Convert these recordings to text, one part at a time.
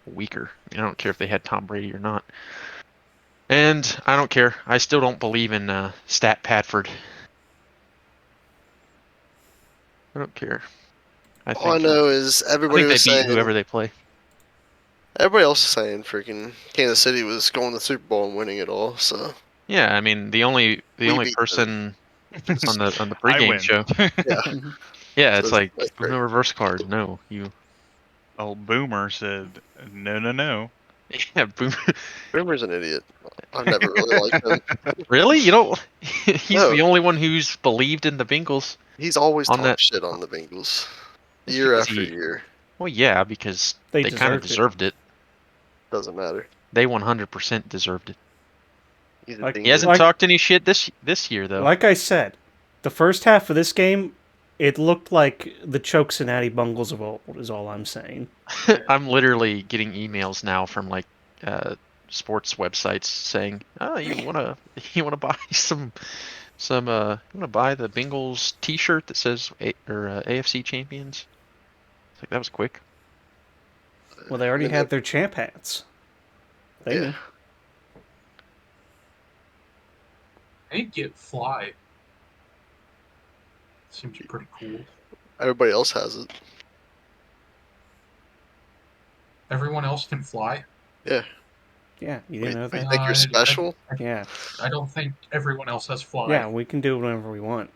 weaker. I don't care if they had Tom Brady or not. And I don't care. I still don't believe in Stat Padford. I don't care. All I know is I everybody think they was beat saying, whoever they play. everybody else is saying freaking Kansas City was going to the Super Bowl and winning it all. So Yeah, I mean the only we beat person them. on the I pregame win. show. Yeah. Yeah, So it's like that's great. no reverse card. No, you. Old Boomer said, no, no, no. Yeah, boom. Boomer's an idiot. I've never really liked him. Really? You don't? He's No. the only one who's believed in the Bengals He's always on talked that. shit on the Bengals, It's year because after year. Well, yeah, because They they kind of deserved it. deserved it. Doesn't matter. They 100% deserved it. He's a Like- He dingus. hasn't talked any shit this year though. Like I said, the first half of this game, it looked like the choke Cincinnati Bungles of old. Is all I'm saying. I'm literally getting emails now from like sports websites saying, "Oh, you wanna buy you wanna buy the Bengals T-shirt that says AFC champions?" It's like that was quick. Well, they already I mean, had their champ hats. They Yeah. knew. I didn't get fly. Seems pretty cool. Everybody else has it. Everyone else can fly. Yeah. Yeah, you Wait, didn't know you that? think you're special? Yeah, I don't think everyone else has fly. yeah, we can do whatever we want.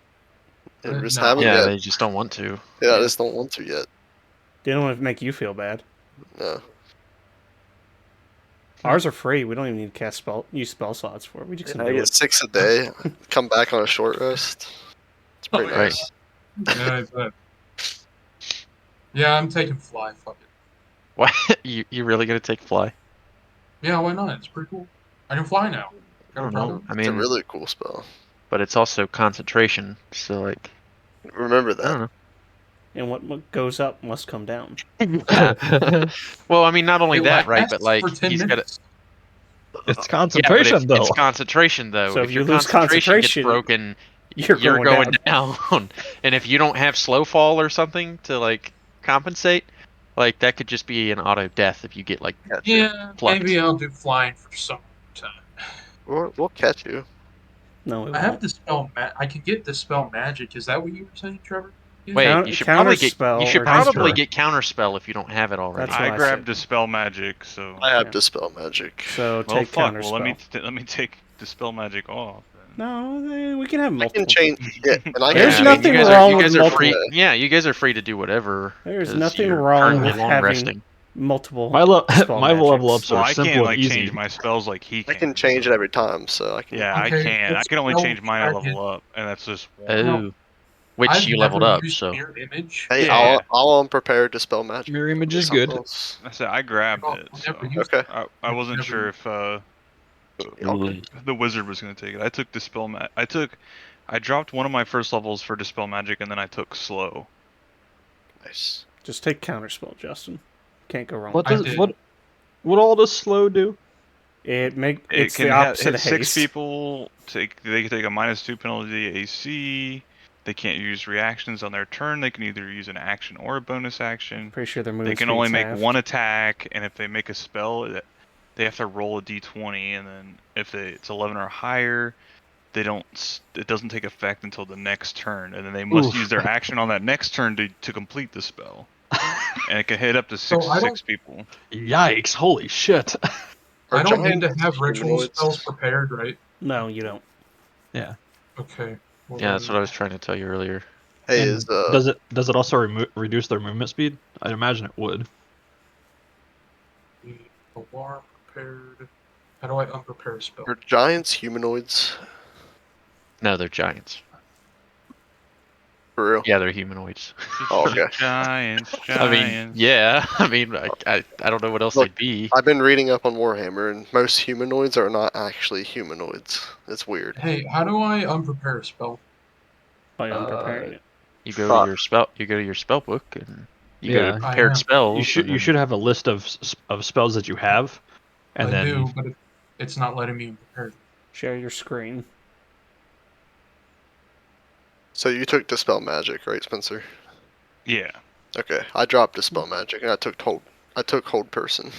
Yeah, just No. haven't Yeah, yet. they just don't want to. Yeah, I Yeah. just don't want to yet. They don't want to make you feel bad. No. Ours are free. We don't even need to use spell slots for it. We just I do get it. 6 a day. Come back on a short rest. It's pretty Oh, yeah. nice. Yeah, yeah, I'm taking fly. Fuck it. What? You really gonna take fly? Yeah, why not? It's pretty cool. I can fly now. I Got a don't know. problem? I It's a mean, really cool spell. but it's also concentration. So like, Remember I don't that. And what goes up must come down. know. Well, I mean, not only It that, right? But lasts like, for 10 he's got minutes. It's Yeah, but concentration, it's though. concentration though. So if if your you lose concentration gets concentration, broken, You're going down. And if you don't have slow fall or something to like compensate, like that could just be an auto death if you get like Yeah, plucked. maybe I'll do flying for some time. We'll catch you. No, it I have won't. dispel. I can get dispel magic. Is that what you were saying, Trevor? Yeah. Wait, you should probably Counterspell or get counterspell if you don't have it already. That's what I I grabbed said. Dispel Magic, so... I have Yeah. Dispel Magic. So Well, take fuck. counterspell. Well, let me take Dispel Magic off. Then. No, we can have I multiple. can change. Yeah, and I There's can I mean, nothing you guys wrong you with guys are multiple. free. Yeah, you guys are free to do whatever. There's 'cause nothing you're wrong currently with long having resting. multiple. My spell level magics. ups Well, are I simple can't and easy. change my spells like he I can. can change it every time, so I can. Yeah, Okay, I can. I let's can only spell change mine at dragon. level up, and that's just one. Oh, which I've you leveled never up. used So mirror image. Hey, Yeah. I'll unprepared Dispel Magic. Mirror image is Something good. else. I said I grabbed I've it. never So used Okay. I wasn't Never sure used if Okay. the wizard was gonna take it. I took Dispel I dropped one of my first levels for Dispel Magic, and then I took Slow. Nice. Just take counterspell, Justin. Can't go wrong. What I does did. what all does slow do? It's can the opposite hit of 6 haste. people. They can take a -2 penalty to AC. They can't use reactions on their turn. They can either use an action or a bonus action. Pretty sure their movement They can speed's only make halved. one attack, and if they make a spell, they have to roll a d20, and then if it's 11 or higher, they don't. It doesn't take effect until the next turn, and then they must Oof. use their action on that next turn to complete the spell. And it can hit up to So I six people. Yikes! Holy shit! Are I don't need to giants have ritual humanoids? spells prepared, right? No, you don't. Yeah. Okay. Well, yeah, that's then- what I was trying to tell you earlier. Hey, And is does it also reduce their movement speed? I'd imagine it would. Alarm prepared. How do I unprepare a spell? are giants humanoids? No, they're giants. For real? Yeah, they're humanoids. Oh, okay. Giants. I mean, yeah. I mean, I don't know what else Look, they'd be. I've been reading up on Warhammer, and most humanoids are not actually humanoids. It's weird. Hey, how do I unprepare a spell? By unpreparing it. You go to your spell. You go to your spell book and you go Yeah. to I prepared am. spells. You should have a list of spells that you have, and I then do, but it's not letting me prepare. Share your screen. So you took Dispel Magic, right, Spencer? Yeah. Okay, I dropped Dispel Magic, and I took Hold Person.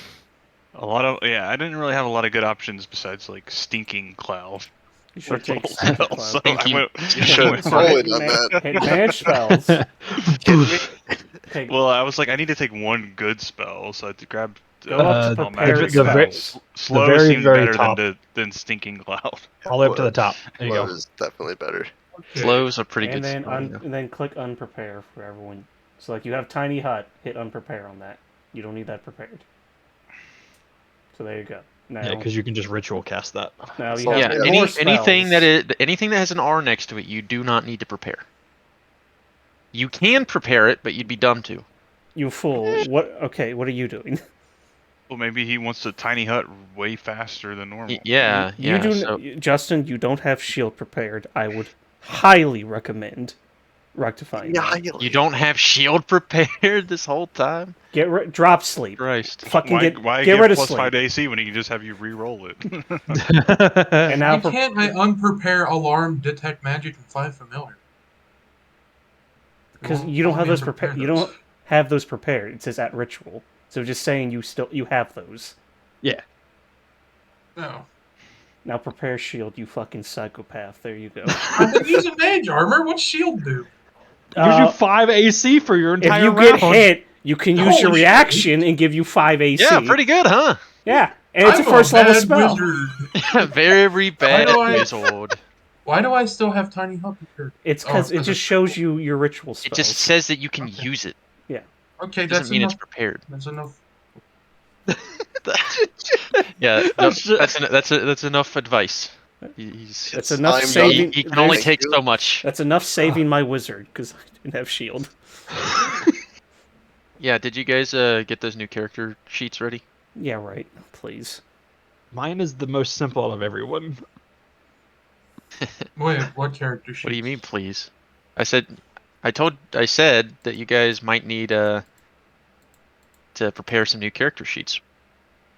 A lot of I didn't really have a lot of good options besides like Stinking Cloud. You should take Little Stinking spell, Cloud. so I Stinky- went. You should So totally hit, done that. hit mage spells. Kidding me? Take, Well, I was like, I need to take one good spell, so I grabbed. Go up to Spell prepared magic. spells. Slow very, seemed very better top. than Stinking Cloud. All the way up to the top. There you Flow go. is definitely better. Okay. Slow's a pretty and good then spell, yeah. and then click unprepare for everyone. So like you have tiny hut, hit unprepare on that. You don't need that prepared. So there you go. Now, Yeah, because you can just ritual cast that. now you So, have Yeah, yeah, more anything spells. anything that has an R next to it, you do not need to prepare. You can prepare it, but you'd be dumb to. You fool! What? Okay, what are you doing? Well, maybe he wants a tiny hut way faster than normal. Yeah, You yeah. do, So Justin. You don't have shield prepared. I would highly recommend rectifying Yeah, that. you don't have shield prepared this whole time? Drop sleep. Christ. Fucking Why get give rid of plus sleep. 5 to AC when he can just have you re-roll it? And now Why can't I unprepare alarm, detect magic, and find familiar? because Well, you don't let have me those unprepare prepared. You don't have those prepared. It says at ritual. So just saying you have those. Yeah. No. Now prepare shield, you fucking psychopath. There you go. I've been using mage armor. What's shield do? Gives you 5 AC for your If entire you round. get hit, you can use your Holy shit. reaction and give you 5 AC. Yeah, pretty good, huh? Yeah, and it's I'm a first level bad spell. Wizard. Very bad do I- wizard. Why do I still have tiny hut prepared? It's because it it's just shows you your ritual It spells. just says that you can use it. Okay, It that's doesn't mean enough. it's prepared. That's enough. Yeah, no, that's enough advice. He's That's enough I'm saving. he can only Thank take you. so much. That's enough saving my wizard because I didn't have shield. Yeah, did you guys get those new character sheets ready? Yeah, right. Please. Mine is the most simple out of everyone. Wait, what character sheet? What do you mean, please? I said that you guys might need to prepare some new character sheets.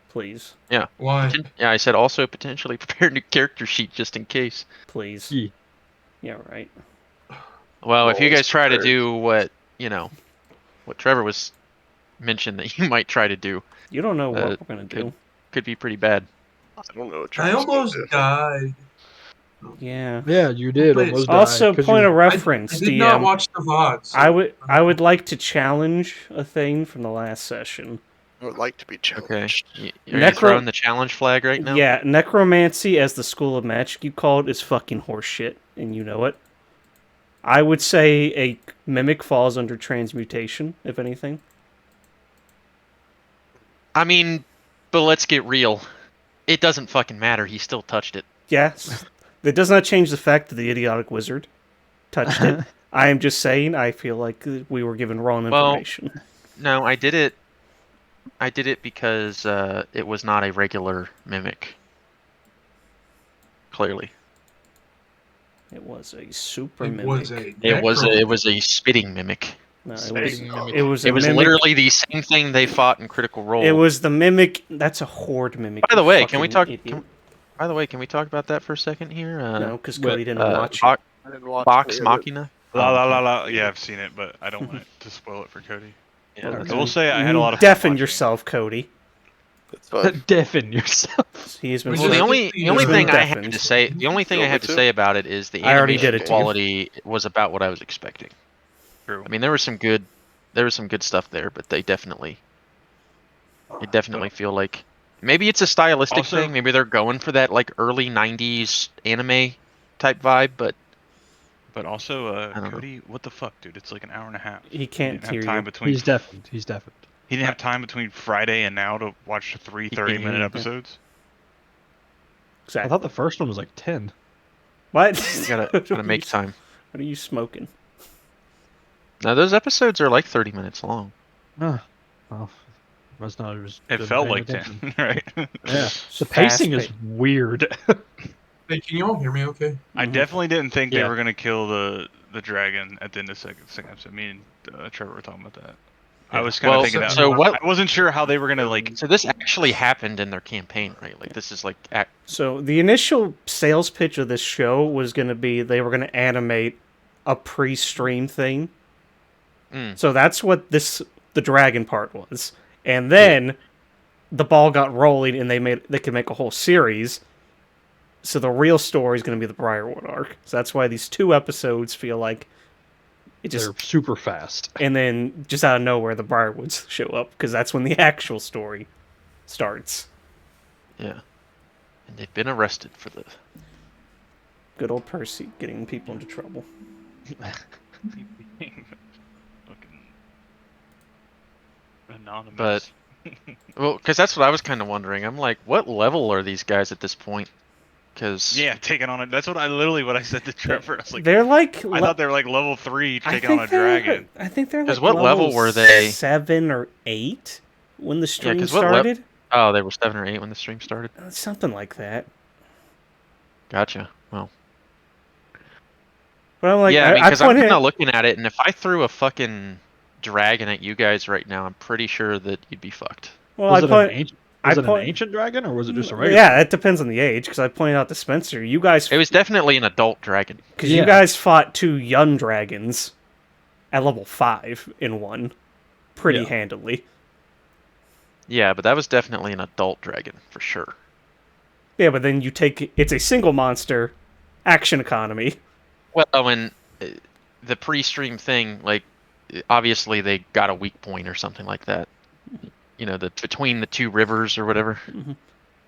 Please. Why? Yeah, I said also potentially prepare a new character sheet just in case. Please. Yeah. Yeah, right. Well, if you Always guys try to prepared. do what Trevor was mentioned that you might try to do, You don't know what Uh, we're gonna do. could be pretty bad. I don't know what I Trevor's gonna almost do. died. Yeah. Yeah, you did Wait, almost Also, die, 'cause point you- of reference. I did not DM. watch the VOD. So I would like to challenge a thing from the last session. I would like to be Okay. challenged. Are you Necro- throwing the challenge flag right now? Yeah, necromancy as the school of magic you called is fucking horseshit, and you know it. I would say a mimic falls under transmutation, if anything. I mean, but let's get real. It doesn't fucking matter. He still touched it. Yes. That does not change the fact that the idiotic wizard touched it. I am just saying, I feel like we were given wrong Well- information. No, I did it. I did it because it was not a regular mimic. Clearly, It was a super it mimic. was a. it was a spitting mimic. No, Spitting mimic. it was a It was mimic. literally the same thing they fought in Critical Role. It was the mimic. That's a horde mimic. By the you way, can we fucking talk? idiot. By the way, can we talk about that for a second here? No, because what, Cody didn't watch it. I didn't watch Box it. Machina. La Oh, la okay. la la. Yeah, I've seen it, but I don't want it to spoil it for Cody. Yeah, Okay. that's I will say I had a lot of fun Deafen watching yourself, Cody. It's fun. Deafen yourself. He has been. Well, Well, the Yeah. only He's thing been I had deafened. to say, the only thing You I want had me to to? say about it is the I already animation did it to you. quality was about what I was expecting. True. I mean, there was some good stuff there, but it definitely feel like maybe it's a stylistic Also- thing. Maybe they're going for that like early '90s anime type vibe, but But also, I don't know. Cody, what the fuck, dude? It's like an hour and a half. He can't didn't have hear time you. between. He's deafened. He's deafened. He didn't have time between Friday and now to watch three He can't 30-minute hear you. episodes. I Exactly. thought the first one was like 10. What? you gotta make time. What are you smoking? Now those episodes are like 30 minutes long. Ah, well, must not have It been felt paying like attention. 10, right? Yeah, the pacing is weird. Hey, can you all hear me? Okay. I definitely didn't think they Yeah. were gonna kill the dragon at the end of second episode. Me and Trevor were talking about that. I was kind of Well, thinking that. so what? I wasn't sure how they were gonna like. So this actually happened in their campaign, right? Like this is like So the initial sales pitch of this show was going to be they were going to animate a pre-stream thing. Mm. So that's what the dragon part was. And then the ball got rolling and they could make a whole series. So the real story is going to be the Briarwood arc. So that's why these 2 episodes feel like it just. They're super fast. And then just out of nowhere, the Briarwoods show up because that's when the actual story starts. Yeah. And they've been arrested for the. Good old Percy getting people into trouble. Fucking anonymous. But- Well, because that's what I was kind of wondering. I'm like, what level are these guys at this point? Because yeah, taking on it. That's what I said to Trevor. I was like, They're like. I thought they were like level 3 I taking on think a they're- dragon. I think they're 'Cause like what level were they? 7 or 8 when the stream 'cause what started. oh, they were 7 or 8 when the stream started. Something like that. Gotcha. Well, But I'm like, yeah, I mean, I because I'm pointed kind at- of looking at it, and if I threw a fucking dragon at you guys right now, I'm pretty sure that you'd be fucked. well, Was I it point. an ancient? I Was it point- an ancient dragon or was it just a regular? Yeah, it depends on the age. Because I pointed out to Spencer, you guys, It was definitely an adult dragon. because Yeah. you guys fought 2 young dragons at level 5 in one, pretty Yeah. handily. Yeah, but that was definitely an adult dragon for sure. Yeah, but then it's a single monster, action economy. Well, and the pre-stream thing, like, obviously they got a weak point or something like that. You know, the between the 2 rivers or whatever,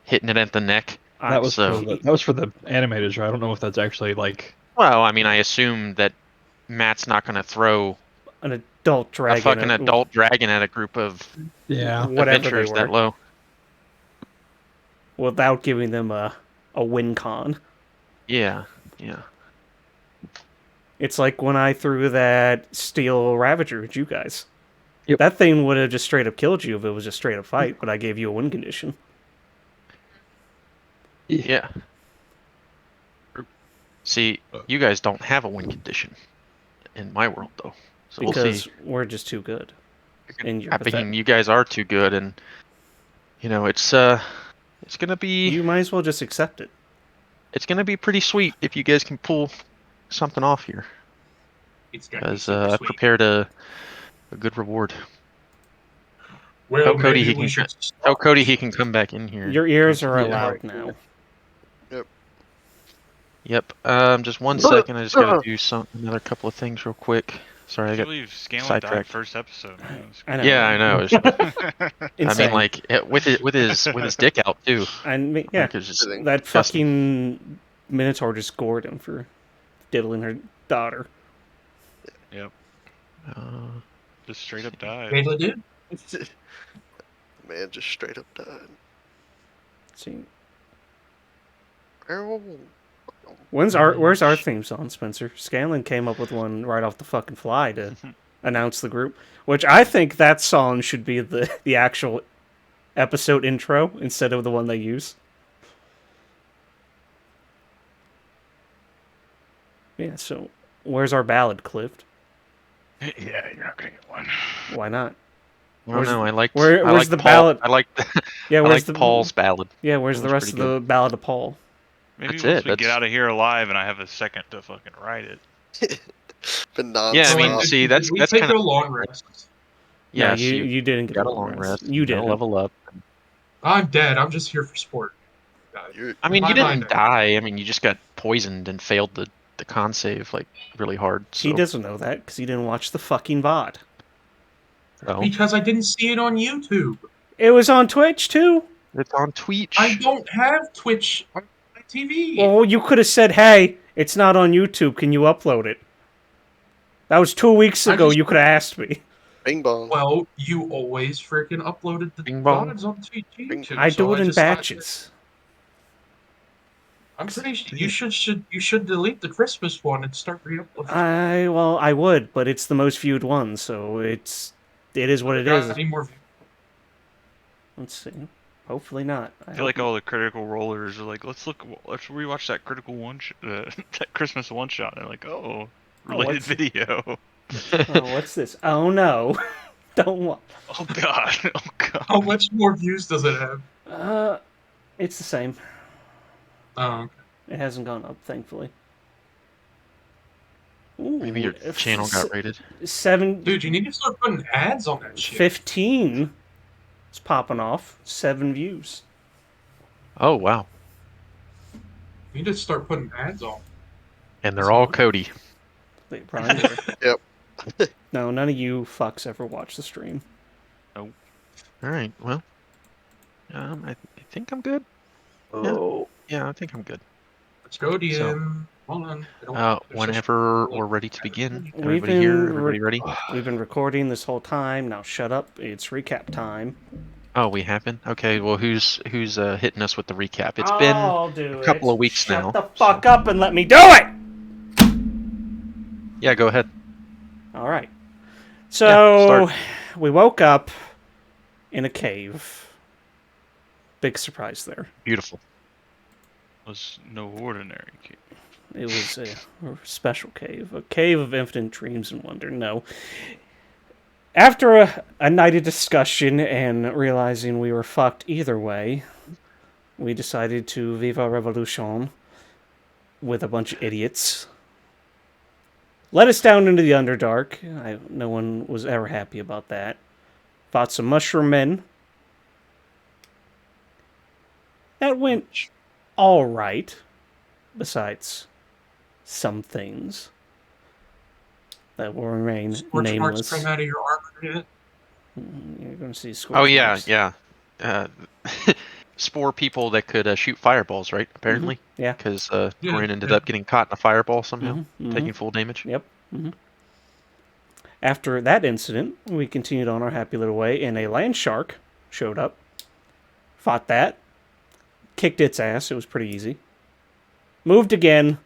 hitting it at the neck. That was So- that was for the animated show. I don't know if that's actually like. Well, I mean, I assume that Matt's not going to throw An adult dragon. a fucking adult dragon at a group of Yeah. whatever they adventurers were, that low. without giving them a win con. Yeah, yeah. It's like when I threw that steel Ravager at you guys. Yep. That thing would have just straight up killed you if it was just straight up fight, but I gave you a win condition. Yeah. See, you guys don't have a win condition in my world, though. So we'll Because see. we're just too good. And you're I mean, pathetic. you guys are too good, and you know it's gonna be You might as well just accept it. it's gonna be pretty sweet if you guys can pull something off here, It's gonna be because super I sweet. prepared a good reward. Well, Tell Cody maybe he we can should tell stop. Cody he can come back in here. Your ears are Yeah, allowed right. now. Yep. Just 1 second. I just gotta do another couple of things real quick. Sorry, I I got. believe Scanlan died sidetracked. first episode. Man. I know. Yeah, I know. I Insane. mean, like with his dick out too. Yeah, Like, it's just Kidding. that disgusting. fucking Minotaur just gored him for diddling her daughter. Yep. Uh, Just straight up died. Kayla did. Man just straight up died. See, Ow. where's our theme song, Spencer? Scanlan came up with one right off the fucking fly to announce the group, which I think that song should be the actual episode intro instead of the one they use. Yeah, so where's our ballad, Clift? Yeah, you're not gonna get one. Why not? I don't Where's- know. I like. where's I like the Paul, ballad? I like. Yeah, I where's like the Paul's ballad. Yeah, where's That the was rest of pretty the ballad of Paul? Maybe That's once it, we get that's- out of here alive and I have a second to fucking write it. Been non Yeah, I mean, stop. see, Did that's we that's take kind a of long rest. yes. No, you didn't get got a long rest. You gotta didn't. level up. I'm dead. I'm just here for sport. You're, I mean, My you mind didn't die. I mean, you just got poisoned and failed the con save like really hard. So, He doesn't know that because he didn't watch the fucking VOD. well, Because I didn't see it on YouTube. It was on Twitch too. it's on Twitch. I don't have Twitch on my TV. Well, you could have said, "Hey, it's not on YouTube. Can you upload it?" That was 2 weeks I ago. just- You could have asked me. bing bong. Well, you always freaking uploaded the Bing bong. VODs on YouTube. Bing- too, I so do it in just thought- batches. I'm pretty sure you should delete the Christmas one and start re-uploading. I would, but it's the most viewed one, so it is what it Got is. any more? Let's see. Hopefully not. I feel like all the critical rollers are like, let's rewatch that critical that Christmas one shot. And they're like, oh, related what's- video. Oh, what's this? Oh no! Don't want. Oh god, oh god. How much more views does it have? It's the same. Oh, It hasn't gone up, thankfully. Ooh, Maybe your if channel got rated. 7, dude, you need to start putting ads on that shit. 15. It's popping off. 7 views. Oh wow. You need to start putting ads on. And they're all Cody. They probably were. Yep. No, none of you fucks ever watch the stream. All right. Well, I think I'm good. Oh. Yeah, I think I'm good. Let's go, DM. So, Hold on. There's Whenever just- we're ready to begin, We've everybody been here, everybody ready? We've been recording this whole time. Now shut up. It's recap time. Oh, we have been. Okay. Well, who's hitting us with the recap? It's I'll been do a couple it. of weeks Shut now. the fuck up and let me do it! Yeah, go ahead. All right. Yeah, So start. we woke up in a cave. Big surprise there. Beautiful. Was no ordinary cave. It was a special cave. A cave of infinite dreams and wonder. No. After a night of discussion and realizing we were fucked either way, we decided to Viva Revolution with a bunch of idiots. Let us down into the Underdark. No one was ever happy about that. Fought some mushroom men. That went all right, besides some things that will remain Scorch marks nameless. come out of your armor yet? You're going to see scorch Oh yeah, marks. yeah. Spore people that could shoot fireballs, right? Apparently, Yeah. because Yeah, Dorian ended yeah. up getting caught in a fireball somehow, Mhm, mhm. taking full damage. Yep. After that incident, we continued on our happy little way, and a land shark showed up. Fought that. Kicked its ass. It was pretty easy. Moved again.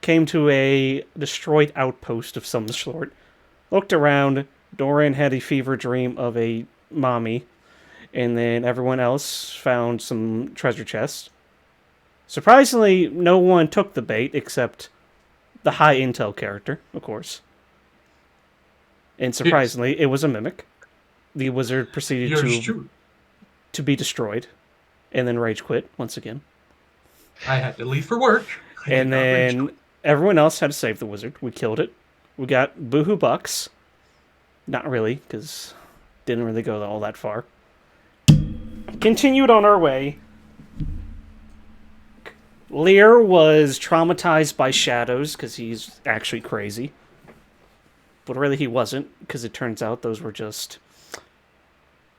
Came to a destroyed outpost of some sort. Looked around. Dorian had a fever dream of a mommy. And then everyone else found some treasure chests. Surprisingly, no one took the bait except the high intel character, of course. And surprisingly, it was a mimic. The wizard proceeded Yours true. to be destroyed, and then rage quit once again. I had to leave for work. I did And not rage then quit. everyone else had to save the wizard. We killed it. We got boohoo bucks. Not really, because didn't really go all that far. Continued on our way. Lear was traumatized by shadows because he's actually crazy. But really he wasn't, because it turns out those were just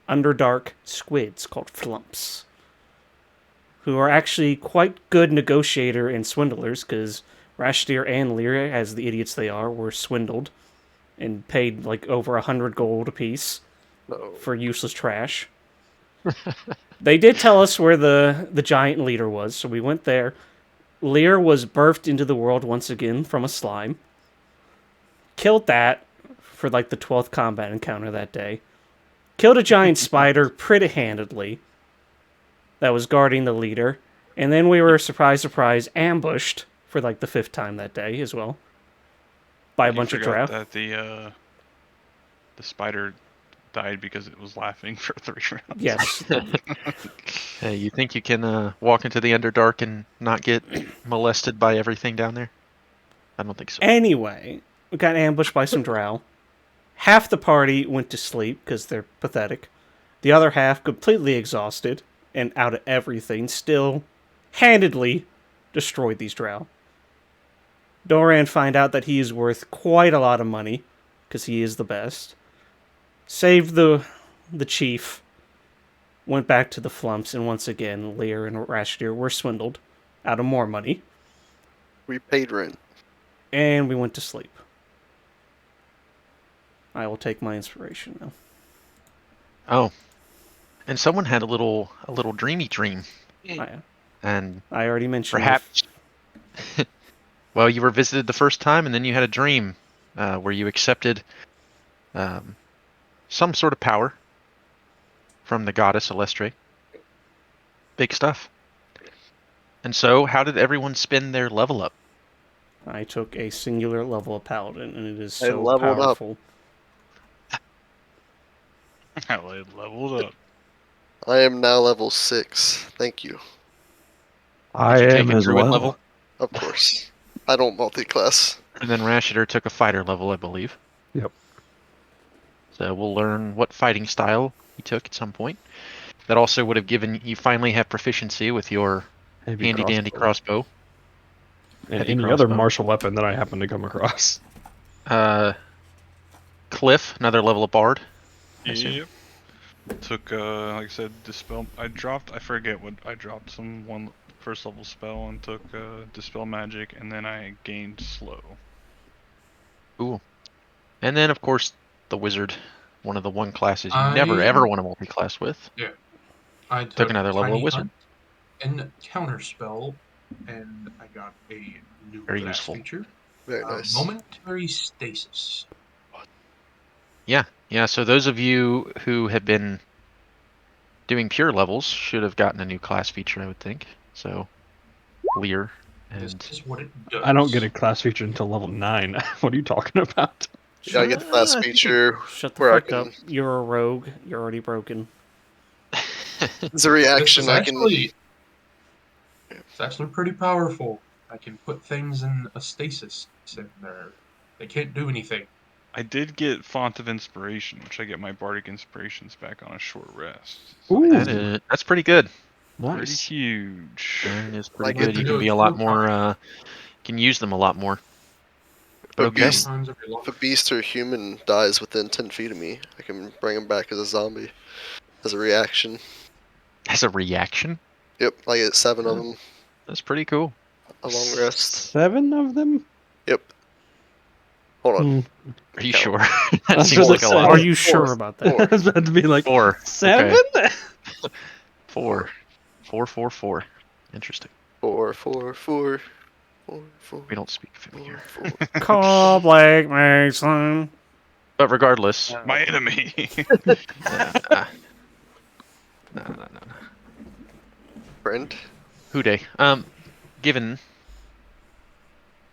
underdark squids called flumps, who are actually quite good negotiator and swindlers, because Rashtir and Lear, as the idiots they are, were swindled and paid like over 100 gold apiece No. for useless trash. They did tell us where the giant leader was, so we went there. Lear was birthed into the world once again from a slime. Killed that for like the 12th combat encounter that day. Killed a giant spider pretty handedly that was guarding the leader. And then we were, surprise, ambushed for like the 5th time that day as well. By a You bunch of forgot drow. that the spider died because it was laughing for 3 rounds. Yes. Hey, you think you can walk into the Underdark and not get molested by everything down there? I don't think so. Anyway, we got ambushed by some drow. Half the party went to sleep because they're pathetic. The other half, completely exhausted and out of everything, still handedly destroyed these drow. Doran find out that he is worth quite a lot of money because he is the best. Saved the chief. Went back to the flumps, and once again, Lear and Rashtir were swindled out of more money. We paid rent. And we went to sleep. I will take my inspiration now. Oh, and someone had a little dreamy dream, and I already mentioned perhaps. Well, you were visited the first time, and then you had a dream where you accepted some sort of power from the goddess Alestre. Big stuff. And so, how did everyone spend their level up? I took a singular level of paladin, and it is I so leveled up. powerful. I leveled up. I am now level 6. Thank you. I you take am a as druid well. level? Of course. I don't multi-class. And then Rashidar took a fighter level, I believe. Yep. So we'll learn what fighting style you took at some point. That also would have given you finally have proficiency with your Heavy handy dandy crossbow. And heavy any other crossbow. martial weapon that I happen to come across. Cliff, another level of bard. I assume. Yep. Took like I said, dispel. I forget what I dropped. Some one first level spell and took dispel magic, and then I gained slow. Ooh. And then of course the wizard, one of the one classes you I never ever want to multi-class with. I Took took another level of Tiny wizard. Hunt and Counterspell, and I got a new Very class useful. feature. Very nice. Momentary Stasis. Yeah. So those of you who have been doing pure levels should have gotten a new class feature, I would think. So, Lear This and is what it does. I don't get a class feature until level 9. What are you talking about? Yeah, I get the class I think feature Shut the where I fuck up. can. You're a rogue. You're already broken. It's a This reaction is I can. it's actually pretty powerful. I can put things in a stasis in there. They can't do anything. I did get Font of Inspiration, which I get my Bardic Inspirations back on a short rest. Ooh, that's pretty good. Pretty nice. huge. That is I pretty get good. to You do can be it a lot 4 more. times. Can use them a lot more. But Okay. beast, Times every if a life. beast or human dies within 10 feet of me, I can bring him back as a zombie, as a reaction. As a reaction, Yep, I get 7 of them. that's pretty cool. A long rest. 7 of them? Yep. Hold on. Hmm. Are you Count. sure? I that was seems gonna like a say. lot. Are Four. you sure about that? Four. I was about to be like, Four. 7? Okay. Four. Four. 4. Interesting. 4, 4, 4. 4, 4. We don't speak familiar. 4, 4. Call Blake Mason. But regardless, My enemy. no. Friend. Houday. Given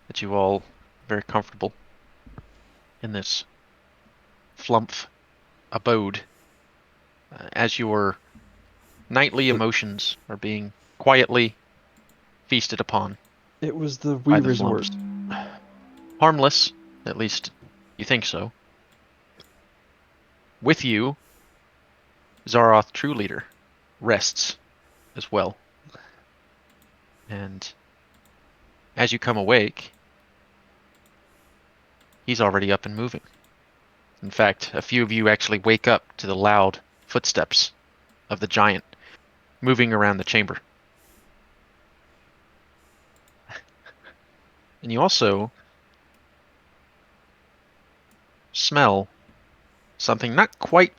that you all are very comfortable in this flumph abode, as your nightly emotions are being quietly feasted upon It was the by Wii the Resort. flumps. Harmless, at least you think so. With you, Zaroth, True Leader, rests as well. And as you come awake, he's already up and moving. In fact, a few of you actually wake up to the loud footsteps of the giant moving around the chamber. And you also smell something not quite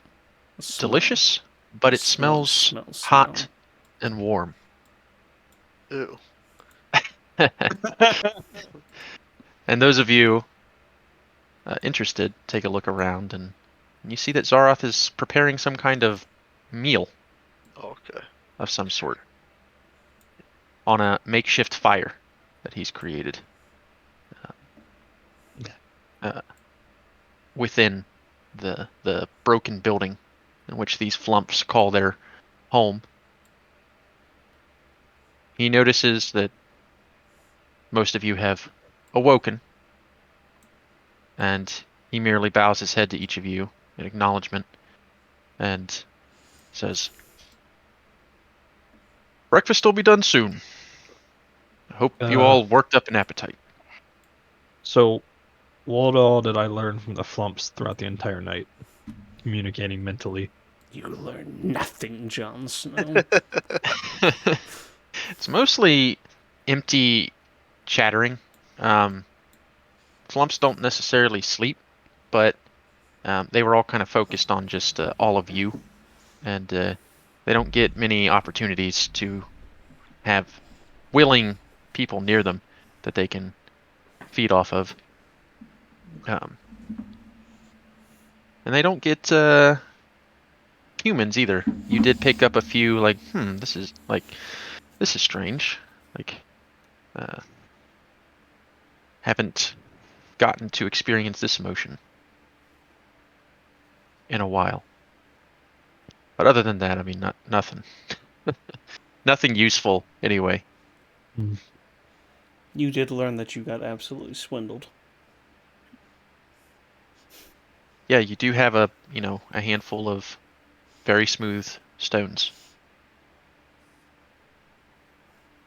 delicious, but it smells hot and warm. Ew. And those of you interested, take a look around, and you see that Zaroth is preparing some kind of meal Okay. of some sort on a makeshift fire that he's created within the broken building in which these flumps call their home. He notices that most of you have awoken, and he merely bows his head to each of you in acknowledgement and says, "Breakfast will be done soon. I hope you all worked up an appetite." So, what all did I learn from the flumps throughout the entire night? Communicating mentally. You learn nothing, Jon Snow. It's mostly empty chattering. Flumps don't necessarily sleep, but they were all kind of focused on just all of you, and they don't get many opportunities to have willing people near them that they can feed off of. And they don't get humans either. You did pick up a few, like, this is strange. Like, haven't gotten to experience this emotion in a while. But other than that, I mean, nothing. Nothing useful, anyway. You did learn that you got absolutely swindled. Yeah, you do have a handful of very smooth stones.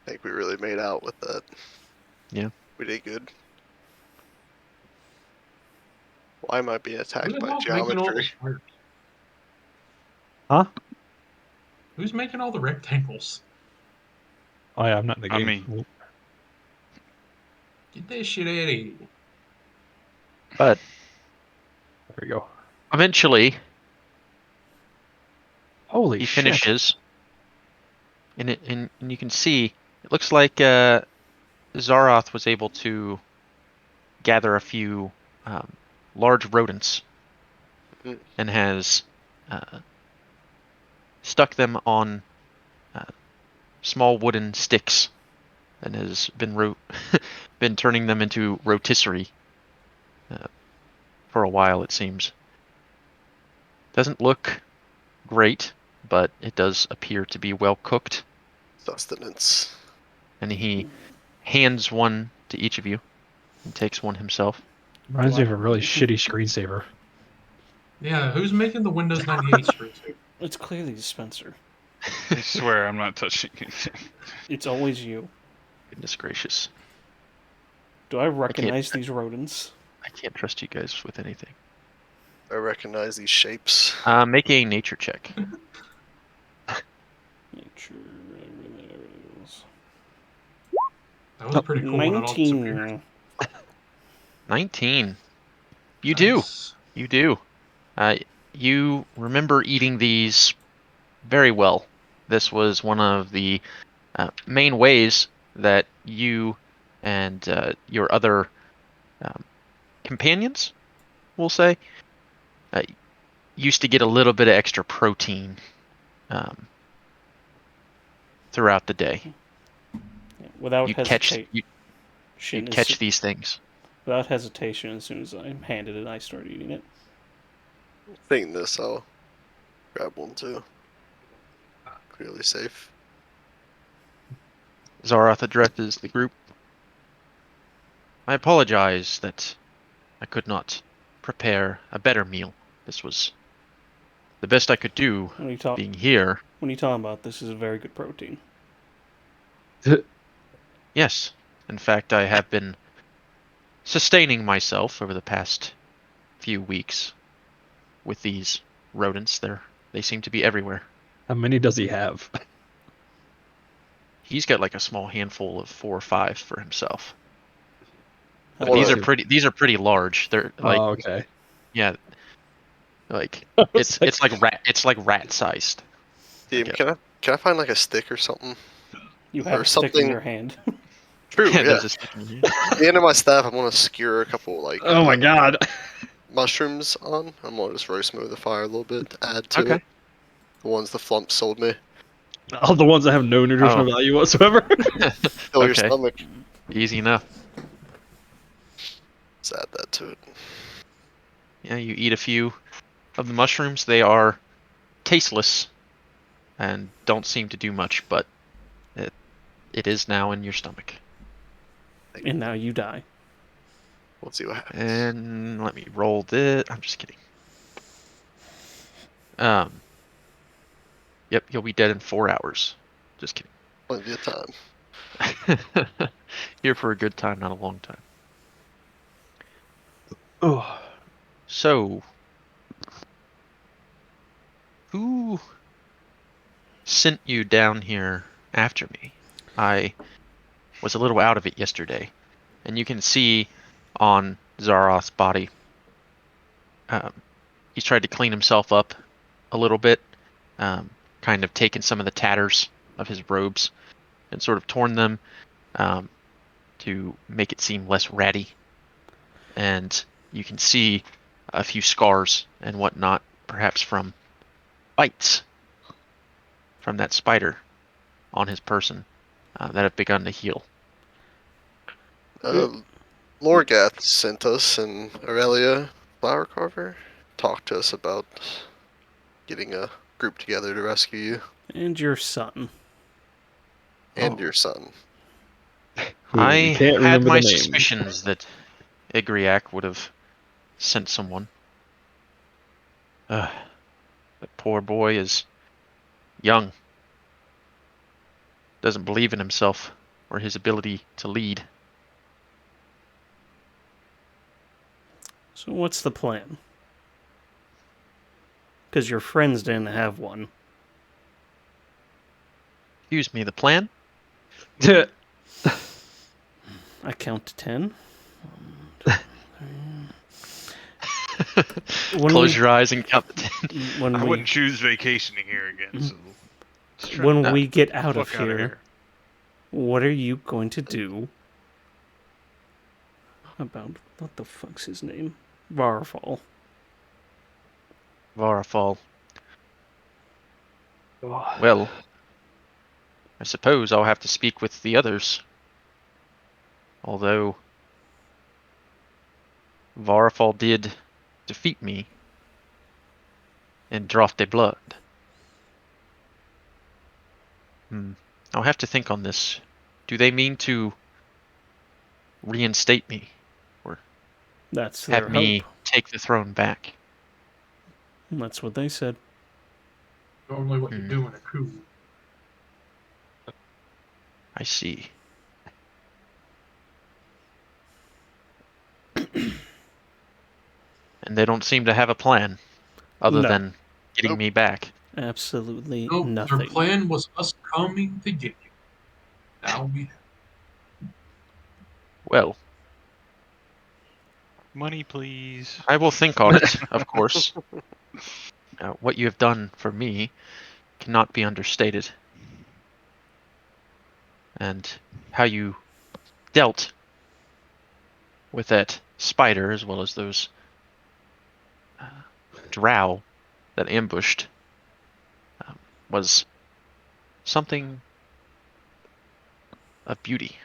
I think we really made out with that. Yeah. We did good. Why am I being Who attacked the by hell's making all the geometry? squares? Huh? Who's making all the rectangles? Oh yeah, I'm not in the Not game. me. Well, Get that shit out of here. But there we go. eventually, Holy he shit! finishes, and you can see it looks like Zaroth was able to gather a few large rodents Mm. and has uh, stuck them on uh, small wooden sticks and has been turning them into rotisserie uh, for a while, it seems. Doesn't look great, but it does appear to be well cooked. Sustenance. And he hands one to each of you and takes one himself. Reminds me of a really shitty screensaver. Yeah, who's making the Windows 98 screensaver? It's clearly Spencer. I swear I'm not touching anything. It's always you. Goodness gracious. Do I recognize these rodents? I can't trust you guys with anything. I recognize these shapes. Make a nature check. Nature. That was pretty cool when it all disappeared. 19. 19. You Nice. do. You remember eating these very well. This was one of the main ways that you and your other companions, we'll say, used to get a little bit of extra protein throughout the day. Without You'd catch hesitation. these things. Without hesitation, as soon as I'm handed it, I start eating it. Thinking this, I'll grab one too. Clearly safe. Zaroth addresses the group. I apologize that I could not prepare a better meal. This was the best I could do When you talk, being here. when you talk about this, is a very good protein. Yes, in fact, I have been sustaining myself over the past few weeks with these rodents. They seem to be everywhere. How many does he have? He's got like a small handful of 4 or 5 for himself. But Well, these are pretty large. They're like Oh, okay. yeah, like It's it's like rat sized. Team, Okay. can I find like a stick or something? You have Or a stick in something- your hand. True, yeah. There's a stick in here. At the end of my staff, I'm gonna skewer a couple like Oh my god. mushrooms on. I'm gonna just roast them over the fire a little bit. Add to Okay. it. The ones the flump sold me. All the ones that have no nutritional value whatsoever. Fill your Okay. stomach. Easy enough. Let's add that to it. Yeah, you eat a few of the mushrooms. They are tasteless and don't seem to do much, but it is now in your stomach. And now you die. We'll see what happens. And let me roll this. I'm just kidding. Yep, you'll be dead in 4 hours. Just kidding. Plenty of time. Here for a good time, not a long time. Oh. So, who sent you down here after me? I was a little out of it yesterday, and you can see on Zaroth's body, he's tried to clean himself up a little bit, kind of taken some of the tatters of his robes and sort of torn them to make it seem less ratty. And you can see a few scars and whatnot, perhaps from bites from that spider on his person that have begun to heal. Lorgath sent us and Aurelia Flower Carver talked to us about getting a group together to rescue you And your son. and your son. Who I we can't had remember my the name. suspicions that Igriak would have sent someone. That poor boy is young, doesn't believe in himself or his ability to lead. So what's the plan? Because your friends didn't have one. Excuse me, the plan? I count to 10. Close your eyes and count the 10. When I we wouldn't choose vacationing here again. So let's try when to we get out of fuck outta here, what are you going to do about what the fuck's his name? Varfall. Varafall. Well, I suppose I'll have to speak with the others. Although Varafall did defeat me and draft de blood. I'll have to think on this. Do they mean to reinstate me or That's have their me hope. take the throne back? That's what they said. Normally, what you do in a coup. I see. And they don't seem to have a plan other No. than getting Nope. me back. Absolutely No, their nothing. plan was us coming to get you. Now we have. Well, money, please. I will think on it, of course. What you have done for me cannot be understated. And how you dealt with that spider as well as those drow that ambushed was something of beauty.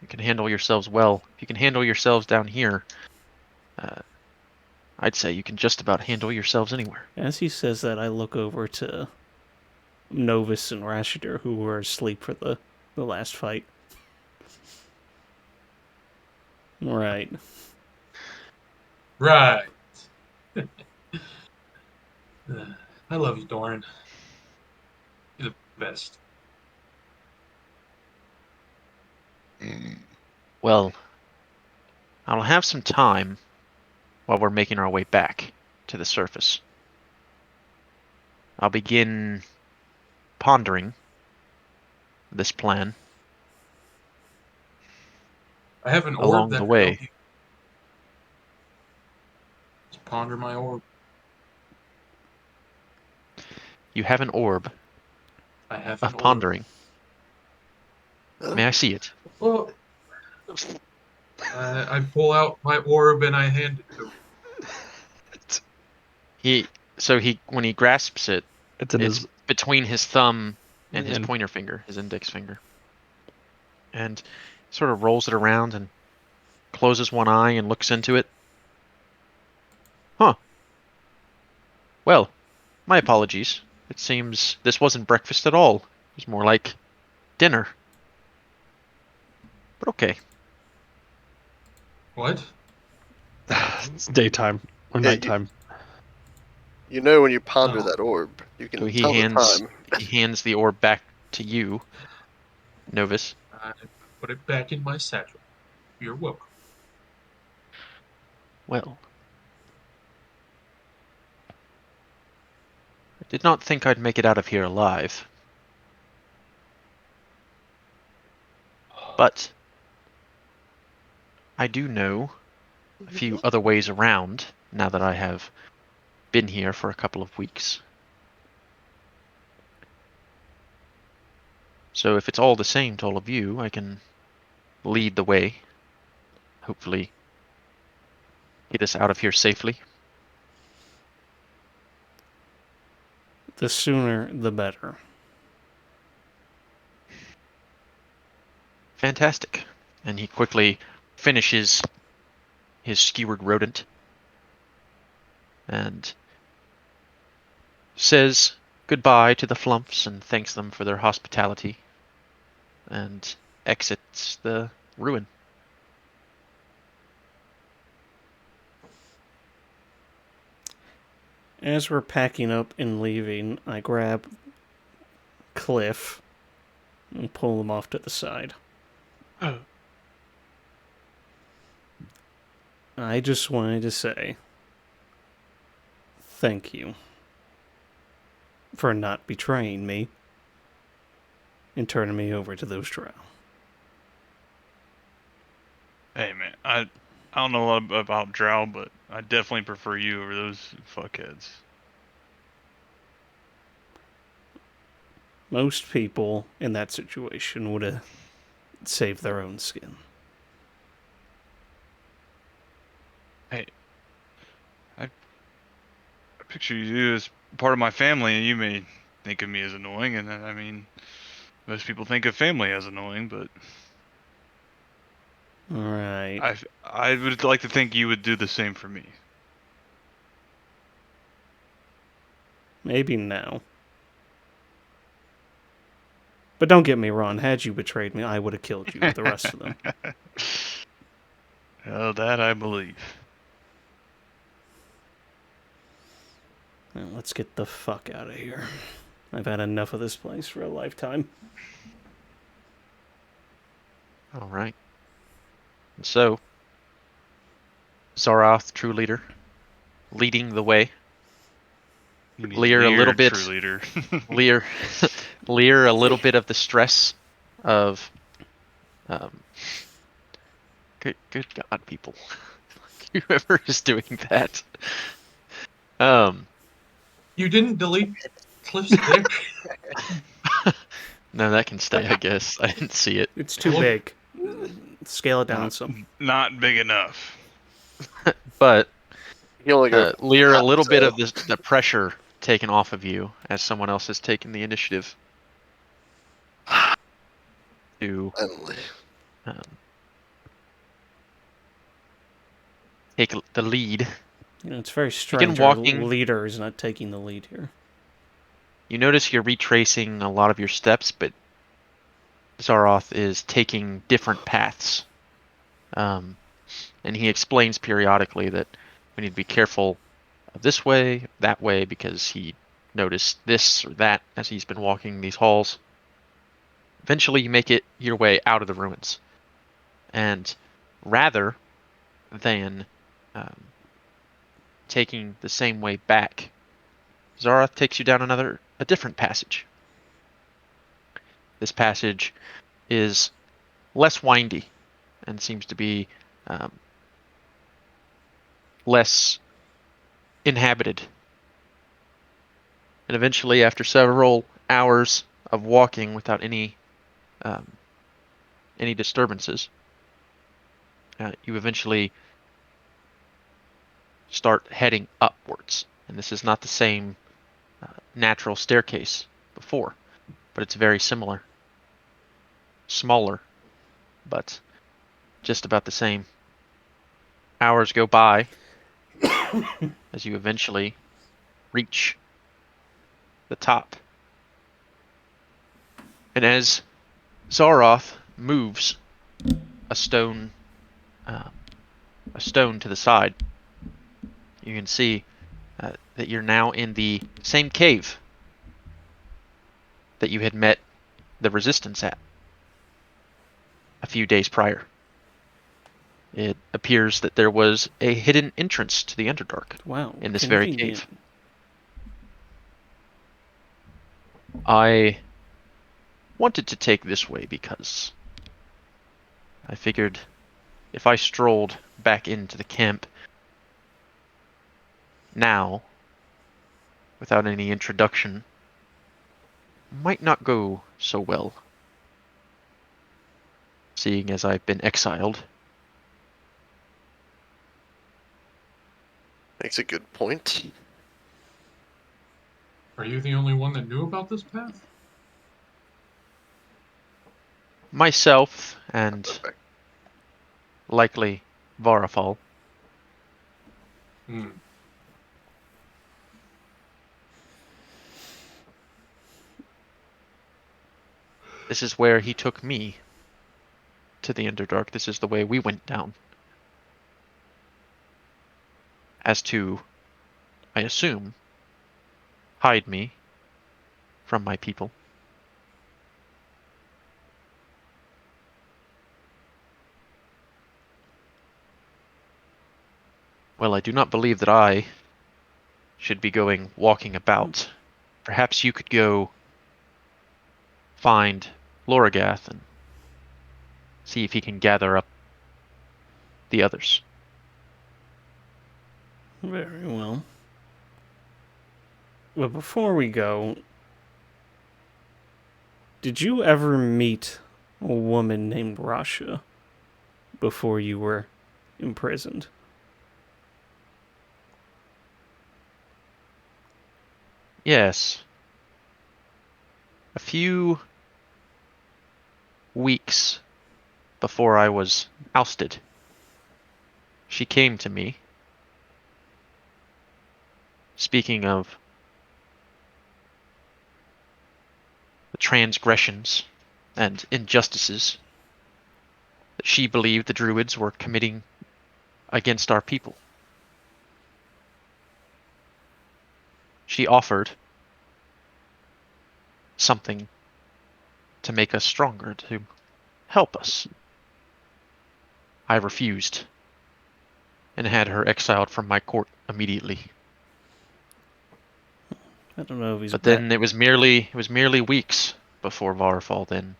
You can handle yourselves well. If you can handle yourselves down here, I'd say you can just about handle yourselves anywhere. As he says that, I look over to Novus and Rashidar, who were asleep for the last fight. Right. Right. I love you, Doran. You're the best. Well, I'll have some time while we're making our way back to the surface. I'll begin pondering this plan I have an orb along that the can help way. you. Just ponder my orb. You have an orb I have an of orb. pondering. Huh? May I see it? Well, I pull out my orb and I hand it to him. When he grasps it, It's in it's his between his thumb and his and pointer finger, his index finger. And sort of rolls it around and closes one eye and looks into it. Huh. Well, my apologies. It seems this wasn't breakfast at all. It was more like dinner. But okay. What? it's daytime or Yeah, nighttime. You know when you ponder Oh. that orb, you So can tell the time. he hands the orb back to you, Novus. I put it back in my satchel. You're welcome. Well, I did not think I'd make it out of here alive. But I do know a few other ways around now that I have been here for a couple of weeks. So if it's all the same to all of you, I can lead the way. Hopefully get us out of here safely. The sooner, the better. Fantastic. And he quickly finishes his skewered rodent and says goodbye to the Flumps and thanks them for their hospitality and exits the ruin. As we're packing up and leaving, I grab Cliff and pull him off to the side. I just wanted to say thank you for not betraying me and turning me over to those drow. Hey man, I don't know a lot about Drow, but I definitely prefer you over those fuckheads. Most people in that situation would have saved their own skin. Hey, I picture you as part of my family, and you may think of me as annoying, and I mean, most people think of family as annoying, but Alright. I would like to think you would do the same for me. Maybe now. But don't get me wrong, had you betrayed me, I would have killed you with the rest of them. Well, that I believe. Now, let's get the fuck out of here. I've had enough of this place for a lifetime. All right. And so, Zarath, true leader, leading the way. You mean Lear a little bit. true leader. Lear, Lear a little bit of the stress of, good God, people, whoever is doing that. You didn't delete Cliff's dick? No, that can stay, I guess. I didn't see it. It's too big. Scale it down some. Not big enough. But You only go Lear, a half little bit to- of the pressure taken off of you as someone else has taken the initiative to Finally. um, take the lead. You know, it's very strange. walking- Our leader is not taking the lead here. You notice you're retracing a lot of your steps, but Zaroth is taking different paths. And he explains periodically that we need to be careful of this way, that way, because he noticed this or that as he's been walking these halls. Eventually, you make it your way out of the ruins. And rather than taking the same way back, Zaroth takes you down a different passage. This passage is less windy and seems to be less inhabited. And eventually, after several hours of walking without any disturbances, you eventually start heading upwards. And this is not the same natural staircase before, but it's very similar. Smaller, but just about the same. Hours go by as you eventually reach the top. And as Zaroth moves a stone to the side, you can see that you're now in the same cave that you had met the resistance at a few days prior. It appears that there was a hidden entrance to the Underdark Wow. in this very convenient. cave. I wanted to take this way because I figured if I strolled back into the camp now, without any introduction, might not go so well. Seeing as I've been exiled. Makes a good point. Are you the only one that knew about this path? Myself and Perfect. likely Varafal. Hmm. This is where he took me to the Underdark. This is the way we went down. As to, I assume, hide me from my people. Well, I do not believe that I should be going walking about. Perhaps you could go find Loragath and see if he can gather up the others. Very well. But before we go, did you ever meet a woman named Rasha before you were imprisoned? Yes. A few weeks before I was ousted, she came to me, speaking of the transgressions and injustices that she believed the Druids were committing against our people. She offered something to make us stronger, to help us. I refused and had her exiled from my court immediately. I don't know if he's But back. then it was merely weeks before Varfall then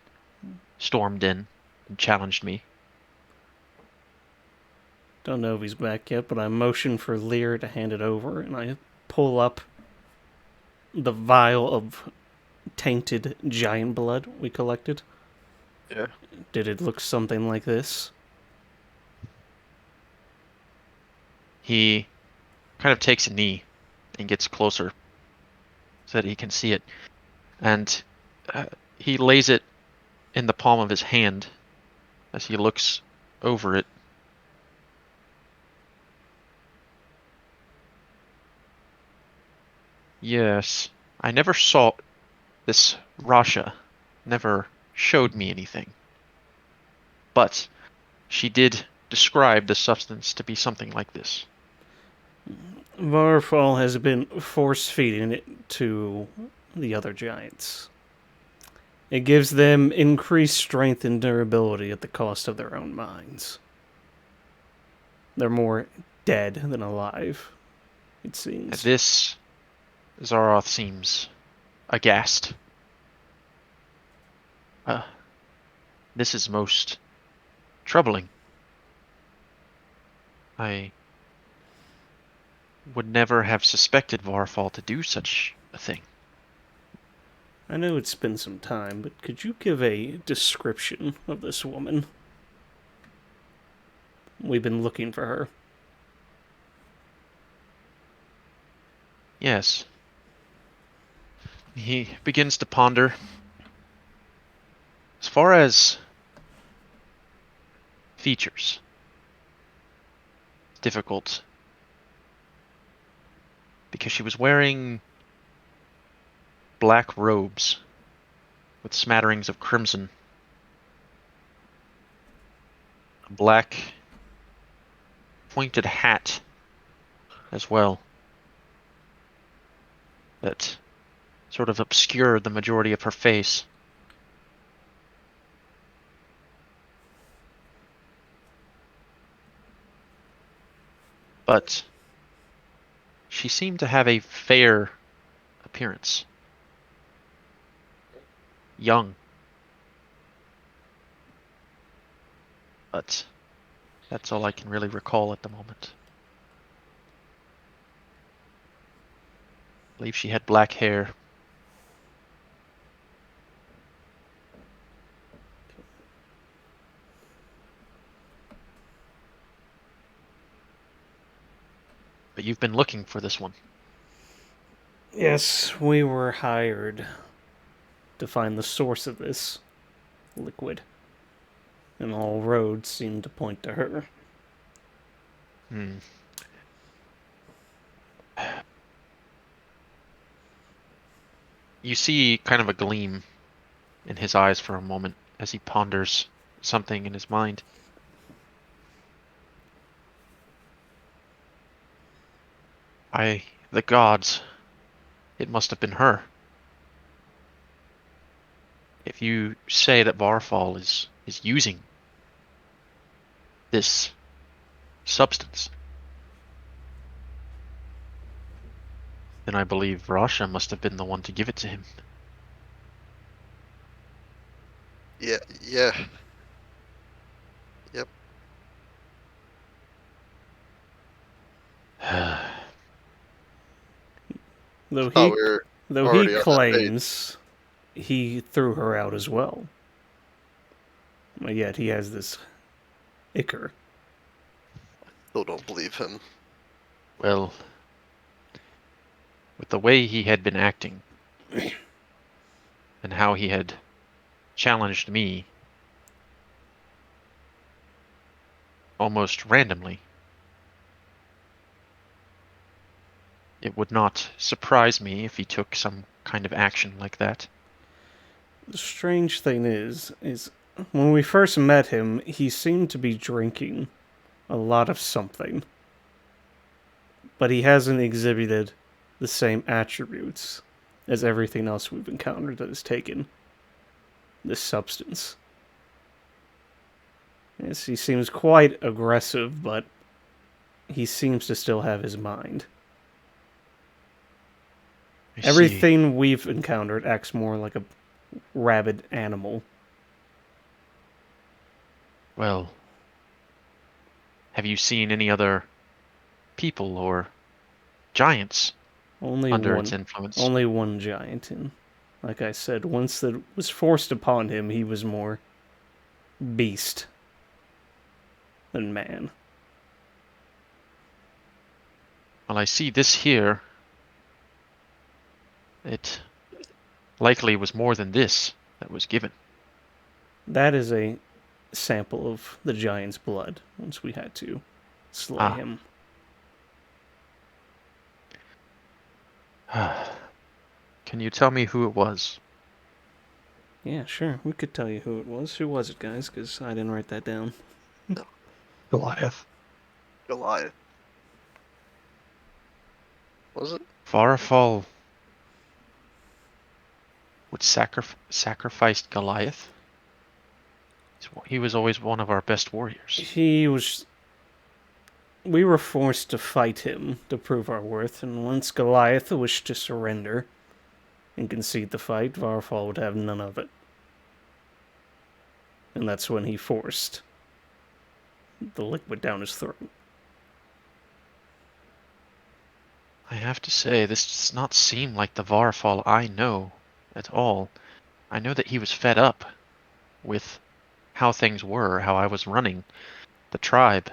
stormed in and challenged me. Don't know if he's back yet, but I motion for Lear to hand it over, and I pull up the vial of tainted giant blood we collected. Yeah. Did it look something like this? He kind of takes a knee and gets closer so that he can see it. And he lays it in the palm of his hand as he looks over it. Yes, I never saw this Rasha, never showed me anything. But she did describe the substance to be something like this. Varfall has been force-feeding it to the other giants. It gives them increased strength and durability at the cost of their own minds. They're more dead than alive, it seems. At this, Zaroth seems aghast. This is most troubling. I would never have suspected Varfall to do such a thing. I know it's been some time, but could you give a description of this woman? We've been looking for her. Yes. He begins to ponder. As far as features, difficult. Because she was wearing black robes with smatterings of crimson. A black pointed hat as well that sort of obscured the majority of her face. But she seemed to have a fair appearance. Young. But that's all I can really recall at the moment. I believe she had black hair. But you've been looking for this one. Yes, we were hired to find the source of this liquid, and all roads seem to point to her. You see kind of a gleam in his eyes for a moment as he ponders something in his mind. The gods it must have been her. If you say that Varfall is using this substance, then I believe Rasha must have been the one to give it to him. Yeah, yeah. Yep. Though Thought he we were though he already on that page. claims he threw her out as well. But yet he has this ichor. Still don't believe him. Well, with the way he had been acting, and how he had challenged me almost randomly, it would not surprise me if he took some kind of action like that. The strange thing is when we first met him, he seemed to be drinking a lot of something. But he hasn't exhibited the same attributes as everything else we've encountered that has taken this substance. Yes, he seems quite aggressive, but he seems to still have his mind. I see. Everything we've encountered acts more like a rabid animal. Well, have you seen any other people or giants Only under one, its influence? only one giant, and like I said, once that was forced upon him, he was more beast than man. Well, I see this here. It likely was more than this that was given. That is a sample of the giant's blood once we had to slay him. Can you tell me who it was? Yeah, sure. We could tell you who it was. Who was it, guys? Because I didn't write that down. Goliath. Goliath. Was it? Varfall would sacrifice Goliath? He was always one of our best warriors. He was. We were forced to fight him to prove our worth, and once Goliath wished to surrender and concede the fight, Varfall would have none of it. And that's when he forced the liquid down his throat. I have to say, this does not seem like the Varfall I know at all. I know that he was fed up with how things were, how I was running the tribe.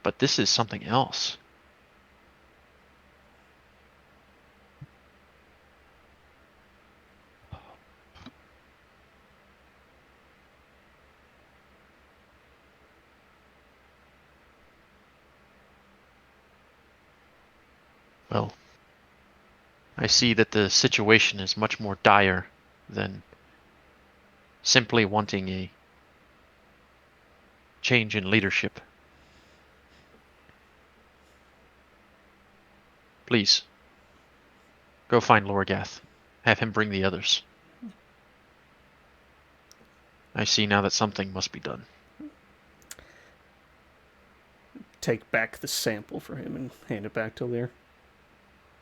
But this is something else. Well, I see that the situation is much more dire than simply wanting a change in leadership. Please, go find Lorgath. Have him bring the others. I see now that something must be done. Take back the sample for him and hand it back to Lear.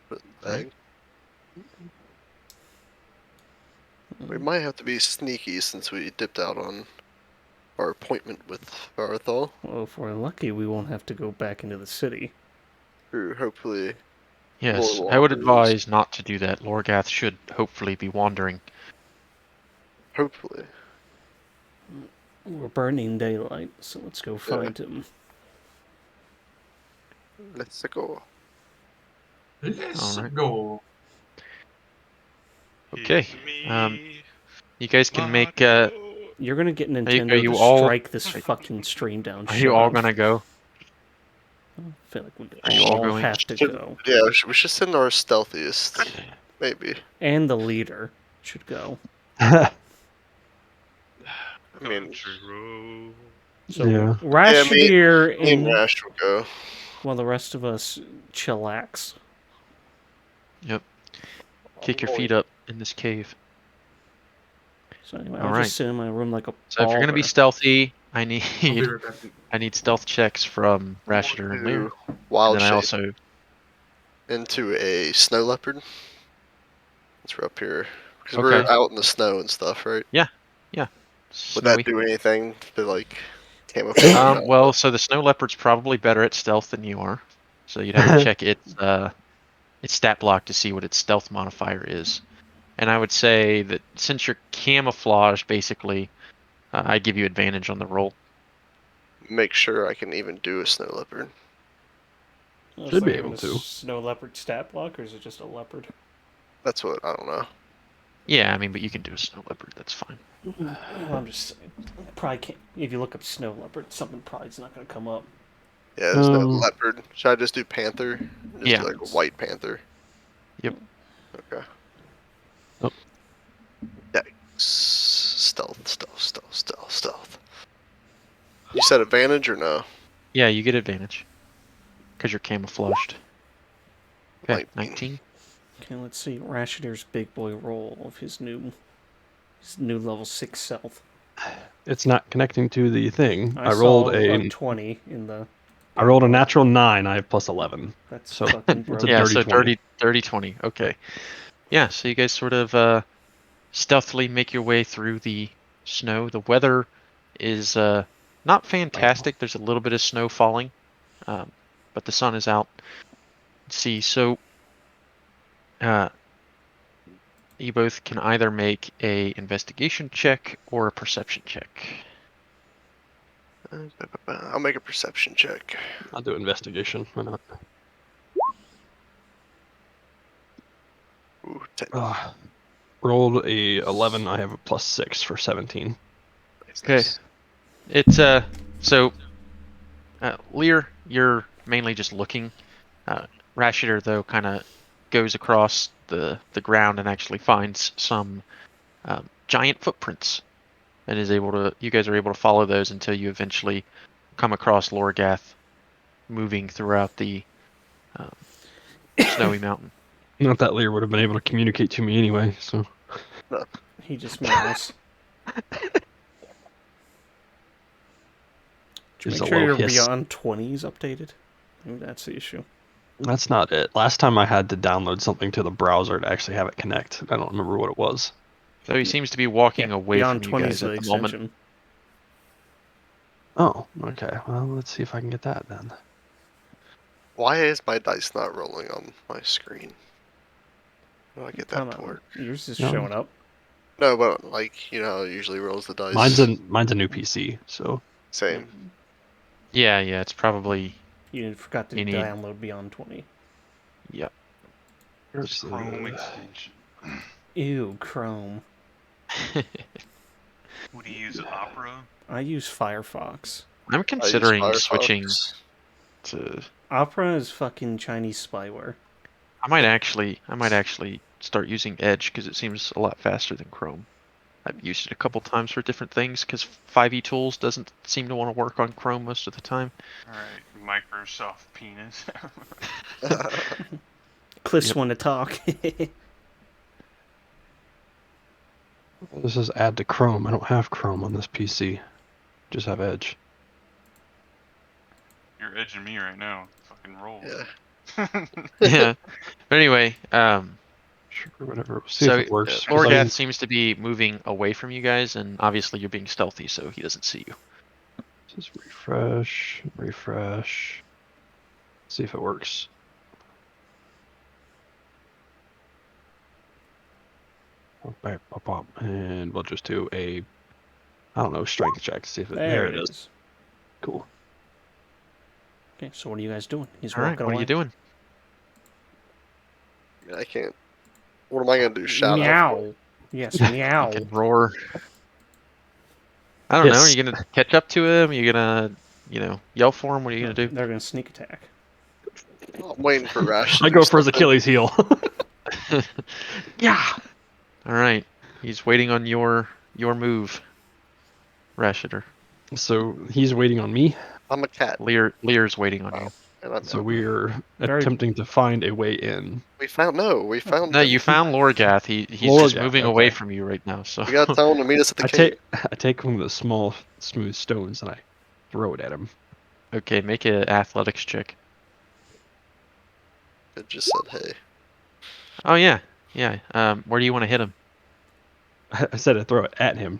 Put in the bag. We might have to be sneaky since we dipped out on our appointment with Varthol. Well, if we're lucky, we won't have to go back into the city. Who hopefully. Yes, More I would walkers. advise not to do that. Lorgath should hopefully be wandering. Hopefully. We're burning daylight, so let's go find him. Let's go. Let's Alright. go. Okay. You guys can make. You're gonna get Nintendo you to all- strike this fucking stream down. Are you all gonna go? I feel like we Are you all going? have to go. Yeah, we should send our stealthiest. Maybe. And the leader should go. I mean, So Yeah. Rashadir me and and Rash will go. while the rest of us chillax. Yep. kick your feet up in this cave. So anyway, All I'll right. just sit in my room like a So if you're gonna be baller. stealthy, I I'll be need right back. I need stealth checks from Rashidor and Lear, Do and wild then I shape also into a snow leopard. Since we're up here, because Okay. we're out in the snow and stuff, right? yeah. Would Snowy. that do anything to like camouflage? No. Well, so the snow leopard's probably better at stealth than you are, so you'd have to check its stat block to see what its stealth modifier is. And I would say that since you're camouflaged, basically, I give you advantage on the roll. Make sure I can even do a snow leopard. Should be able to. Snow leopard stat block, or is it just a leopard? That's what I don't know. Yeah, I mean, but you can do a snow leopard. That's fine. Well, I'm just saying. Probably can't. If you look up snow leopard, something probably's not going to come up. Yeah, there's no Um, leopard. Should I just do panther? Just Yeah. do like a white panther. Yep. Okay. Oh. Yikes. Stealth. You said advantage or no? Yeah, you get advantage because you're camouflaged. Okay, 19. Okay, let's see. Rashidor's big boy roll of his new level 6 stealth. It's not connecting to the thing. I saw rolled a 20 in the. I rolled a natural 9. I have plus 11. That's So fucking it's a broken. Yeah, dirty so 20. dirty 20. Okay. Yeah, so you guys sort of stealthily make your way through the snow. The weather is not fantastic. There's a little bit of snow falling, but the sun is out. Let's see, so you both can either make a investigation check or a perception check. I'll make a perception check. I'll do investigation. Why not? Ooh, 10. Rolled a 11. I have a plus 6 for 17. Okay. It's so Lear, you're mainly just looking. Rashidor, though, kind of goes across the ground and actually finds some giant footprints, and is able to. You guys are able to follow those until you eventually come across Lorgath moving throughout the snowy mountain. Not that Lear would have been able to communicate to me anyway, so. He just meows. Just Make a sure low your hiss. Beyond 20 is updated. Maybe that's the issue. That's not it. Last time I had to download something to the browser to actually have it connect. I don't remember what it was. So he seems to be walking away Beyond from you 20 guys is the at the moment. extension. Oh, okay. Well, let's see if I can get that then. Why is my dice not rolling on my screen? How do I get that Come to on. work? Yours is No. showing up. No, but like, you know how it usually rolls the dice? Mine's a new PC, so Same. Yeah, it's probably. You forgot to You need- download Beyond 20. Yep. here's the- Chrome extension. Ew, Chrome. Would you use Opera? I use Firefox. I'm I use considering Firefox. switching to. Opera is fucking Chinese spyware. I might actually start using Edge because it seems a lot faster than Chrome. I've used it a couple times for different things because 5e Tools doesn't seem to want to work on Chrome most of the time. Alright, Microsoft penis. Cliff's Yep. want to talk. This is add to Chrome. I don't have Chrome on this PC. Just have Edge. You're edging me right now. Fucking roll. Yeah. Yeah. But anyway, Sure, whatever. See so if it works. 'cause I Lorgath use- seems to be moving away from you guys, and obviously you're being stealthy, so he doesn't see you. Just refresh. See if it works. And we'll just do a, I don't know, strength check. See if it. There it is. Cool. Okay, so what are you guys doing? He's All right, walking what away. are you doing? I can't. What am I gonna do? Shout out? Meow. Yes, meow. You can roar. I don't know. Are Yes. you gonna catch up to him? Are you gonna, yell for him? What are you gonna do? They're gonna sneak attack. I'm waiting for Rash. to I do go for his something. Achilles heel. Yeah. All right. He's waiting on your move, Rashidor. So he's waiting on me. I'm a cat. Lear's waiting on you. And So we're Very- attempting to find a way in. we found No, him. you found Lorgath. He's just Lorgath, moving away okay. from you right now. So We gotta tell him to meet us at the I cave. take one of the small, smooth stones and I throw it at him. okay, make an athletics check. It just said, "Hey." Oh yeah, yeah. Where do you want to hit him? I said I throw it at him.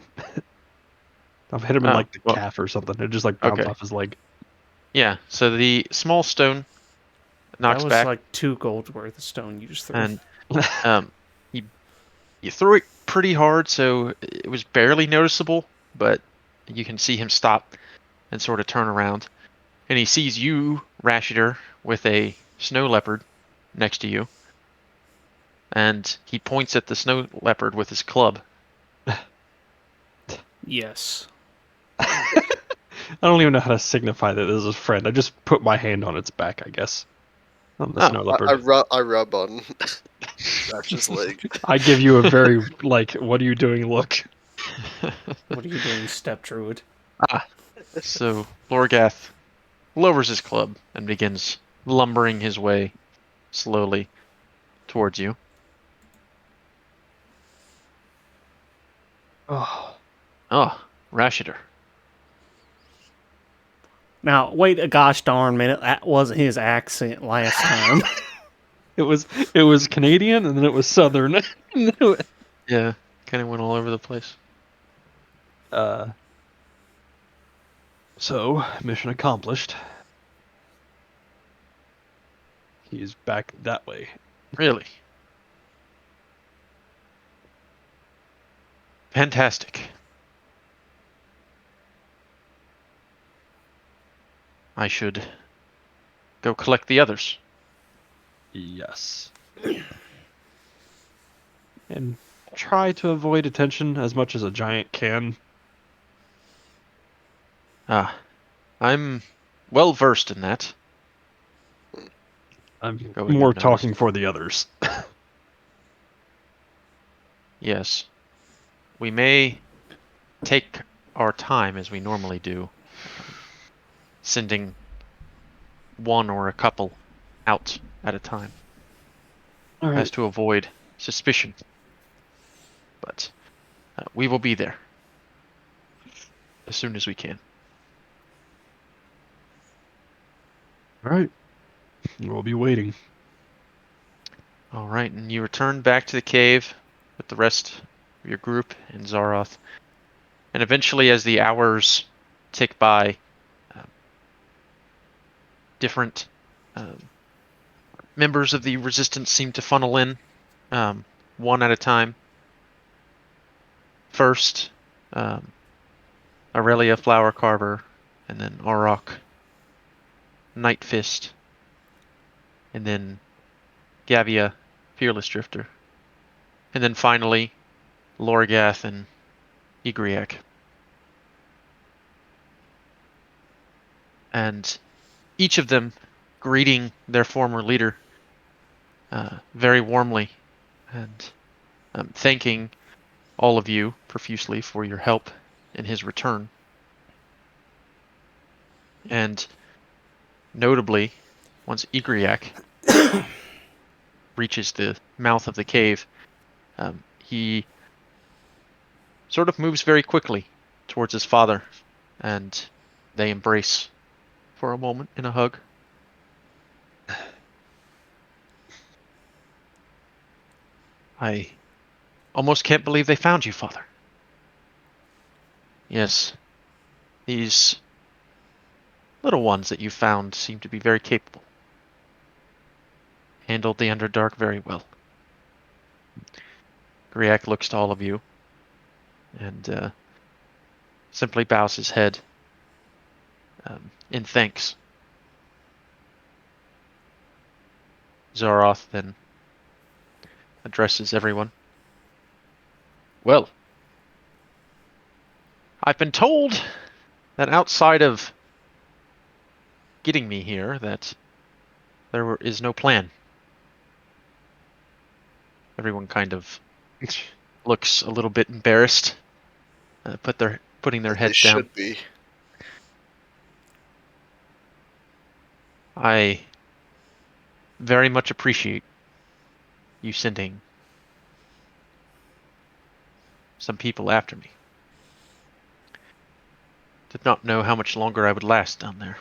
I've hit him in Oh, like the well, calf or something. It just like bounced okay. off his leg. Yeah. So the small stone knocks that was back, like 2 gold worth of stone you just threw. and you threw it pretty hard, so it was barely noticeable, but you can see him stop and sort of turn around, and he sees you, Rashidar, with a snow leopard next to you, and he points at the snow leopard with his club. Yes. I don't even know how to signify that this is a friend. I just put my hand on its back, I guess. On the Oh, snow leopard. I rub on Rash's leg. I give you a very like, what are you doing? Look. What are you doing, step druid? So Lorgath lowers his club and begins lumbering his way slowly towards you. Oh, Oh, Rashidar. Now, wait a gosh darn minute. That wasn't his accent last time. it was Canadian and then it was Southern. Yeah, kind of went all over the place. So mission accomplished. He's back that way. Really? Fantastic. I should go collect the others. Yes. And try to avoid attention as much as a giant can. I'm well versed in that. I'm Going more unnoticed. talking for the others. Yes. We may take our time as we normally do, sending one or a couple out at a time, All as right. to avoid suspicion. But we will be there as soon as we can. All right. We'll be waiting. All right, and you return back to the cave with the rest of your group and Zaroth. And eventually, as the hours tick by, different members of the resistance seem to funnel in, one at a time. First, Aurelia Flower Carver, and then Auroch Night Fist, and then Gavia Fearless Drifter, and then finally Lorgath and Igriak. And each of them greeting their former leader very warmly and thanking all of you profusely for your help in his return. And notably, once Igriak reaches the mouth of the cave, he sort of moves very quickly towards his father, and they embrace for a moment in a hug. I almost can't believe they found you, Father. Yes, these little ones that you found seem to be very capable. Handled the Underdark very well. Griak looks to all of you and simply bows his head in thanks. Zaroth then addresses everyone. Well, I've been told that outside of getting me here, that there is no plan. Everyone kind of looks a little bit embarrassed, putting their They heads down. should be. I very much appreciate you sending some people after me. Did not know how much longer I would last down there.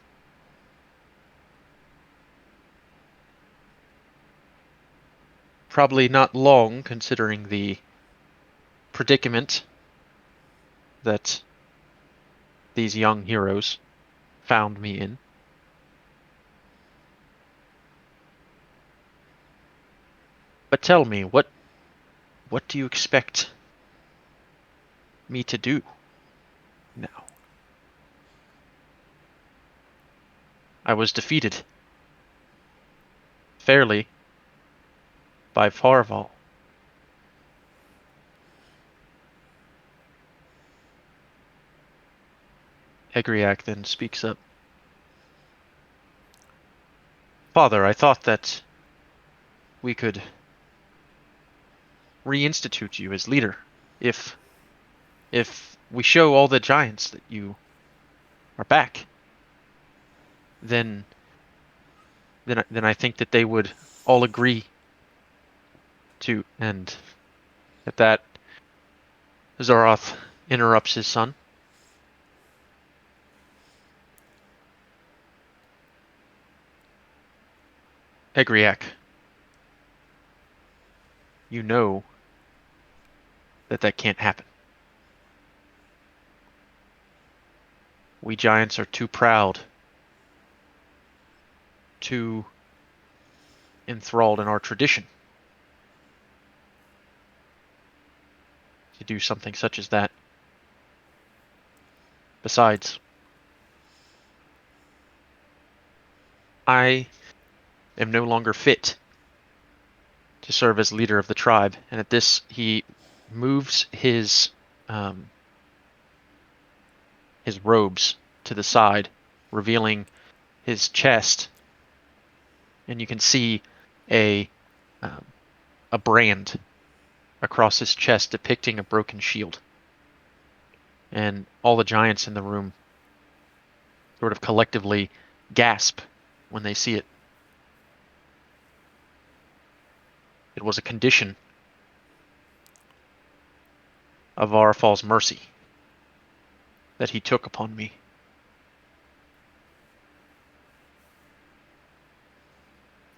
Probably not long, considering the predicament that these young heroes found me in. But tell me, what do you expect me to do now? I was defeated fairly by Farval. Egriac then speaks up. Father, I thought that we could reinstitute you as leader if we show all the giants that you are back. Then I think that they would all agree to. And at that, Zaroth interrupts his son. Egriac, you know that can't happen. We giants are too proud, too enthralled in our tradition to do something such as that. Besides, I am no longer fit to serve as leader of the tribe. And at this, he moves his robes to the side, revealing his chest, and you can see a brand across his chest depicting a broken shield. And all the giants in the room sort of collectively gasp when they see it. It was a condition of Varfal's mercy that he took upon me.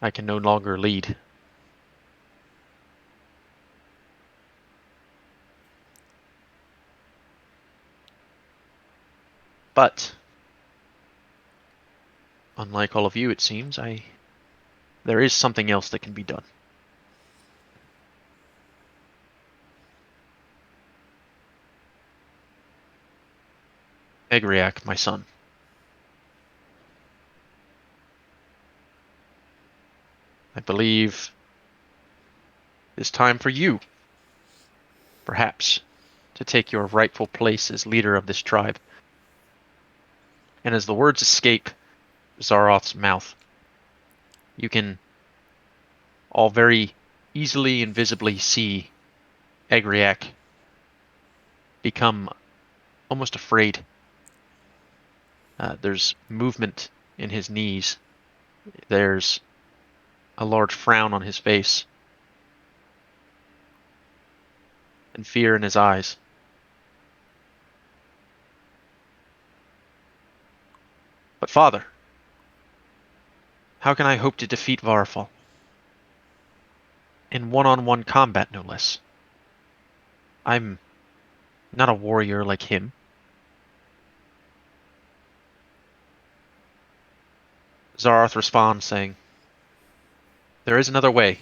I can no longer lead. But, unlike all of you, it seems, there is something else that can be done. Egriac, my son. I believe it's time for you, perhaps, to take your rightful place as leader of this tribe. And as the words escape Zaroth's mouth, you can all very easily and visibly see Egriac become almost afraid. There's movement in his knees. There's a large frown on his face, and fear in his eyes. But father, how can I hope to defeat Varfal? In one-on-one combat, no less. I'm not a warrior like him. Zaroth responds, saying, "There is another way,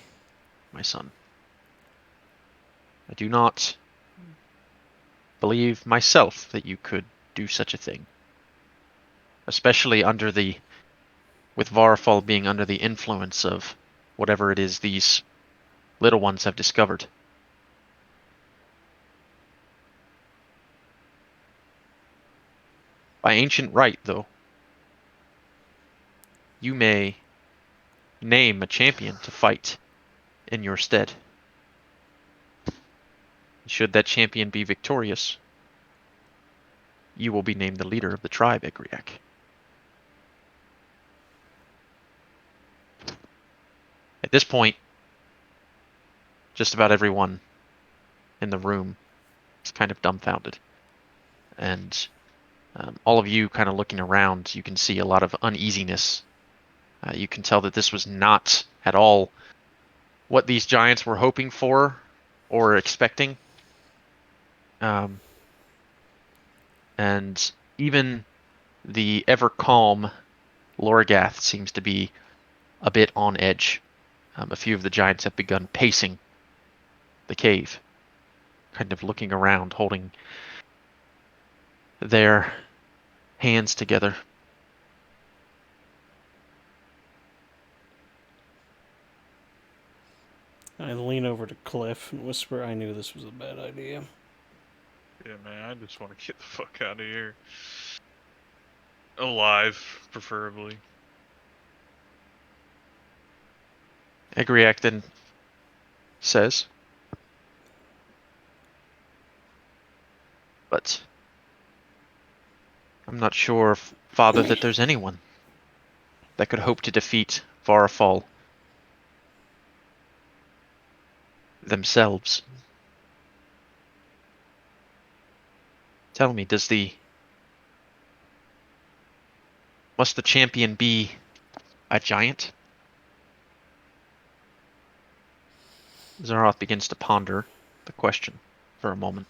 my son. I do not believe myself that you could do such a thing. Especially with Varfal being under the influence of whatever it is these little ones have discovered. By ancient right, though, you may name a champion to fight in your stead. Should that champion be victorious, you will be named the leader of the tribe, Egriac." this point, just about everyone in the room is kind of dumbfounded. And all of you kind of looking around, you can see a lot of uneasiness. You can tell that this was not at all what these giants were hoping for or expecting. And even the ever calm Lorgath seems to be a bit on edge. A few of the giants have begun pacing the cave, kind of looking around, holding their hands together. I lean over to Cliff and whisper, I knew this was a bad idea. Yeah, man, I just want to get the fuck out of here. Alive, preferably. Egriac then says, but I'm not sure, Father, that there's anyone that could hope to defeat Varafal themselves. Tell me, must the champion be a giant? Zaroth begins to ponder the question for a moment,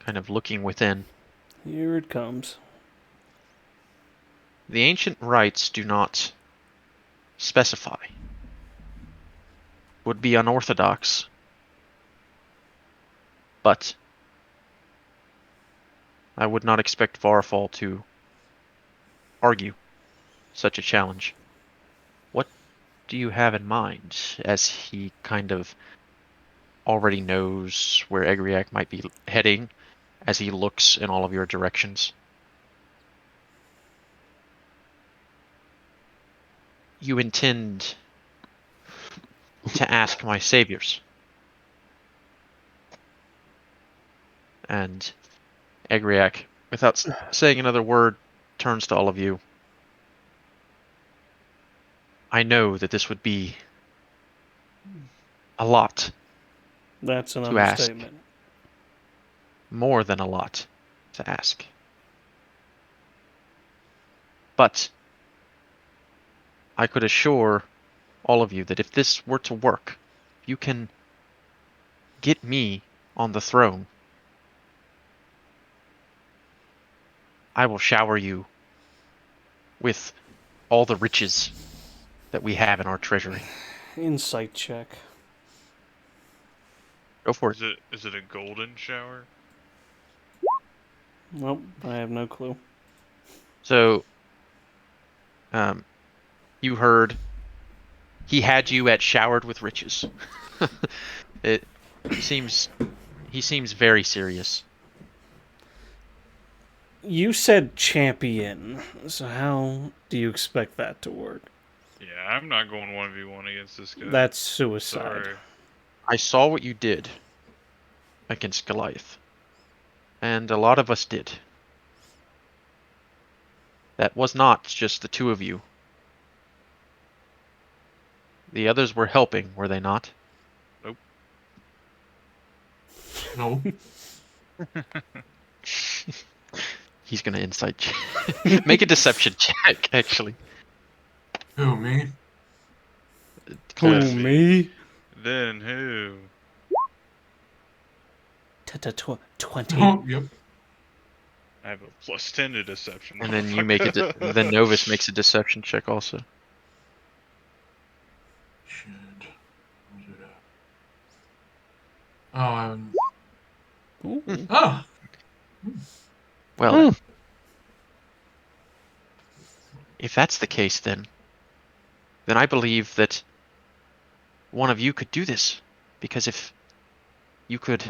kind of looking within. Here it comes. The ancient rites do not specify. Would be unorthodox, but I would not expect Varafal to argue such a challenge. What do you have in mind, as he kind of already knows where Egriac might be heading as he looks in all of your directions? You intend to ask my saviors. And Egriac, without saying another word, turns to all of you. I know that this would be a lot That's an to ask. understatement. More than a lot to ask. But I could assure all of you that if this were to work, you can get me on the throne. I will shower you with all the riches that we have in our treasury. Insight check. Go for it. Is it a golden shower? Nope, I have no clue. So, you heard he had you at showered with riches. He seems very serious. You said champion, so how do you expect that to work? Yeah, I'm not going 1v1 against this guy. That's suicide. Sorry. I saw what you did against Goliath. And a lot of us did. That was not just the two of you. The others were helping, were they not? No. He's gonna insight check. Make a deception check, actually. Who, me? Cliff. Who, me? Then who? 20. Oh, yep. I have a +10 to deception. And then you make then Novus makes a deception check also. Shit. Where's it at? Oh, Ooh. oh! Well, if that's the case, then I believe that one of you could do this. Because if you could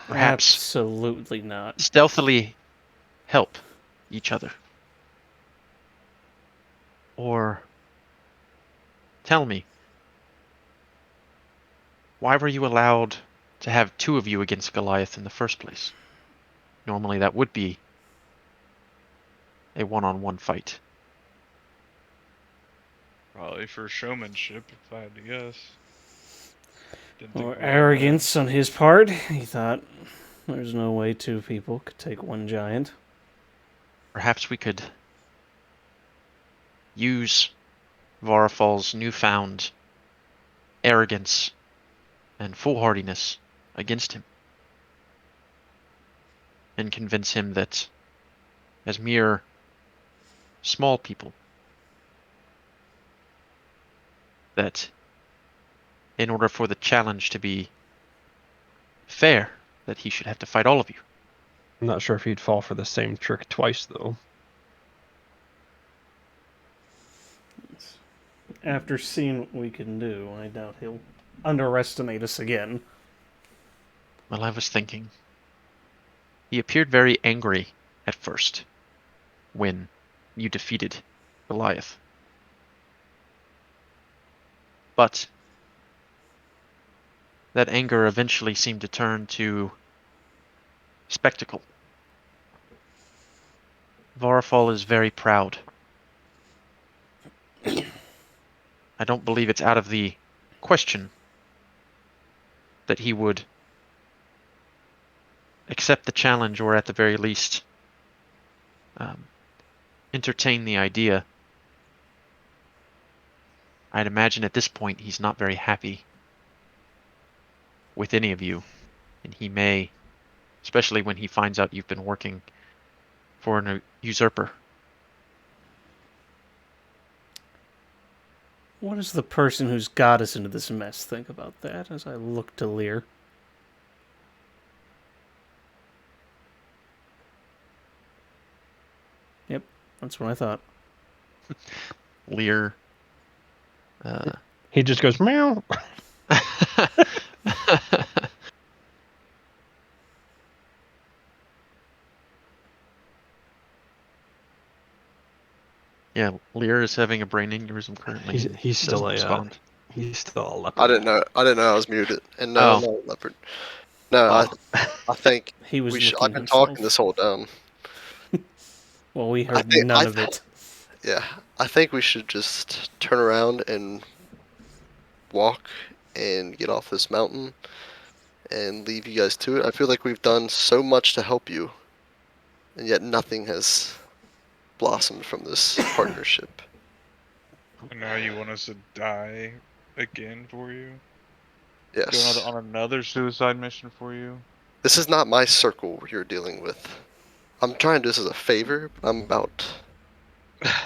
perhaps Absolutely not. stealthily help each other. Or tell me, why were you allowed to have two of you against Goliath in the first place? Normally that would be a one-on-one fight. Probably for showmanship, if I had to guess. Didn't think Or about that. arrogance on his part. He thought there's no way two people could take one giant. Perhaps we could use Varafal's newfound arrogance and foolhardiness against him, and convince him that, as mere small people, that in order for the challenge to be fair, that he should have to fight all of you. I'm not sure if he'd fall for the same trick twice, though. After seeing what we can do, I doubt he'll underestimate us again. Well, I was thinking. He appeared very angry at first when you defeated Goliath. But that anger eventually seemed to turn to spectacle. Varafal is very proud. I don't believe it's out of the question that he would accept the challenge, or at the very least entertain the idea. I'd imagine at this point he's not very happy with any of you, and he may, especially when he finds out you've been working for a usurper. What does the person who's got us into this mess think about that, as I look to Lear? Yep, that's what I thought. Lear. He just goes, meow. Yeah, Lear is having a brain aneurysm currently. He's He still doesn't a respond. he's still a leopard. I didn't know. I didn't know I was muted. And no, Oh. no leopard. No, Oh. I think He was we should. looking I've been himself. talking this whole time. Well, we I heard think- none I of it. Yeah, I think we should just turn around and walk and get off this mountain and leave you guys to it. I feel like we've done so much to help you, and yet nothing has blossomed from this partnership. And now you want us to die again for you? Yes. Go on another suicide mission for you? This is not my circle you're dealing with. I'm trying to do this as a favor, but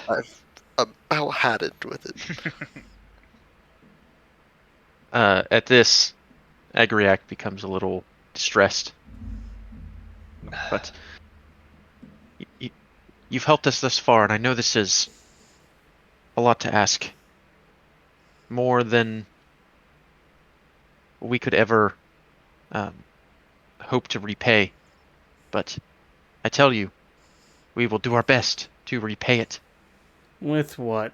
I've about had it with it. At this, Agriac becomes a little distressed. But you've helped us thus far, and I know this is a lot to ask. More than we could ever hope to repay. But I tell you, we will do our best to repay it. With what?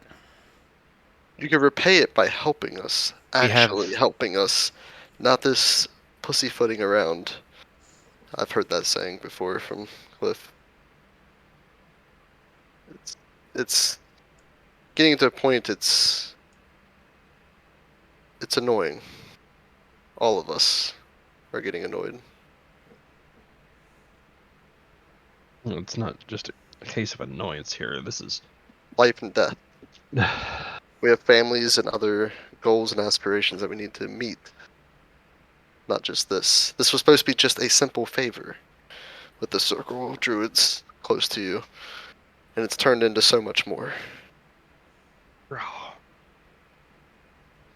You can repay it by helping us. We have- Actually helping us. Not this pussyfooting around. I've heard that saying before from Cliff. It's getting to a point it's annoying. All of us are getting annoyed. It's not just a case of annoyance here. This is Life and death. We have families and other goals and aspirations that we need to meet. Not just this. This was supposed to be just a simple favor with the circle of druids close to you. And it's turned into so much more.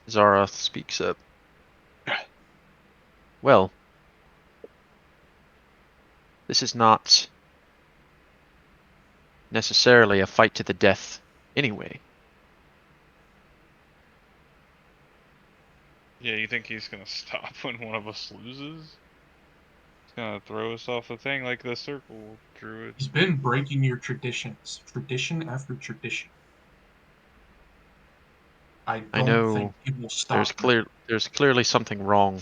Zara speaks up. Well, this is not necessarily a fight to the death anyway. Yeah, you think he's gonna stop when one of us loses? He's gonna throw us off the thing like the circle druid. He's been breaking your traditions, tradition after tradition. I don't know think he will stop. There's clearly something wrong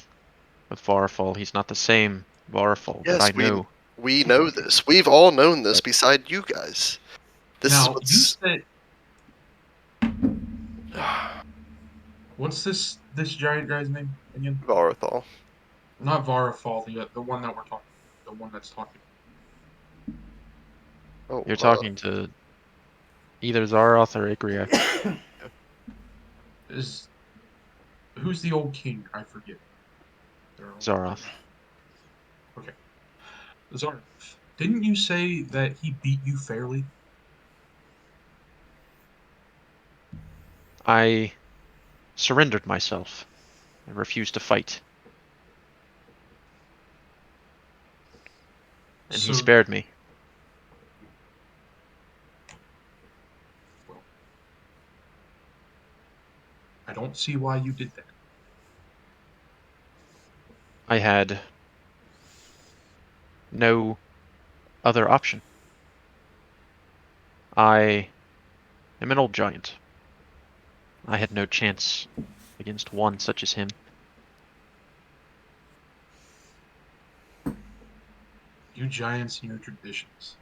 with Varafal. He's not the same Varafal that I know. We know this. We've all known this beside you guys. This Now, is what's... What's this giant guy's name again? Varthol. Not Varafal, the one that we're talking about. The one that's talking. Oh, You're talking to either Zaroth or Igriak. Is who's the old king? I forget. Zaroth. Okay. Zarnoff. Didn't you say that he beat you fairly? I surrendered myself. I refused to fight. And he So, spared me. well, I don't see why you did that. I had no other option. I am an old giant. I had no chance against one such as him. You giants and your traditions.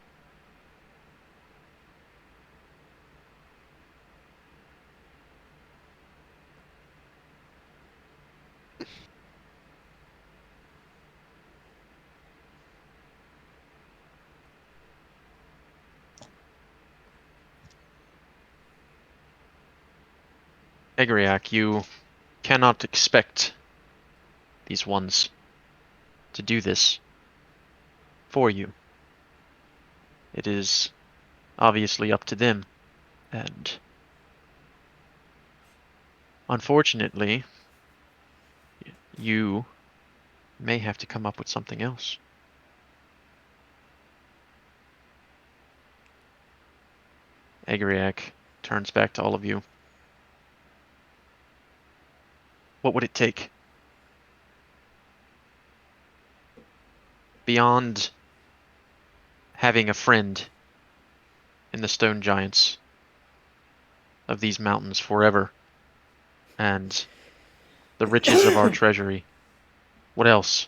Egriak, you cannot expect these ones to do this for you. It is obviously up to them, and unfortunately, you may have to come up with something else. Egriak turns back to all of you. What would it take? Beyond having a friend in the stone giants of these mountains forever, and the riches of our treasury, what else?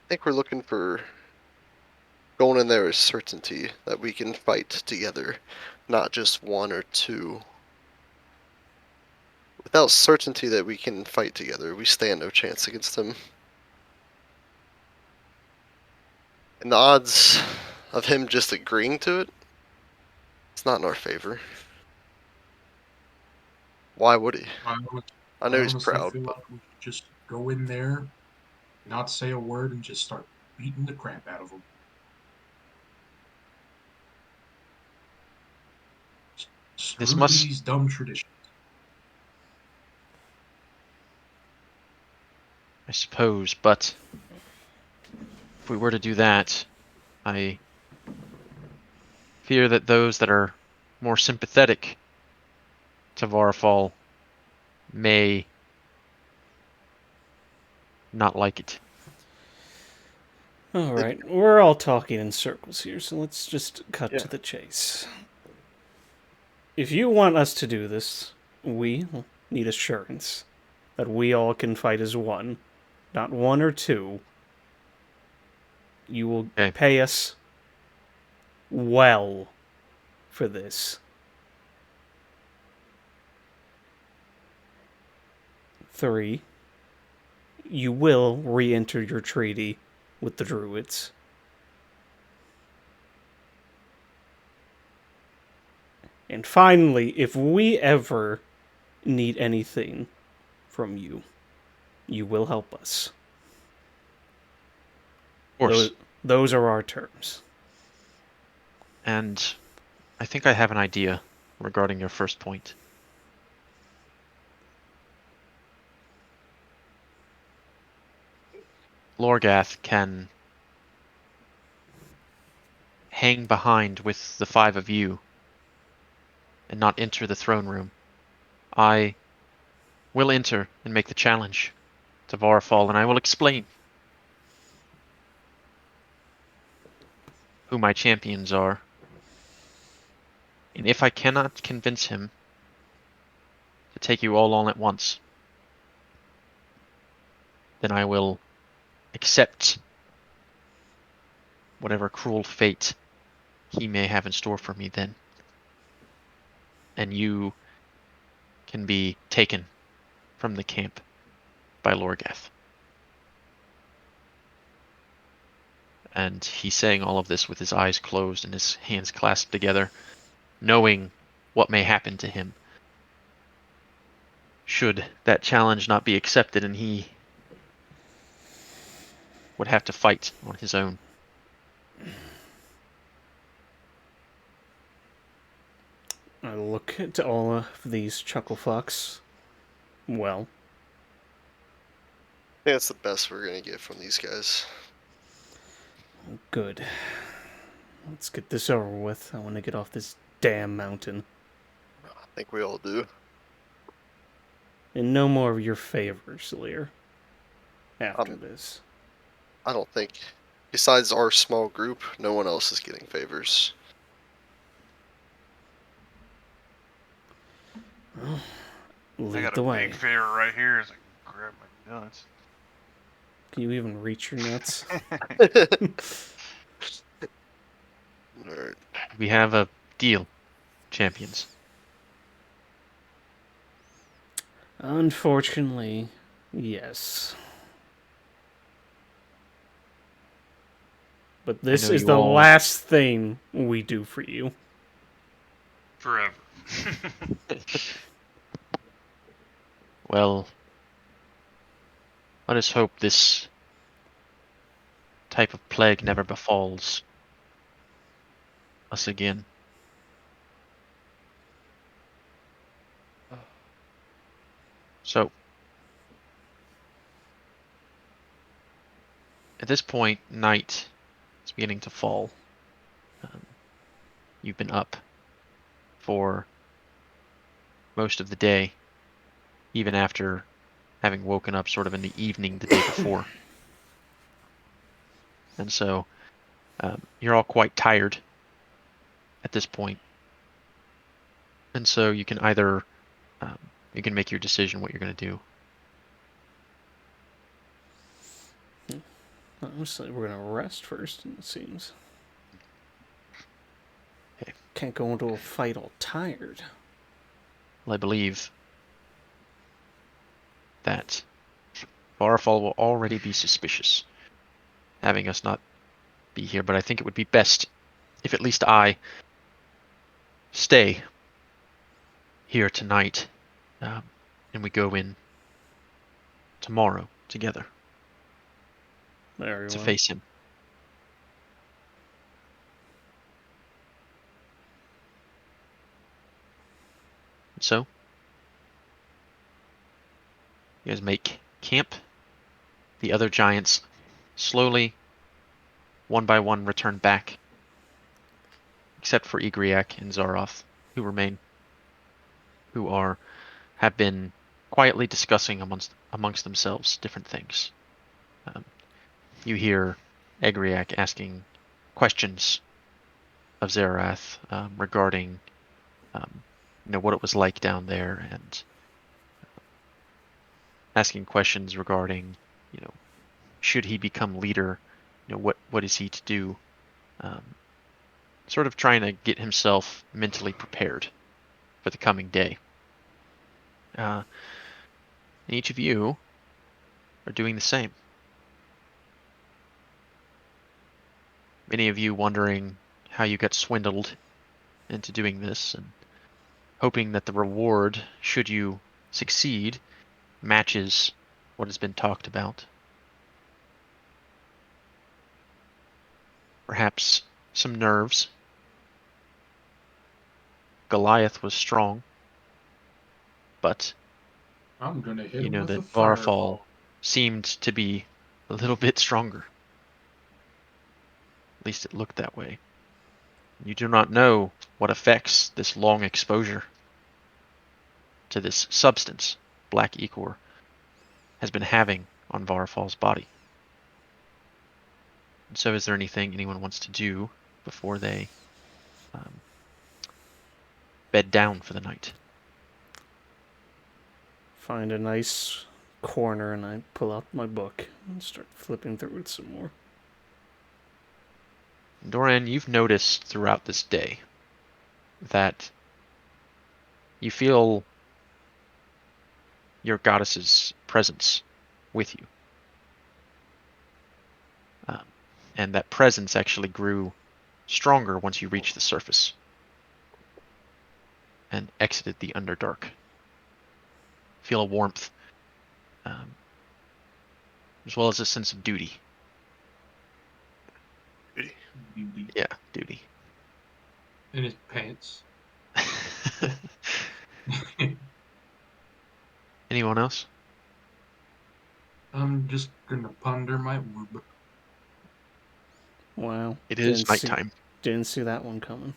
I think we're looking for going in there with certainty that we can fight together, not just one or two. Without certainty that we can fight together, we stand no chance against him. And the odds of him just agreeing to it, it's not in our favor. Why would he? I, I I know he's honestly proud, feel but like we should just go in there, not say a word, and just start beating the crap out of them. This Screw must, these dumb traditions. I suppose, but if we were to do that, I fear that those that are more sympathetic to Varfall may not like it. All right, we're all talking in circles here, so let's just cut Yeah. to the chase. If you want us to do this, we need assurance that we all can fight as one, not one or two. You will Okay. pay us well for this. 3, you will re-enter your treaty with the Druids. And finally, if we ever need anything from you, you will help us. Of course. Those are our terms. And I think I have an idea regarding your first point. Lorgath can hang behind with the 5 of you and not enter the throne room. I will enter and make the challenge to Varfall, and I will explain who my champions are. And if I cannot convince him to take you all on at once, then I will accept whatever cruel fate he may have in store for me then. and you can be taken from the camp by Lorgath. And he's saying all of this with his eyes closed and his hands clasped together, knowing what may happen to him should that challenge not be accepted and he would have to fight on his own. I look at all of these chuckle fucks. Well, I think that's the best we're gonna get from these guys. good. Let's get this over with. I want to get off this damn mountain. I think we all do. And no more of your favors, Lear. After this. I don't think, besides our small group, no one else is getting favors. Well, I lead got the a way. big favor right here as I grab my nuts. Can you even reach your nuts? Alright. We have a deal, champions. Unfortunately, yes. But this know is you the all- last thing we do for you. Forever. Well, let us hope this type of plague never befalls us again. So, at this point, night is beginning to fall. You've been up for most of the day, even after having woken up sort of in the evening the day before. And so, you're all quite tired at this point. And so you can either, you can make your decision what you're going to do. Honestly, we're gonna rest first, it seems. Okay. Can't go into a fight all tired. Well, I believe that Varfall will already be suspicious, having us not be here, but I think it would be best if at least I stay here tonight, and we go in tomorrow together Very to well. face him. So, you guys make camp. The other giants slowly, one by one, return back, except for Igriak and Zaroth, who remain, who have been quietly discussing amongst themselves different things. You hear Egriak asking questions of Zerath regarding, what it was like down there, and asking questions regarding, should he become leader, what is he to do? Sort of trying to get himself mentally prepared for the coming day. And each of you are doing the same. Many of you wondering how you got swindled into doing this, and hoping that the reward, should you succeed, matches what has been talked about. Perhaps some nerves. Goliath was strong, but I'm gonna hit you him know with a that Varfall fireball. seemed to be a little bit stronger. At least it looked that way. You do not know what effects this long exposure to this substance, black ichor, has been having on Varfall's body. And so is there anything anyone wants to do before they bed down for the night? Find a nice corner and I pull out my book and start flipping through it some more. Doran, you've noticed throughout this day that You feel your goddess's presence with you. And that presence actually grew stronger once you reached the surface and exited the Underdark. Feel a warmth, as well as a sense of duty. Beauty. Yeah, duty. In his pants. Anyone else? I'm just gonna ponder my orb. Wow. It is nighttime. Didn't see that one coming.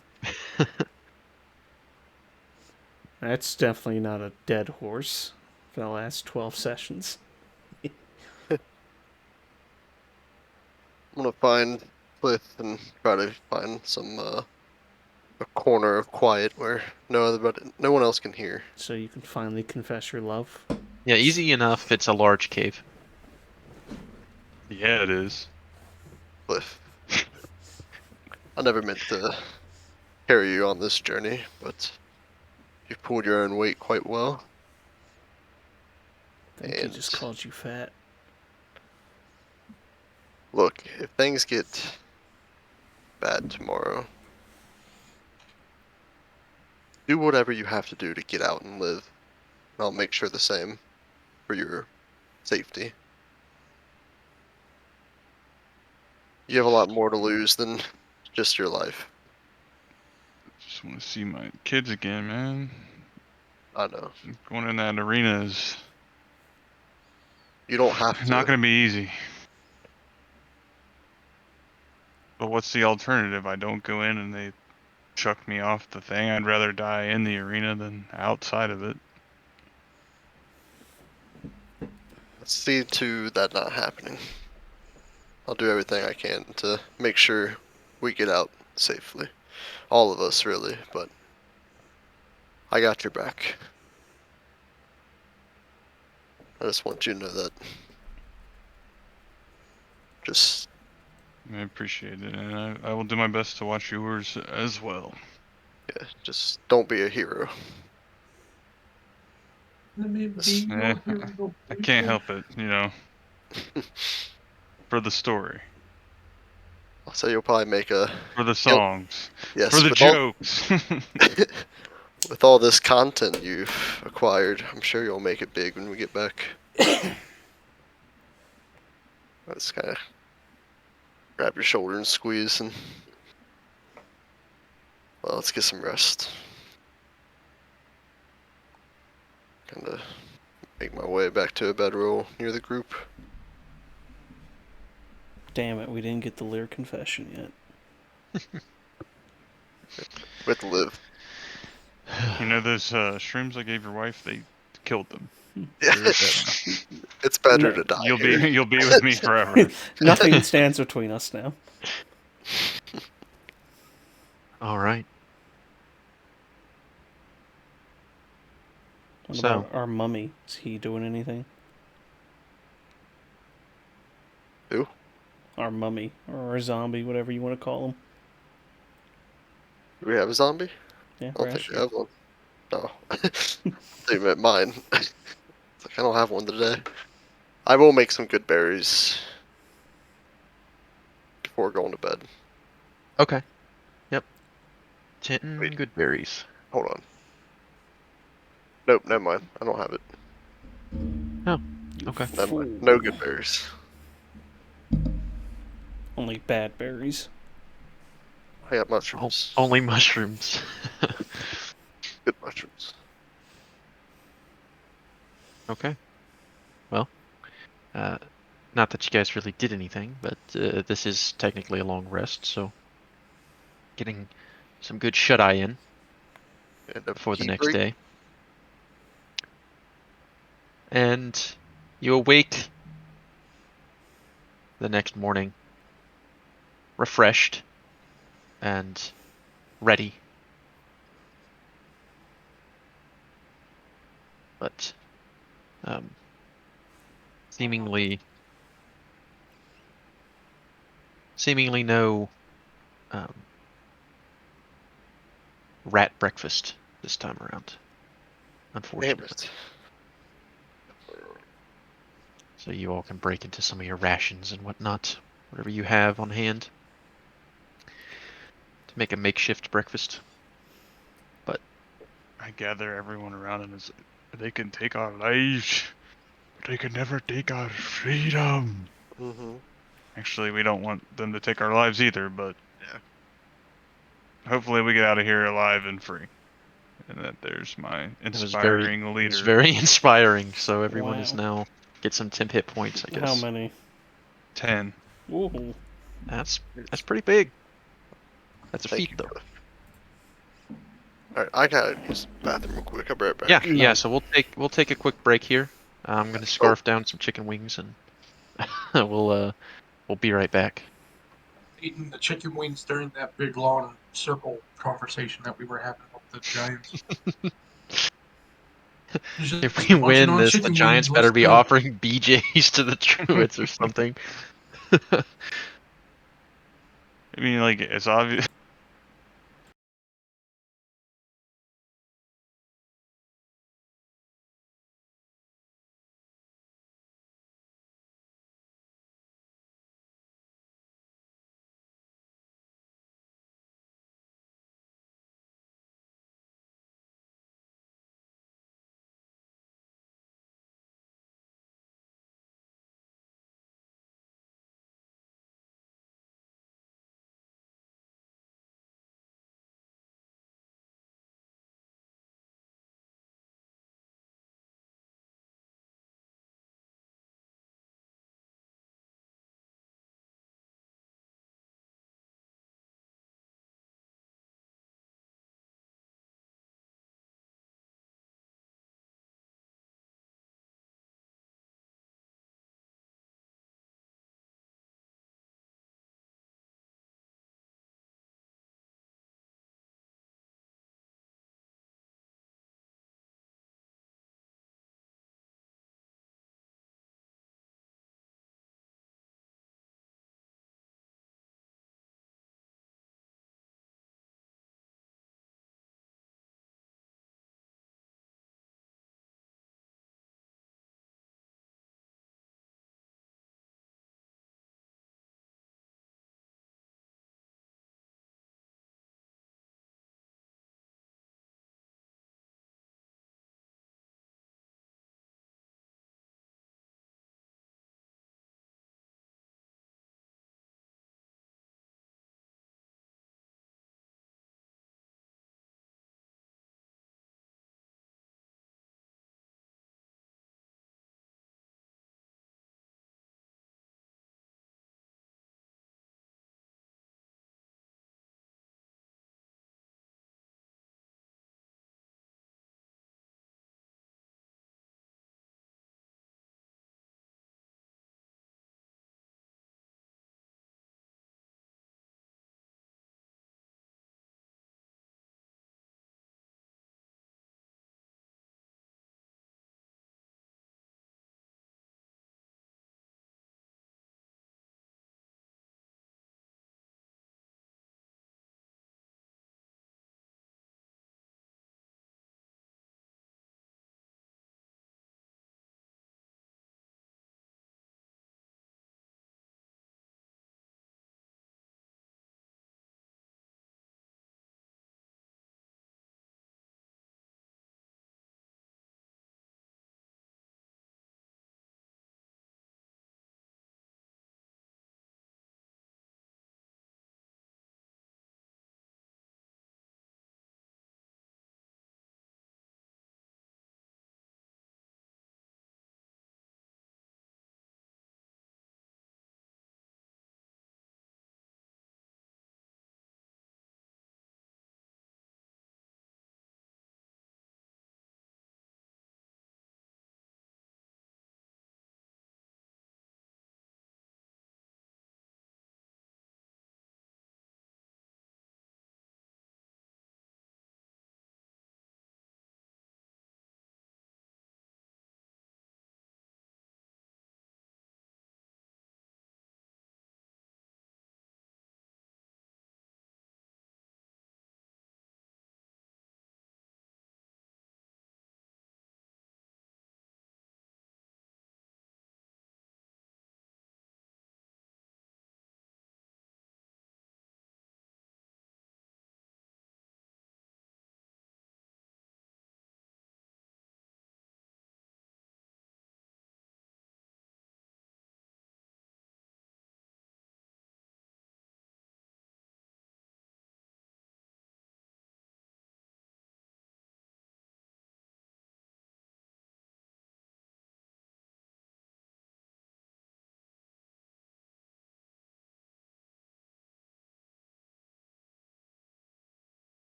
That's definitely not a dead horse for the last 12 sessions. I'm gonna find Cliff and try to find some a corner of quiet where no one else can hear. So you can finally confess your love. Yeah, easy enough. It's a large cave. Yeah, it is. Cliff, I never meant to carry you on this journey, but you've pulled your own weight quite well. I think he And just called you fat. look, if things get bad tomorrow, do whatever you have to do to get out and live. And I'll make sure the same for your safety. You have a lot more to lose than just your life. Just want to see my kids again, man. I know. Going in that arena is You don't have to. not going to be easy. But what's the alternative? I don't go in and they chuck me off the thing. I'd rather die in the arena than outside of it. Let's see to that not happening. I'll do everything I can to make sure we get out safely. All of us, really, but I got your back. I just want you to know that. Just, I appreciate it, and I will do my best to watch yours as well. yeah, just don't be a hero. Let me be Yeah, your hero. I can't help it, you know. For the story, I'll say you'll probably make a for the guilt. songs, Yes, for the jokes. with all this content you've acquired, I'm sure you'll make it big when we get back. Let's kind of grab your shoulder and squeeze, and well, let's get some rest. Kind of make my way back to a bedroll near the group. Damn it, we didn't get the Lear confession yet. We have to live. You know those shrooms I gave your wife? They killed them. Yeah. They're dead now. It's better No, to die You'll here. be with me forever. Nothing stands between us now. All right. What So- about our mummy? Is he doing anything? Who? Our mummy, or our zombie, whatever you want to call him. Do we have a zombie? Yeah, I don't think Rash. we have one. No. They meant mine. It's like, I don't have one today. I will make some good berries before going to bed. Okay. Yep. 10 Wait. good berries. Hold on. Nope, never mind. I don't have it. Okay. Never mind. No good berries. Only bad berries. I got mushrooms. Only mushrooms. Good mushrooms. Okay. Well, not that you guys really did anything, but this is technically a long rest, so getting some good shut-eye in And a for the pee next break. day. And you awake the next morning, refreshed and ready. But seemingly no rat breakfast this time around. unfortunately. it. So you all can break into some of your rations and whatnot, whatever you have on hand, to make a makeshift breakfast. I gather everyone around and is they can take our lives, but they can never take our freedom. Mm-hmm. Actually, we don't want them to take our lives either, but yeah. Hopefully we get out of here alive and free. And that there's my inspiring It leader. was very inspiring. So everyone is Wow. now get some temp hit points, I guess. How many? 10. Ooh. That's pretty big. That's a Thank feat, you, though. brother. All right, I gotta use the bathroom real quick. I'll be right back. Yeah, No. yeah. So we'll take a quick break here. I'm gonna scarf down some chicken wings, and we'll be right back. Eating the chicken wings during that big long circle conversation that we were having with the Giants. If Just we a bunch of win this, the non-chicken wings. Giants better Let's be go. offering BJ's to the Druids or something. I mean, like, it's obvious.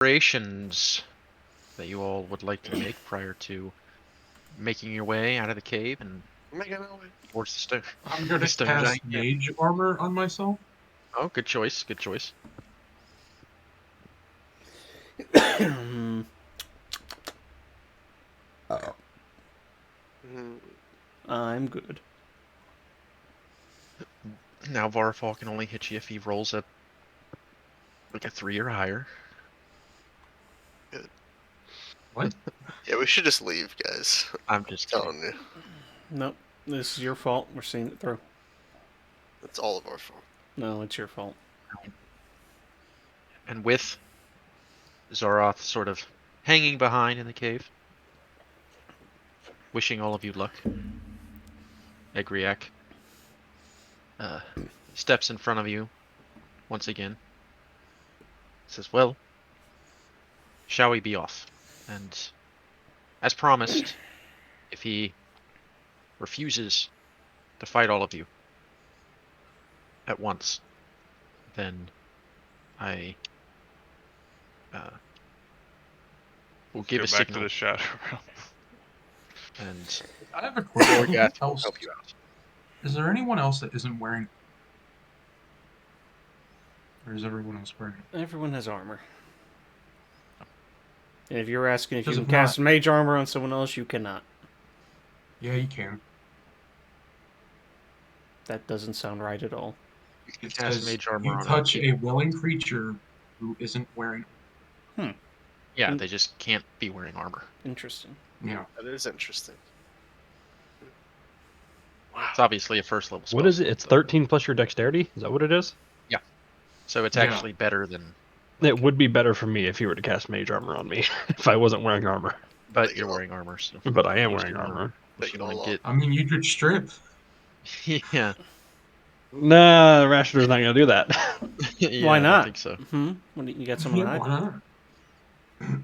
preparations that you all would like to make prior to making your way out of the cave and towards the stone, I'm gonna the stone cast giant camp? mage armor on myself. Oh, good choice. Good choice. I'm good. Now Varfall can only hit you if he rolls a 3 or higher. What? Yeah, we should just leave, guys. I'm just kidding. Telling you, Nope. This is your fault. We're seeing it through. it's all of our fault. No, it's your fault. And with Zoroth sort of hanging behind in the cave, wishing all of you luck, Egriac steps in front of you once again. Says, "Well, shall we be off?" And as promised, if he refuses to fight all of you at once, then I will give Go a back signal, to the shadow realm. and I have a question. Who Lorgath will else? help you out. Is there anyone else that isn't wearing? Or is everyone else wearing? Everyone has armor. And if you're asking if you Because can if cast not- mage armor on someone else, you cannot. Yeah, you can. That doesn't sound right at all. You can It cast says mage armor you on touch other a people. willing creature who isn't wearing. Yeah, they just can't be wearing armor. Interesting. Yeah. That is interesting. It's obviously a first level spell. What is it? It's so- 13 plus your dexterity? Is that what it is? So it's Yeah. actually better than. It would be better for me if you were to cast mage armor on me, if I wasn't wearing armor. But you're wearing armor, so. But I am You wearing should wanna- armor. You should want to get. I mean, you could strip. Yeah. Nah, Rashider's not gonna do that. Yeah, Why I don't not? think so. What do you got someone to Yeah, hide? why not?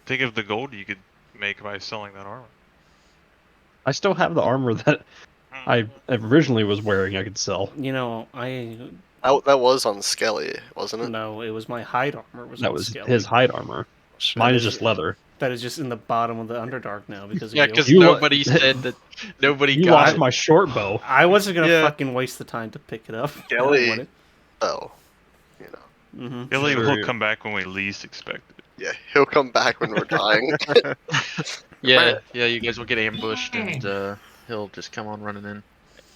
Think of the gold you could make by selling that armor. I still have the armor that I originally was wearing. I could sell. You know, That was on Skelly, wasn't it? no, it was my hide armor. Was That on was Skelly. his hide armor. Shit. Mine is is- just leather. That is just in the bottom of the Underdark now because of Yeah, you. because You- nobody said that. Nobody You got lost it. my short bow. I wasn't gonna Yeah. fucking waste the time to pick it up. I don't Skelly. want it. Oh, you know. Mm-hmm. Billy Sure. will come back when we least expect it. Yeah, he'll come back when we're dying. Yeah, you guys will get ambushed, and he'll just come on running in.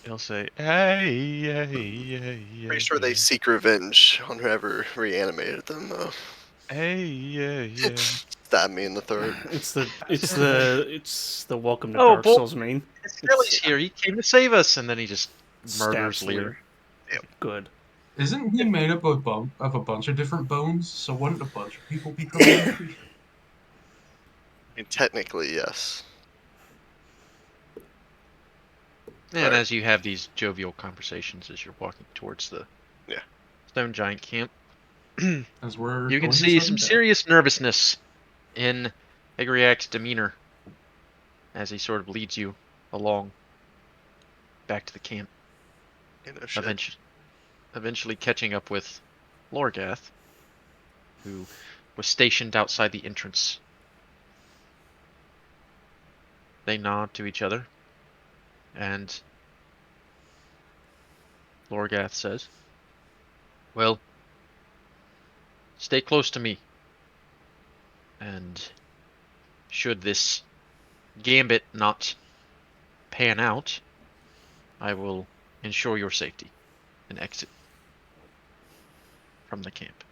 He'll say, "Hey, hey, hey, Pretty sure they seek revenge on whoever reanimated them, though. Hey, yeah, yeah." Stab me in the throat. It's the Welcome to Oh, Dark boy. Souls meme. Skelly's here. He came to save us, and then he just murders Stabs Lear. Good. Isn't he made up of a bunch of different bones? So wouldn't a bunch of people become angry? I mean, technically, yes. And Right. as you have these jovial conversations as you're walking towards the stone giant camp, As we're you can going to see sudden some death. serious nervousness in Egriac's demeanor as he sort of leads you along back to the camp, You know, shit. eventually catching up with Lorgath, who was stationed outside the entrance. They nod to each other, and Lorgath says, "Well, stay close to me, and should this gambit not pan out, I will ensure your safety and exit from the camp."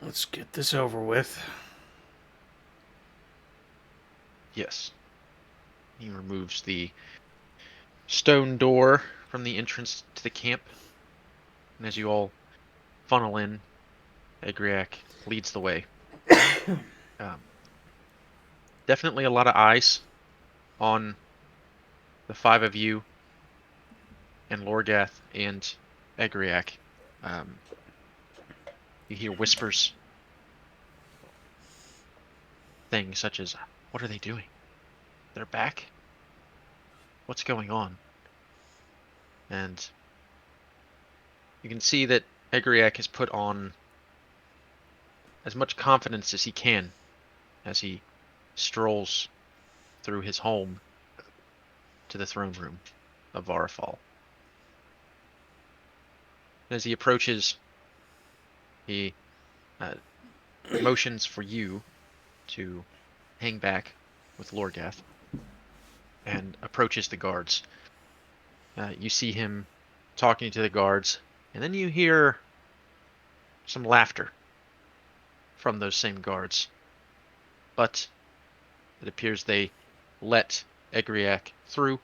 Let's get this over with. Yes. He removes the stone door from the entrance to the camp, and as you all funnel in, Egriac leads the way. Definitely a lot of eyes on the 5 of you and Lorgath and Egriac. You hear whispers, things such as, "What are they doing? They're back? What's going on?" and you can see that Egriac has put on as much confidence as he can as he strolls through his home to the throne room of Varafal. As he approaches, he motions for you to hang back with Lorgath and approaches the guards. You see him talking to the guards, and then you hear some laughter from those same guards. But it appears they let Egriac through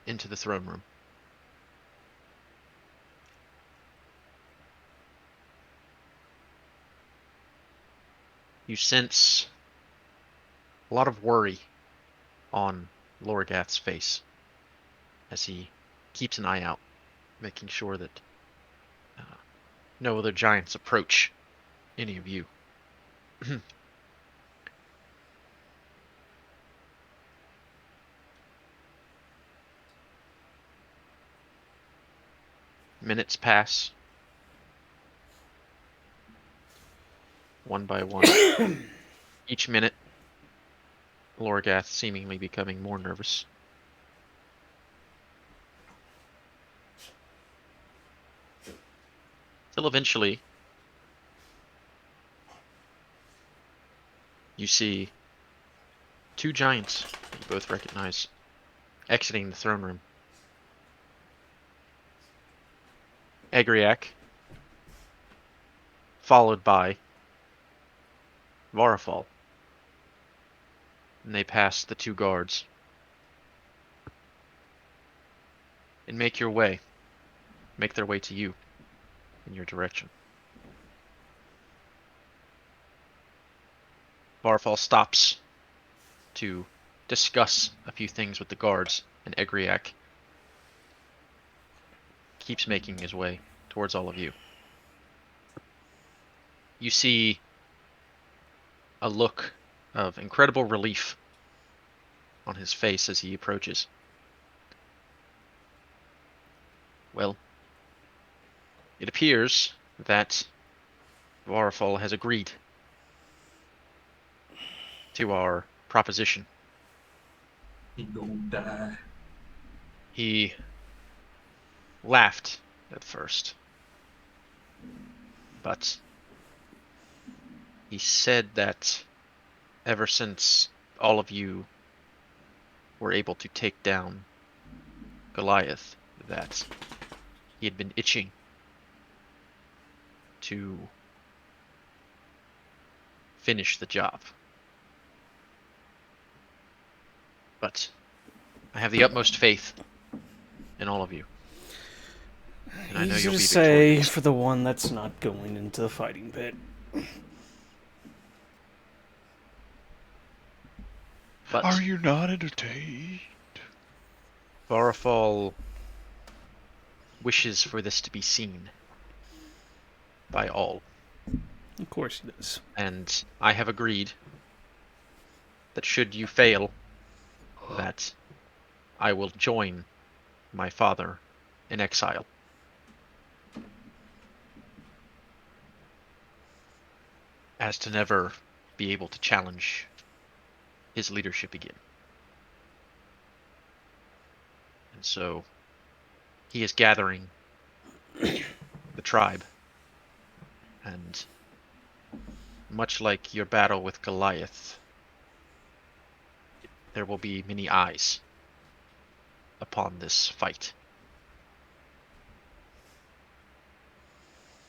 into the throne room. You sense a lot of worry on Lorgath's face as he keeps an eye out, making sure that no other giants approach any of you. Minutes pass, one by one. Each minute, Lorgath seemingly becoming more nervous. Till eventually, you see two giants that you both recognize exiting the throne room. Egriac, followed by Varafal. And they pass the two guards and make their way to you in your direction. Varafal stops to discuss a few things with the guards, and Egriac keeps making his way towards all of you. You see a look of incredible relief on his face as he approaches. Well, it appears that Varafal has agreed to our proposition. He gonna die. He laughed at first, but he said that ever since all of you were able to take down Goliath, that he had been itching to finish the job. But I have the utmost faith in all of you. And I know Easier you'll to be say victorious. for the one that's not going into the fighting pit. But Are you not entertained? Varafal wishes for this to be seen by all. Of course he does. And I have agreed that should you fail, that I will join my father in exile. As to never be able to challenge his leadership again. And so he is gathering the tribe, and much like your battle with Goliath, there will be many eyes upon this fight.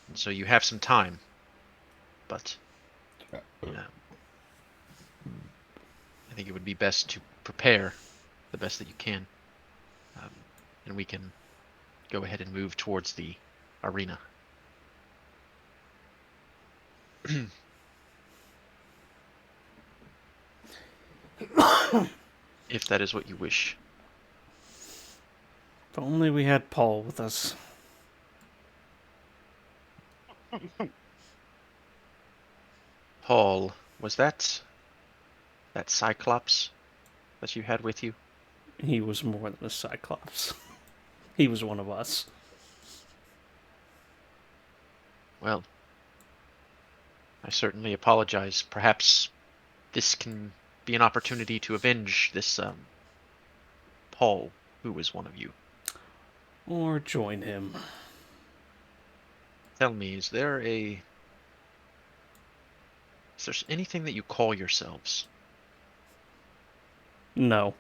And so you have some time, but I think it would be best to prepare the best that you can, and we can go ahead and move towards the arena. If that is what you wish. If only we had Paul with us. Paul, was that Cyclops that you had with you? He was more than a Cyclops. He was one of us. Well, I certainly apologize. Perhaps this can be an opportunity to avenge this Paul, who was one of you. Or join him. Tell me, is there anything that you call yourselves? No.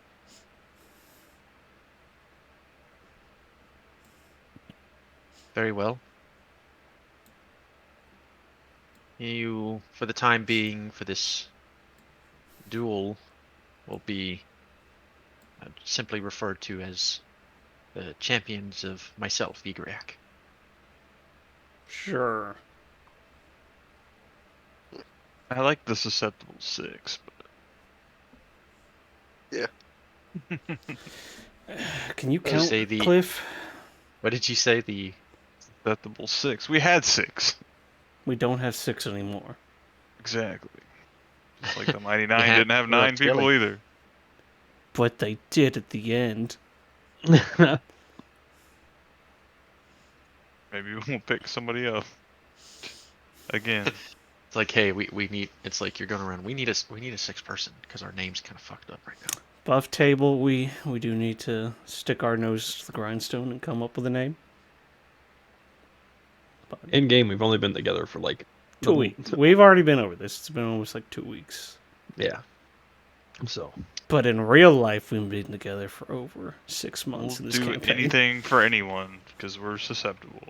Very well. You, for the time being, for this duel, will be simply referred to as the champions of myself, Igriak. Sure. I like the susceptible 6, Yeah. Can you I count, say the- Cliff? What did you say? The susceptible 6. We had 6. We don't have 6 anymore. Exactly. Just like the Mighty Nine had- didn't have we left 9 people Tilly. either. But they did at the end. Maybe we'll pick somebody else. Again. It's like, hey, we need. It's like you're going around. We need a 6th person because our name's kind of fucked up right now. Buff table, we do need to stick our nose to the grindstone and come up with a name. But In game, we've only been together for like 2 weeks. We've already been over this. It's been almost like 2 weeks. Yeah. So But in real life, we've been together for over 6 We'll months in this do campaign. anything for anyone because we're susceptible.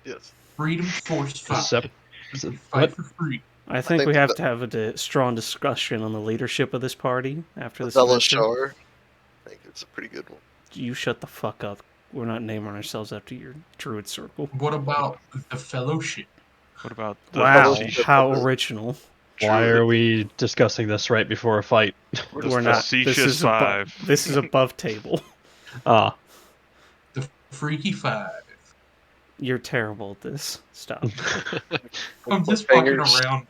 Yes. Freedom Force Five. Sep- We Sep- fight what? for free. I think think we have that- to have a strong discussion on the leadership of this party after this Bella adventure. Shar. I think it's a pretty good one. You shut the fuck up. We're not naming ourselves after your druid circle. What about the Fellowship? What about the Wow, Fellowship how of the- original. why Druid. are we discussing this right before a fight? the We're not. This facetious is above. 5? This is above table. Ah, The Freaky Five. You're terrible at this. Stop. I'm just fucking Cliffhangers. around.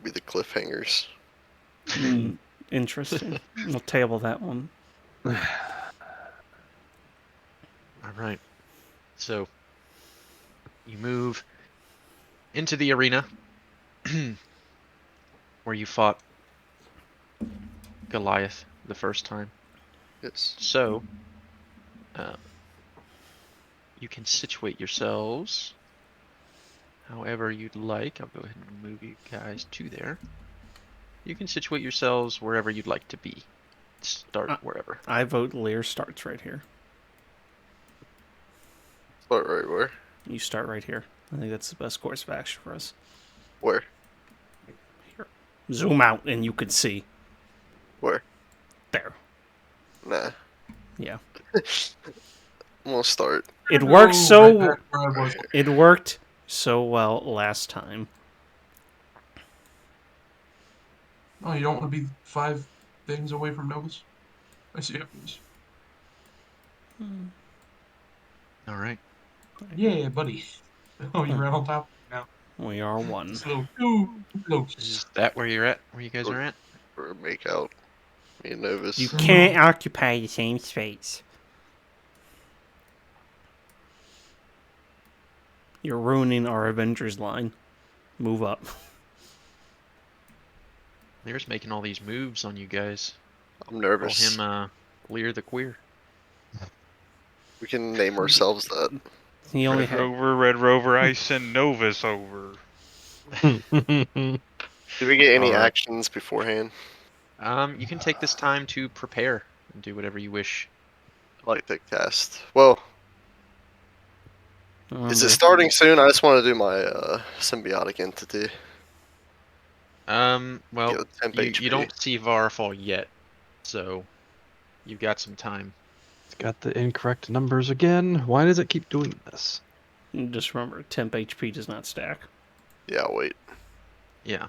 Be the cliffhangers. Interesting. We'll table that one. All right. So you move into the arena where you fought Goliath the first time. Yes. So you can situate yourselves however you'd like. I'll go ahead and move you guys to there. You can situate yourselves wherever you'd like to be. Start wherever. I vote Lear starts right here. Start right where? You start right here. I think that's the best course of action for us. Where? Here. Zoom out and you can see. Where? There. Nah. Yeah. I'm gonna start. It worked Oh, so right back where I was. it worked so well last time. Oh, you don't want to be 5 things away from Novus? I see it. All right. Yeah, buddy. Oh, you're right on top now. We are one. So close. Is that where you're at? Where you guys are at? For a make out. Me and Novus. You can't occupy the same space. You're ruining our Avengers line. Move up. They're just making all these moves on you guys. I'm Call nervous. him Lear the Queer. We can name ourselves that. He only Red Rover, I send Novus over. Did we get any Alright. actions beforehand? You can take this time to prepare and do whatever you wish. I'd like to cast. Well, is it Remember, starting soon? I just want to do my symbiotic entity. Well, Get temp you HP. don't see Varfall yet, so you've got some time. it's got the incorrect numbers again. Why does it keep doing this? just remember, temp HP does not stack. Yeah, wait. Yeah.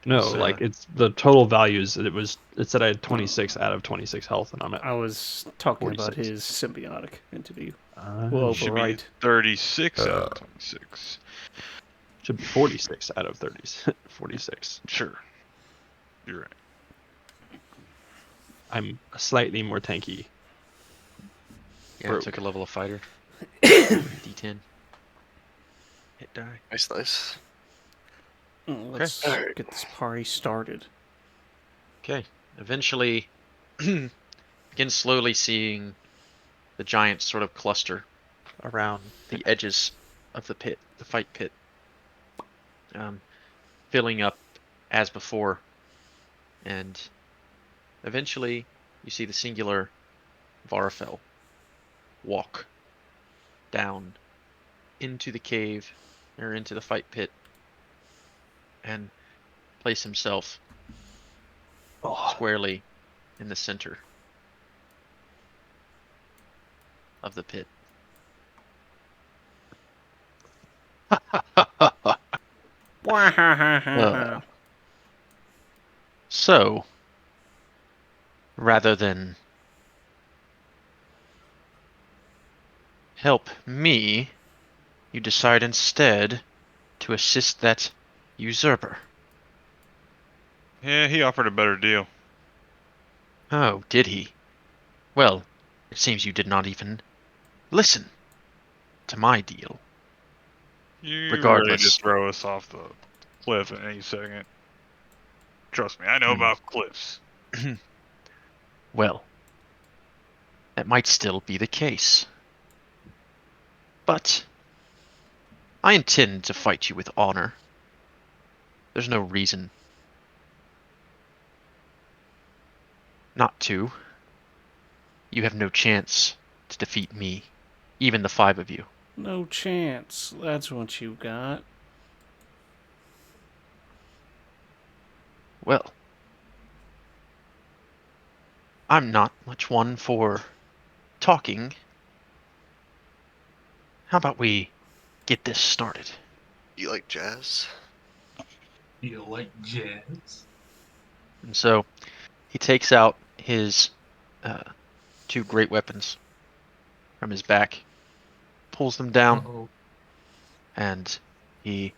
No, So- like it's the total values. It said I had 26 out of 26 health, and I'm at. I was talking about 46. his symbiotic entity. Uh, We'll Should be overwrite. 36 out of 26. should be 46 out of 30. 46. Sure. You're right. I'm slightly more tanky. Yeah, I took a level of fighter. D10. Hit die. Nice. Let's Alright. get this party started. Okay. Eventually, begin slowly seeing the giants sort of cluster around the edges of the pit, the fight pit, filling up as before. And eventually, you see the singular Varfell walk down into the cave, or into the fight pit, and place himself squarely in the center of the pit. So, rather than help me, you decide instead to assist that usurper. Yeah, he offered a better deal. Oh, did he? Well, it seems you did not even listen to my deal. You ready to Regardless, throw us off the cliff in any second? Trust me, I know Hmm. about cliffs. well, that might still be the case. But I intend to fight you with honor. There's no reason not to. You have no chance to defeat me, even the 5 of you. No chance. That's what you got. Well, I'm not much one for talking. How about we get this started? You like jazz? You like jazz? And so he takes out his 2 great weapons from his back, pulls them down, Uh-oh. and he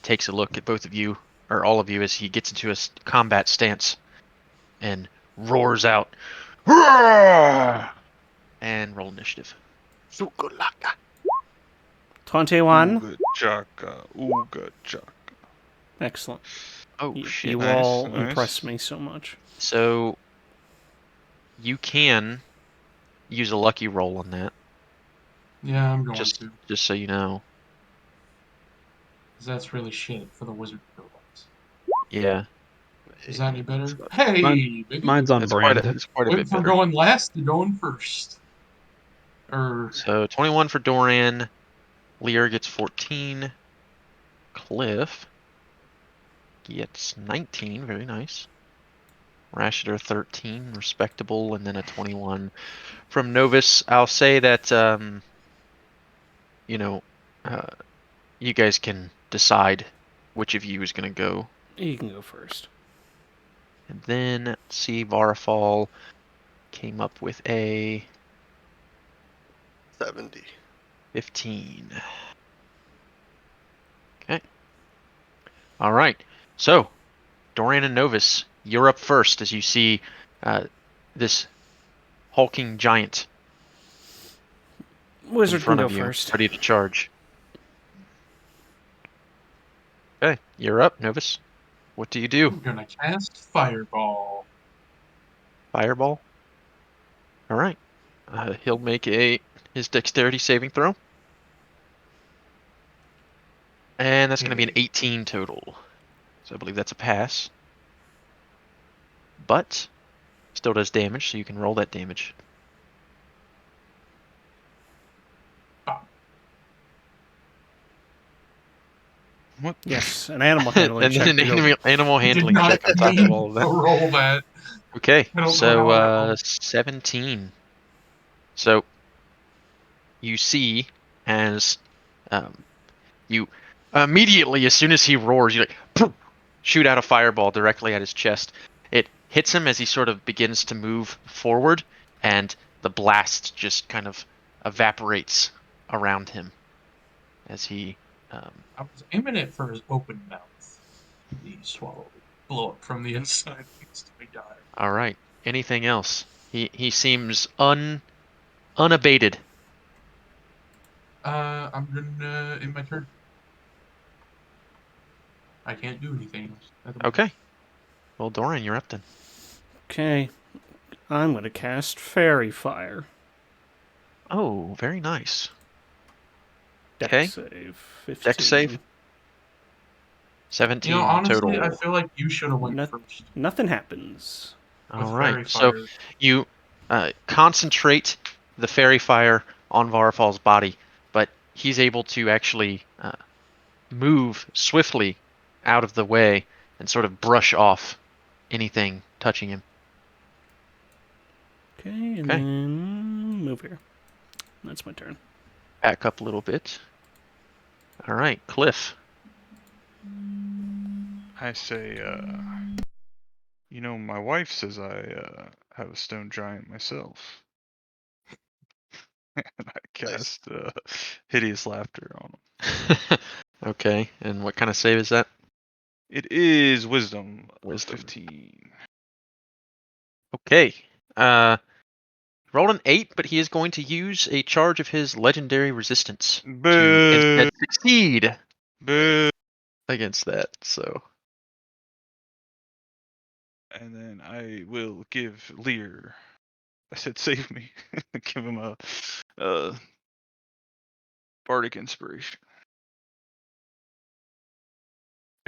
takes a look at both of you, or all of you, as he gets into a combat stance and roars out, "Roar!" And roll initiative. Sukulaka. 21. Ooga chaka, ooga chaka. Excellent. Oh, You, shit. you Nice, all nice. impress me so much. So you can use a lucky roll on that, Yeah, I'm going just to. just so you know. 'Cause that's really shit for the wizard buildings. Yeah, Is that any better? Mine, Hey, baby! mine's on it's quite brand. it's quite a Went bit from better. going last to going first. Or So 21 for Dorian, Lear gets 14, Cliff gets 19, very nice. Rashidar 13, respectable, and then a 21 from Novus. I'll say that you know, uh, you guys can decide which of you is going to go. You can go first. And then, let's see, Varafal came up with a 70. 15. Okay. All right. So, Dorian and Novus, you're up first as you see this hulking giant in Wizard can front go of you, first. ready to charge. Okay, you're up, Novus. What do you do? I'm gonna cast Fireball. Fireball? All right. He'll make his dexterity saving throw. And that's going to be an 18 total. So I believe that's a pass. But still does damage, so you can roll that damage. What? Yes, an animal handling And check then to an go. animal Did handling not check on top of mean all of to that. roll that. Okay, I don't know so how that rolled. 17. So you see as you immediately, as soon as he roars, you like poof, shoot out a fireball directly at his chest. It hits him as he sort of begins to move forward, and the blast just kind of evaporates around him as he. I was aiming it for his open mouth. He swallowed it. Blow up from the inside. Instantly die. All right. Anything else? He seems unabated. I'm gonna end my turn. I can't do anything else at the moment. Okay. Well, Dorian, you're up then. Okay. I'm going to cast Fairy Fire. Oh, very nice. Dex Okay. save. 15. Dex save. 17 honestly, total. I feel like you should have went Not- first. Nothing happens. All With right. Fairy So Fire. you concentrate the fairy fire on Varfal's body, but he's able to actually move swiftly out of the way and sort of brush off anything touching him. Okay, and Okay. then move here. That's my turn. Back up a little bit. All right, Cliff. I say, my wife says I have a stone giant myself. And I Nice. cast hideous laughter on him. Okay, and what kind of save is that? It is wisdom. Wisdom. 15. Okay. Rolled an 8, but he is going to use a charge of his legendary resistance to Boo! instead succeed Boo! against that. So And then I will give Lear. I said save me. Give him a bardic inspiration.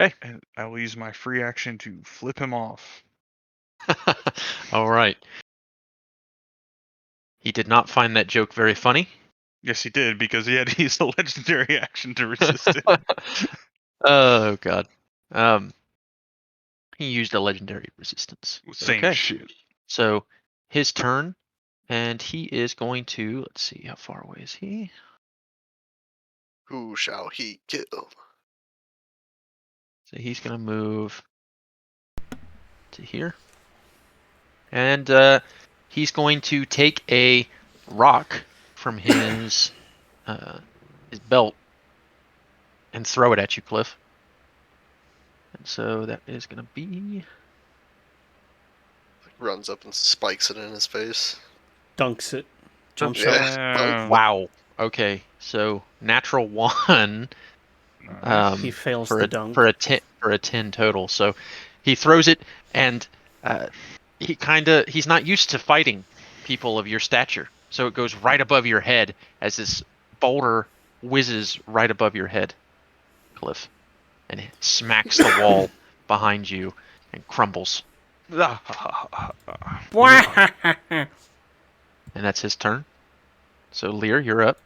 Okay. And I will use my free action to flip him off. all right. He did not find that joke very funny. Yes, he did, because he had to use a legendary action to resist it. Oh god. He used a legendary resistance. Same Okay. shit. So his turn, and he is going to, let's see, how far away is he? Who shall he kill? So he's going to move to here. And he's going to take a rock from his belt and throw it at you, Cliff. And so that is going to be... Runs up and spikes it in his face. Dunks it. Jump Yeah. shot. Damn. Wow. Okay, so natural 1 Nice. He fails for the a dunk. for a 10 total. So he throws it, and he's not used to fighting people of your stature. So it goes right above your head as this boulder whizzes right above your head, Cliff, and it smacks the wall behind you and crumbles. And that's his turn. So Lear, you're up.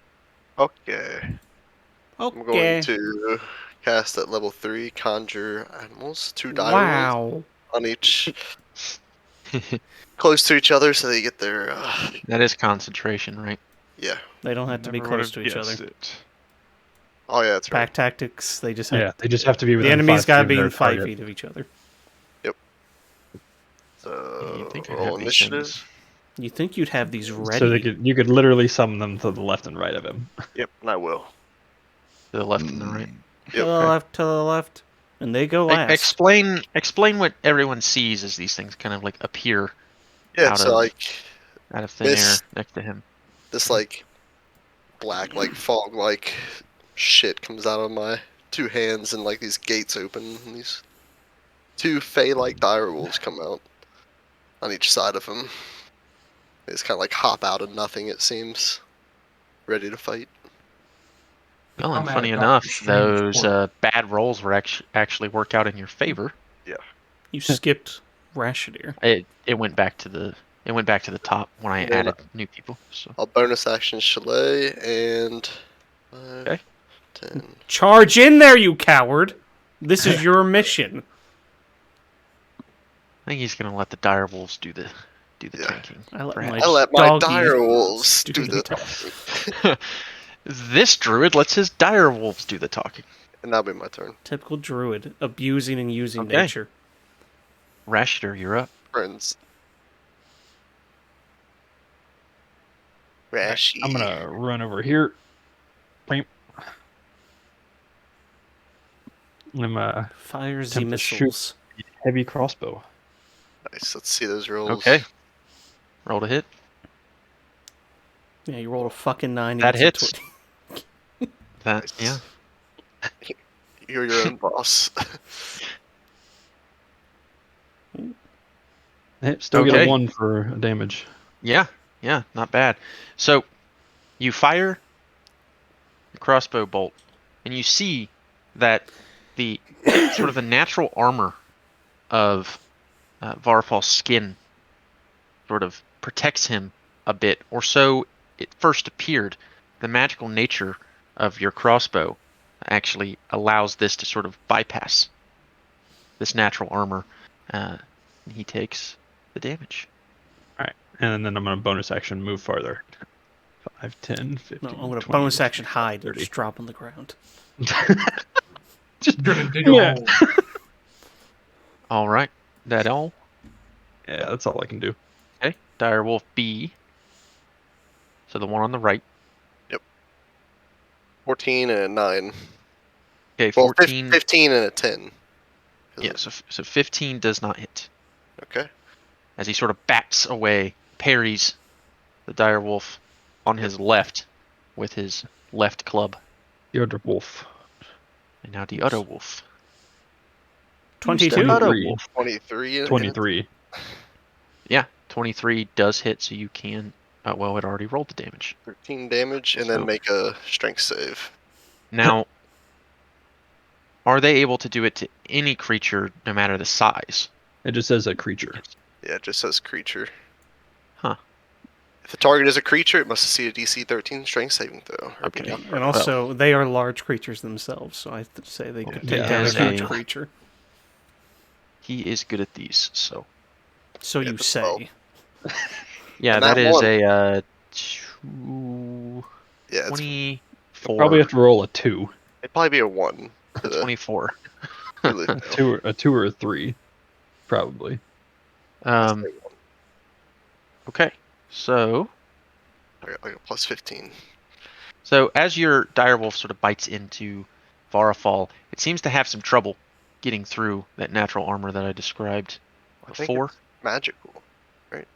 Okay. I'm going Okay. to cast at level 3, conjure animals, 2 dire wolves Wow. on each, close to each other, so they get their. That is concentration, right? Yeah. They don't have to be Never close would've to each other. guessed it. Oh yeah, that's right. Pack tactics, they just have Yeah, they just have to be the within enemy's 5 got to feet of be their in 5 target. feet of each other. So You'd think I'd roll have these initiative. things. You think you'd have these ready? So you could literally summon them to the left and right of him. Yep, and I will. To the left and the right. To Yep. the left, to the left, and they go last. Explain what everyone sees as these things kind of like appear Yeah, out so of like out of thin air this- next to him. this like black like fog like shit comes out of my 2 hands, and like these gates open, and these 2 fey like dire wolves come out on each side of him. They just kind of like hop out of nothing, it seems, ready to fight. Well, and Come at funny it, Dr. enough, Strange those Portal. bad rolls were actually worked out in your favor. You skipped Rashidir. It went back to the top when I And then added new people. So I'll bonus action Chalet and 5, Okay. 10. Charge in there, you coward! This is your mission. I think he's gonna let the dire wolves do the Yeah. tanking. I let perhaps. my I let my doggy dire wolves do do the the This druid lets his dire wolves do the talking. and that'll be my turn. Typical druid, abusing and using Okay. nature. Rashider, you're up. Friends. Alright, Rashi. I'm gonna run over here. Bam. I'm Fires the Attempt to shoot. missiles. heavy crossbow. Nice. Let's see those rolls. Okay. Roll to hit. Yeah, you roll a fucking 9. That he gets a hits. That yeah. You're your own boss. Hey, still get Okay. a 1 for damage. Yeah, not bad. So you fire the crossbow bolt, and you see that the sort of the natural armor of Varfal's skin sort of protects him a bit, or so it first appeared. The magical nature of your crossbow actually allows this to sort of bypass this natural armor. And he takes the damage. Alright, and then I'm going to bonus action move farther. 5, 10, 15, No, I'm going to 20, bonus action 25, hide and 30. just drop on the ground. Just, I'm gonna dig a yeah. hole. All right, that all. Yeah, that's all I can do. Okay, Direwolf B. So the one on the right. 14 and a 9. Okay, Well, 14. 15 and a 10. Yeah, so 15 does not hit. Okay. As he sort of backs away, parries the direwolf on his left with his left club. The other wolf. And now the other wolf. 22. The other 23. wolf. 23. 23. Yeah, 23 does hit, so you can. Well, it already rolled the damage. 13 damage, and So- then make a strength save. Now, are they able to do it to any creature, no matter the size? It just says a creature. Yeah, it just says creature. Huh. If the target is a creature, it must succeed a DC 13 strength saving throw. or Okay. beyond. And also, they are large creatures themselves, so I have to say they could He take down a has huge a- creature. He is good at these, so. So Yeah, you that's say. well. Yeah, And that that is one- a Yeah, it's, 24. Probably have to roll a 2. it'd probably be a 1. To 24. really A fail. 2 or a 3. Probably. I'd say 1. Okay, so I got like a plus 15. as your direwolf sort of bites into Varafal, it seems to have some trouble getting through that natural armor that I described I think before. it's magical, right?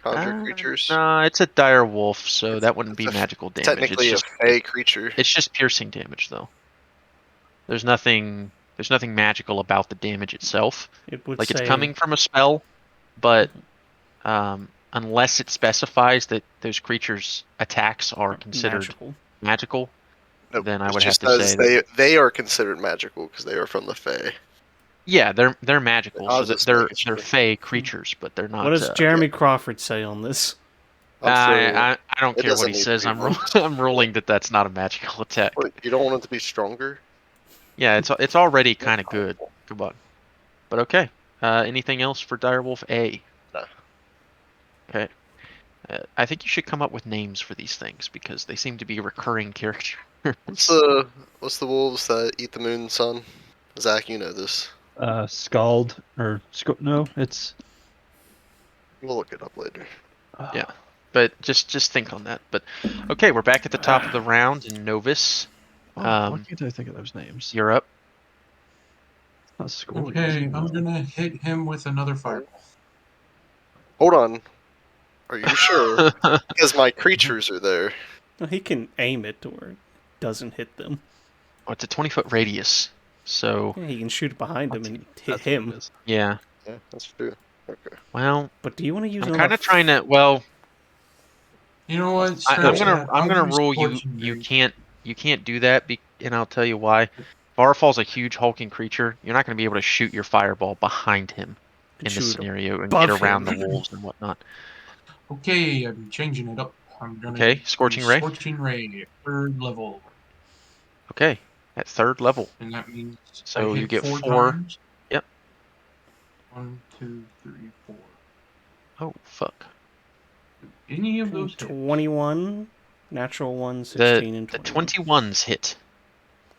Conjure creatures. No, it's a direwolf, so that wouldn't It's be magical damage. Technically It's just a fey creature. it's just piercing damage, though. There's nothing magical about the damage itself. It would Like say it's coming from a spell, but unless it specifies that those creatures' attacks are considered magical, Nope, then I it would have just to says say that, they are considered magical because they are from the fey. yeah, they're magical, I so was that just they're making sure. fey creatures, but they're not. What does Jeremy Crawford say on this? I'm sure I don't it care what doesn't he need to says. be I'm rolled. I'm ruling that that's not a magical attack. What, you don't want it to be stronger. Yeah, it's already kind of good. Come on. But okay. Anything else for Direwolf A? No. Okay. I think you should come up with names for these things because they seem to be recurring characters. What's the wolves that eat the moon and sun? Zach, you know this. Scald or no, it's We'll look it up later. Yeah. But just think on that. But okay, we're back at the top of the round in Novus. why can't I think of those names? You're up. Not Scorpions. Okay, no. I'm gonna hit him with another fireball. Hold on. Are you sure? Because my creatures are there. Well, he can aim it to where it doesn't hit them. Oh, it's a 20-foot radius. So, Yeah, he can shoot it behind him and hit That's what it him. is. yeah. Yeah, that's true. Okay. Well, But do you want to use I'm another kind of trying to. Well, You know what? I'm Scratch gonna that. I'm I'll gonna use rule Scorching you Ray. can't do that, and I'll tell you why. Varfal's a huge hulking creature. You're not going to be able to shoot your fireball behind him in this shoot scenario and above get around him. the wolves and whatnot. Okay, I'm changing it up. I'm gonna Okay, use Scorching Ray. Scorching Ray, 3rd level, Okay, at 3rd level. and that means So I hit you get 4 4. times. Yep. 1, 2, 3, 4. Oh fuck. Any of those hit? 21, natural 1, The 16, and 21. 21s hit.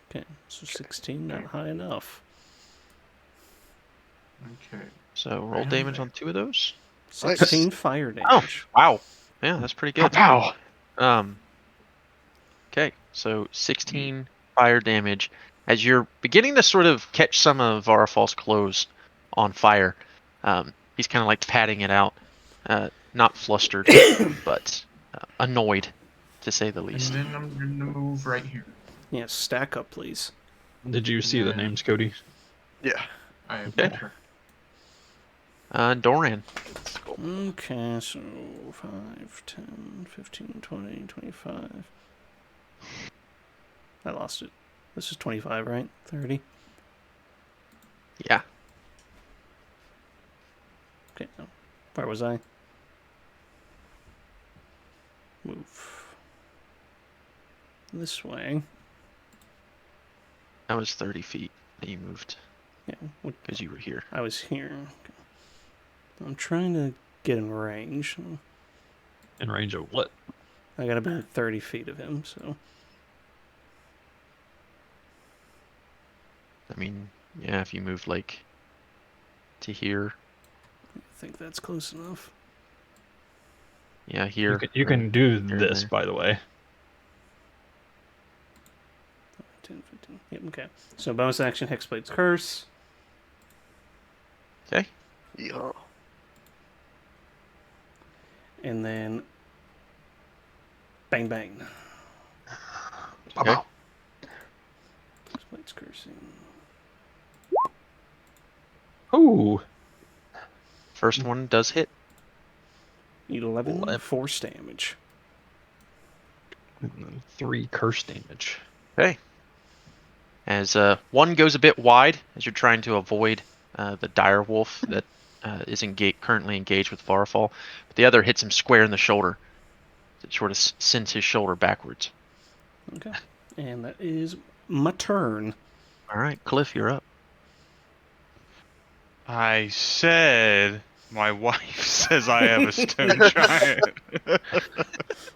Okay, so 16, not high enough. Okay. So roll Right damage there. on 2 of those. 16 fire Oh damage. wow. Yeah, that's pretty good. Pow! Okay, so 16 fire damage. As you're beginning to sort of catch some of Varafal's clothes on fire, he's kind of like patting it out, not flustered, but annoyed, to say the And least. then I'm going to move right here. Yeah, stack up, please. Did you see the Yeah. names, Cody? Yeah. I have Okay. her. Doran. Let's go. Okay, so 5, 10, 15, 20, 25. I lost it. This is 25, right? 30? Yeah. Okay, no. Where was I? Move this way. That was 30 feet that you moved Yeah, because you were here. I was here. Okay. I'm trying to get in range. In range of what? I gotta be 30 feet of him, so. I mean, yeah, if you moved like to here, I think that's close enough. yeah, here. You or can do here and this, there. by the way. 10, 15. Yep, okay. So bonus action, Hexblade's Curse. Okay. Yeehaw. And then. Bang, bang. Okay. Hexblade's Cursing. Ooh. First one does hit. 11 force damage. And then 3 curse damage. Okay. As one goes a bit wide as you're trying to avoid the dire wolf that is currently engaged with Varfall, but the other hits him square in the shoulder. It sort of sends his shoulder backwards. Okay. And that is my turn. All right, Cliff, you're up. I said my wife says I have a stone giant.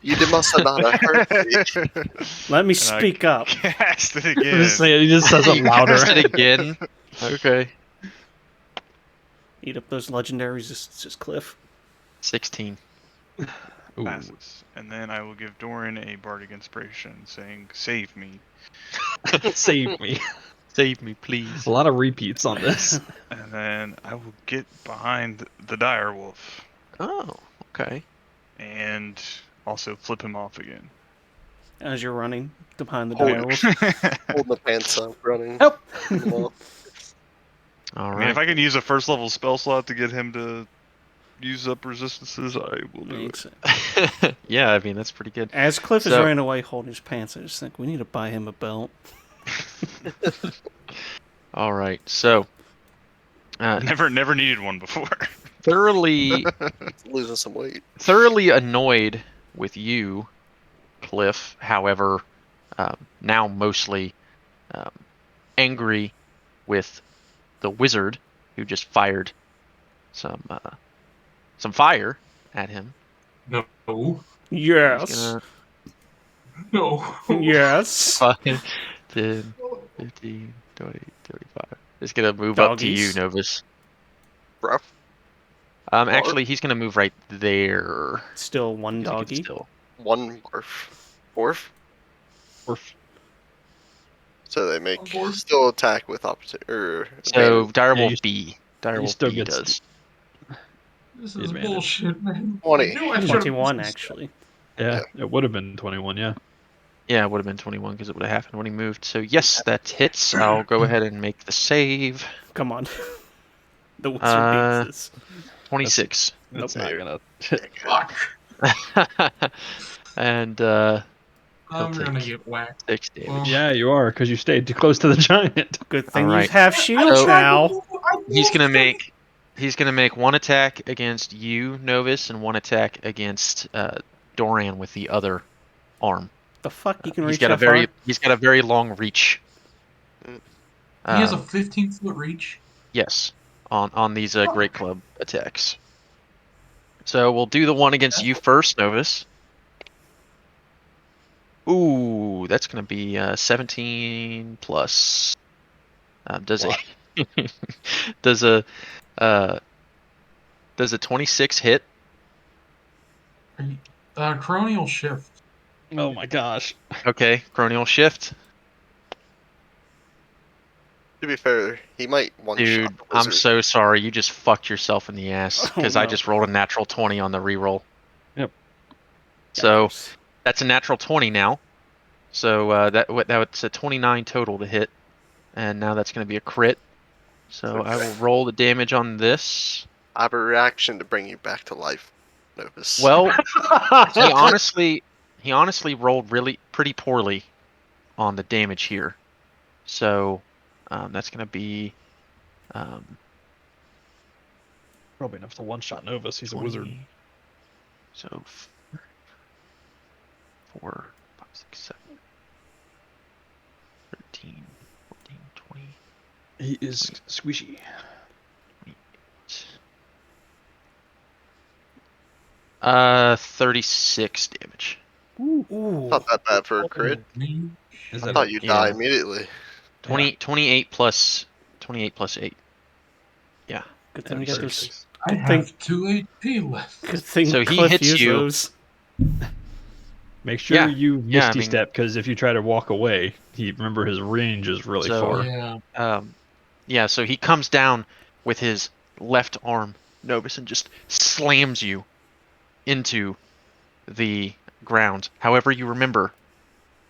You must have not have heard me. Let me And I speak up. Cast it I'm again. just saying, he just says it You louder. cast it again. Okay. Eat up those legendaries, just Cliff. 16. Ooh. Passes. And then I will give Doran a bardic inspiration saying, "Save me." Save me. Save me, please. A lot of repeats on this. And then I will get behind the dire wolf Oh, okay. and also flip him off again. As you're running behind the Hold dire wolf. Holding the pants up, running. Help! Well, All I right. mean, if I can use a first level spell slot to get him to use up resistances, I will do Makes it. sense. Yeah, I mean, that's pretty good. As Cliff is So- running away holding his pants, I just think we need to buy him a belt. All right. So, Never needed one before. thoroughly losing some weight. annoyed with you, Cliff. However, now mostly angry with the wizard who just fired some fire at him. No. He's Yes. gonna No. Yes. 5, 10, 15, 20, 25. He's gonna move up to you, Doggies. Novus. Rough. Actually, he's gonna move right there. Still one 'Cause he can doggy. still- One barf. Orf. So they make Barf. still attack with opposite or So Direwolf you- B. he Direwolf still B gets does. This The is advantage. bullshit, man. 20. I knew I should've 21, used this actually. Yeah, it would have been 21, yeah. Yeah, it would have been 21 because it would have happened when he moved. So yes, that hits. I'll go ahead and make the save. Come on. The wizard Uh, needs this. 26. That's Nope. not gonna. Fuck. And I'm He'll gonna take get whacked. 6 damage. Well, Yeah, you are, because you stayed too close to the giant. Good thing All you right. have shields So- now. He's gonna make one attack against you, Novus, and one attack against Doran with the other arm. The fuck? You can He's reach got that far? he's got a very long reach. Mm. He has a Um, 15-foot reach. yes, on these Great Club attacks. So we'll do the one against you first, Novus. Ooh, that's gonna be 17 plus. Does What? a does a uh, does a 26 hit? Coronial shift. Oh my gosh. Okay, cranial shift. To be fair, he might one Dude, shot the I'm wizard. so sorry. You just fucked yourself in the ass Oh, because I no. just rolled a natural 20 on the reroll. So Yikers. that's a natural 20 now. So that's a 29 total to hit, and now that's going to be a crit. So I will roll the damage on this. I have a reaction to bring you back to life, Novus. Well, he honestly rolled pretty poorly on the damage here. So that's going to be Probably enough to one-shot Novus. He's a wizard. 20. So 4, 5, 6, 7, 13, 14, 20. He is squishy. 36 damage. Ooh. Not that bad for a crit. Is I that thought you'd die Yeah. immediately. 28 plus 8. Yeah. Good thing we got those. 36. I Good thing- have 2 HP left. Good thing So he Cliff hits used you. those. Make sure Yeah. you Yeah, I misty mean- step, because if you try to walk away, remember his range is really So- far. Yeah. Yeah, so he comes down with his left arm, Novus, and just slams you into the ground. However, you remember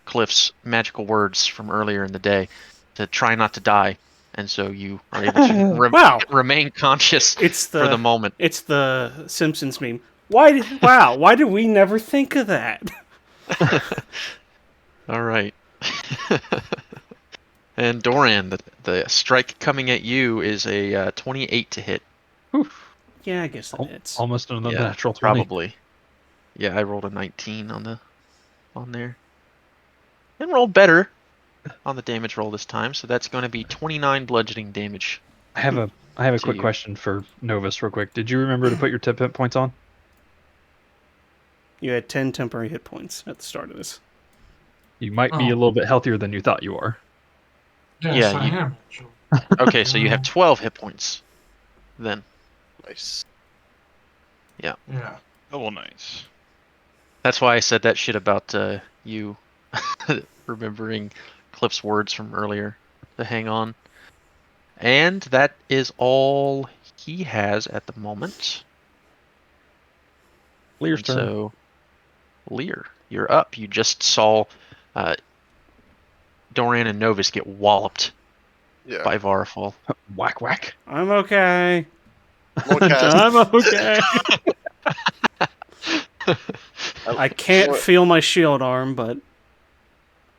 Cliff's magical words from earlier in the day to try not to die, and so you are able to Wow. remain conscious It's for the the moment. it's the Simpsons meme. Why did we never think of that? All right. And Doran, the strike coming at you is a 28 to hit. Yeah, I guess that hits. Almost another Yeah, natural 20. probably. Yeah, I rolled a 19 on there. And rolled better on the damage roll this time, so that's going to be 29 bludgeoning damage. I have a To quick you. question for Novus, real quick. Did you remember to put your tip hit points on? You had 10 temporary hit points at the start of this. You might be Oh. a little bit healthier than you thought you are. Yes, Yeah, I you- am actually. Okay, so you have 12 hit points then. Nice. Yeah. Oh, well, nice. That's why I said that shit about you remembering Cliff's words from earlier to hang on. And that is all he has at the moment. Lear's And turn. so, Lear, you're up. You just saw Doran and Novus get walloped Yeah. by Varafall. Whack, whack. I'm okay. More cast. I'm okay. I can't feel my shield arm, but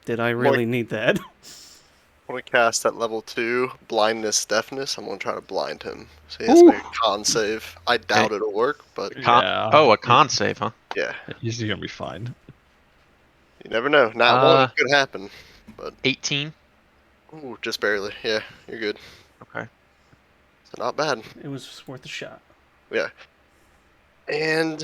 did I really More- need that? I want to cast at level 2, blindness, deafness. I'm going to try to blind him. So he has to make a con save. I doubt it'll work, but Yeah. Oh, a con save, huh? yeah. He's gonna be fine. You never know. Not one could happen. 18. Ooh, just barely. Yeah, you're good. Okay. So not bad. It was worth a shot. Yeah. And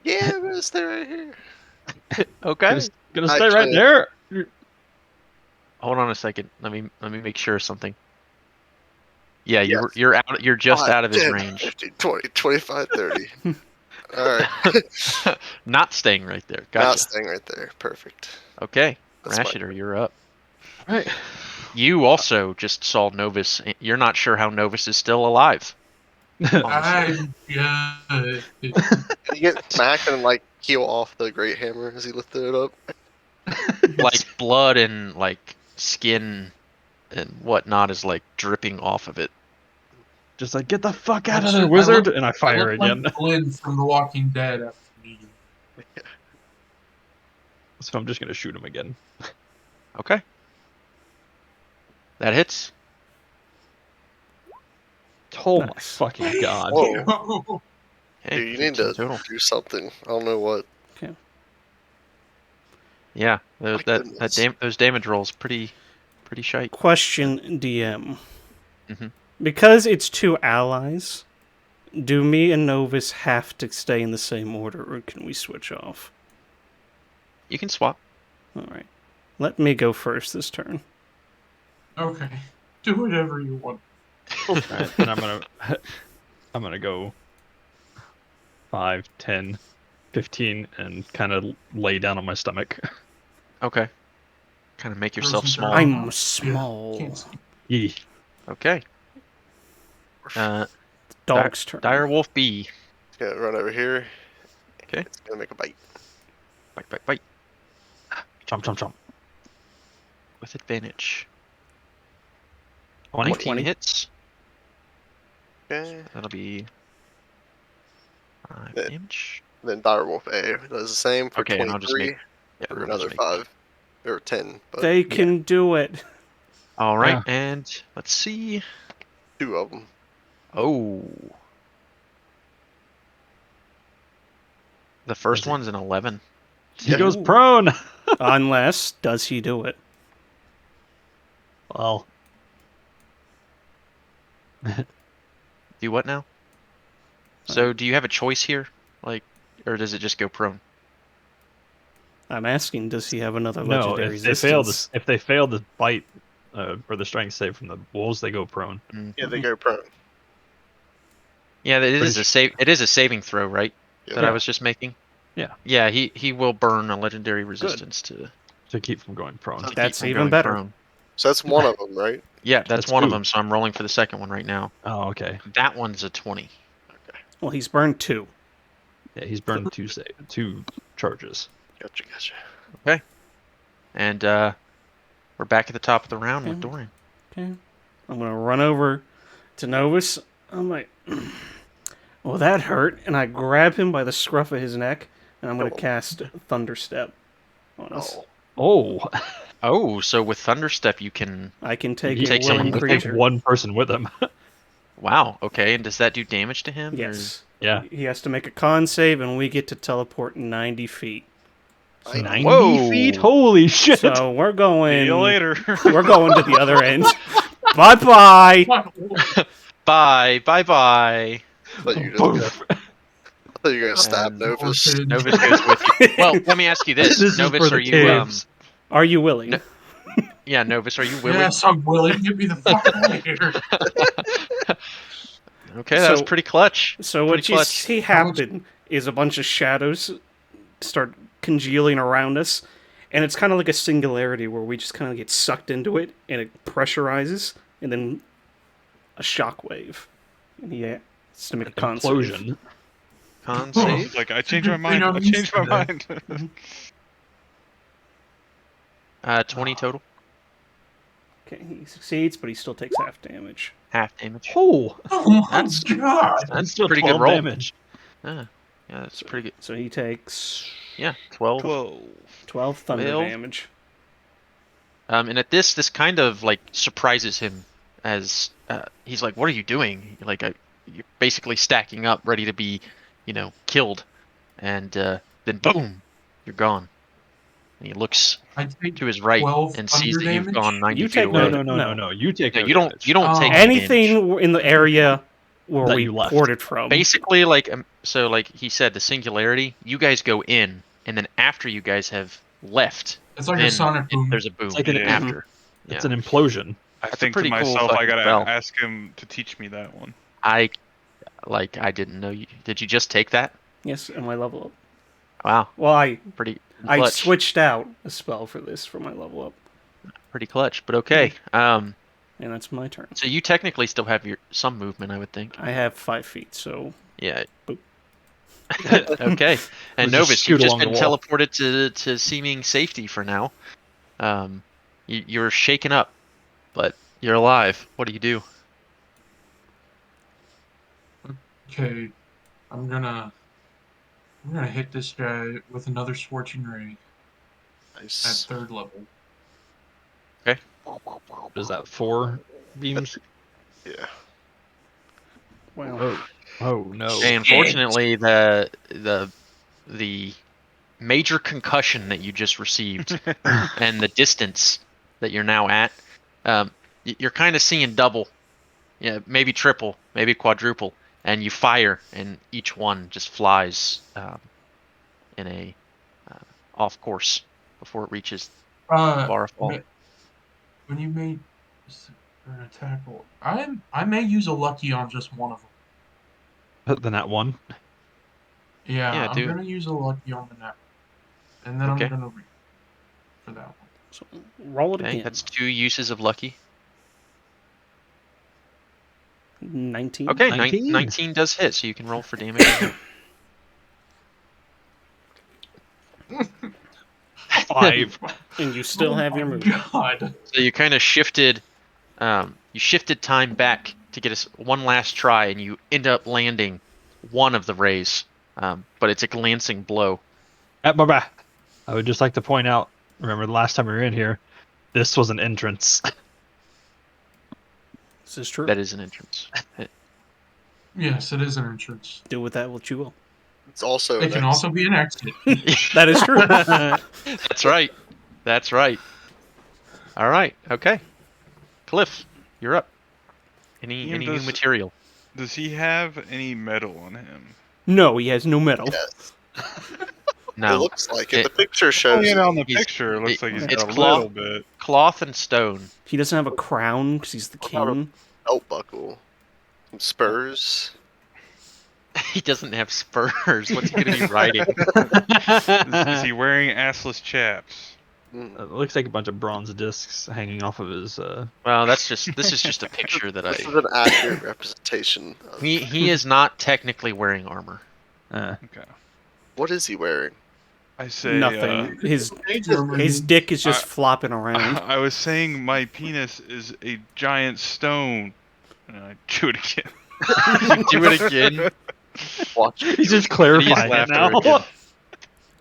yeah, I'm gonna stay right here. Okay. Gonna stay right Actually- there. Hold on a second. Let me make sure of something. Yeah, Yes. you're out. You're just 5, out of his 10, range. 15, 20, 25, 30. Alright. Not staying right there. Not Gotcha. staying right there. Perfect. Okay, That's my Rashider, you're up. Right. You also just saw Novus. You're not sure how Novus is still alive. Honestly. Yeah. Can you get smacked and like heal off the great hammer as he lifted it up? Like blood and like skin and whatnot is like dripping off of it. Just like, get the fuck out of That's there, it. wizard! I And I fire look again. like Glenn from The Walking Dead after me. So I'm just gonna shoot him again. Okay. That hits. Oh Nice. my fucking god. Whoa. Okay, Dude, you need 15 to total. do something. I don't know what. Yeah, My goodness. those damage rolls pretty shite. Question, DM. Mhm. Because it's 2 allies, do me and Novus have to stay in the same order, or can we switch off? You can swap. Alright. Let me go first this turn. Okay. Do whatever you want. Alright, and I'm gonna go 5, 10, 15, and kind of lay down on my stomach. Okay. Kind of make yourself Frozen small. down. I'm small. Can't see. Yee. Okay. Dog's turn. Direwolf B. It's gonna run over here. Okay. It's gonna make a bite. Bite. Chomp. With advantage. 20? 19 hits. Okay. That'll be 5 Yeah. damage. Then Direwolf A does the same for Okay, and I'll just 23 make. Yeah, for I'll another just make. 5 or 10, but They can do it. All right, Yeah. and let's see. 2 of them. Oh. The first Does he- one's an 11. He Yeah. goes Ooh. prone. Unless, does he do it? Well, Do what now? So do you have a choice here? Like, or does it just go prone? I'm asking, does he have another no. legendary If they resistance? fail the bite or the strength save from the wolves, they go prone. Yeah, they go prone. Yeah, it is Pretty a save. It is a saving throw, right? Yeah. That I was just making. Yeah. Yeah, he will burn a legendary resistance to To keep from going prone. keep That's from even going better. prone. So that's one of them, right? Yeah, that's That's one of 2. them. So I'm rolling for the second one right now. Oh, okay. That one's a 20. Well, he's burned 2. Yeah, he's burned 2 charges. Gotcha. And we're back at the top of the round with Okay. Dorian. Okay. I'm going to run over to Novus. I'm like, well, that hurt. And I grab him by the scruff of his neck, and I'm going to cast Thunderstep on us. Oh. Oh, Oh, so with Thunderstep you can. I can take you a take someone willing with you. take creature. one person with him. Wow. Okay, and does that do damage to him? or- Yes. Yeah. He has to make a con save, and we get to teleport 90 feet. 90 Whoa. feet. Holy shit! So we're going. See you later. We're going to the other end. Bye bye. Bye. I thought you were gonna stab And Novus. Novus goes with you. Well, let me ask you this: This is Novus, for the are you? caves. Are you willing? No- Yeah, Novus, are you willing? Yes, I'm willing. Get me the fuck out of here. Okay, that was So- pretty clutch. So what Pretty you clutch. see happen is a bunch of shadows start congealing around us, and it's kind of like a singularity where we just kind of get sucked into it, and it pressurizes, and then a shockwave. And he has to make a con save. Implosion. Con save. Like, I changed my Good thing mind. I'm I used changed to my that. mind. 20 total. Okay, he succeeds, but he still takes half damage. Half damage. Oh, Oh my That's- god! That's still pretty 12 good roll. damage. Yeah, that's pretty good. So he takes Yeah, 12. Whoa. 12 thunder 12. damage. And at this kind of like surprises him as he's like, "What are you doing?" Like, you're basically stacking up, ready to be, killed, and then boom, you're gone. And he looks I take to his right 12 and sees thunder that you've damage? gone 90 You feet take away. No. You take No, no you don't. damage. You don't Oh. take any damage. Anything in the area where That we you left. ported from. Basically, like so, like he said, the singularity. You guys go in, and then after you guys have left, It's like then a sonic boom. there's a boom like an- after. It's Yeah. an implosion. I That's a think to pretty cool myself, I fucking gotta spell. ask him to teach me that one. I didn't know you. Did you just take that? Yes, and my level up. Wow, Well, I pretty I clutch. switched out a spell for this for my level up, Pretty clutch, but okay. and that's my turn. So you technically still have some movement, I would think. I have 5 feet, so Yeah. Boop. Okay. And Just Novus, scoot you've just along been the wall. teleported to seeming safety for now. You're shaken up, but you're alive. What do you do? Okay, I'm gonna hit this guy with another scorching ray at Nice. 3rd level. Is that 4 beams? Yeah. wow. Oh no. Hey, unfortunately, the major concussion that you just received and the distance that you're now at, you're kind of seeing double, maybe triple, maybe quadruple, and you fire, and each one just flies in a off course before it reaches bar of fall. When you made an attack roll, I may use a lucky on just one of them. The nat 1. Yeah, Yeah, I'm do it. gonna use a lucky on the net, and then Okay. I'm gonna read for that one. So roll it Okay, again. that's 2 uses of lucky. 19. Okay, 19? 19 does hit, so you can roll for damage. on 5. And you still have your move. God. So you kind of shifted, you shifted time back to get us one last try, and you end up landing one of the rays, but it's a glancing blow. At my back. I would just like to point out, remember the last time we were in here, this was an entrance. This is true. That is an entrance. Yes, it is an entrance. Do with that what you will. It's also It an can exit. also be an exit. That is true. That's right. That's right. All right. Okay. Cliff, you're up. Any Ian, new does- material? Does he have any metal on him? No, he has no metal. Yes. No. It looks like it. It- The picture shows Seeing it. on the He's- picture, it looks like he's it's got a cloth. little bit. Cloth and stone. He doesn't have a crown because he's the What about king. Belt buckle. Some spurs. He doesn't have spurs. What's he going to be riding? Is he wearing assless chaps? Mm. It looks like a bunch of bronze discs hanging off of his. Well, this is just a picture that This is I. an accurate representation of He is not technically wearing armor. Okay. what is he wearing? I say Nothing. His His dick is just I- flopping around. I was saying my penis is a giant stone. And I do it again. Do it again. Watch. He's just clarifying it laughter now. again.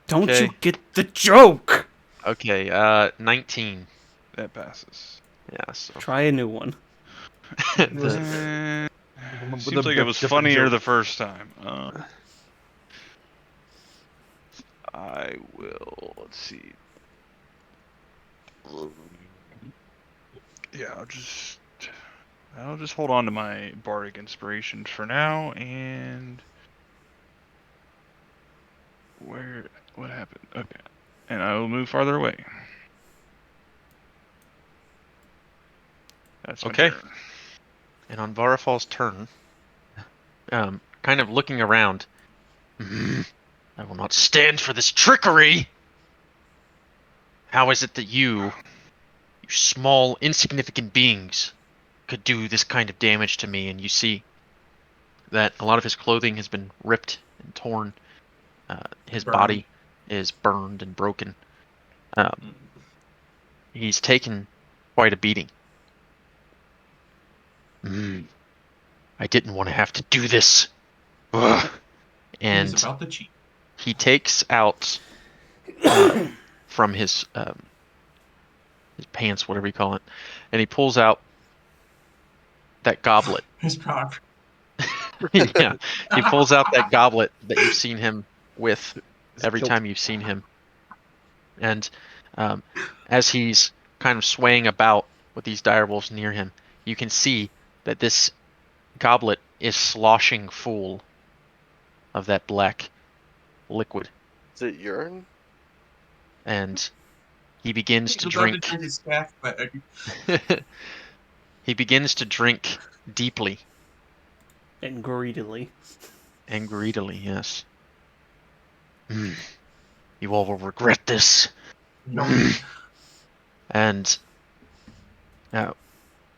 Don't Okay. you get the joke? Okay. 19. That passes. Yeah. So Try a new one. the- With Seems a like it was different funnier joke. the first time. I will. Let's see. Yeah, I'll just hold on to my bardic inspiration for now. And what happened? Okay, and I will move farther away. That's my Okay. turn. and on Varafal's turn, kind of looking around, I will not stand for this trickery. How is it that you small, insignificant beings, could do this kind of damage to me? And you see that a lot of his clothing has been ripped and torn. His Burned. body is burned and broken. He's taken quite a beating. I didn't want to have to do this. Ugh. And And about the cheat. he takes out from his pants, whatever you call it, and he pulls out that goblet. His cock. Yeah, he pulls out that goblet that you've seen him with every kilt. time you've seen him. And as he's kind of swaying about with these direwolves near him, you can see that this goblet is sloshing full of that black liquid. Is it urine? And he begins to He's about drink. drink his staff bag. He begins to drink deeply And greedily. and greedily, yes. You all will regret this. And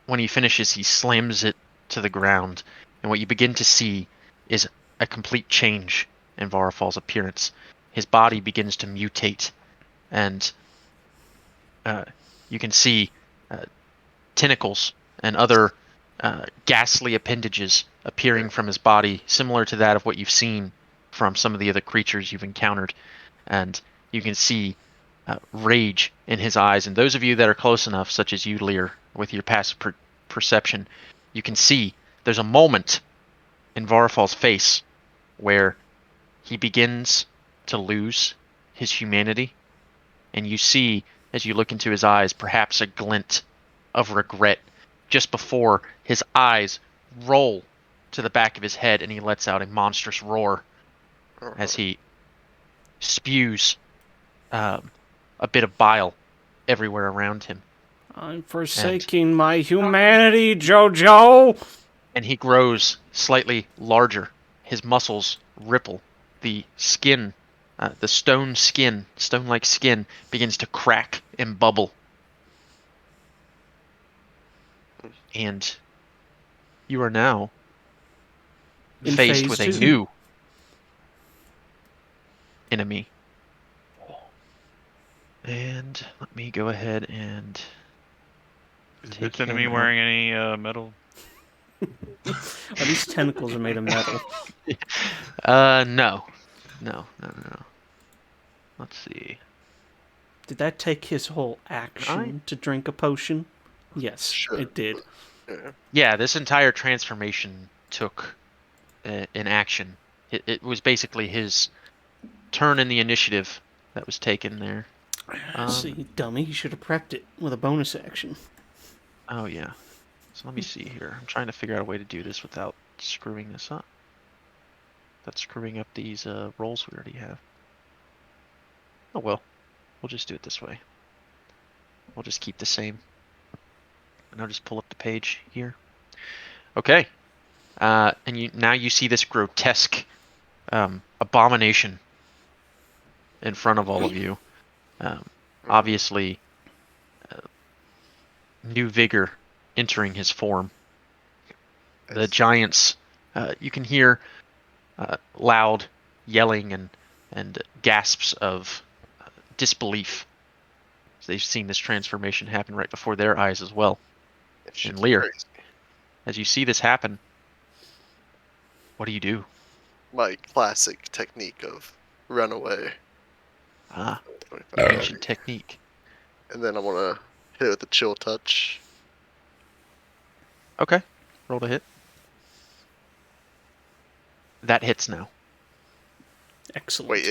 when he finishes, he slams it to the ground, and what you begin to see is a complete change in Varafal's appearance. His body begins to mutate, and you can see tentacles and other ghastly appendages appearing from his body, similar to that of what you've seen from some of the other creatures you've encountered. And you can see rage in his eyes. And those of you that are close enough, such as you, Lear, with your passive perception, you can see there's a moment in Varafal's face where he begins to lose his humanity. And you see, as you look into his eyes, perhaps a glint of regret just before his eyes roll to the back of his head and he lets out a monstrous roar as he spews a bit of bile everywhere around him. I'm forsaking my humanity, Jojo! And he grows slightly larger. His muscles ripple. The skin, the stone-like skin, begins to crack and bubble. And you are now In faced phase with 2. a new enemy. And let me go ahead and Is take this enemy him out. wearing any metal? Are these tentacles are made of metal? No. No. Let's see. Did that take his whole action to drink a potion? Yes, Sure. it did. Yeah. Yeah, this entire transformation took an action. It was basically his turn in the initiative that was taken there. See, dummy, you should have prepped it with a bonus action. Oh, yeah. So let me see here. I'm trying to figure out a way to do this without screwing this up. That's screwing up these rolls we already have. Oh, well. We'll just do it this way. We'll just keep the same. And I'll just pull up the page here. Okay. And now you see this grotesque abomination in front of all of you. Obviously, new vigor entering his form. The giants, you can hear loud yelling and gasps of disbelief. They've seen this transformation happen right before their eyes as well. And Lear, as you see this happen, what do you do? My classic technique of run away. Ancient technique. And then I want to hit it with a chill touch. Okay, roll to hit. That hits now. Excellent. Wait,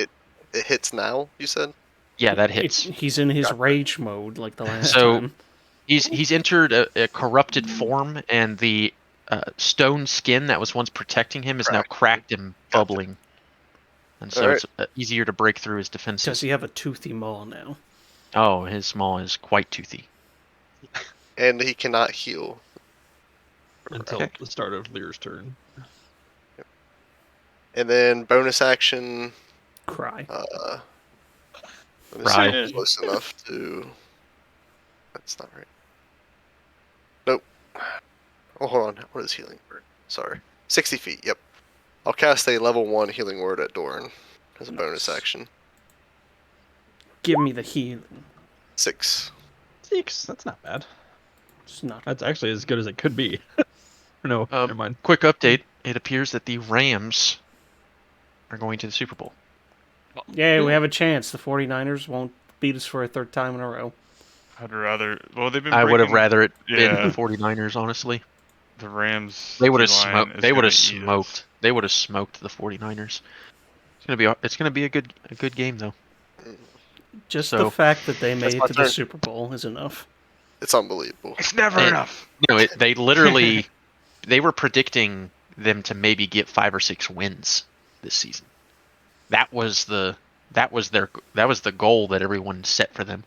it hits now, you said? Yeah, that hits. He's in his rage mode like the last So time. he's entered a corrupted form, and the stone skin that was once protecting him is now cracked and bubbling. And so it's easier to break through his defenses. Does he have a toothy maw now? Oh, his maw is quite toothy. And he cannot heal. Until the start of Lear's turn. And then bonus action. Cry. Let me Cry. see if I'm close enough to. That's not right. Nope. Oh, hold on. What is healing word? Sorry. 60 feet. Yep. I'll cast a level 1 healing word at Doran as a bonus action. Give me the healing. 6. 6. That's not bad. It's not. That's actually as good as it could be. No, never mind. Quick update. It appears that the Rams are going to the Super Bowl. Yeah, we have a chance. The 49ers won't beat us for a third time in a row. I'd rather. Well, they've been. I would have rather it been Yeah. the 49ers, honestly. The Rams. They would have D-line smoked. is They would gonna have eat us. smoked. They would have smoked the 49ers. It's gonna be a good game though. Just So- the fact that they made my it to the turn. Super Bowl is enough. It's unbelievable. It's never enough. No, they literally they were predicting them to maybe get 5 or 6 wins this season. That was the goal that everyone set for them.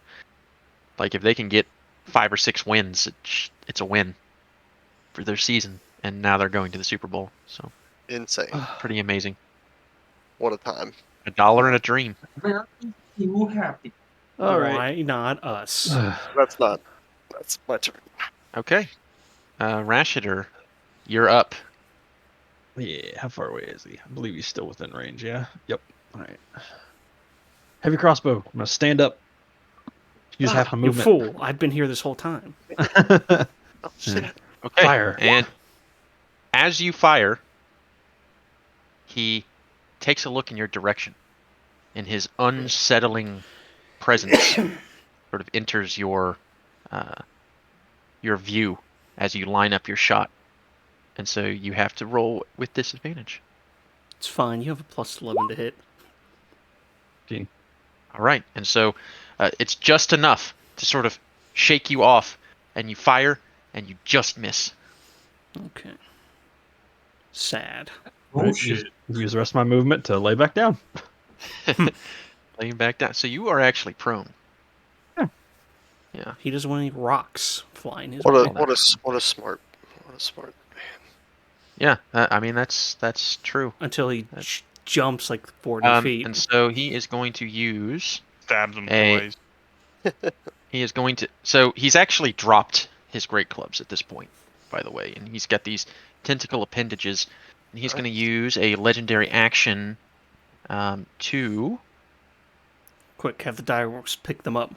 Like if they can get 5 or 6 wins, it's a win for their season. And now they're going to the Super Bowl. So Insane. pretty amazing. What a time. $1 and a dream. American people happy. All right. Why not us? That's my turn. Okay. Rashider, you're up. Yeah, how far away is he? I believe he's still within range, yeah? Yep. Alright. Heavy crossbow. I'm gonna stand up. Use half my You movement. fool. I've been here this whole time. Oh, shit. Okay. Fire. And as you fire, he takes a look in your direction, and his unsettling presence sort of enters your view as you line up your shot, and so you have to roll with disadvantage. It's fine. You have a plus 11 to hit. 15. All right, and so it's just enough to sort of shake you off, and you fire, and you just miss. Okay. Sad. Bullshit. Use the rest of my movement to lay back down. Laying back down. So you are actually prone. Yeah. He doesn't want any rocks flying his What way. a smart man. Yeah. I mean that's true. Until he jumps like 40 feet. And so he is going to use. Stabs them A- twice. He is going to. So he's actually dropped his great clubs at this point, by the way, and he's got these tentacle appendages, and he's Alright. going to use a legendary action to. Quick, have the direwolves pick them up.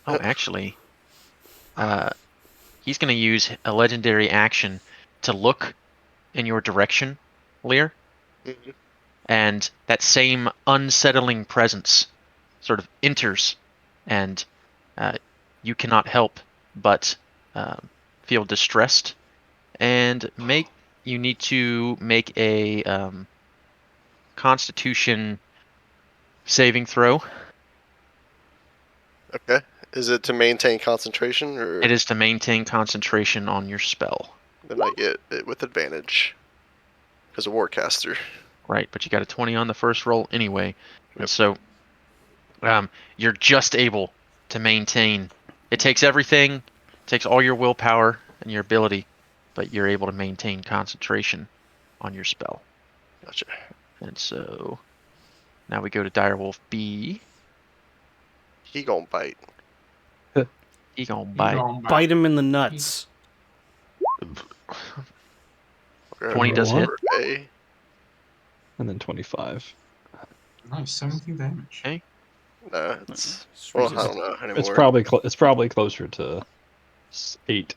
Oh, actually, he's going to use a legendary action to look in your direction, Lear, Mhm. and that same unsettling presence sort of enters, and you cannot help but feel distressed, and you need to make a Constitution saving throw. Okay. Is it to maintain concentration, or It is to maintain concentration on your spell. then I get it with advantage because of Warcaster? Right, but you got a 20 on the first roll anyway, and Yep. so you're just able to maintain. It takes everything, takes all your willpower and your ability, but you're able to maintain concentration on your spell. Gotcha. And so now we go to Direwolf B. He gonna bite. He gonna You bite. don't Bite him in the nuts. Okay, 20 does roll hit. for A. And then 25. Nice, 17 damage. Okay. No, it's It's well, I resistant. don't know anymore. It's probably closer to 8.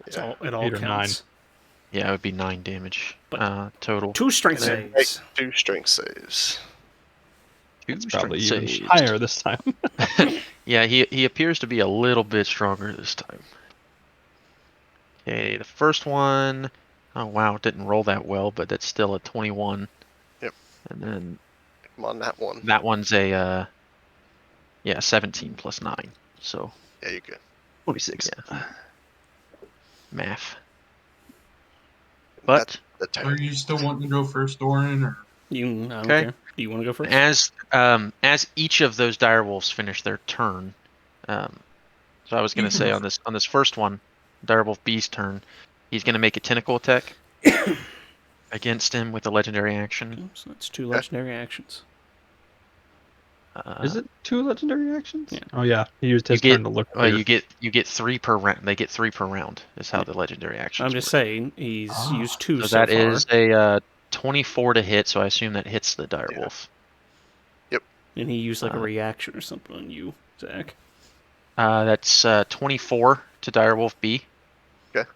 It's Yeah. all, it all 8 or 9. counts. Yeah, it would be 9 damage But- total. 2 strength And then make saves. 2 strength saves. It's Two probably strength even saves. higher this time. Yeah, he appears to be a little bit stronger this time. Okay, the first one, oh wow, it didn't roll that well, but that's still a 21. Yep. And then Come on, that one. that one's a 17 plus 9. So Yeah, you're good. 26. Yeah. Math. But The Are you still wanting to go first, Doran, or I don't Okay. care. Do you want to go first? as each of those direwolves finish their turn, so I was You gonna can say go on this first one, Direwolf B's turn, he's gonna make a tentacle attack against him with a legendary action. Okay, so that's 2 legendary actions. Is it 2 legendary actions? Yeah. Oh yeah, he used his you get turn to look. well, clear. you get 3 per round. They get 3 per round. Is how Yeah. the legendary actions. I'm just work. saying, he's used 2 So so that far. is a 24 to hit. So I assume that hits the direwolf. And he used like a Uh, reaction or something on you, Zach. That's 24 to Direwolf B. Okay.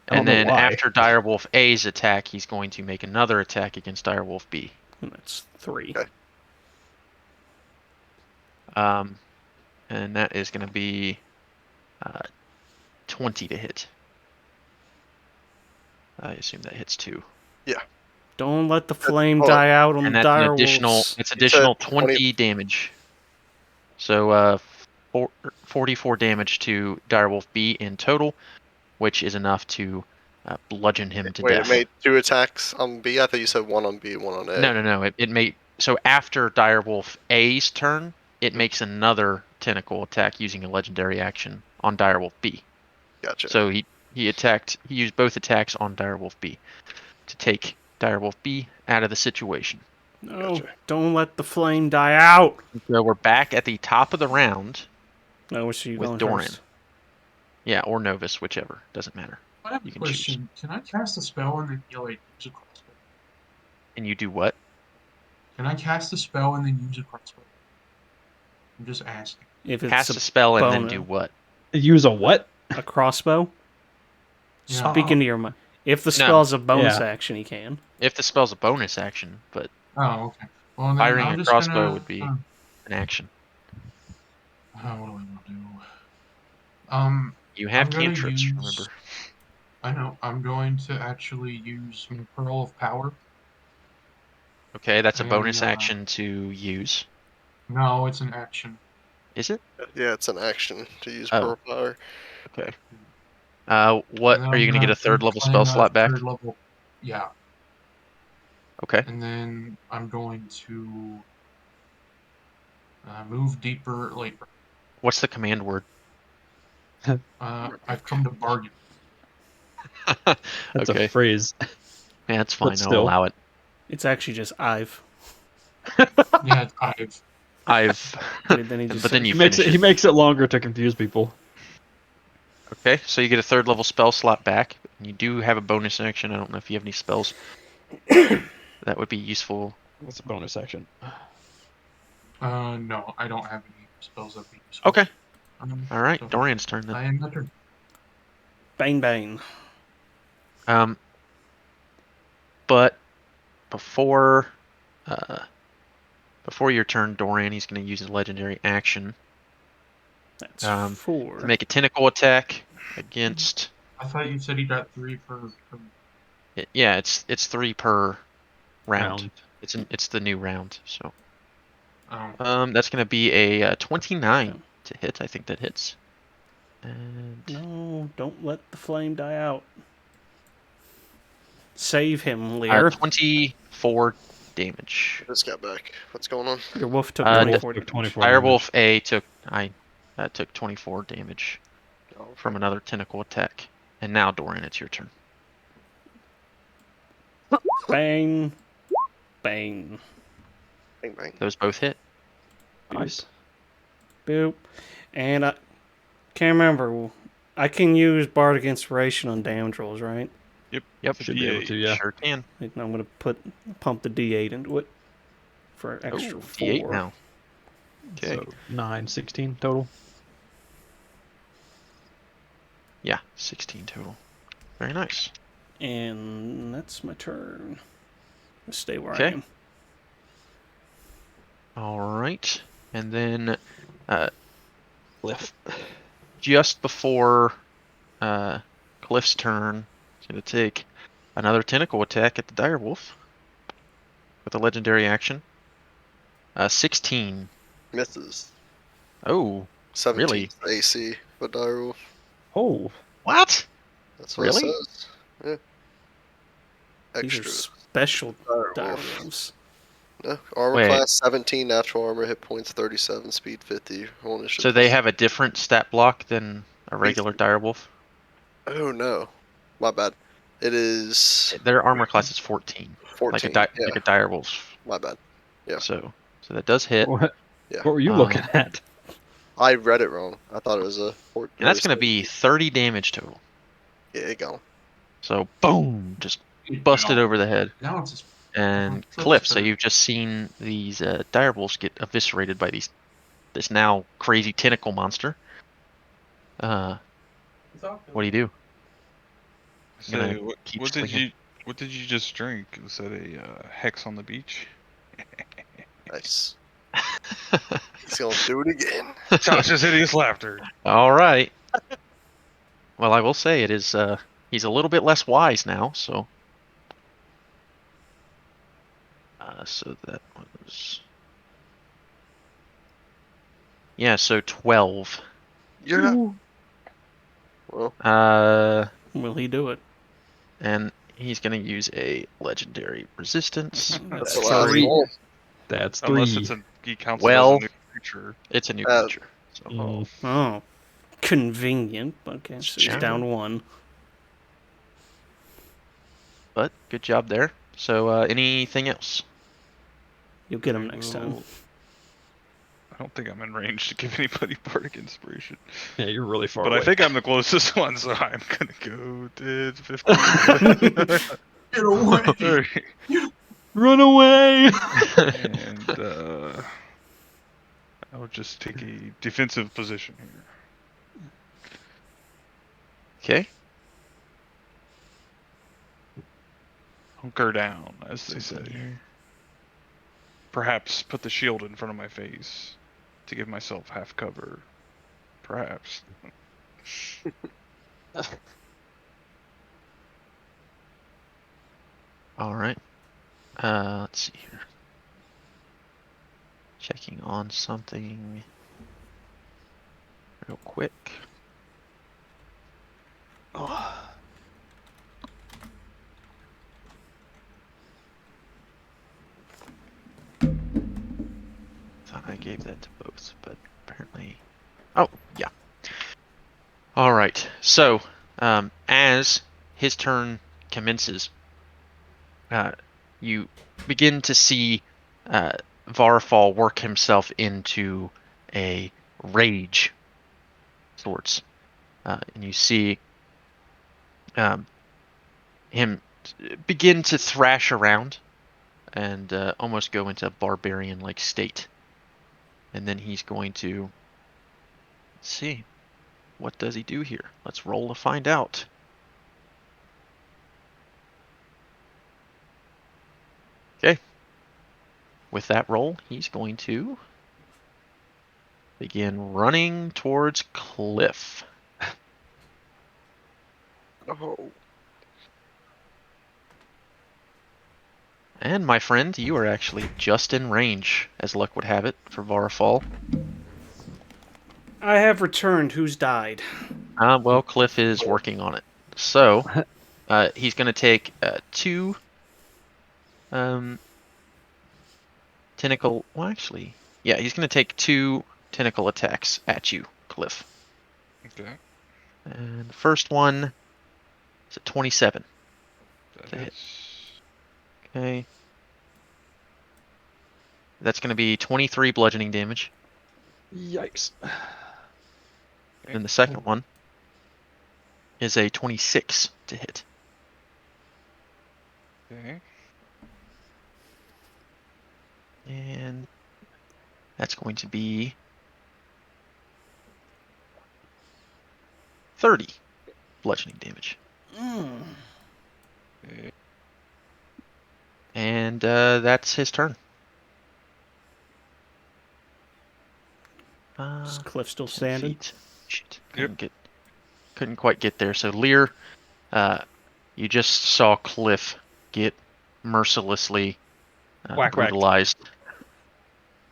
I don't And know then why. after Direwolf A's attack, he's going to make another attack against Direwolf B. And that's 3. Okay. And that is going to be 20 to hit. I assume that hits 2. Don't let the flame hold on. die out on And the that's an dire additional. wolves. It's You additional said 20 20 damage. So 44 damage to Direwolf B in total, which is enough to bludgeon him to Wait, death. it made 2 attacks on B? I thought you said 1 on B, 1 on A. No. It made so after Direwolf A's turn, it makes another tentacle attack using a legendary action on Direwolf B. Gotcha. So he used both attacks on Direwolf B to take Direwolf B out of the situation. No, Gotcha. don't let the flame die out. So we're back at the top of the round. No, which are you With going Doran. first? Yeah, or Novus, whichever. Doesn't matter. I have You a can choose. question. Can I cast a spell and then like use a crossbow? And you do what? Can I cast a spell and then use a crossbow? I'm just asking. If it's Cast a spell and then bonus. do what? Use a what? a crossbow, Yeah. speak into your mind. If the No. spell is a bonus Yeah. action, he can. If the spell's a bonus action, but Oh, okay. Well, then firing I'm a just crossbow gonna, would be an action. what do I want to do? You have I'm gonna cantrips, use- remember? I know. I'm going to actually use my Pearl of Power. Okay, that's a bonus And, action to use. No, it's an action. Is it? Yeah, it's an action to use Oh. Pearl Power. Okay. What And then are you I'm going to get a third level claim spell a slot back? Third level. Yeah. Okay. And then I'm going to move deeper. Like, What's the command word? I've come to bargain. That's Okay. a phrase. Yeah, that's fine. I'll still. allow it. It's actually just I've. Yeah, I've. And then he just but then says- you He makes finish it. He makes it longer to confuse people. Okay, so you get a 3rd level spell slot back. You do have a bonus action. I don't know if you have any spells that would be useful. What's a bonus action? No, I don't have any spells that would be useful. Okay. All right, So Dorian's turn then. I end my turn. Bane, bane. But before your turn, Dorian, he's going to use his legendary action That's to 4. make a tentacle attack against. I thought you said he got 3 per. Yeah, it's 3 per round. Round. It's the new round. So Oh, that's going to be a 29 to hit. I think that hits. And No, don't let the flame die out. Save him, Lear. 24 damage. Just got back. What's going on? Your wolf took Uh, 24 took damage. 24 damage. Direwolf A took 24 damage Oh, from another tentacle attack. And now, Dorian, it's your turn. Bang. Bang. bang bang. Those both hit. Nice. Boop. And I can't remember. I can use Bardic Inspiration on damage rolls, right? Yep, Should be able to, yeah. Sure can. I'm going to pump the D8 into it for an extra Oh, 4. D8 now. Okay. So 9, 16 total. Yeah, 16 total. Very nice. And that's my turn. Let's stay where I Okay. am. All right. And then Cliff. just before Cliff's turn, he's going to take another tentacle attack at the direwolf with a legendary action. 16. Misses. Oh, 17 really? AC with Direwolf. Oh, What? That's what Really? it says. Yeah. These are Extra. special Direwolf. direwolves. No, armor Wait. class 17, natural armor, hit points 37, speed 50. So they have a different stat block than a regular direwolf? Oh no, my bad. It is Their armor class is 14. 14. Like Yeah, a direwolf's. my bad. Yeah. So that does hit. what? Yeah. What were you looking at? I read it wrong. I thought it was a 14. And that's going to be 30 damage total. Yeah, it gone. So boom, just busted over the head. Now it's his. And So Cliff, it's so turn. you've just seen these direwolves get eviscerated by this now crazy tentacle monster. What do you do? So Gonna what, keep what did swinging. you just drink? Was that a hex on the beach? Nice. He's gonna do it again. Josh's hideous laughter. All right. Well, I will say it is. He's a little bit less wise now, so. So that was. Yeah, so 12. You're not. Well, Will he do it? And he's gonna use a legendary resistance. that's That's the last three. one. That's Unless 3. he counts Well- it as a new creature. It's a new Uh, creature. So. Mm. Oh. Convenient. Okay, so he's Yeah. down 1. But good job there. So anything else? You'll get him next time. Well, I don't think I'm in range to give anybody bardic inspiration. Yeah, you're really far But away. I think I'm the closest one, so I'm gonna go to 15. Get away! Run away! And I'll just take a defensive position here. Okay. Hunker down, as they say. Perhaps put the shield in front of my face to give myself half cover. Perhaps. All right. Let's see here. Checking on something real quick. Thought I gave that to both, but apparently. Oh, yeah. All right. So, as his turn commences, you begin to see Varfall work himself into a rage sorts. and you see him begin to thrash around and almost go into a barbarian-like state. And then he's going to, let's see, what does he do here? Let's roll to find out. Okay. With that roll, he's going to begin running towards Cliff. Oh. And my friend, you are actually just in range, as luck would have it, for Varafall. I have returned. Who's died? Well, Cliff is working on it. So, he's going to take 2 tentacle. Well, actually, yeah, he's going to take 2 tentacle attacks at you, Cliff. Okay. And the first one is a 27. That To hit. hits. Okay. That's going to be 23 bludgeoning damage. Yikes. And the second one is a 26 to hit. Okay. And that's going to be 30 bludgeoning damage. Okay. And that's his turn. Is Cliff still 10 standing? feet. Shit. Yep. Couldn't quite get there. So Lear, you just saw Cliff get mercilessly Whack. brutalized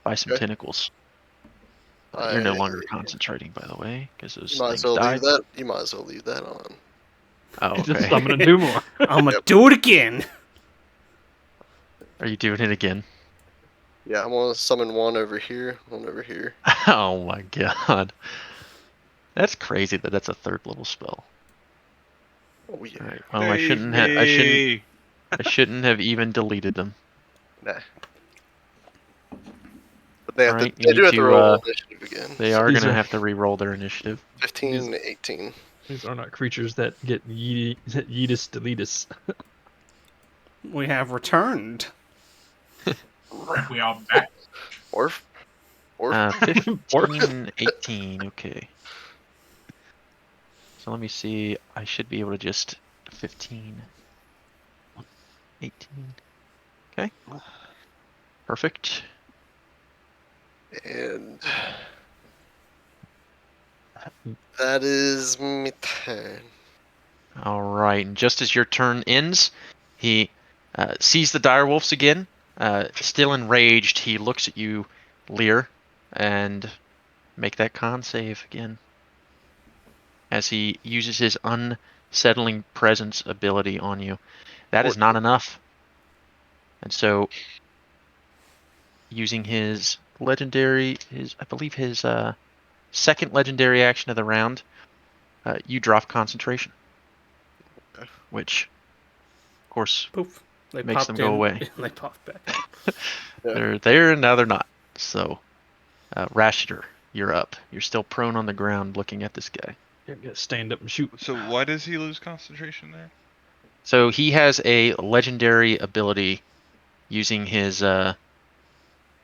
by some Okay. tentacles. You're no longer concentrating, by the way, because those You might things as well died. leave that. You might as well leave that on. Oh, okay. Just, I'm gonna do more. I'm gonna Yep. do it again. Are you doing it again? Yeah, I'm gonna summon one over here, one over here. Oh my god. That's crazy that that's a 3rd level spell. Oh yeah. All right. Well, I shouldn't have even deleted them. Nah. But they have Alright, to. you They do need have to to, roll initiative again. They are These going to are- have to re-roll their initiative. 15, 18. These are not creatures that get yeetus deletus. We have returned. We are back. Orf. 15, 18, okay. So let me see, I should be able to just 15, 18. Okay. Perfect. And that is my turn. Alright, and just as your turn ends, he sees the direwolves again. Still enraged, he looks at you, Lear, and make that con save again. As he uses his unsettling presence ability on you. That is not enough. And so, using his legendary, I believe his second legendary action of the round, you drop concentration. Okay. Which, of course, Poof. They makes popped them go in, away. and they popped back out. Yeah. They're there and now they're not. So, Rashidor, you're up. You're still prone on the ground looking at this guy. Stand up and shoot. So why does he lose concentration there? So he has a legendary ability using his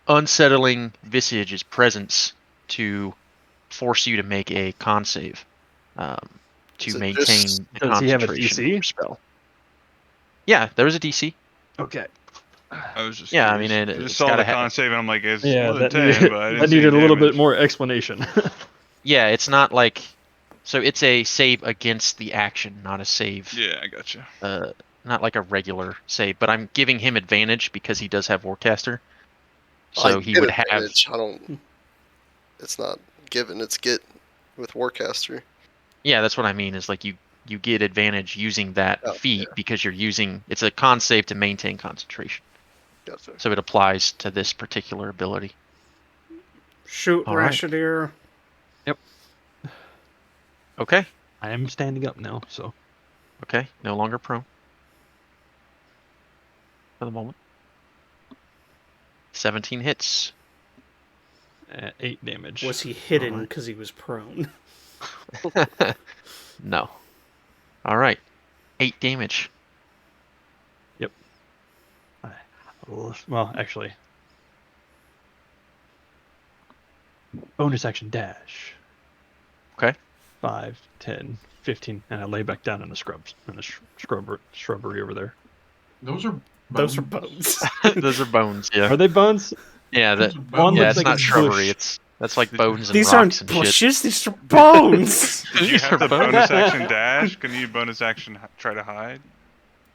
unsettling visage, his presence, to force you to make a con save to Is it maintain just- the Does he have a concentration of DC? your spell. Yeah, there was a DC. Okay. I was just Yeah, I curious. mean, I it's just saw gotta the con save and I'm like, it's Yeah, more than that 10, needed, but I didn't that see needed a little bit damage. more explanation. Yeah, it's not like. So it's a save against the action, not a save. Yeah, I gotcha. Not like a regular save, but I'm giving him advantage because he does have Warcaster. So I he get would have. advantage. I don't. It's not given. It's get with Warcaster. Yeah, that's what I mean. Is like you get advantage using that Oh, feat because you're using. It's a con save to maintain concentration. Gotcha. So it applies to this particular ability. Shoot, All right. Rashidir. Okay. I am standing up now, so Okay. No longer prone. For the moment. 17 hits. 8 damage. Was he hidden Alright. because he was prone? No. All right. 8 damage. Well, actually, bonus action dash. Okay. 5, 10, 15, and I lay back down in the shrubbery over there. Those are Those are bones. bones. Those are bones. Yeah. Are they bones? Yeah. Those That. are One bones. Yeah. looks It's like not a shrubbery. bush. That's like Did- bones and These rocks aren't and shit. bushes. These are bones. Did you These have are to bones. bonus action dash? Can you bonus action try to hide?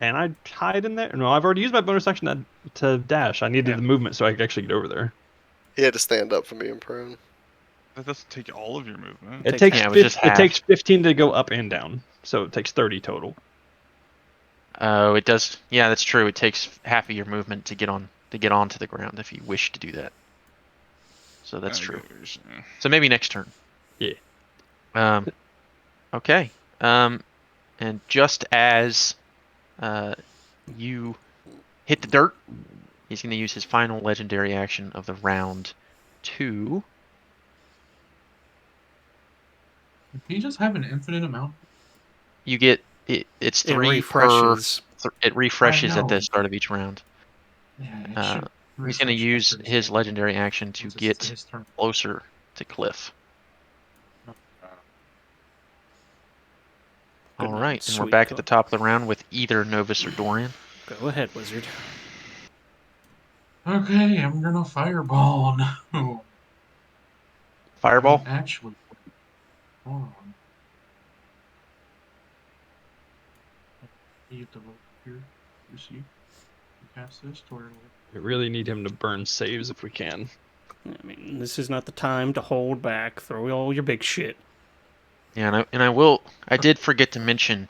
And I hide in there. No, I've already used my bonus action to dash. I needed Yeah. the movement so I could actually get over there. He had to stand up from being prone. That doesn't take all of your movement. It Takes takes half. Yeah, it was just it takes half. 15 to go up and down, so it takes 30 total. Oh, it does. Yeah, that's true. It takes half of your movement to get onto the ground if you wish to do that. So that's I true. get what you're saying. So maybe next turn. Yeah. Okay. And just as you hit the dirt, he's going to use his final legendary action of the round to. Can you just have an infinite amount? You get it. It's It 3 per. refreshes. It refreshes at know. the start of each round. Yeah, it Uh, should He's going to refresh use after his game. legendary action to Since it's get his turn. closer to Cliff. Good All night, right, and we're sweet back at the Cliff. top of the round with either Novus or Dorian. Go ahead, wizard. Okay, I'm gonna fireball now. Fireball. Actually, hold on. You get the vote here. You see? You cast this toward. We really need him to burn saves if we can. I mean, this is not the time to hold back. Throw all your big shit. Yeah, I did forget to mention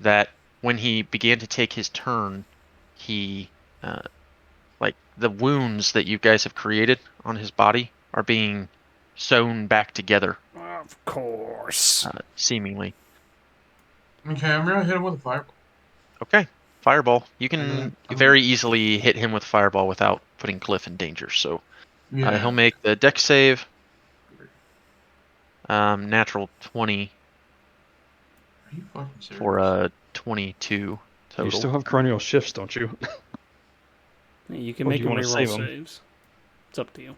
that when he began to take his turn, he, like the wounds that you guys have created on his body are being sewn back together, Of course. seemingly. Okay, I'm gonna hit him with a fireball. Okay, fireball. You And can then very easily hit him with fireball without putting Cliff in danger. So yeah. he'll make the dex save. Natural 20 Are you fucking serious? for a 22 total. You still have coronial shifts, don't you? You can Or do make you him wanna reroll save 'em? saves. It's up to you.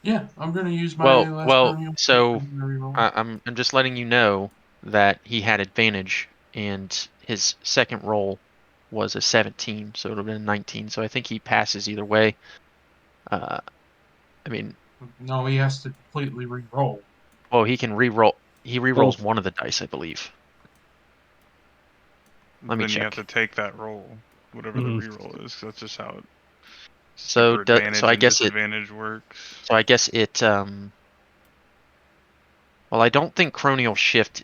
Yeah, I'm gonna use my last Well, cranial so and reroll. I'm just letting you know that he had advantage, and his second roll was a 17, so it would have been a 19. So I think he passes either way. I mean, No, he has to completely reroll. well, he can reroll. He rerolls one of the dice, I believe. Let me Then you have check. to take that roll, whatever Mhm. the reroll is. That's just how it. So super do- advantage so I and guess it- disadvantage works. So I guess it. Well, I don't think Cronial Shift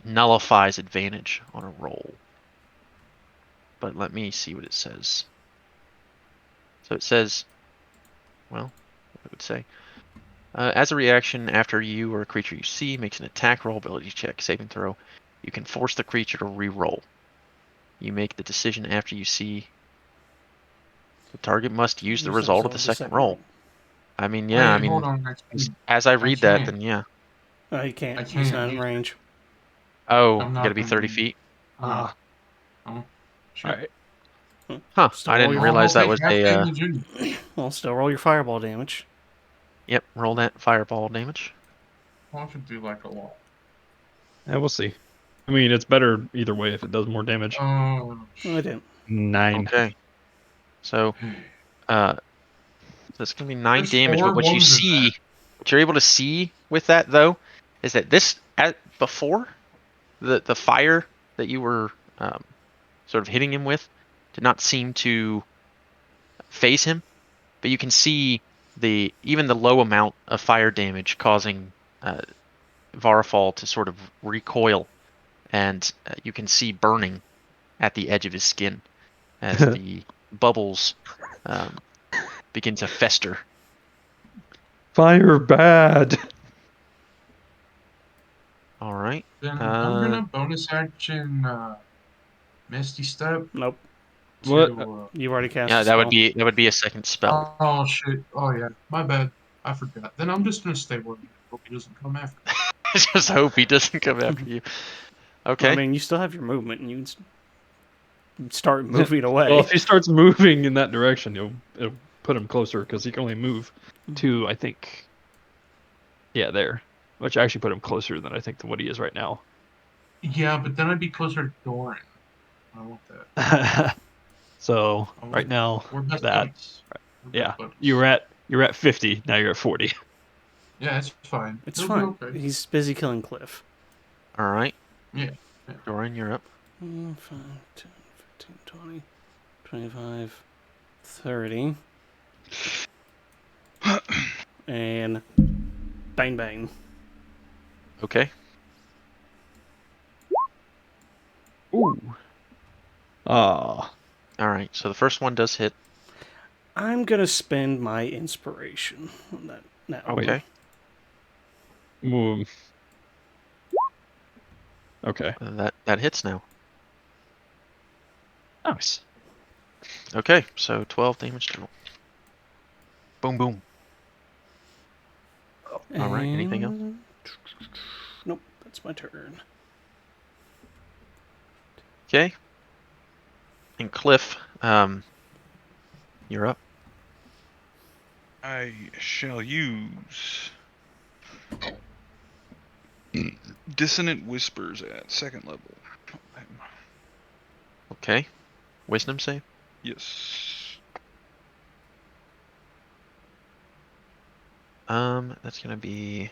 nullifies advantage on a roll. But let me see what it says. So it says, well, what would it say? As a reaction, after you or a creature you see makes an attack roll, ability check, saving throw, you can force the creature to re-roll. You make the decision after you see. The target must use the result of the second roll. I mean, yeah, Wait, I mean, hold on. as I read that, can't. then yeah. You can't. I He's can't not in use it. range. Oh, I'm you not gotta be in 30 range. feet. Oh, shit. Alright. Huh, Still I roll didn't your- realize that I'll was take half a, damage anyway. Well, still roll your fireball damage. yep, roll that fireball damage. Why don't you do like a lot? Yeah, we'll see. I mean, it's better either way if it does more damage. Oh, No, I didn't. 9. Okay. So, that's gonna be 9 There's damage, 4 but what you wounds in see, what you're able to see with that though, is that before, the fire that you were sort of hitting him with did not seem to phase him, but you can see even the low amount of fire damage causing Varafal to sort of recoil, and you can see burning at the edge of his skin as the bubbles begin to fester. Fire bad. All right. Then I'm gonna bonus action Misty Step Nope. What? to. You've already cast Yeah, a that spell. would be a second spell. Oh shit! Oh yeah, my bad. I forgot. Then I'm just gonna stay where I'm at. Hope he doesn't come after me. just hope he doesn't come after you. Okay. I mean, you still have your movement, and you can start moving away. Well, if he starts moving in that direction, it'll put him closer because he can only move to, I think, yeah, there, which actually put him closer than I think than what he is right now. Yeah, but then I'd be closer to Doran. I don't want that. So I right want- now, We're best that buddies. We're best yeah, buddies. you're at 50. Now you're at 40. Yeah, it's fine. It's It'll fine. be okay. He's busy killing Cliff. All right. Yeah. Dorian, you're up. 5, 10, 15, 20, 25, 30. And bang bang. Okay. Ooh. Ah. All right. So the first one does hit. I'm gonna spend my inspiration on that now. Okay. Okay. That hits now. Nice. Okay. So 12 damage total. Boom, boom. All right. Anything else? Nope. That's my turn. Okay. And Cliff, you're up. I shall use Dissonant Whispers at 2nd level. Okay. Wisdom save. Yes. That's gonna be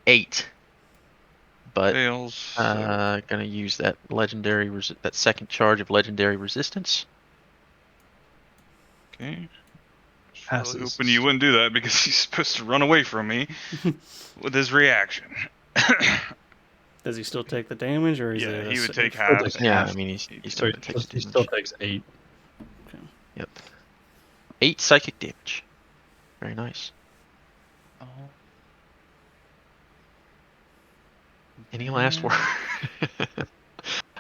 8. But Fails. gonna use that that second charge of legendary resistance. Okay. Just Passes. really hoping you wouldn't do that because he's supposed to run away from me with his reaction. Does he still take the damage, or is Yeah, it a he would save? take half. Yeah, half. I mean he's So still he, gonna take the he damage. still takes 8. Yep. 8 psychic damage. Very nice. Oh. Any last word?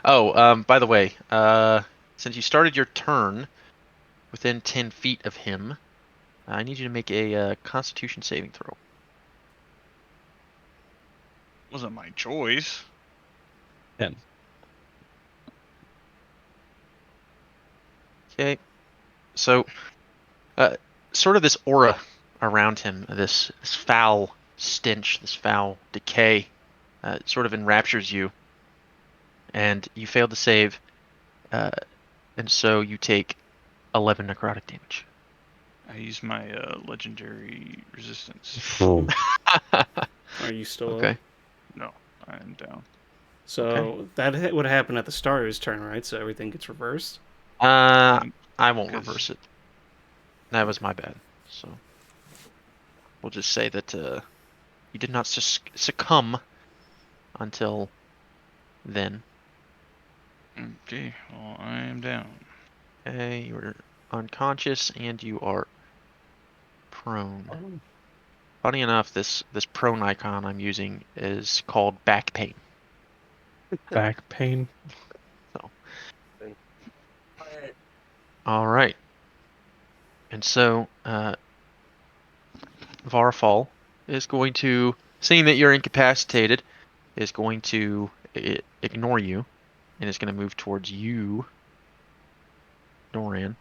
Oh, by the way, since you started your turn within 10 feet of him, I need you to make a Constitution saving throw. Wasn't my choice. 10. Okay. So, sort of this aura around him, this foul stench, this foul decay, sort of enraptures you, and you fail to save, and so you take 11 necrotic damage. I used my legendary resistance. Are you still Okay. up? No, I am down. So that would happen at the start of his turn, right? So everything gets reversed. I won't 'Cause- reverse it. That was my bad. So we'll just say that you did not succumb until then. Okay, well, I am down. Okay, you were unconscious and you are prone. Funny enough, this prone icon I'm using is called back pain. Back pain. All right. And so Varfall is going to, seeing that you're incapacitated, is going to ignore you and is going to move towards you, Doran.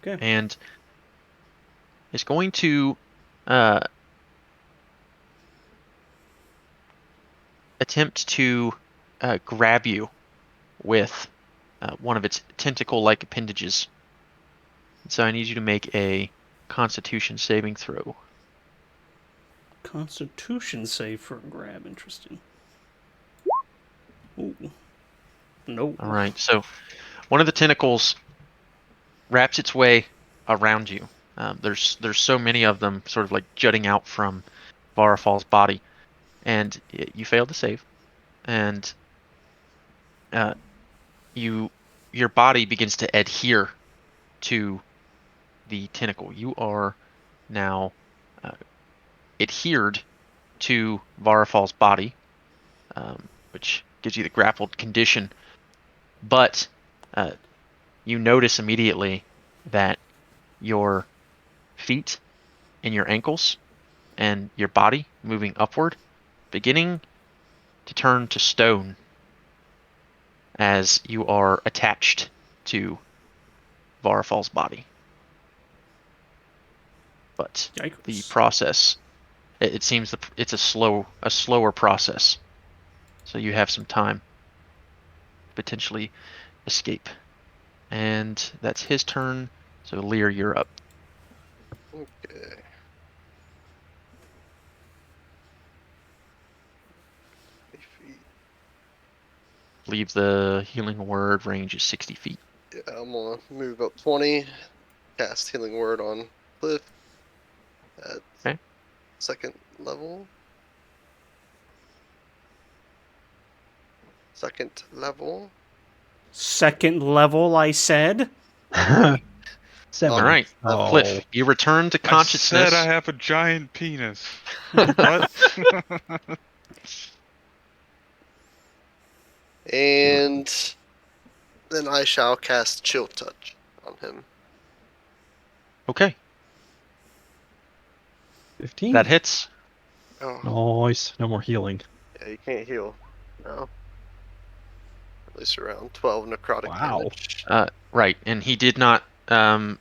Okay. And is going to attempt to grab you with one of its tentacle-like appendages. So I need you to make a Constitution saving throw. Constitution save for a grab. Interesting. Ooh. Nope. All right. So one of the tentacles wraps its way around you. There's so many of them, sort of like jutting out from Varafal's body, and you failed to save, and your body begins to adhere to the tentacle. You are now adhered to Varafal's body, which gives you the grappled condition. But you notice immediately that your feet and your ankles and your body moving upward, beginning to turn to stone as you are attached to Varfal's body. But the Yikes. process, it seems it's a slower process. So you have some time to potentially escape. And that's his turn. So Lear, you're up. Okay. Feet. Leave the healing word range is 60 feet. Yeah, I'm gonna move up 20. Cast Healing Word on Cliff at Okay. 2nd level. 2nd level. 2nd level, I said. 70. All right, Oh. Cliff, you return to I consciousness. said I have a giant penis. What? And then I shall cast Chill Touch on him. Okay, 15. that hits. Oh, Nice. No more healing. yeah, you can't heal. No. At least around 12 necrotic Wow. damage. Right, and he did not.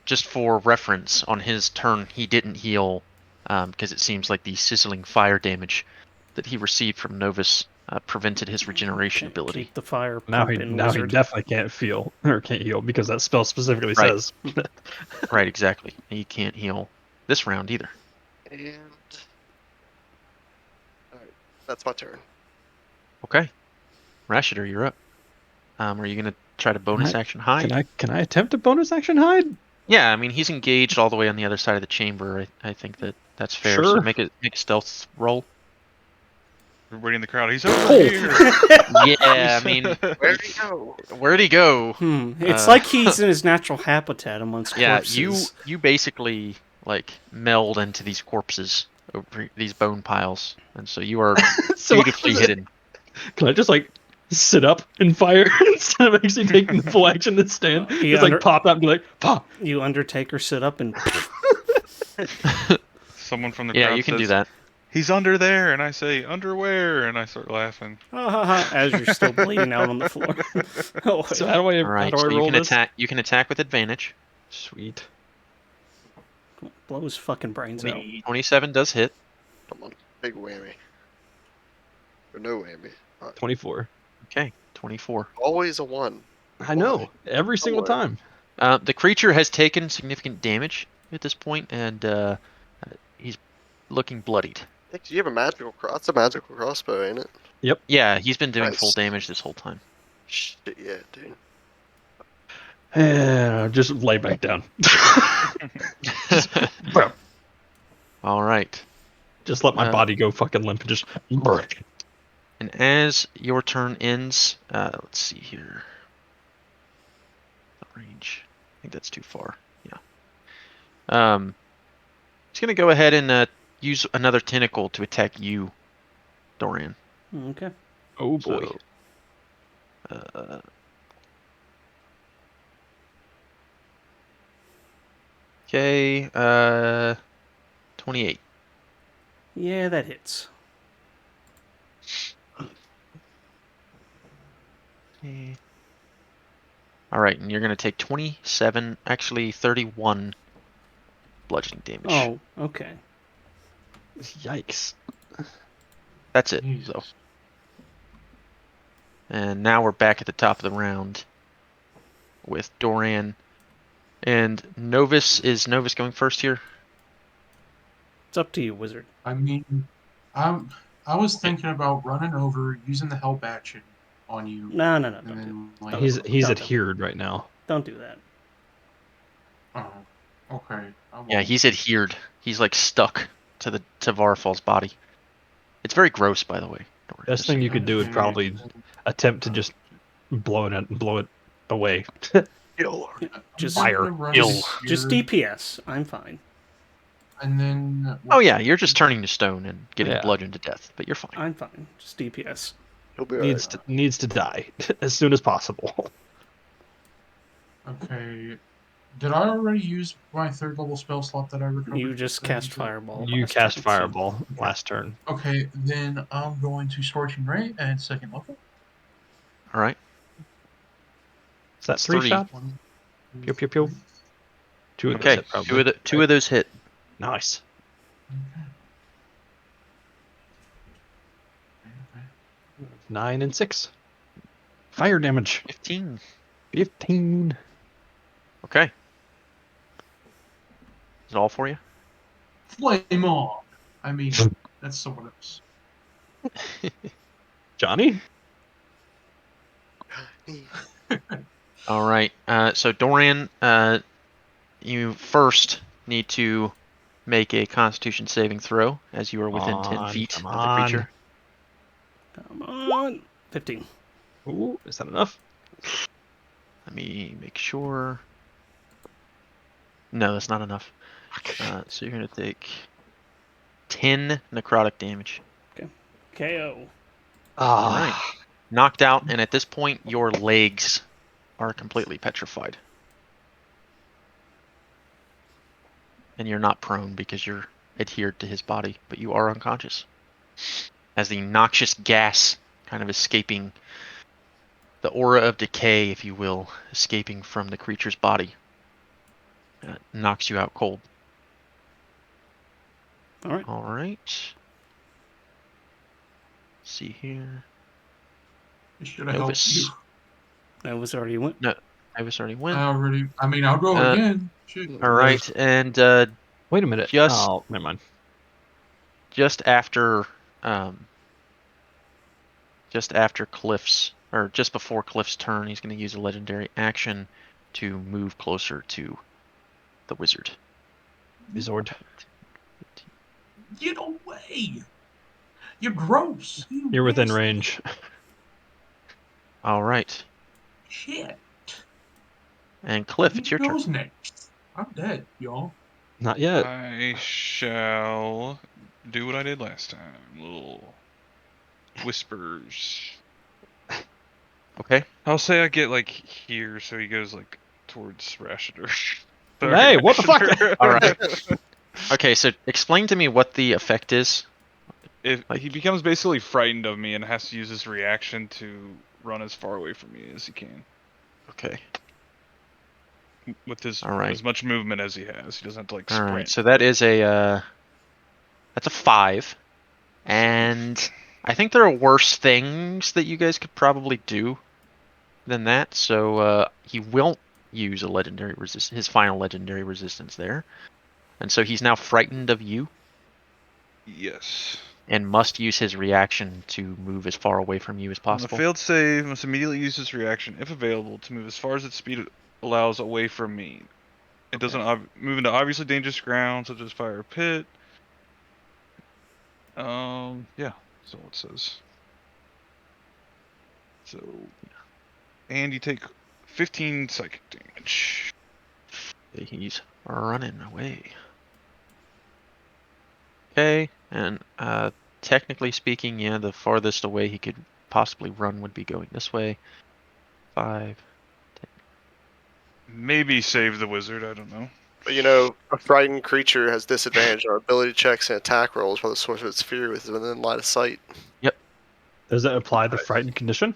Just for reference, on his turn, he didn't heal because it seems like the sizzling fire damage that he received from Novus prevented his regeneration Can't ability. keep the fire Now he pumping, wizard. definitely can't feel or can't heal because that spell specifically Right. says. Right, exactly. He can't heal this round either. And. Alright, that's my turn. Okay, Rashider, you're up. Are you gonna try to bonus action hide? Can I attempt a bonus action hide? Yeah, I mean he's engaged all the way on the other side of the chamber. I think that's fair. Sure. So make a stealth roll. Everybody in the crowd, he's over Oh. here. Yeah, I mean, Where'd he go? where'd he go? It's like he's in his natural habitat amongst Yeah, corpses. you basically like meld into these corpses over these bone piles, and so you are So beautifully hidden. Can I just like sit up and fire instead of actually taking the full action to stand? He Just like pop out and be like, pop. You Undertaker sit up and Someone from the Yeah, crowd you can says, do that. he's under there, and I say, underwear, and I start laughing. as you're still bleeding out on the floor. Oh, So how do I All right, how do so I you roll can this? attack. You can attack with advantage. Sweet. blow his fucking brains out. 27 does hit. Come on, big whammy. Or no whammy. 24. Okay, 24. Always a 1. I know. Every single Somewhere. time. The creature has taken significant damage at this point, and he's looking bloodied. You have a magical cross. It's a magical crossbow, ain't it? Yeah, he's been doing full Nice. damage this whole time. Shit, yeah, dude. And just lay back down. Bro, All right. just let my body go fucking limp and just. And as your turn ends, let's see here. Range. I think that's too far. Yeah. He's gonna go ahead and use another tentacle to attack you, Dorian. Okay. Oh boy. So, okay. 28. Yeah, that hits. Okay. All right, and you're gonna take 27, actually 31 bludgeoning damage. Oh, okay. Yikes. That's it. Jesus. So. And now we're back at the top of the round with Dorian and Novus. Is Novus going first here? It's up to you, wizard. I mean, I was thinking about running over, using the help action on you, No, and don't do then it. like. He's Don't- adhered right now. Don't do that. Oh, okay. I Yeah, won't. he's adhered. He's like stuck to Varfal's body. It's very gross, by the way. Dorian, Best just so thing you know. could do is Okay. probably attempt to just blow it away. Just I'm gonna run ill. Just here, DPS. I'm fine. and then. Oh yeah, you're just turning to stone and getting Yeah. bludgeoned to death, but you're fine. I'm fine. Just DPS. He'll be alright. Needs to die as soon as possible. Okay. Did I already use my 3rd level spell slot that I recovered? You just cast Fireball. You last cast turn, so- Fireball last turn. Okay, then I'm going to Scorching Ray at 2nd level. All right. Is that That's 3 three. shot? 1, 2, Pew pew pew. 3. 2 of those Okay. hit probably. Two of those hit. Nice. Okay. 9 and 6. Fire damage. 15. 15. Okay. Is it all for you? Flame on! I mean, that's someone else. Johnny? All right. So Dorian, you first need to make a Constitution saving throw as you are within 10 feet Come of the creature. Come on. 15. Ooh, is that enough? Let me make sure. No, that's not enough. So you're gonna take 10 necrotic damage. KO. All right. Knocked out, and at this point, your legs are completely petrified. And you're not prone because you're adhered to his body, but you are unconscious. As the noxious gas kind of escaping, the aura of decay, if you will, escaping from the creature's body, knocks you out cold. All right. All right. Let's see here. I should have helped you. Novus. That was already went. No, Ivis already went. I mean, I'll go again. Shit. All right, and Wait a minute. Just- Oh, never mind. just after Cliff's, or just before Cliff's turn, he's going to use a legendary action to move closer to the wizard. Resort. Get away! You're gross. You're within nasty range. All right, Shit. and Cliff, it's Who your turn. goes next? I'm dead, y'all. Not yet. I shall do what I did last time. Little whispers. Okay. I'll say I get like here, so he goes like towards Rashider. Hey, what the fuck? All right. Okay, so explain to me what the effect is. If Like- he becomes basically frightened of me and has to use his reaction to run as far away from me as he can, Okay. with his All right. as much movement as he has. He doesn't have to like All sprint. right. So that is that's a 5, and I think there are worse things that you guys could probably do than that. So he won't use a legendary his final legendary resistance there, and so he's now frightened of you Yes. and must use his reaction to move as far away from you as On a possible. failed save, must immediately use his reaction, if available, to move as far as its speed allows away from me. It doesn't move into obviously dangerous ground, such as fire or pit. Yeah, that's all it says. So, and you take 15 psychic damage. He's running away. Okay, and technically speaking, yeah, the farthest away he could possibly run would be going this way. 5. Maybe save the wizard, I don't know. But you know, a frightened creature has disadvantage on ability checks and attack rolls while the source of its fear is within line of sight. Does that apply the frightened condition?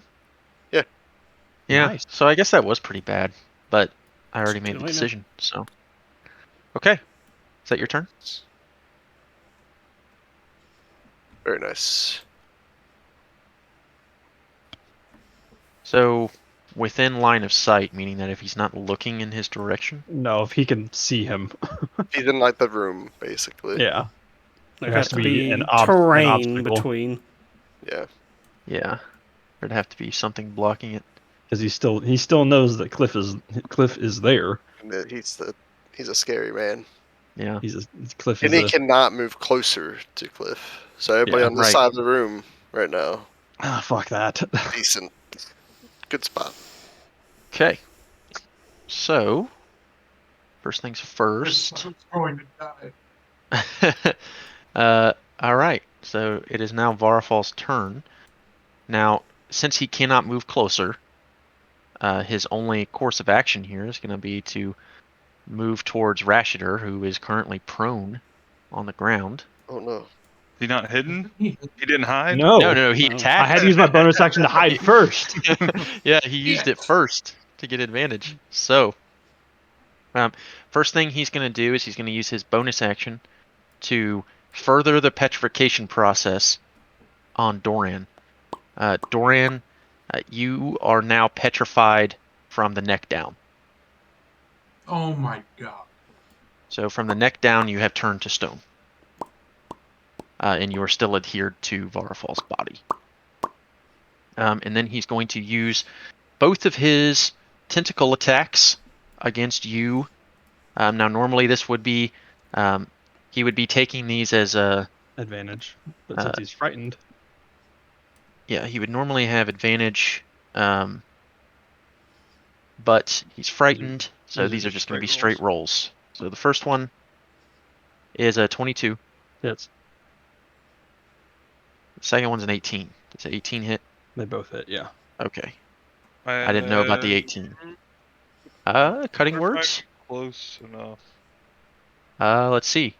Yeah, Nice. so I guess that was pretty bad, but I already made Too the late now. decision, so. Okay, is that your turn? Very nice. So, within line of sight, meaning that if he's not looking in his direction? No, if he can see him. He's in like the room, basically. Yeah. There There has has to to be be an terrain obstacle. between. Yeah. Yeah. There'd have to be something blocking it. Because he still knows that Cliff is there. And that he's a scary man. Yeah. Cliff And is he cannot move closer to Cliff. So everybody Yeah, on this right. side of the room right now, fuck that. decent. Good spot. Okay. So, first things This first. son's going to die. Alright, so it is now Varfal's turn. Now, since he cannot move closer, his only course of action here is going to be to move towards Rashider, who is currently prone on the ground. Oh no. He not hidden? He didn't hide? No. No, he Oh. attacked. I had to use my bonus action to hide first. Yeah, he used it first to get advantage. So, first thing he's going to do is he's going to use his bonus action to further the petrification process on Doran. Doran, you are now petrified from the neck down. Oh my god. So from the neck down, you have turned to stone. And you are still adhered to Varafal's body. And then he's going to use both of his tentacle attacks against you. Now, normally this would be, he would be taking these as a, Advantage. But since he's frightened. yeah, he would normally have advantage, but he's frightened, so these are just going to be straight rolls. So the first one is a 22. Hits. The second one's an 18. Does an 18 hit? They both hit, yeah. Okay. I didn't know about the 18. Cutting They're words? Close enough. Let's see.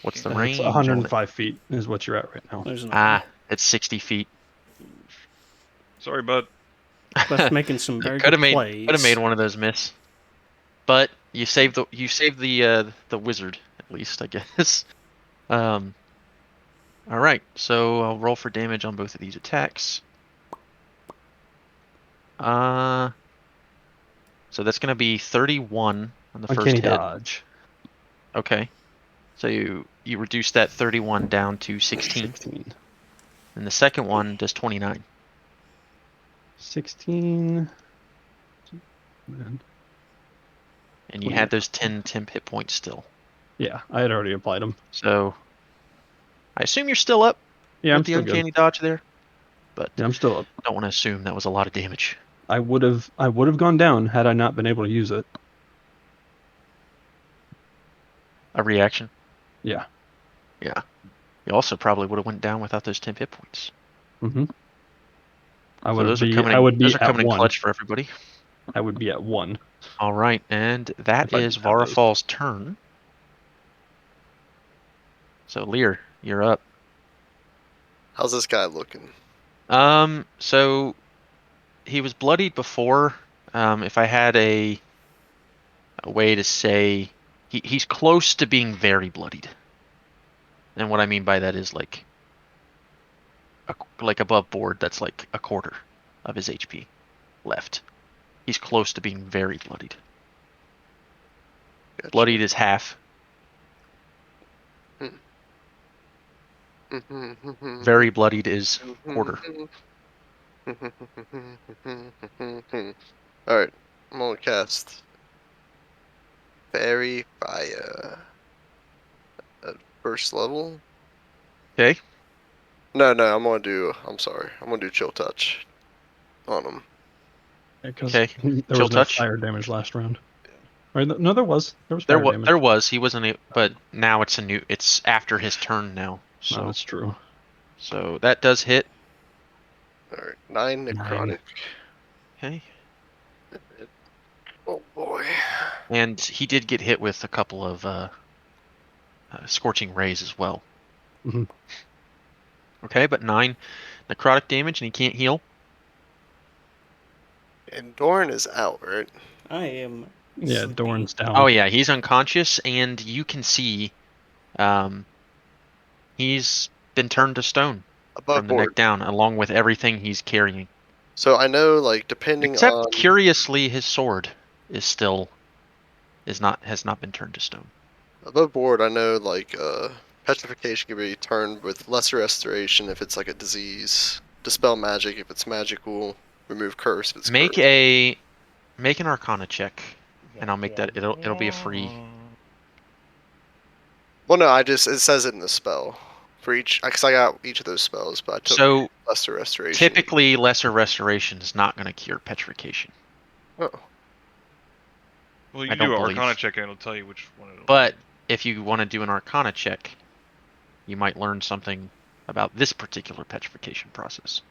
What's the It's range on it? 105 feet is what you're at right now. There's no. It's 60 feet. Sorry, bud. That's making some very Could good have plays. made one of those miss. But you saved the wizard at least, I guess. All right. So I'll roll for damage on both of these attacks. So that's going to be 31 on the first Uncanny hit. dodge. Okay. So you reduce that 31 down to 16. 16. And the second one does 29. 16. Man. And you had those 10 temp hit points still. Yeah, I had already applied them. So I assume you're still up Yeah, I'm with the still uncanny good. dodge there. But Yeah, I'm still up. I don't want to assume that was a lot of damage. I would have gone down had I not been able to use it. A reaction? Yeah. Yeah. You also probably would have went down without those 10 hit points. Mm-hmm. I So would those be. are coming in, I would be those are at coming in 1. clutch for everybody. I would be at 1. All right, and that If I is didn't have those. Varafal's turn. So Lear, you're up. How's this guy looking? So he was bloodied before. If I had a way to say, he's close to being very bloodied. And what I mean by that is like above board, that's like a quarter of his HP left. He's close to being very bloodied. Gotcha. Bloodied is half. Very bloodied is quarter. Alright, I'm gonna cast Fairy Fire at first level. Okay. No, I'm sorry. I'm gonna do Chill Touch on him. Because Okay. there Chill was no touch? fire damage last round. Or no, there was. There was There fire was, damage. there was. He wasn't, but now it's after his turn now. So So, that's true. so that does hit. Alright, 9 necrotic. Okay. Oh boy. And he did get hit with a couple of scorching rays as well. Mhm. Okay, but 9 necrotic damage, and he can't heal. And Doran is out, right? I am. Yeah, sleepy. Dorn's down. Oh yeah, he's unconscious, and you can see, he's been turned to stone Above from the board. neck down, along with everything he's carrying. So I know, like, depending Except on curiously, his sword has not been turned to stone. above board, I know like petrification can be turned with lesser restoration if it's like a disease, dispel magic if it's magical, remove curse if it's cursed. Make an Arcana check, and I'll make that it'll be a free. Well, no, it says it in the spell for each, because I got each of those spells, but I took So lesser restoration. typically, lesser restoration is not going to cure petrification. Oh, Well, you I can don't do an believe. Arcana check and it'll tell you which one it'll But if you want to do an Arcana check, you might learn something about this particular petrification process.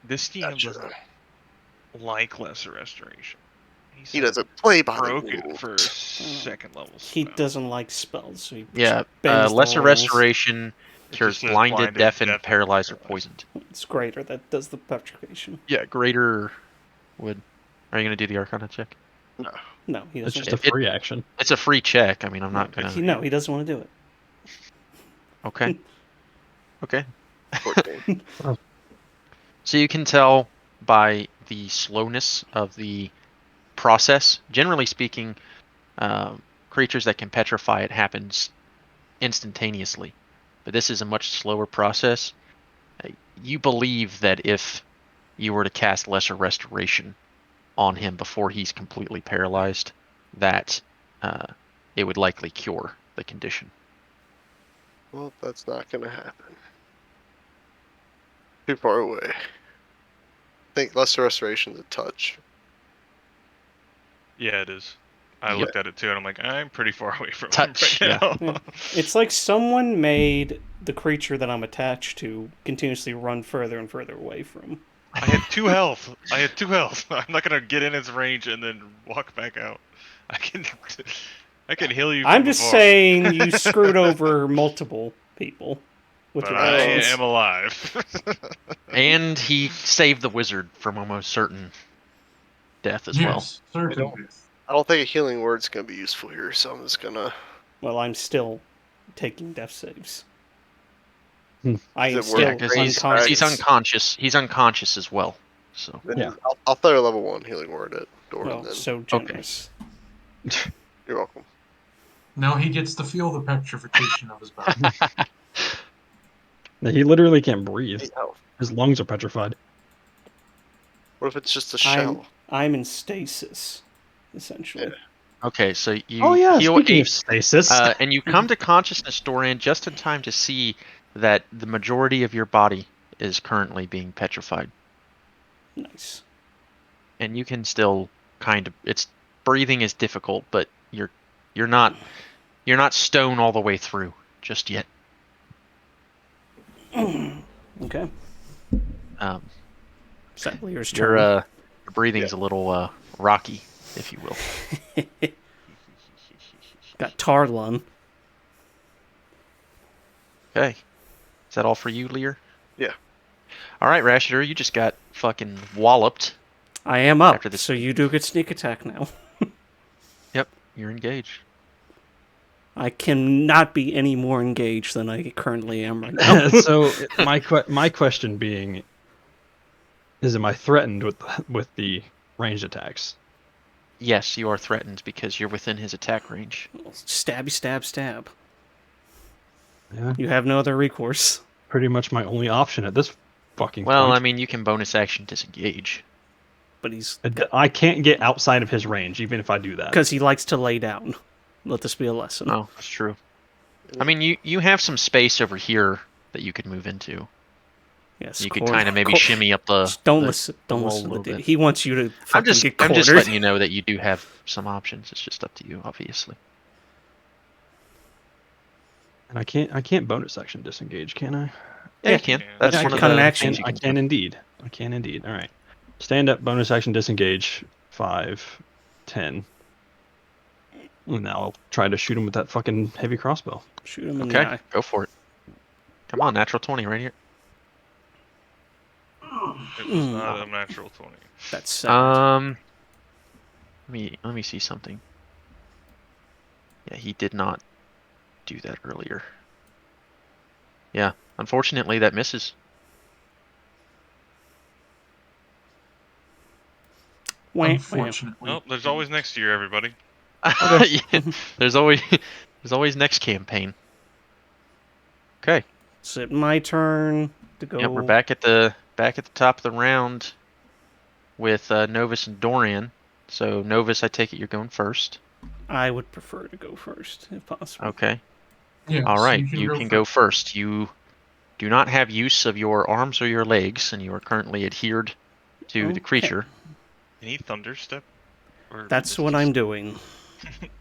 This team gotcha. doesn't. like Lesser Restoration. He said doesn't play by the broken rules. for a second level He spell. doesn't like spells, so he Yeah, bends the Lesser rules. Restoration It cures just says blinded, deaf, and deaf, paralyzed or poisoned. It's greater that does the petrification. Yeah, greater would. Are you gonna do the Arcana check? No, he It's doesn't. just a free action. It's a free check. I mean, I'm not gonna. He doesn't want to do it. Okay. Okay. 14. So you can tell by the slowness of the process. Generally speaking, creatures that can petrify, it happens instantaneously. But this is a much slower process. You believe that if you were to cast Lesser Restoration on him before he's completely paralyzed, that it would likely cure the condition. Well, that's not gonna happen. Too far away. I think Lesser Restoration's a touch. Yeah, it is. I Yep. looked at it too, and I'm like, I'm pretty far away from Touch, him right now. Yeah. It's like someone made the creature that I'm attached to continuously run further and further away from. I had 2 health. I'm not gonna get in its range and then walk back out. I can heal you. I'm from just afar. saying you screwed over multiple people with But your I actions. am alive. And he saved the wizard from almost certain death as well. Yes, certain death. I don't think a healing word's gonna be useful here, so I'm just gonna. Well, I'm still taking death saves. Hmm. I Is am it still worth because raising unconscious. he's unconscious. He's unconscious as well. So Then Yeah. I'll throw a level 1 healing word at Doran. Oh, then so generous. you're welcome. Now he gets to feel the petrification of his body. He literally can't breathe. 8 health. His lungs are petrified. What if it's just a shell? I'm in stasis, essentially. Yeah. okay, so you Oh yeah, heal speaking 8, of stasis. and you come to consciousness, Dorian, just in time to see that the majority of your body is currently being petrified, Nice. and you can still kind of. It's breathing is difficult, but you're not stone all the way through just yet. Okay. Um, Is that Lear's your turn? your breathing's a little rocky, if you will. Got Tarlun. Okay, is that all for you, Lear? Yeah. All right, Rashider, you just got fucking walloped. I am up, After this- so you do get sneak attack now. Yep, you're engaged. I cannot be any more engaged than I currently am right now. So my question being is, am I threatened with the ranged attacks? Yes, you are threatened because you're within his attack range. Stabby, stab, stab. Yeah, You have no other recourse. pretty much my only option at this fucking Well, point. I mean, you can bonus action disengage. But he's... I can't get outside of his range, even if I do that. Because he likes to lay down. Let this be a lesson. Oh, that's true. I mean, you have some space over here that you could move into. Yes, You could kind of maybe shimmy up the. Don't the listen. Don't wall a listen to little the bit. He wants you to fucking I'm just get quartered. letting you know that you do have some options. It's just up to you, obviously. And I can't bonus action disengage, can I? Yeah, you can. Yeah. That's Yeah, one of kind of the action. things you I can can do. indeed. I can indeed. All right. Stand up, bonus action disengage, 5, 10. And now I'll try to shoot him with that fucking heavy crossbow. Shoot him in the Okay, eye. go for it. Come on, natural 20 right here. It was not a natural 20. That's 7. Let me see something. Yeah, he did not do that earlier. Yeah, unfortunately that misses. Unfortunately. Nope, there's always next year, everybody. Yeah, there's always next campaign. Okay. Is it my turn to go? Yep, we're back at the top of the round with Novus and Dorian. So Novus, I take it you're going first. I would prefer to go first, if possible. Okay. Yes, All right, you you can go first. You do not have use of your arms or your legs, and you are currently adhered to the Okay. creature. Any thunderstep? Or That's what I'm doing.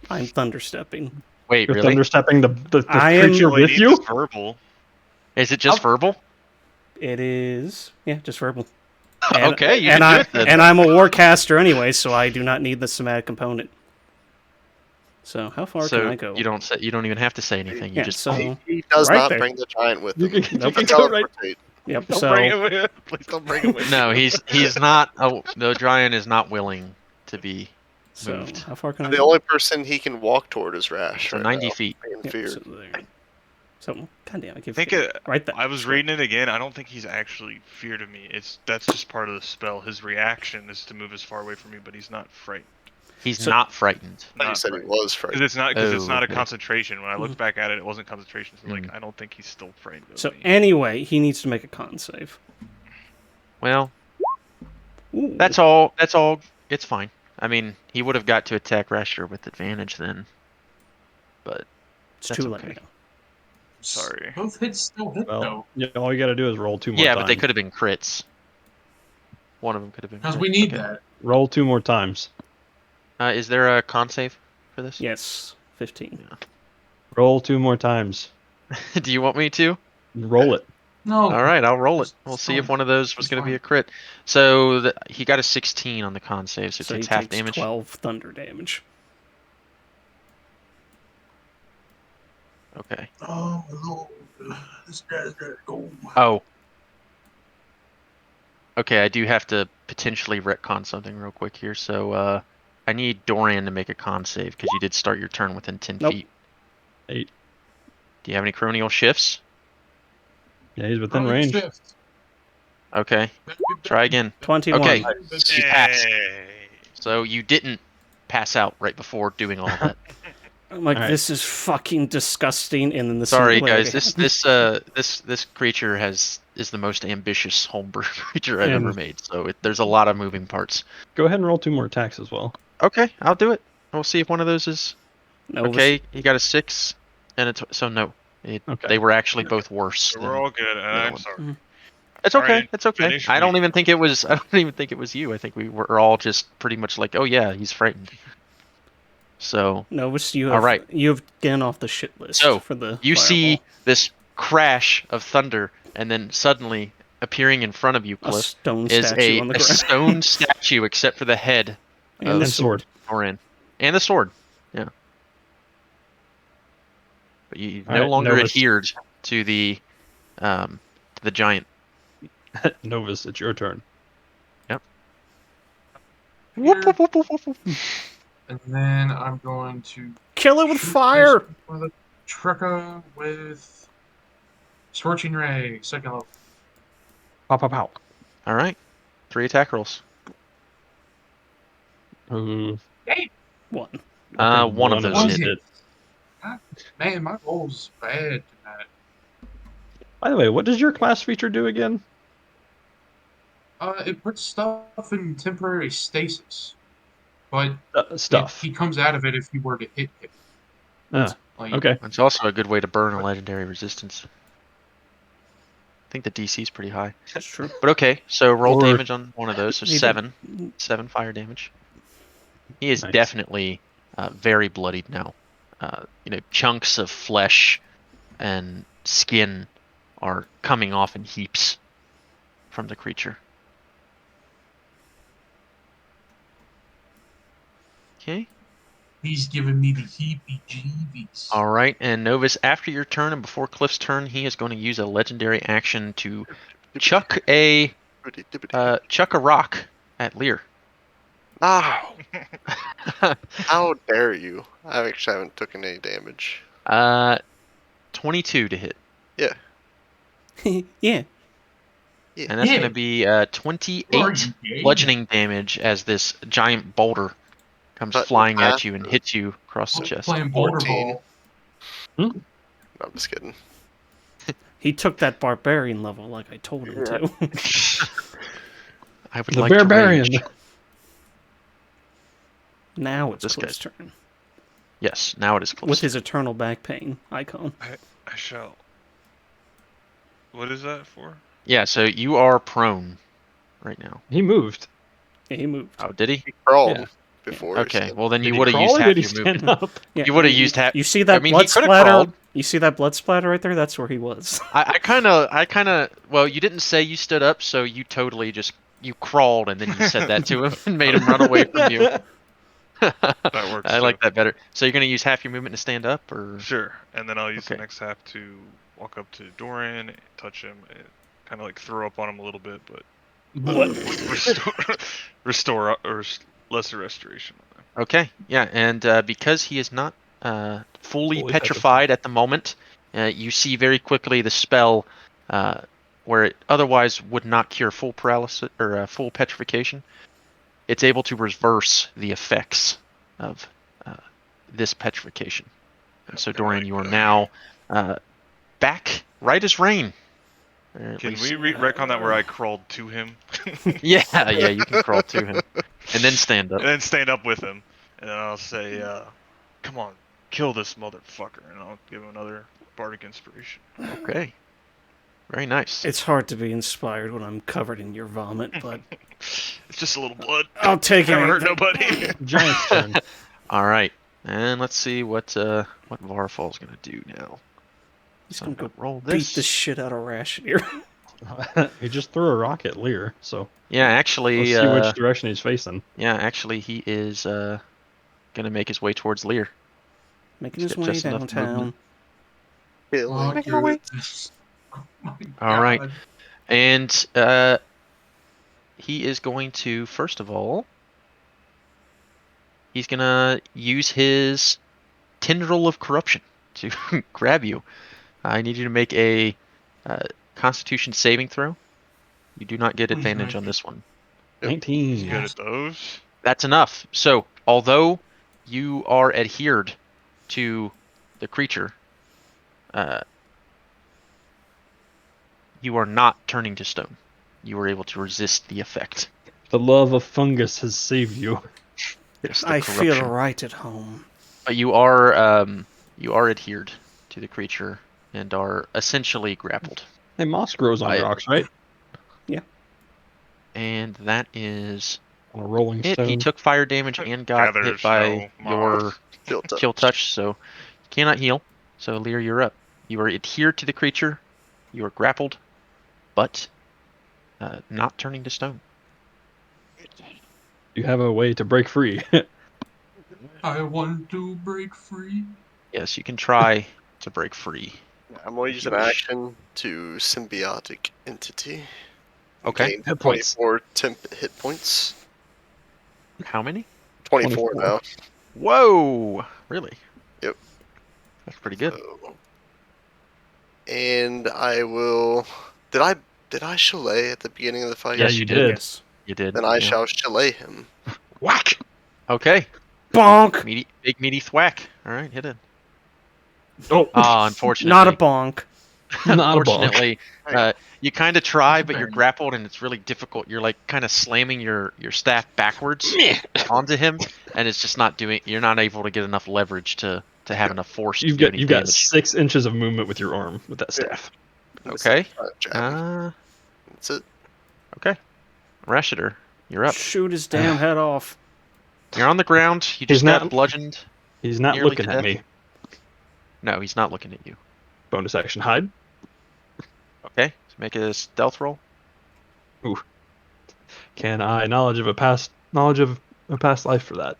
I'm thunderstepping. Wait, You're really? thunderstepping the I am- creature Well, with he you? needs verbal. Is it just verbal? It is... Yeah, just verbal. And, Okay, you and can do I it then. and I'm a warcaster anyway, so I do not need the somatic component. So how far can I go? You don't even have to say anything. You Yeah, just so He does right not there. bring the giant with You him. can, Nope. you A can go right. teleportate. Yep. Don't So bring him with. Please don't bring him with. No, you. he's not. Oh, the giant is not willing to be so moved. how far can I The go? only person he can walk toward is Rash. So right 90 now, feet. in Yep, fear. so there. So goddamn, I keep I think forgetting. Right there. I was So, reading it again. I don't think he's actually feared of me. That's just part of the spell. His reaction is to move as far away from me, but he's not frightened. He's So- not frightened. I thought you said he was Because frightened. it's not a okay. concentration. When I looked back at it, it wasn't concentration. So like, I don't think he's still frightened of So me. anyway, he needs to make a con save. Well, Ooh. that's all. That's all. It's fine. I mean, he would have got to attack Rasher with advantage then. But It's that's too late okay. now. Sorry. Both hits still hit Well, though, yeah, all you got to do is roll 2 more yeah, times. but they could have been crits. One of them could have been. because crits. we need Okay. that. Roll 2 more times. Is there a con save for this? Yes, 15. Roll 2 more times. Do you want me to? Roll it. No. All right, I'll roll it. It's We'll see if fine. one of those was It's going to be fine. a crit. So he got a 16 on the con save, so, So it he takes half takes damage. 12 thunder damage. Okay. Oh Lord, this guy's gotta go. Oh. Okay, I do have to potentially retcon something real quick here. So I need Dorian to make a con save because you did start your turn within 10 Nope. feet. 8. Do you have any cronial shifts? Yeah, he's within Rolling range. shift. Okay, try again. 21. Okay, you passed. Hey. So you didn't pass out right before doing all of that. I'm like, All right. this is fucking disgusting. And then the Sorry, singularity guys. This creature is the most ambitious homebrew creature I've And- ever made. So there's a lot of moving parts. Go ahead and roll 2 more attacks as well. Okay, I'll do it. We'll see if one of those is Novus. okay. He got a 6, and so no. Okay. They were actually both worse. So than- we're all good. other I'm one. sorry. It's All okay. right, It's okay. finish I don't me. even think it was. I don't even think it was you. I think we were all just pretty much like, oh yeah, he's frightened. So Novus, you All have right. you've gotten off the shit list So, for the you see fireball. this crash of thunder, and then suddenly appearing in front of you, A Cliff, stone is statue a on the ground. stone statue, except for the head and of the And sword. Orin and the sword. Yeah. But you All no right, longer Novus. adhered to the giant. Novus, it's your turn. Whoop, whoop, whoop, whoop, whoop, whoop. And then I'm going to Kill it with shoot fire! this with a trucker with Scorching Ray, second level. Pow, pow, pow. All right, 3 attack rolls. Ooh, One. One of those hit. hit. Man, my roll's bad tonight. By the way, what does your class feature do again? It puts stuff in temporary stasis, but Stuff. he comes out of it if you were to hit him. Ah, Like, okay. It's also a good way to burn a legendary resistance. I think the DC is pretty high. That's true. But okay, so roll Or- damage on one of those. So He did. 7 fire damage. He is Nice. definitely very bloodied now. Chunks of flesh and skin are coming off in heaps from the creature. Okay. he's giving me the heebie-jeebies. All right, and Novus, after your turn and before Cliff's turn, he is going to use a legendary action to chuck a rock at Lear. Ow! How dare you? I actually haven't taken any damage. 22 to hit, yeah. and that's Yeah. going to be Are 28 you gay? bludgeoning damage as this giant boulder comes Cut in flying at half. you and hits you across the chest. Playing boulder 14. ball. No, I'm just kidding. He took that barbarian level like I told him to. I would The like to barbarian. rage. Now it's This Cliff's turn. Yes, now it is close. With his eternal back pain icon. I shall. What is that for? Yeah, so you are prone right now. He moved. Yeah, he moved. Oh, did he? He crawled Yeah. before. Okay, so- well then Did you he would have crawl used or half did he your movement. stand up? Yeah, You would have used half. You see that I mean, he blood coulda splatter? crawled. You see that blood splatter right there? That's where he was. I kind of. Well, you didn't say you stood up, so you totally just you crawled and then you said that to him and made him run away from you. That works. I like too. that better. So you're gonna use half your movement to stand up, or Sure, and then I'll use the Okay. next half to walk up to Dorian, touch him, and kind of like throw up on him a little bit, but restore or lesser restoration. okay, yeah, and because he is not fully Fully petrified at the moment, you see very quickly the spell where it otherwise would not cure full paralysis or full petrification. It's able to reverse the effects of this petrification. And so, Dorian, you are now back right as rain. Or at Can least, we retcon that where I crawled to him? yeah, you can crawl to him and then stand up. And then stand up with him, and then I'll say, "Come on, kill this motherfucker," and I'll give him another bardic inspiration. Okay, very nice. It's hard to be inspired when I'm covered in your vomit, but It's just a little blood. I'll take it. Never hurt nobody. Giant's turn. All right, and let's see what Varfall's gonna do now. He's So gonna I'm gonna go roll beat this. the shit out of Rashidir. He just threw a rock at Lear, so Yeah, let's actually, see which direction he's facing. he is gonna make his way towards Lear. Making He's his got way just enough downtown. movement. Killing Making our way. Goodness. Oh my All right. God. And he is going to, first of all, he's gonna use his tendril of corruption to grab you. I need you to make a Constitution saving throw. You do not get Please advantage make on this one. 19. Good at those. That's enough. So, although you are adhered to the creature, you are not turning to stone. You were able to resist the effect. The love of fungus has saved you. Yes, the I feel corruption. right at home. But you are adhered to the creature and are essentially grappled. Hey, moss grows on I- rocks, right? And that is On a rolling it. stone. He took fire damage and got Yeah, hit there's by no your moss. kill touch, so you cannot heal. So Lear, you're up. You are adhered to the creature. You are grappled, but not turning to stone. You have a way to break free. I want to break free. Yes, you can try to break free. I'm going to use an Wish. action to symbiotic entity. Okay. Gain Hit points. 24 temp hit points. How many? 24 24. now. Whoa! Really? Yep. That's pretty good. So, and I will. Did I chalet at the beginning of the fight? Yeah, Yes, you you did. did. Yes. You did. Then I yeah. shall chalet him. Whack! Okay. Bonk! Big meaty thwack. All right, hit it. Oh, Unfortunately. Not a bonk. Not a bonk. Unfortunately, you kind of try, but you're grappled, and it's really difficult. You're like kind of slamming your staff backwards onto him, and it's just not doing. You're not able to get enough leverage to have enough force to do any you've got damage. 6 inches of movement with your arm with that staff. Okay. Jab him. That's it. Okay. Rashidir, you're up. Shoot his damn head off. You're on the ground. You He's just got not- bludgeoned. He's not Nearly looking to at death. me. No, he's not looking at you. Bonus action hide. Okay. So make a stealth roll. Can I knowledge of a past life for that?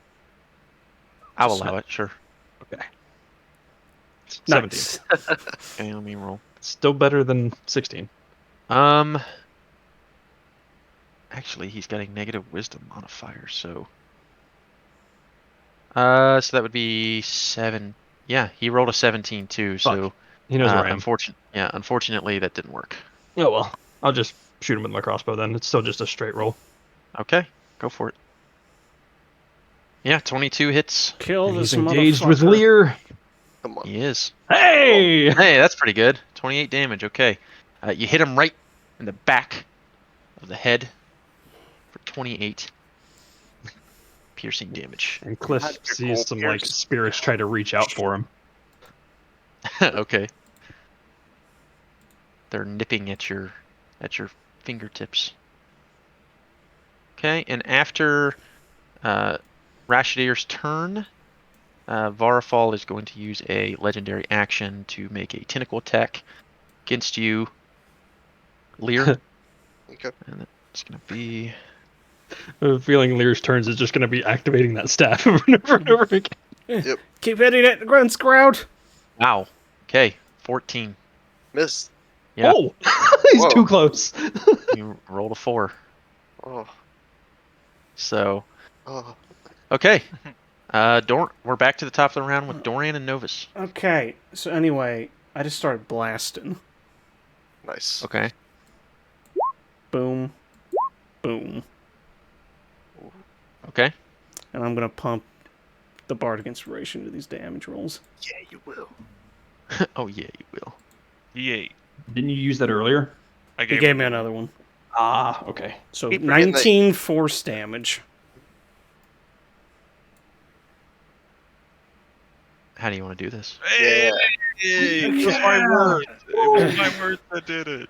I'll Just allow it. Sure. 17. Nice. Okay, let me roll. Still better than 16. Actually, he's got a negative wisdom modifier, so. So that would be 7. Yeah, he rolled a 17 too. So, He knows where I am. unfortunately, that didn't work. Oh well. I'll just shoot him with my crossbow then. It's still just a straight roll. Okay, go for it. Yeah, 22 hits. Kill And this he's engaged with motherfucker. Lear. Come on. He is. Hey! Hey, that's pretty good. 28 damage. Okay, you hit him right in the back of the head for 28 piercing damage. And Cliff God, you're sees cool, some Pierce. spirits try to reach out for him. Okay. They're nipping at your fingertips. Okay, and after Rashidir's turn, Varafal is going to use a legendary action to make a tentacle attack against you, Lear. Okay. It's gonna be. I have a feeling Lear's turns is just going to be activating that staff over and over and over again. Yep. Keep hitting it, grunts crowd. Ow. Okay. 14. Miss. Yeah. Oh, he's Whoa. too close. You rolled a 4. Oh. So. Oh. Okay. We're back to the top of the round with Dorian and Novus. Okay, so anyway, I just started blasting. Nice. Okay. Boom. Boom. Okay. And I'm gonna pump the Bardic Inspiration to these damage rolls. Yeah, you will. Oh yeah, you will. Yay. Didn't you use that earlier? I He gave gave him me a- another one. Ah, okay. So Keep forgetting that- 19 force damage. How do you want to do this? Hey, Yeah. it was my words. It was my words that did it.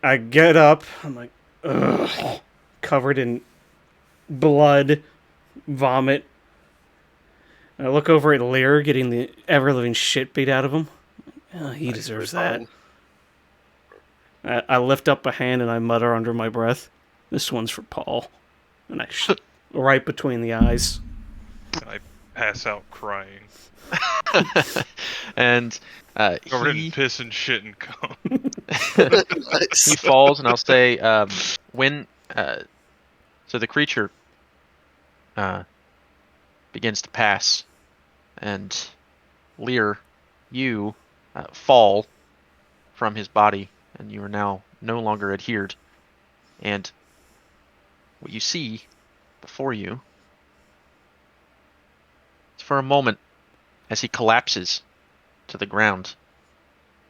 I get up. I'm like, ugh, covered in blood, vomit. I look over at Lear getting the ever-living shit beat out of him. Oh, he deserves that. I lift up a hand and I mutter under my breath, "This one's for Paul." And I right between the eyes. And I pass out crying. And Covered he in piss and shit and cum. Nice. he falls, and I'll say when so the creature begins to pass, and Lear, you fall from his body, and you are now no longer adhered. And what you see before you is for a moment as he collapses to the ground,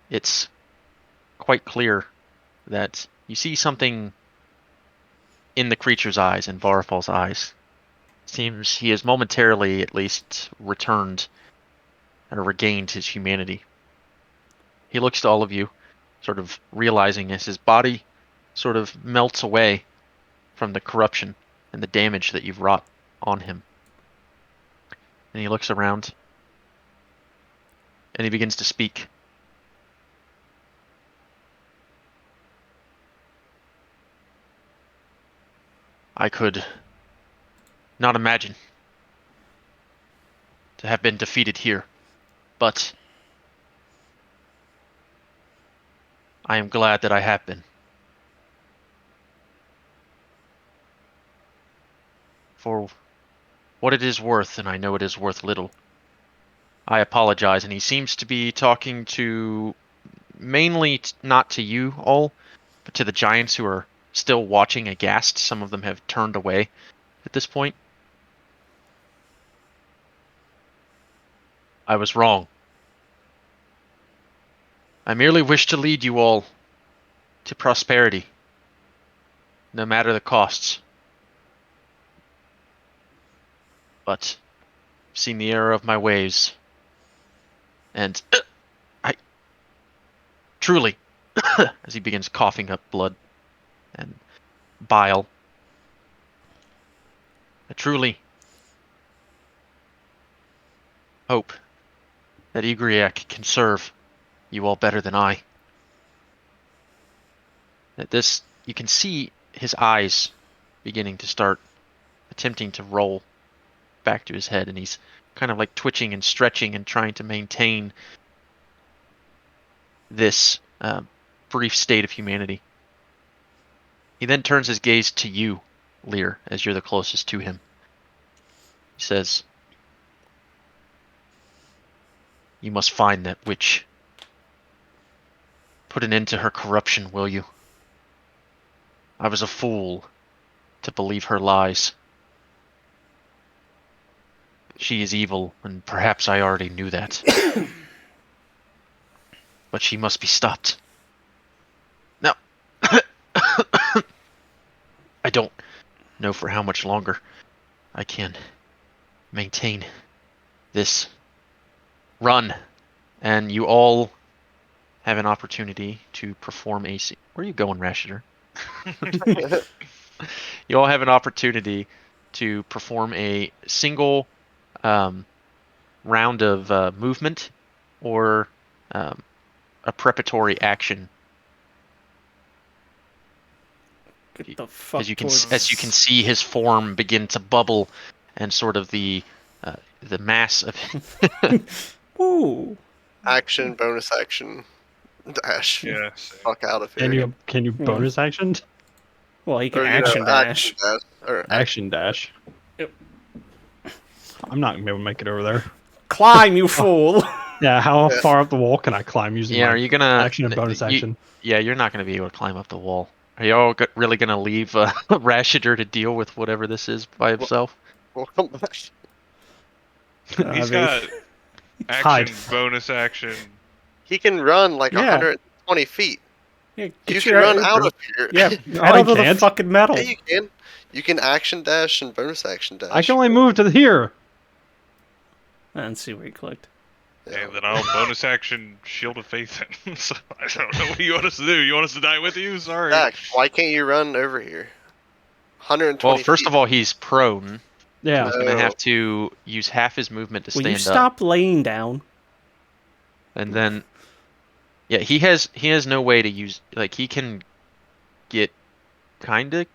it's quite clear that you see something in the creature's eyes, in Varfal's eyes. Seems he has momentarily, at least, returned or regained his humanity. He looks to all of you, sort of realizing as his body sort of melts away from the corruption and the damage that you've wrought on him. And he looks around, and he begins to speak. I could not imagine to have been defeated here, but I am glad that I have been. For what it is worth, and I know it is worth little, I apologize. And he seems to be talking to mainly not to you all, but to the giants who are still watching aghast. Some of them have turned away at this point. I was wrong. I merely wish to lead you all to prosperity, no matter the costs. But I've seen the error of my ways, and I truly, as he begins coughing up blood and bile, I truly hope that Igriak can serve you all better than I. That this, you can see his eyes beginning to start attempting to roll back to his head, and he's kind of like twitching and stretching and trying to maintain this brief state of humanity. He then turns his gaze to you, Lear, as you're the closest to him. He says, "You must find that witch. Put an end to her corruption, will you? I was a fool to believe her lies. She is evil, and perhaps I already knew that. But she must be stopped. Now, I don't know for how much longer I can maintain this run. And you all have an opportunity to perform a... Where are you going, Rashider? You all have an opportunity to perform a single round of movement or a preparatory action. Get the fuck as you can towards... see his form begin to bubble, and sort of the mass of Ooh. Action, bonus action, dash. Yeah. Same. Fuck out of here. Can you bonus action? Well, he can Or, action dash. action dash. Or Action dash. Yep. I'm not gonna be able to make it over there. Climb, you fool! Yeah, how Yeah. far up the wall can I climb using yeah. my Are you gonna action and bonus action? Yeah, you're not gonna be able to climb up the wall. Are you all really gonna leave Rashider to deal with whatever this is by himself? We'll come back. He's got action, bonus action. He can run like Yeah. 120 feet. Yeah, You get can your run out of here. Yeah, No, pedal I to the can't. fucking metal. Yeah, you can. You can action dash and bonus action dash. I can only move to here. And see where he clicked. Okay, then I'll bonus action Shield of Faith in. So I don't know what you want us to do. You want us to die with you? Sorry. Zach, why can't you run over here? 120 Well, first feet. of all, he's prone. Yeah. He's gonna have to use half his movement to Will stand you up, stop laying down? and then yeah, he has no way to use, like, he can get kind of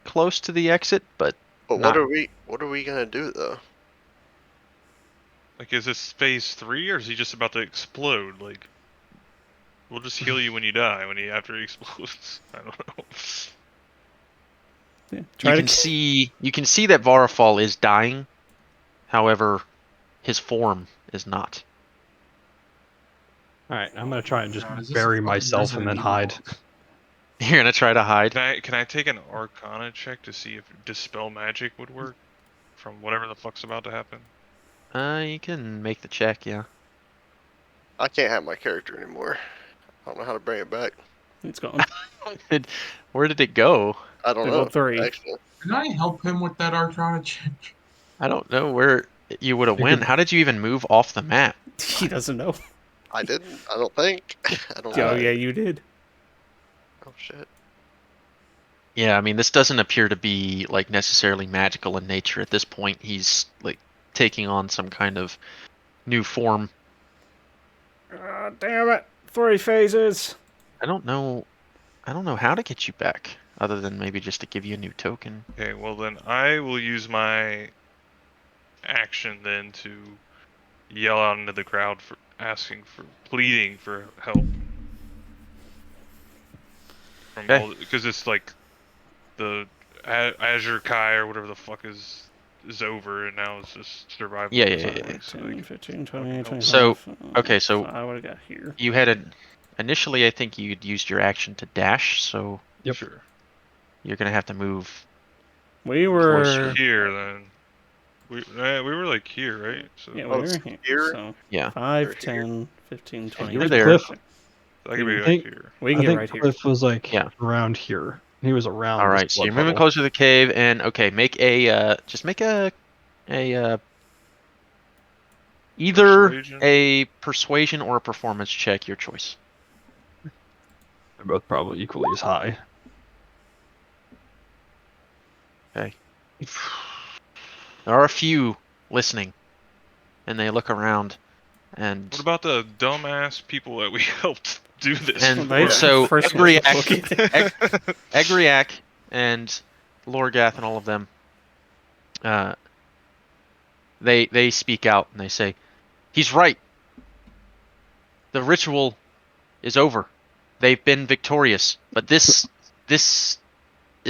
close to the exit, but But not. what are we gonna do though? Like, is this phase 3 or is he just about to explode? Like, we'll just heal you when you die, after he explodes. I don't know. Yeah, You can see that Varafal is dying. However, his form is not. All right, I'm gonna try and just God, is this bury a fucking myself and then Resident Evil? hide. You're gonna try to hide. Can I take an Arcana check to see if Dispel Magic would work from whatever the fuck's about to happen? You can make the check, yeah. I can't have my character anymore. I don't know how to bring it back. It's gone. Where did it go? I don't Level know. 3. Actually, Can I help him with that Arcana check? I don't know where you would have You went. could- How did you even move off the map? He doesn't know. I didn't. I don't think. I don't Oh know. yeah, you did. Oh shit. Yeah, I mean, this doesn't appear to be like necessarily magical in nature at this point. He's like taking on some kind of new form. Damn it! 3 phases. I don't know how to get you back other than maybe just to give you a new token. Okay, well then I will use my action then to yell out into the crowd for pleading for help. Because it's like the Azure Kai or whatever the fuck is over, and now it's just survival. Yeah. 10, 15, 20, 25. So, okay, so I would have got here. You had initially, I think you'd used your action to dash, so Yep. Sure. you're gonna have to move. We were... Closer. Here then. We were like here, right? So Yeah, we Oh, were it's here. here? So Yeah. 5, We're 10, 15, 20. You're Where's there. Cliff? I could be I like think- here. We can I get think right here. Cliff was like Yeah. around here. He was around. All this right, so blood you're moving puddle. closer to the cave, and okay, make a either Persuasion? a persuasion or a performance check, your choice. They're both probably equally as high. Okay. There are a few listening, and they look around, and What about the dumbass people that we helped do this? And They- so first Egriac, Egriac and Lorgath and all of them, they speak out and they say, "He's right. The ritual is over. They've been victorious, but this is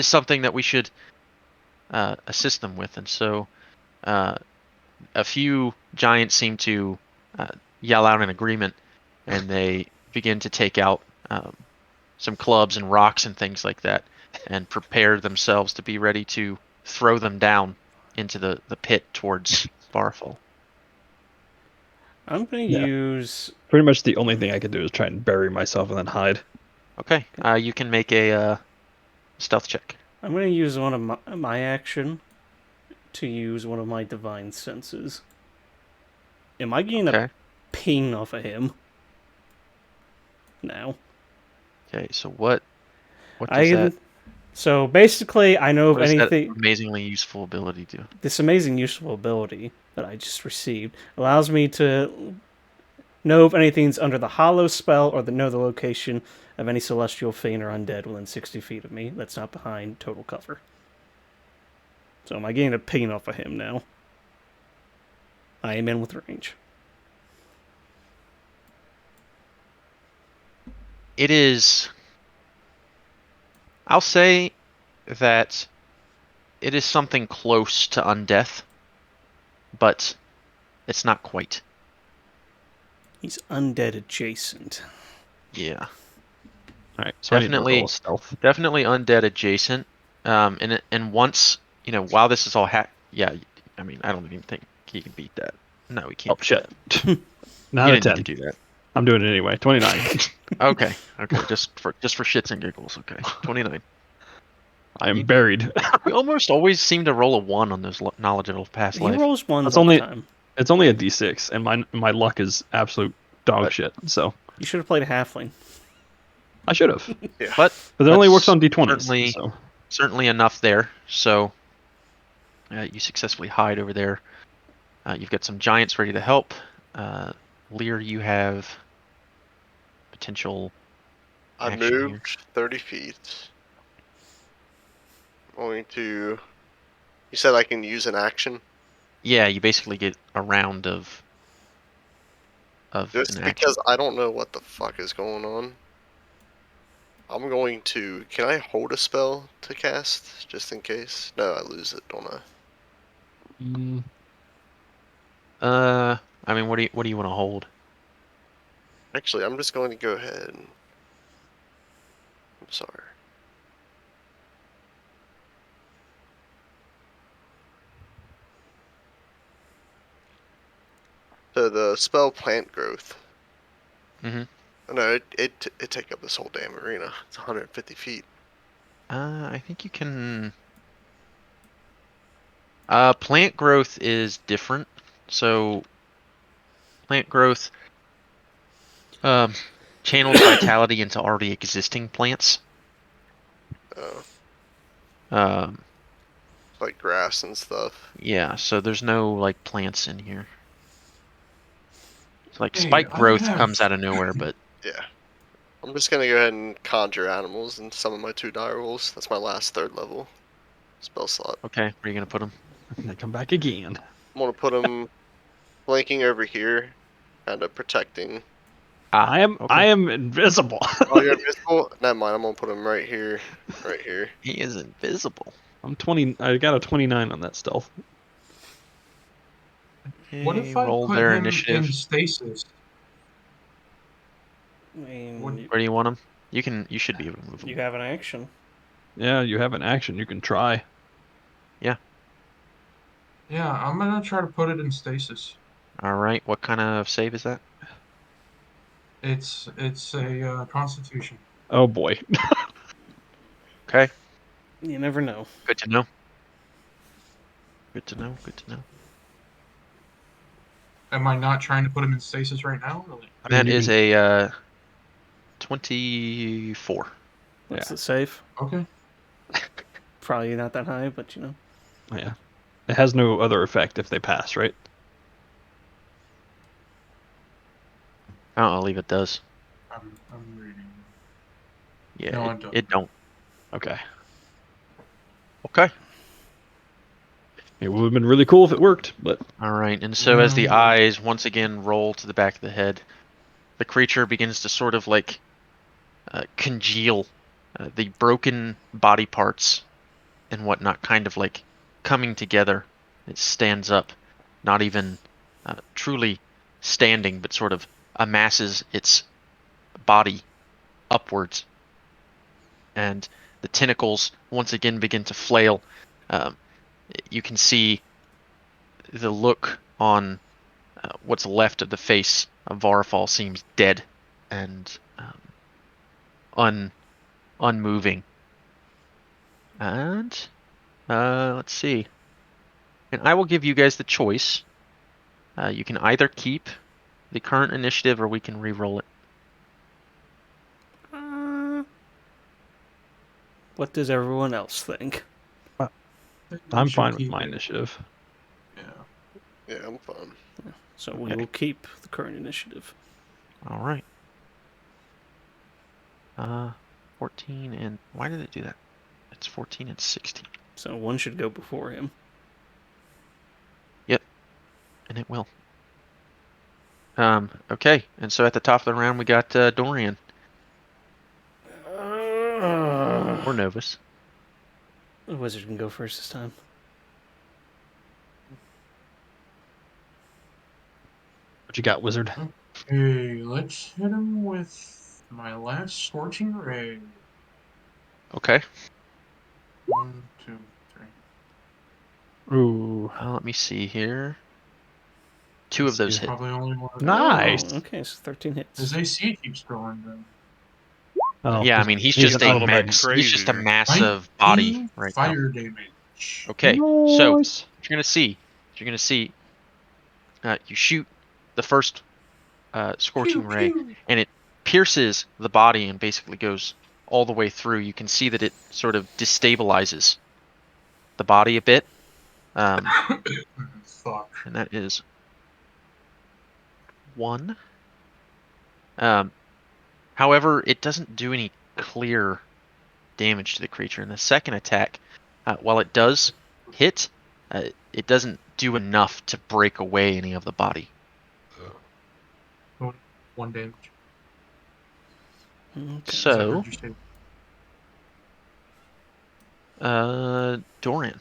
something that we should assist them with." And so, a few giants seem to yell out in agreement, and they begin to take out some clubs and rocks and things like that, and prepare themselves to be ready to throw them down into the pit towards Barful. I'm going to Yeah. use... Pretty much the only thing I could do is try and bury myself and then hide. Okay, you can make a stealth check. I'm going to use one of my action to use one of my divine senses. Am I getting Okay. a ping off of him? No. Okay, so what I does can... that? So basically, I know What if does that anything... amazingly useful ability do? This amazing useful ability that I just received allows me to Know if anything's under the hollow spell, or know the location of any celestial fiend or undead within 60 feet of me that's not behind total cover. So am I getting a ping off of him now? I am in with range. It is. I'll say that it is something close to undeath, but it's not quite. He's undead adjacent. Yeah. All right, so I need to Definitely, roll stealth. definitely undead adjacent. And once while this is all yeah, I mean, I don't even think he can beat that. No, he can't. Oh shit! You 9 out of didn't 10. need to do that. I'm doing it anyway. 29. Okay, just for shits and giggles. Okay, 29. I am buried. We almost always seem to roll a 1 on those knowledge of past He life. rolls ones That's all only- the time. It's only a d6, and my luck is absolute dog But- shit. So You should have played a halfling. I should have, But but it only that's works on d20s. certainly- So certainly enough there. So you successfully hide over there. You've got some giants ready to help. Lear, you have potential I action here. moved 30 feet. I'm going to. You said I can use an action? Yeah, you basically get a round of Just an action. because I don't know what the fuck is going on. I'm going to. Can I hold a spell to cast? Just in case? No, I lose it, don't I? I mean, what do you want to hold? Actually, I'm just going to go ahead and. I'm sorry. So the spell plant growth. Mhm. No, it take up this whole damn arena. It's 150 feet. I think you can. Plant growth is different. So, plant growth channels vitality into already existing plants. Um, Like grass and stuff. yeah. So there's no like plants in here. It's like Hey, spike I growth have- comes out of nowhere, but Yeah. I'm just gonna go ahead and conjure animals in some of my 2 die rolls. That's my last 3rd level spell slot. okay. Where are you gonna put them? I come back again. I'm gonna put them flanking over here, kind of protecting. I am invisible. Oh, you're invisible? Never mind. I'm gonna put them right here, right here. He is invisible. I'm 20. I got a 29 on that stealth. What Okay, if I roll put their him initiative? in stasis? I mean, Would- Where do you want them? You should be able to move them. you have an action. Yeah, you have an action. You can try. Yeah, I'm gonna try to put it in stasis. All right. What kind of save is that? It's a Constitution. Oh boy. Okay. You never know. Good to know. Good to know. Good to know. Am I not trying to put him in stasis right now? Or like- I mean, That you is can- a 24. What's Yeah. the save? Okay. Probably not that high, but you know. Yeah. It has no other effect if they pass, right? I believe it does. I'm reading. Yeah, No, it, I don't. it don't. Okay. Okay. It would have been really cool if it worked, but All right. And so as the Well- eyes once again roll to the back of the head, the creature begins to sort of like congeal. The broken body parts and whatnot kind of like coming together. It stands up, not even truly standing, but sort of amasses its body upwards. And the tentacles once again begin to flail. Um, you can see the look on what's left of the face of Varfall seems dead and unmoving. And let's see. And I will give you guys the choice. You can either keep the current initiative or we can re-roll it. What does everyone else think? I'm We should fine with keep my it. initiative. Yeah. Yeah, I'm fine. So we Okay. will keep the current initiative. All right. 14 and why did it do that? It's 14 and 16. So one should go before him. Yep, and it will. Okay, and so at the top of the round we got Dorian or Novus. The wizard can go first this time. What you got, wizard? Okay, let's hit him with my last Scorching Ray. Okay. 1, 2, 3. Ooh, Let me see here. 2 of Let's those see. hit. Probably only one. Nice. Oh, okay, so 13 hits. His AC keeps growing though. Oh, Yeah, I mean he's an just a honorable max. mention. He's just a Crazier. massive body 19 right now. fire damage. Okay, so Nice. what you're gonna see, you shoot the first scorching Pew, ray, pew. and it pierces the body and basically goes all the way through. You can see that it sort of destabilizes the body a bit, Fuck. and that is 1. However, it doesn't do any clear damage to the creature. In the second attack, while it does hit, it doesn't do enough to break away any of the body. 1 damage. Okay. As I So, heard you say. Dorian.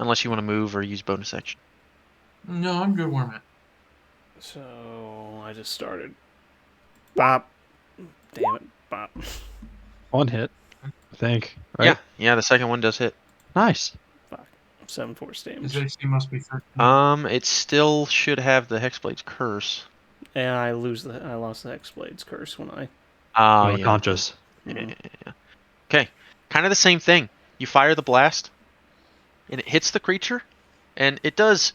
Unless you want to move or use bonus action. No, I'm good where I'm at. So I just started. Bop. Damn it. Bop. One hit, I think. Right? Yeah, the second one does hit. Nice. 7 force His damage. AC must be 13. It still should have the Hexblade's curse. And I lost the Hexblade's curse when I. Ah, yeah. Unconscious. Yeah. Okay, kind of the same thing. You fire the blast, and it hits the creature, and it does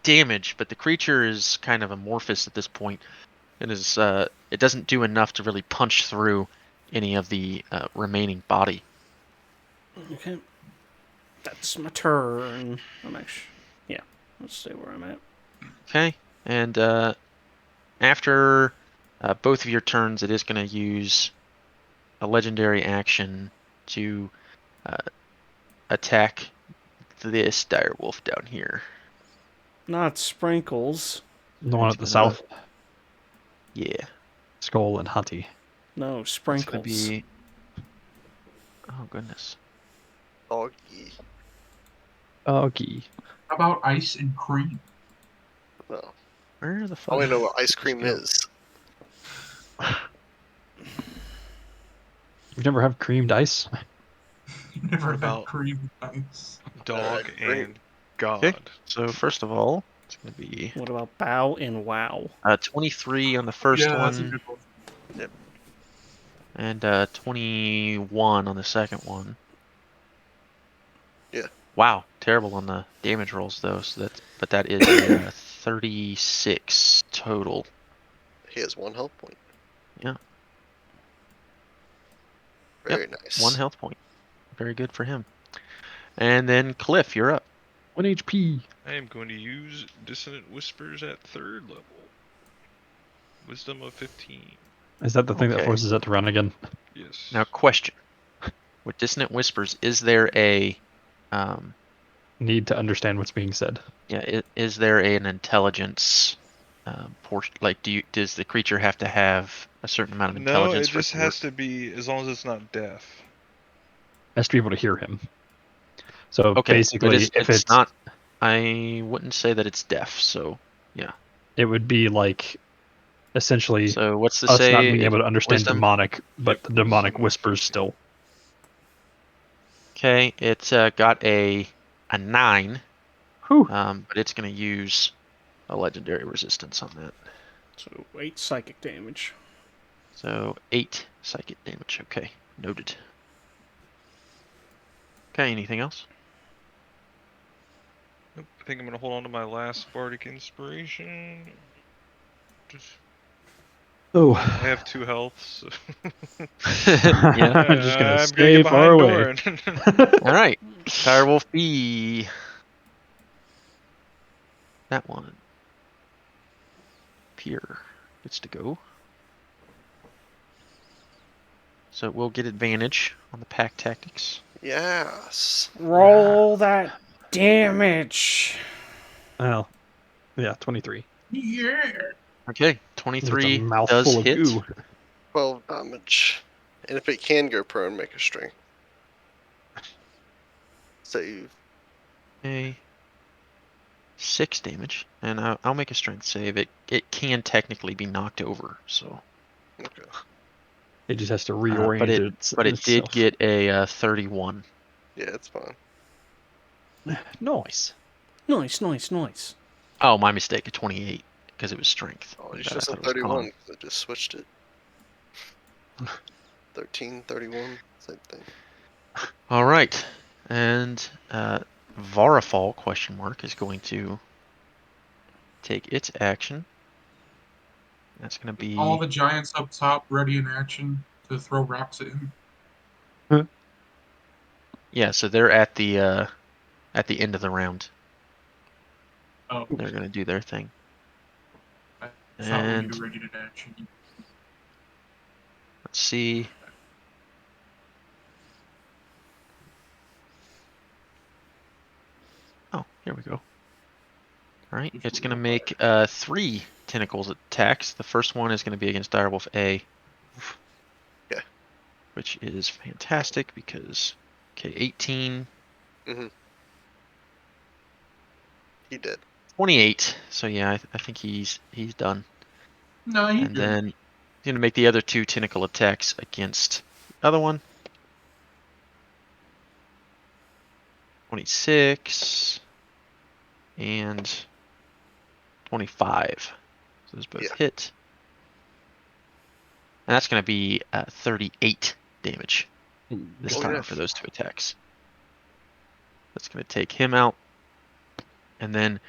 damage, but the creature is kind of amorphous at this point. It is. It doesn't do enough to really punch through any of the remaining body. Okay. That's my turn. Yeah. Let's stay where I'm at. Okay, and after both of your turns, it is going to use a legendary action to attack this direwolf down here. Not Sprinkles. The one at the It's gonna- south. Yeah, Skull and Hunty. No, it's going to Sprinkles. be. Oh goodness. Doggy. Okay. How about ice and cream? No. Where the I fuck? only know what ice did this cream go? is. You've never had creamed ice? You never What had about- cream ice. Dog Alright, great. and God. Okay, so first of all, it's going to be What about Bow and Wow? 23 on the first Yeah, that's a one, good one. and 21 on the second one. Yeah. Wow, terrible on the damage rolls though. But that is a 36 total. He has 1 health point. Yeah. Very nice. 1 health point. Very good for him. And then Cliff, you're up. 1 HP. I am going to use Dissonant Whispers at 3rd level. Wisdom of 15. Is that the thing that Okay. forces it to run again? Yes. Now, question: with Dissonant Whispers, is there a Need to understand what's being said. is there an intelligence portion? Like, does the creature have to have a certain amount of No, intelligence? it just has to be, as long as it's not deaf. Has to be able to hear him. So Okay, but basically, if it's not, I wouldn't say that it's deaf. So it would be like essentially so what's the us say? not being able to understand Wisdom? demonic, but Yep, the demonic wisdom of whispers 15. still. Okay, it's got a 9, Whew. but it's going to use a legendary resistance on that. So 8 psychic damage. So 8 psychic damage. Okay, noted. Okay, anything else? Nope, I think I'm going to hold on to my last Bardic Inspiration. Just, Oh, I have 2 health, so... Yeah. I'm just gonna I'm stay get far behind away. Doran. All right, Direwolf B. That one. Pier. gets to go. So we'll get advantage on the pack tactics. Yes. Roll that damage. Well, yeah, 23. Yeah. Okay, It's a 23 does mouthful of hit. goo. 12 damage. And if it can go prone, make a strength save. Okay. 6 damage, and I'll make a strength save. It can technically be knocked over, so. Okay. It just has to But reorient it did itself. get a 31. Yeah, it's fine. Nice. Nice. Oh, my mistake. A 28 because it was strength. Oh, My you bad, should I have thought said it was 31 con. 'cause I just switched it. 13, 31, same thing. All right, and Varafall is going to take its action. That's going to be All the giants up top ready in action to throw rocks at him. yeah. So they're at the end of the round. Oh, They're going to do their thing. I thought we And ready in action. let's see. Oh, here we go. All right, it's going to make 3 tentacles attacks. The first one is going to be against Direwolf A. Yeah. Which is fantastic because, okay, 18, He did. 28. So yeah, I think he's done. No, you And then he's going to make the other 2 tentacle attacks against the other one. 26 and 25. So those both hit. And that's going to be 38 damage this time for those 2 attacks. That's going to take him out. And then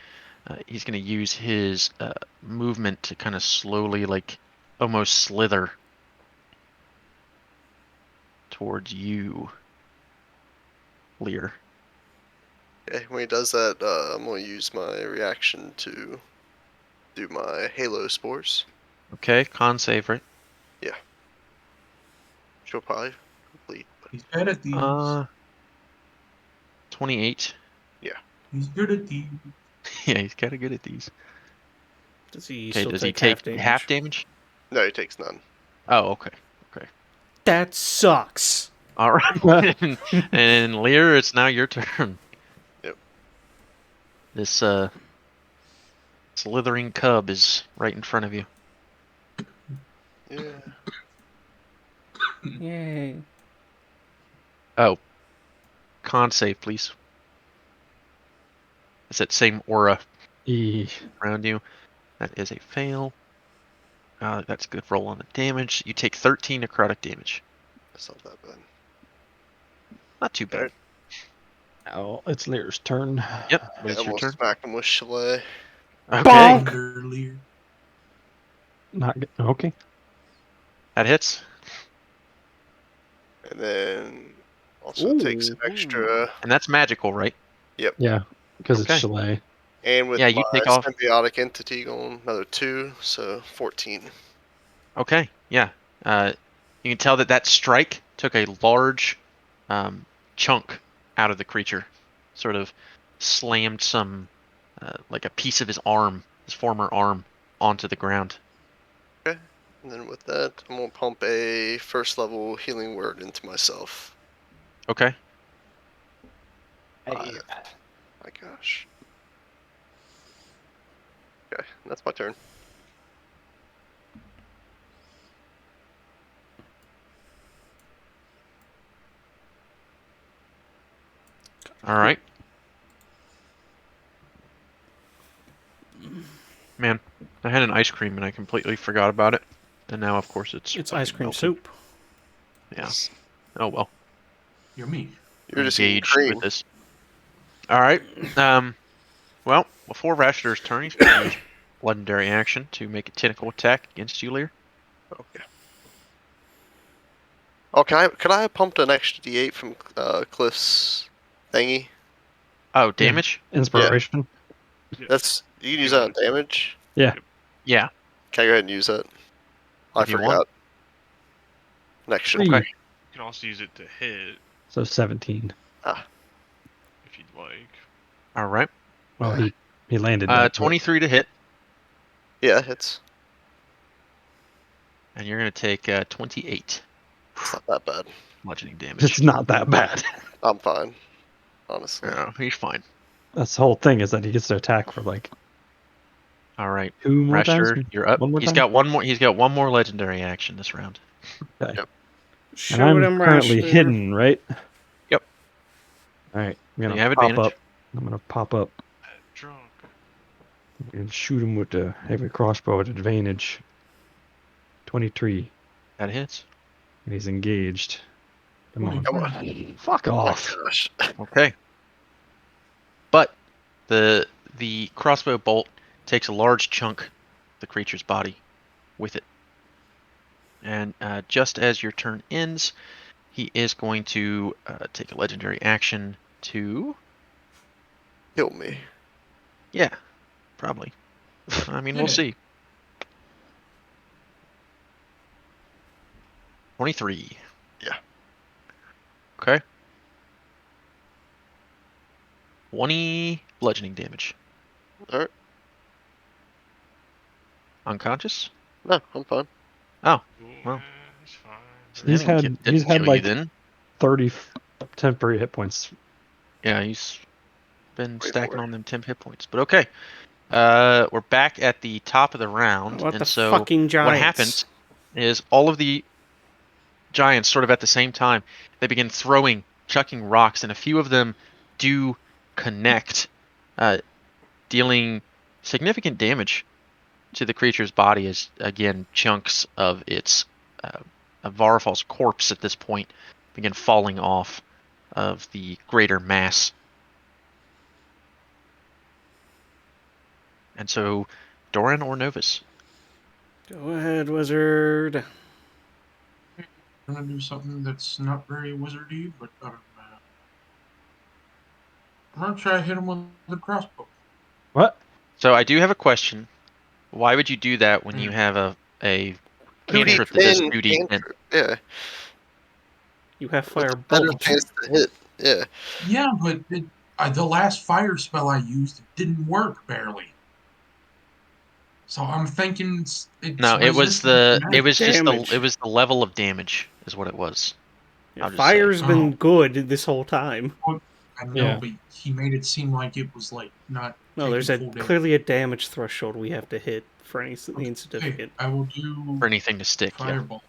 he's going to use his movement to kind of slowly, like, almost slither towards you, Lear. Okay, when he does that, I'm going to use my reaction to do my Halo Spores. Okay, con save, right? Yeah. She'll probably complete. He's good at these. 28. Yeah. He's good at these. Yeah, he's kind of good at these. Does he Okay, still does he take take half damage? damage? No, he takes none. Oh, okay. That sucks. All right. and Lear, it's now your turn. Yep. This slithering cub is right in front of you. Yeah. Yay. Oh. Con save, please. It's that same aura around you. That is a fail. That's a good roll on the damage. You take 13 necrotic damage. That's not that bad. Not too bad. Oh, it's Lear's turn. Yep, Yeah, but it's I'm your going to turn. smack him with Chalet. Okay, Bonk! Not good. Okay. that hits. And then also takes an extra. And that's magical, right? Yeah, because it's Okay. Chalet. And with Yeah, you my take off. symbiotic entity going another 2, so 14. Okay, yeah. You can tell that strike took a large chunk out of the creature. Sort of slammed some, like a piece of his arm, his former arm, onto the ground. Okay. And then with that, I'm going to pump a first level healing word into myself. Okay. 5. My gosh. Okay, that's my turn. All right. Man, I had an ice cream and I completely forgot about it. And now, of course, it's ice cream melting. soup. Yeah. Oh, well. Yummy. You're just eating Engaged cream. with this. All right. Well, before Rashider's turn, he's going to use legendary action to make a tentacle attack against you, Lear. Okay. Oh, could I have pumped an extra D8 from Cliff's thingy? Oh, damage? Inspiration. That's you can use that on damage. Yeah. Yeah. Can I go ahead and use that? I If you forgot. want. Next Three. shot. Okay. You can also use it to hit So 17. if you'd like. All right. Oh, he landed that. 23 to hit, Yeah, it's and you're going to take 28 not that bad. bludgeoning damage. It's not that bad. I'm fine, honestly. No, he's fine. That's the whole thing is that he gets to attack for like All right. 2 more times. Rasher, you're up. One more He's time? got one more. He's got one more legendary action this round. Okay. Yep. And Shoot I'm him, currently Rasher. hidden, right? Yep. All right. I'm You gonna have pop advantage. up. I'm gonna pop up Drunk. and shoot him with the heavy crossbow at advantage. 23, That hits. and he's engaged. Come on. Come on. Fuck Oh my off. gosh. Okay. But the crossbow bolt takes a large chunk of the creature's body with it. And just as your turn ends, he is going to take a legendary action to... Kill me. Yeah, probably. I mean, we'll Yeah. see. 23. Yeah. Okay. 20 bludgeoning damage. Alright. Unconscious? No, I'm fine. Oh, Ooh, well. it's fine. So He's didn't had- didn't he's had, kill like- you then. 30 temporary hit points. Yeah, he's been Way stacking more. on them temp hit points. But okay. We're back at the top of the round. What and the so fucking giants? what happens is all of the giants sort of at the same time, they begin throwing, chucking rocks, and a few of them do connect, dealing significant damage to the creature's body as, again, chunks of its of Varfal's corpse at this point begin falling off of the greater mass. And so, Doran or Novus? Go ahead, wizard. I'm gonna do something that's not very wizardy, but I'm gonna try to hit him with the crossbow. What? So I do have a question. Why would you do that when you Mm. have a Duty cantrip that does 10 duty 10? cantrip. Yeah. You have What's fire better bolt. chance to hit? Yeah. Yeah, but the last fire spell I used didn't work barely. So I'm thinking it's No, it was resistant to it was just the Damage. it was the level of damage is what it was. I'll just Fire's say. been Oh. good this whole time. I know, Yeah. but he made it seem like it was like not. No, there's taking full damage. clearly a damage threshold we have to hit for anything Okay, significant. I will do For anything to stick, yeah. firebolt.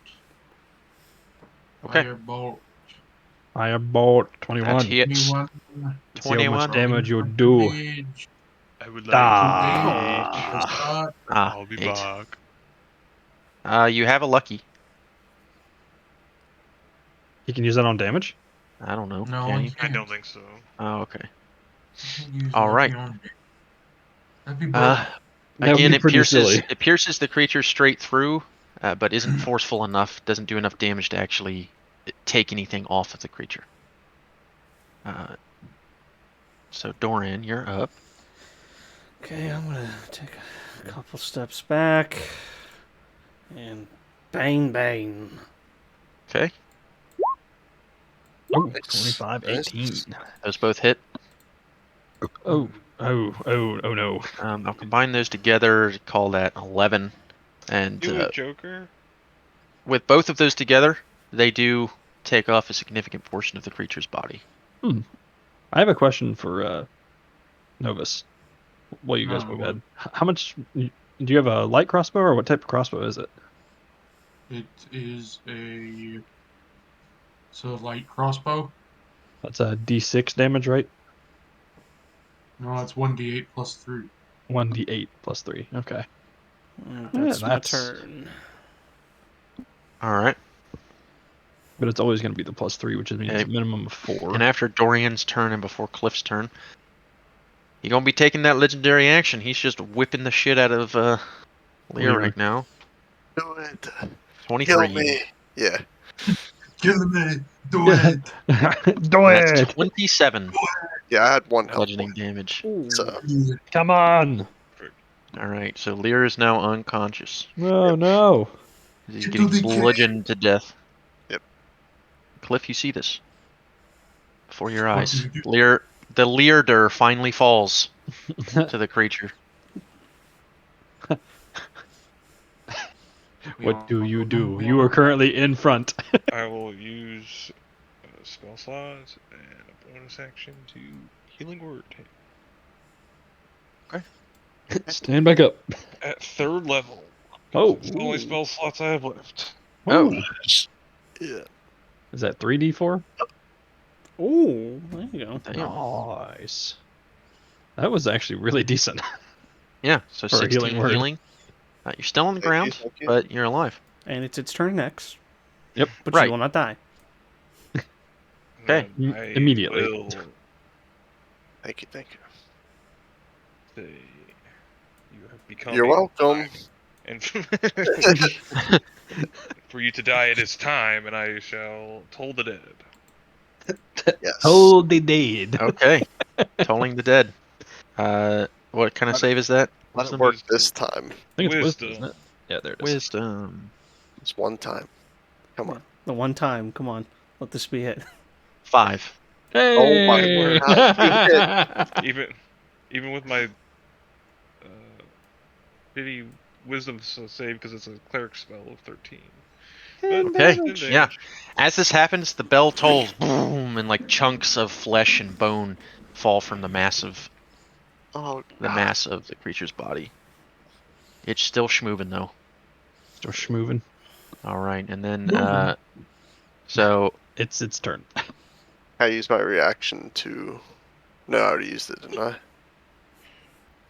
Okay. Firebolt. Firebolt 21. That hits. 21. Let's see how much 21. damage you'll do. Damage. I would like Ah. to Shot. I'll be 8. back. You have a lucky. You can use that on damage? I don't know. No, Can I you? I can't. don't think so. Oh, okay. I can use All lucky right. on it. That'd be broken. That would Again, be it pretty pierces silly. it pierces the creature straight through, but isn't forceful enough. Doesn't do enough damage to actually take anything off of the creature. So Doran, you're up. Okay, I'm gonna take a couple steps back. And bang, bang. Okay, Oh, Nice. 25, Nice. 18. those both hit. Oh no. I'll combine those together to call that 11. And Do it, Joker. with both of those together, they do take off a significant portion of the creature's body. I have a question for Novus. Well, you guys Oh, move what? ahead. How much... Do you have a light crossbow, or what type of crossbow is it? It is a light crossbow. That's a D6 damage, right? No, it's 1d8 plus 3. 1d8 plus 3. Okay. That's my that's- turn. All right. But it's always going to be the plus 3, which means Okay. a minimum of 4. And after Dorian's turn and before Cliff's turn, you're gonna be taking that legendary action. He's just whipping the shit out of Lear Lear. right now. Do it. 23. Kill me. Yeah. Kill me! Do Yeah. it! Do That's it! 27 Yeah, I had one health bludgeoning point. damage. Ooh. So Come on! All right, so Lear is now unconscious. Oh no. He's You getting do the kick. bludgeoned to death. Yep. Cliff, you see this before your What do eyes. you do? The Learder finally falls to the creature. We What all do you know do? what You are currently in front. I will use a spell slot and a bonus action to healing word Stand back up. at 3rd level. Oh. It's the only spell slots I have left. Oh. Yeah. Is that 3d4? Ooh, there you go. Damn. Nice. That was actually really decent. Yeah, so For a 16 healing word. healing. You're still on the Thank you, ground, thank you. but you're alive. And it's its turn next. Yep. But Right. you will not die. Okay. I Immediately. will Thank you. say you have become You're welcome. and for you to die it is time, and I shall toll the dead. Yes. Holy dead. Okay. Tolling the dead. What kind of Let save is that? Let it Wisdom? work this time. I think it's wisdom, isn't it? Yeah, there it is. Wisdom. It's one time. Come on. The one time. Come on. Let this be it. 5. Oh my Hey! God, Even with my shitty wisdom save because it's a cleric spell of 13. But Okay. 10 Yeah. damage. As this happens, the bell tolls, boom, and like chunks of flesh and bone fall from the mass of Oh the God. mass of the creature's body. It's still schmoving though. Still schmoving. All right, and then Moving. so It's its turn. I used my reaction to. No, I already used it, didn't I?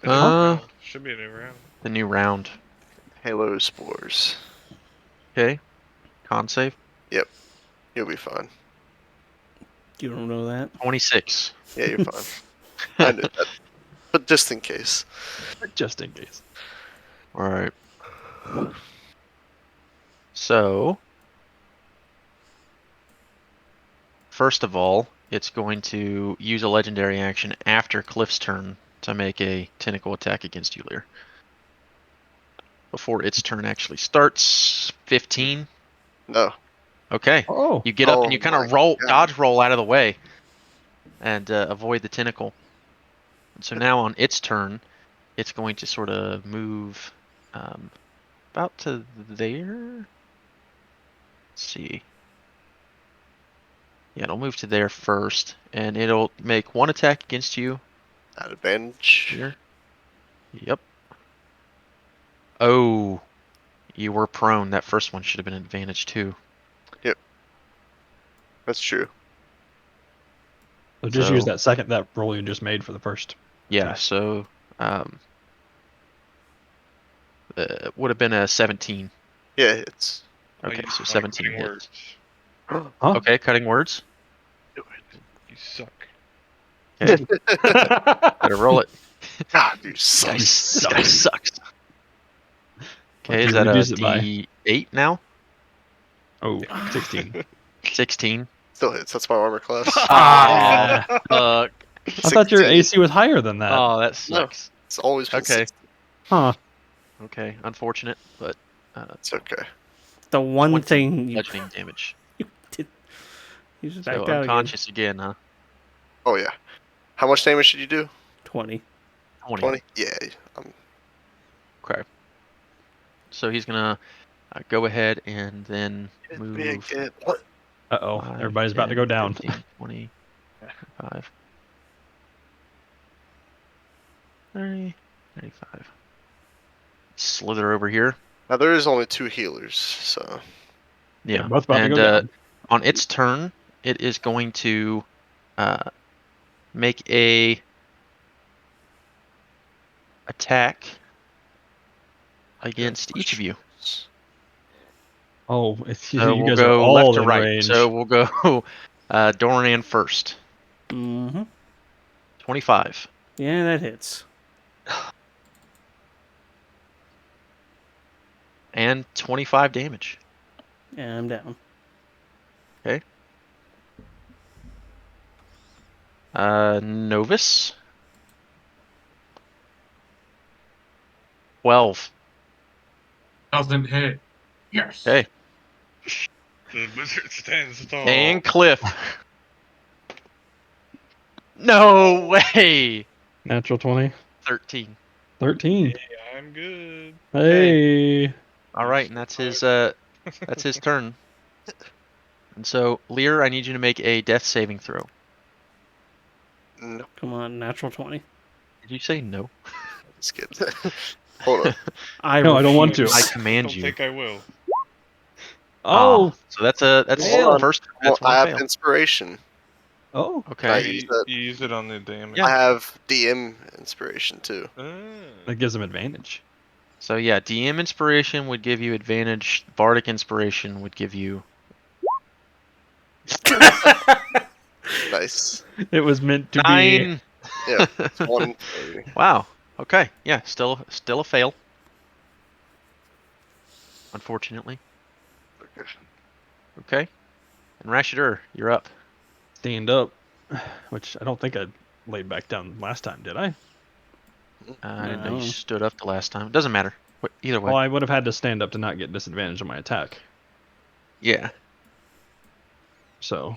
A new round. Should be a new round. the new round. Halo spores. Okay. Con save. Yep. You'll be fine. You don't know that? 26. Yeah, you're fine. I knew that. But just in case. Just in case. All right. So, first of all, it's going to use a legendary action after Cliff's turn to make a tentacle attack against you, Lear. Before its turn actually starts. 15. No. Okay. Oh. You get up and Oh you kind my of roll, God. dodge roll out of the way, and avoid the tentacle. And so now on its turn, it's going to sort of move about to there. Let's see. Yeah, it'll move to there first, and it'll make one attack against you At advantage. here. Yep. Oh, you were prone. That first one should have been an advantage too. That's true. So just use So- that roll you just made for the first. Yeah, attack. so would have been a 17. Yeah, it's. I Okay, used so my 17 cutting hits. words. Huh? Okay, cutting words. Do it. You suck. Okay, better roll it. God, you suck. This guy sucks. Okay, What'd is you that a reduce it by? D8 now? Oh, 16. 16. Still hits. That's my armor class. Ah. Fuck. I thought your 16. AC was higher than that. Oh, that sucks. It's always been Okay. 16. Huh. Okay, unfortunate, but It's okay. The one 20 thing you bludgeoning damage. did. You just So backed out again. unconscious again, huh? Oh yeah. How much damage did you do? 20. 20. 20. Yeah. Okay. So he's gonna go ahead and then Big move hit. What? Uh-oh. 5, Everybody's about to go 10, down. 15, 20, 25, 30, 35. Slither over here. Now there is only 2 healers, so Yeah. Both about to And go down. on its turn, it is going to make a attack against each of you. Oh, So you we'll guys are go left all to in right. range. So we'll go Doran first. Mm-hmm. 25. Yeah, that hits. And 25 damage. Yeah, I'm down. Okay. Novus. 12. Doesn't hit. Yes. Okay. The wizard stands tall. And Cliff. No way. Natural 20. 13. 13. Hey, I'm good. Hey. All right, and that's his turn. And so, Lear, I need you to make a death saving throw. No, Come on, natural 20. Did you say no? just kidding. Hold on. No, I don't want to. I I command don't you. think I will. Oh. So that's the Hold on. first. Well, That's one I have fail. inspiration. Oh. Can I Okay. use that? You use it on the damage. Yeah. I have DM inspiration too. That gives him advantage. So yeah, DM inspiration would give you advantage. Bardic inspiration would give you. Nice. It was meant to be. 9. Yeah. It's 1. Wow. Okay. Yeah. Still a fail. Unfortunately. Okay. And Rashidur, you're up. Stand up. Which I don't think I laid back down last time, did I? I didn't know you No. stood up the last time. Doesn't matter. Either way. Well, I would have had to stand up to not get disadvantage on my attack. Yeah. So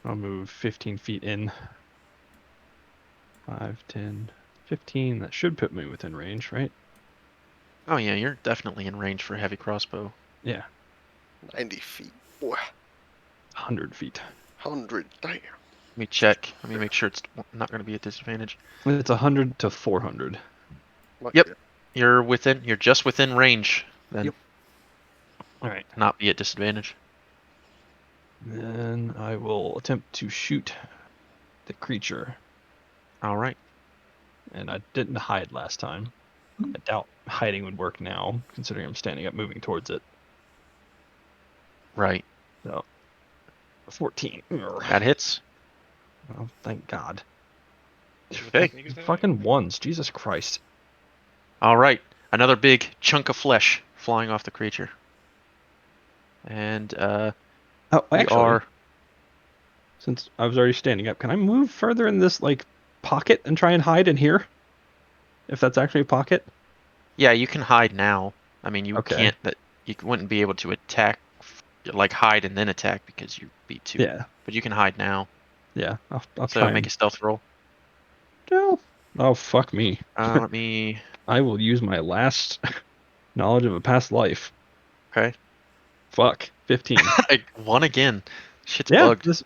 I'll move 15 feet in. 5, 10, 15. That should put me within range, right? Oh yeah, you're definitely in range for a heavy crossbow. Yeah. 90 feet. Boy. 100 feet. 100. Damn. Let me check. Let me make sure it's not going to be a disadvantage. It's 100 to 400. Yep. You're just within range then. Yep. All right. Not be at disadvantage. Then I will attempt to shoot the creature. All right. And I didn't hide last time. I doubt hiding would work now, considering I'm standing up moving towards it. Right. So, 14. That hits. Oh, thank God. Okay. Fucking ones. Jesus Christ. All right. Another big chunk of flesh flying off the creature. And Oh, we actually, are. since I was already standing up, can I move further in this, like, pocket and try and hide in here? If that's actually a pocket? Yeah, you can hide now. I mean, you Okay. can't. That you wouldn't be able to attack, like hide and then attack because you beat 2. Yeah. But you can hide now. Yeah. I'll So try make a stealth roll. No. Oh, fuck me. Let me. I will use my last knowledge of a past life. Okay. Fuck. 15. I won again. Shit's Yeah. bugged.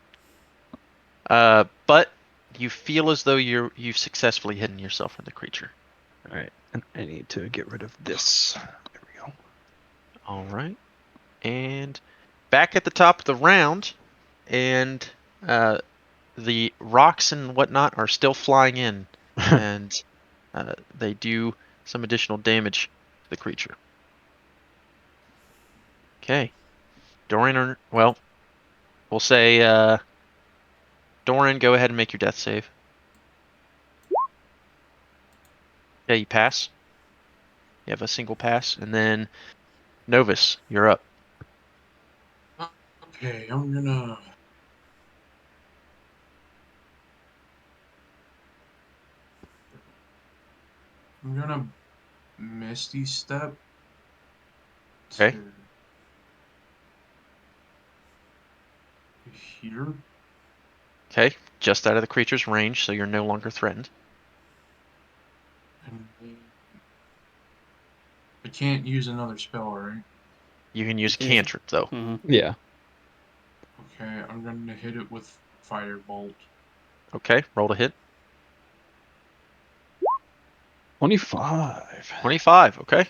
But you feel as though you've successfully hidden yourself from the creature. All right. And I need to get rid of this. There we go. All right. And back at the top of the round, and the rocks and whatnot are still flying in, and they do some additional damage to the creature. Okay. Dorian, well, we'll say Dorian, go ahead and make your death save. Yeah, you pass. You have a single pass, and then Novus, you're up. Okay, I'm gonna Misty Step. Okay. To here. Okay, just out of the creature's range, so you're no longer threatened. And I can't use another spell, right? You can use a Yes. cantrip, though. Mm-hmm. Yeah. Okay, I'm gonna hit it with Firebolt. Okay, roll to hit. 25. 25, okay.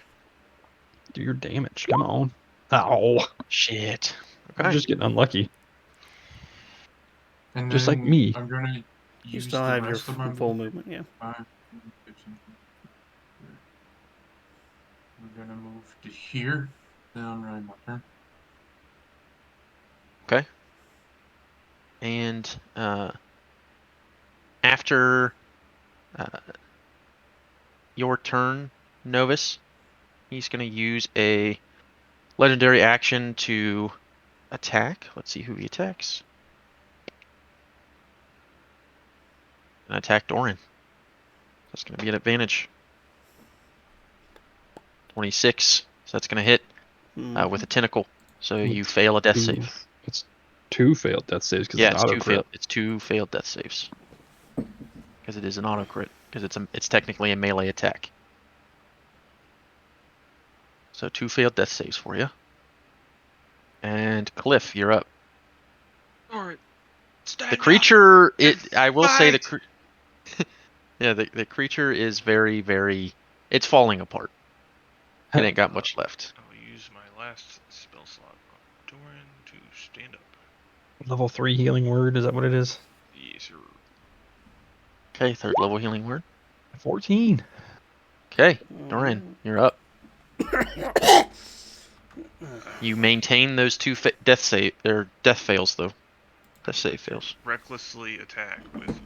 Do your damage. Come on. Ow. Shit. I'm Okay. just getting unlucky. And Just like then me. I'm gonna You use still the have your rest of my full movement, yeah. 5, 15. I'm gonna move to here. Then right my turn. Okay. And after your turn, Novus, he's going to use a legendary action to attack. Let's see who he attacks. And attack Doran. That's going to be an advantage. 26. So that's going to hit with a tentacle. So you fail a death save. It's 2 failed death saves because Yeah, it's it's auto two crit. failed. It's 2 failed death saves. Because it is an auto crit. Because it's technically a melee attack. So 2 failed death saves for you. And Cliff, you're up. All right. The creature, I will say the creature is very, very, it's falling apart. It ain't got much left. I'll use my last spell slot on Doran to stand up. Level 3 healing word, is that what it is? Yes, sir. Okay, 3rd level healing word. 14. Okay, Doran, you're up. You maintain those 2 death fails though. Death save fails. Recklessly attack with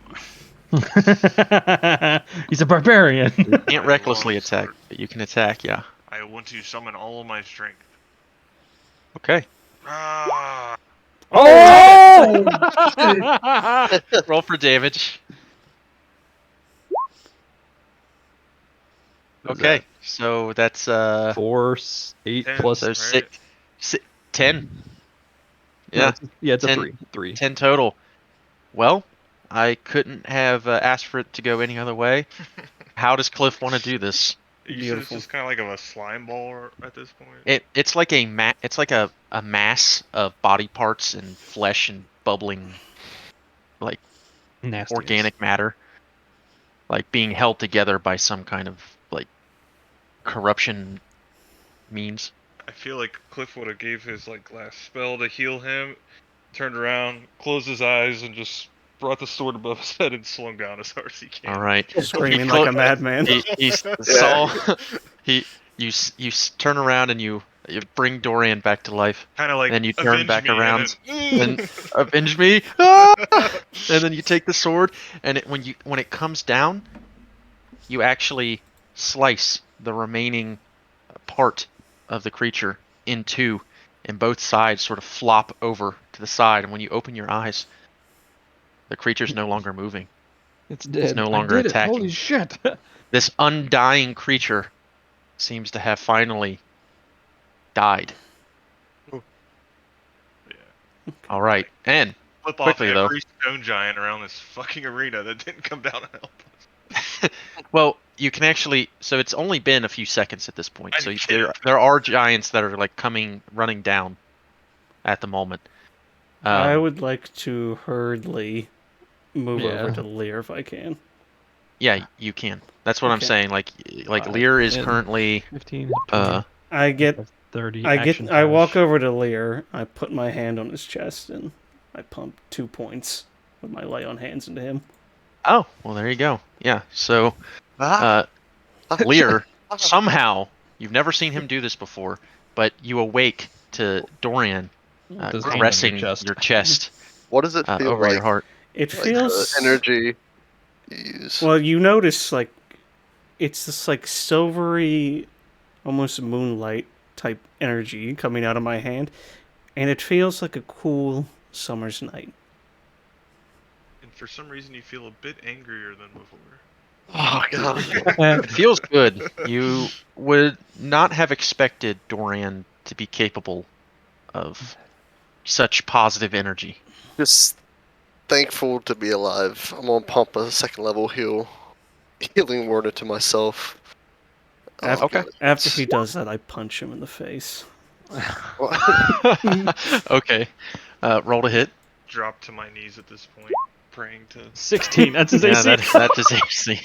He's a barbarian. You can't my recklessly longsword. attack, but you can attack, yeah. I want to summon all of my strength. Okay. Ah! Oh! Roll for damage. What is Okay, that? so that's 4, 8 10, plus. so right? 10. No, Yeah, it's a 10, 3. 3. 10 total. Well, I couldn't have asked for it to go any other way. How does Cliff want to do this? You said it's Beautiful. just kind of like a slime ball at this point. It's like a mass of body parts and flesh and bubbling like Nasty. organic matter, like being held together by some kind of like corruption means. I feel like Cliff would have gave his last spell to heal him, turned around, closed his eyes, and just brought the sword above his head and swung down as hard as he can. All right. Screaming like a madman. He saw you turn around and you bring Dorian back to life. Kind of like And then you turn avenge back me, around and and avenge me. Ah! And then you take the sword, and when it comes down, you actually slice the remaining part of the creature in two, and both sides sort of flop over to the side. And when you open your eyes, the creature's no longer moving. It's dead. It's no longer I did attacking. It. Holy shit. This undying creature seems to have finally died. yeah. All right, and Flip quickly off though. every stone giant around this fucking arena that didn't come down and help us. Well, you can actually. So it's only been a few seconds at this point. So I'm kidding. there are giants that are like running down at the moment. I would like to hurriedly move over Yeah. to Lear if I can. Yeah, you can. That's what I'm Okay. saying. Like Lear is 10, currently 15, 20, I get 30. I walk over to Lear, I put my hand on his chest, and I pump 2 points with my lay on hands into him. Oh, well there you go. Yeah. So Ah, Lear, somehow you've never seen him do this before, but you awake to Dorian His hand on your caressing chest. your chest what does it feel over like? your heart. It Like feels the energy you use. well. You notice like it's this like silvery, almost moonlight type energy coming out of my hand, and it feels like a cool summer's night. And for some reason, you feel a bit angrier than before. Oh god. It feels good. You would not have expected Dorian to be capable of such positive energy. Just thankful to be alive. I'm gonna pump a 2nd level healing word into myself. After, Okay. after he does that, I punch him in the face. Okay. Roll to hit. Drop to my knees at this point, praying to 16. That's his Yeah, AC. that is AC.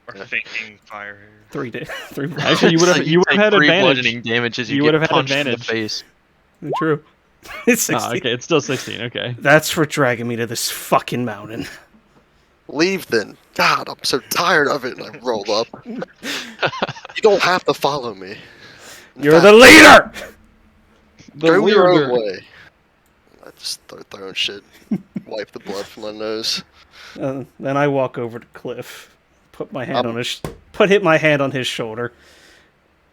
our thinking fire here. 3 days. 3 Actually, you would have You take had 3 advantage. bludgeoning damage as you You get would have had punched in the advantage. face. True. It's 16. Oh, okay, it's still 16. Okay. That's for dragging me to this fucking mountain. Leave then. God, I'm so tired of it. And I roll up. You don't have to follow me. In You're fact, the leader! go your own leader. way. I just start throwing shit. Wipe the blood from my nose. Then I walk over to Cliff, hit my hand on his shoulder.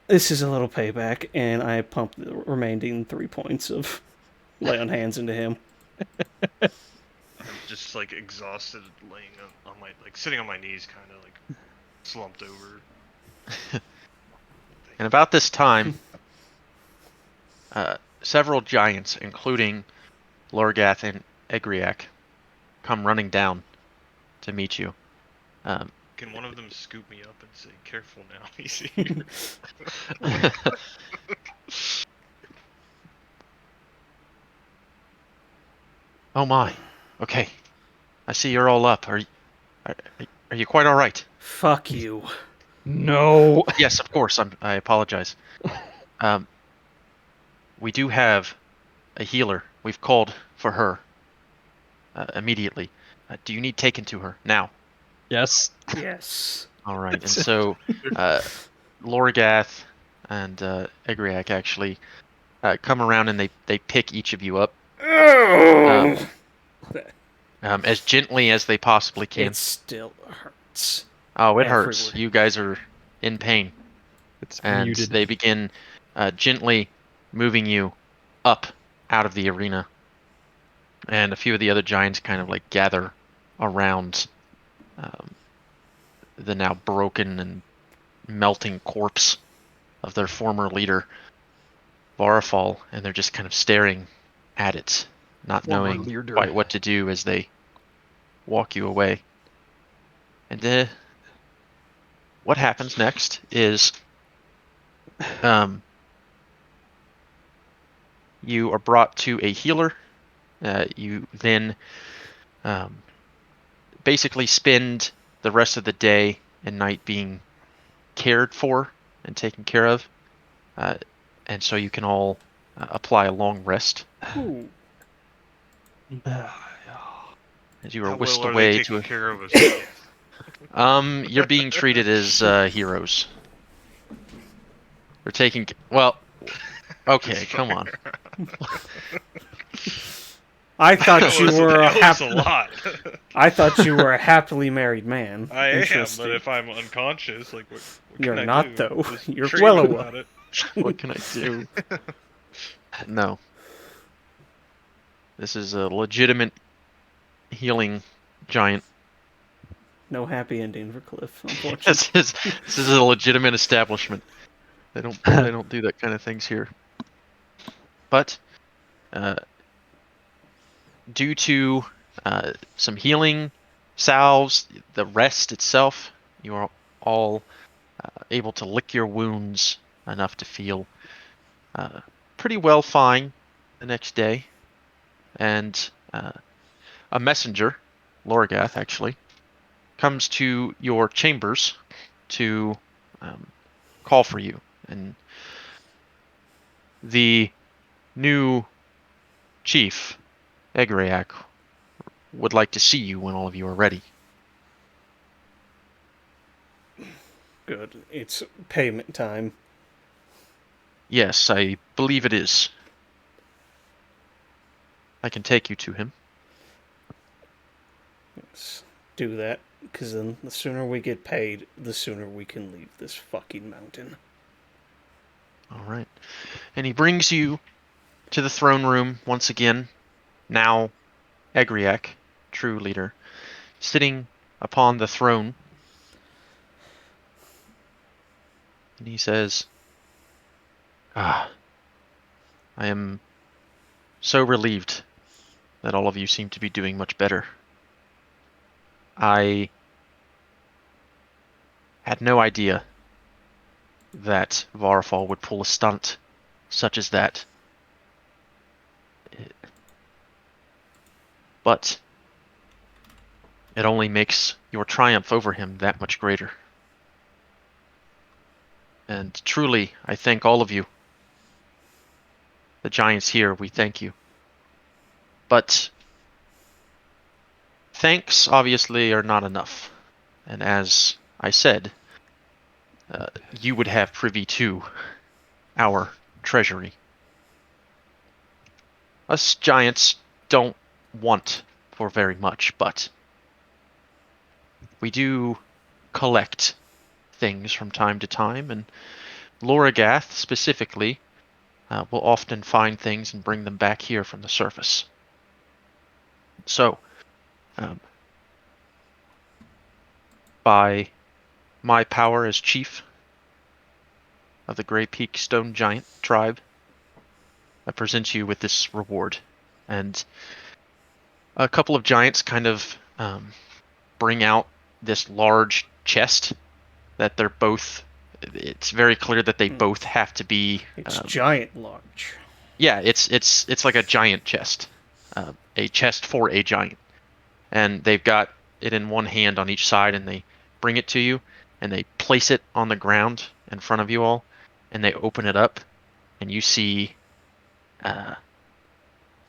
This is a little payback, and I pump the remaining 3 points of lay on hands into him. I'm just exhausted, laying on sitting on my knees, kind of slumped over. And about this time, several giants, including Lorgath and Egriac, come running down to meet you. Can one of them scoop me up and say, "Careful now, he's here"? Oh my. Okay. I see you're all up. Are, are you quite all right? Fuck you. No. Yes, of course. I apologize. We do have a healer. We've called for her immediately. Do you need taken to her now? Yes. Yes. All right. And so, Lorgath and Egriac actually come around and they pick each of you up as gently as they possibly can. It still hurts. Oh, it hurts. everywhere. You guys are in pain. It's And muted. they begin gently moving you up out of the arena. And a few of the other giants kind of like gather around the now broken and melting corpse of their former leader, Varafal, and they're just kind of staring at it, not Former knowing leader. quite what to do as they walk you away. And what happens next is you are brought to a healer. You then basically spend the rest of the day and night being cared for and taken care of. And so you can all apply a long rest Ooh. as you are How whisked well are they away taking to care of us? you're being treated as heroes. They're taking well. Okay, come on. I thought you were a That was a lot. I thought you were a happily married man. I am, Interesting. but if I'm unconscious, like what You're can I not, do? though. Just You're dream well away. about it. What can I do? No. This is a legitimate healing giant. No happy ending for Cliff, unfortunately. This is a legitimate establishment. They don't do that kind of things here. But due to some healing salves, the rest itself, you are all able to lick your wounds enough to feel pretty well fine the next day. And a messenger, Lorgath actually, comes to your chambers to call for you. And the new chief, Egriac, would like to see you when all of you are ready. Good. It's payment time. Yes, I believe it is. I can take you to him. Let's do that, because then the sooner we get paid, the sooner we can leave this fucking mountain. All right. And he brings you to the throne room once again. Now, Egriac, true leader, sitting upon the throne. And he says, I am so relieved that all of you seem to be doing much better. I had no idea that Varfall would pull a stunt such as that. But it only makes your triumph over him that much greater. And truly, I thank all of you. The giants here, we thank you. But thanks, obviously, are not enough. And as I said, you would have privy to our treasury. Us giants don't want for very much, but we do collect things from time to time, and Loragath, specifically, will often find things and bring them back here from the surface. So, by my power as chief, of the Grey Peak Stone Giant tribe presents you with this reward. And a couple of giants kind of bring out this large chest that they're both. It's very clear that they both have to be. It's giant large. Yeah, it's like a giant chest, a chest for a giant, and they've got it in one hand on each side, and they bring it to you, and they place it on the ground in front of you all, and they open it up, and you see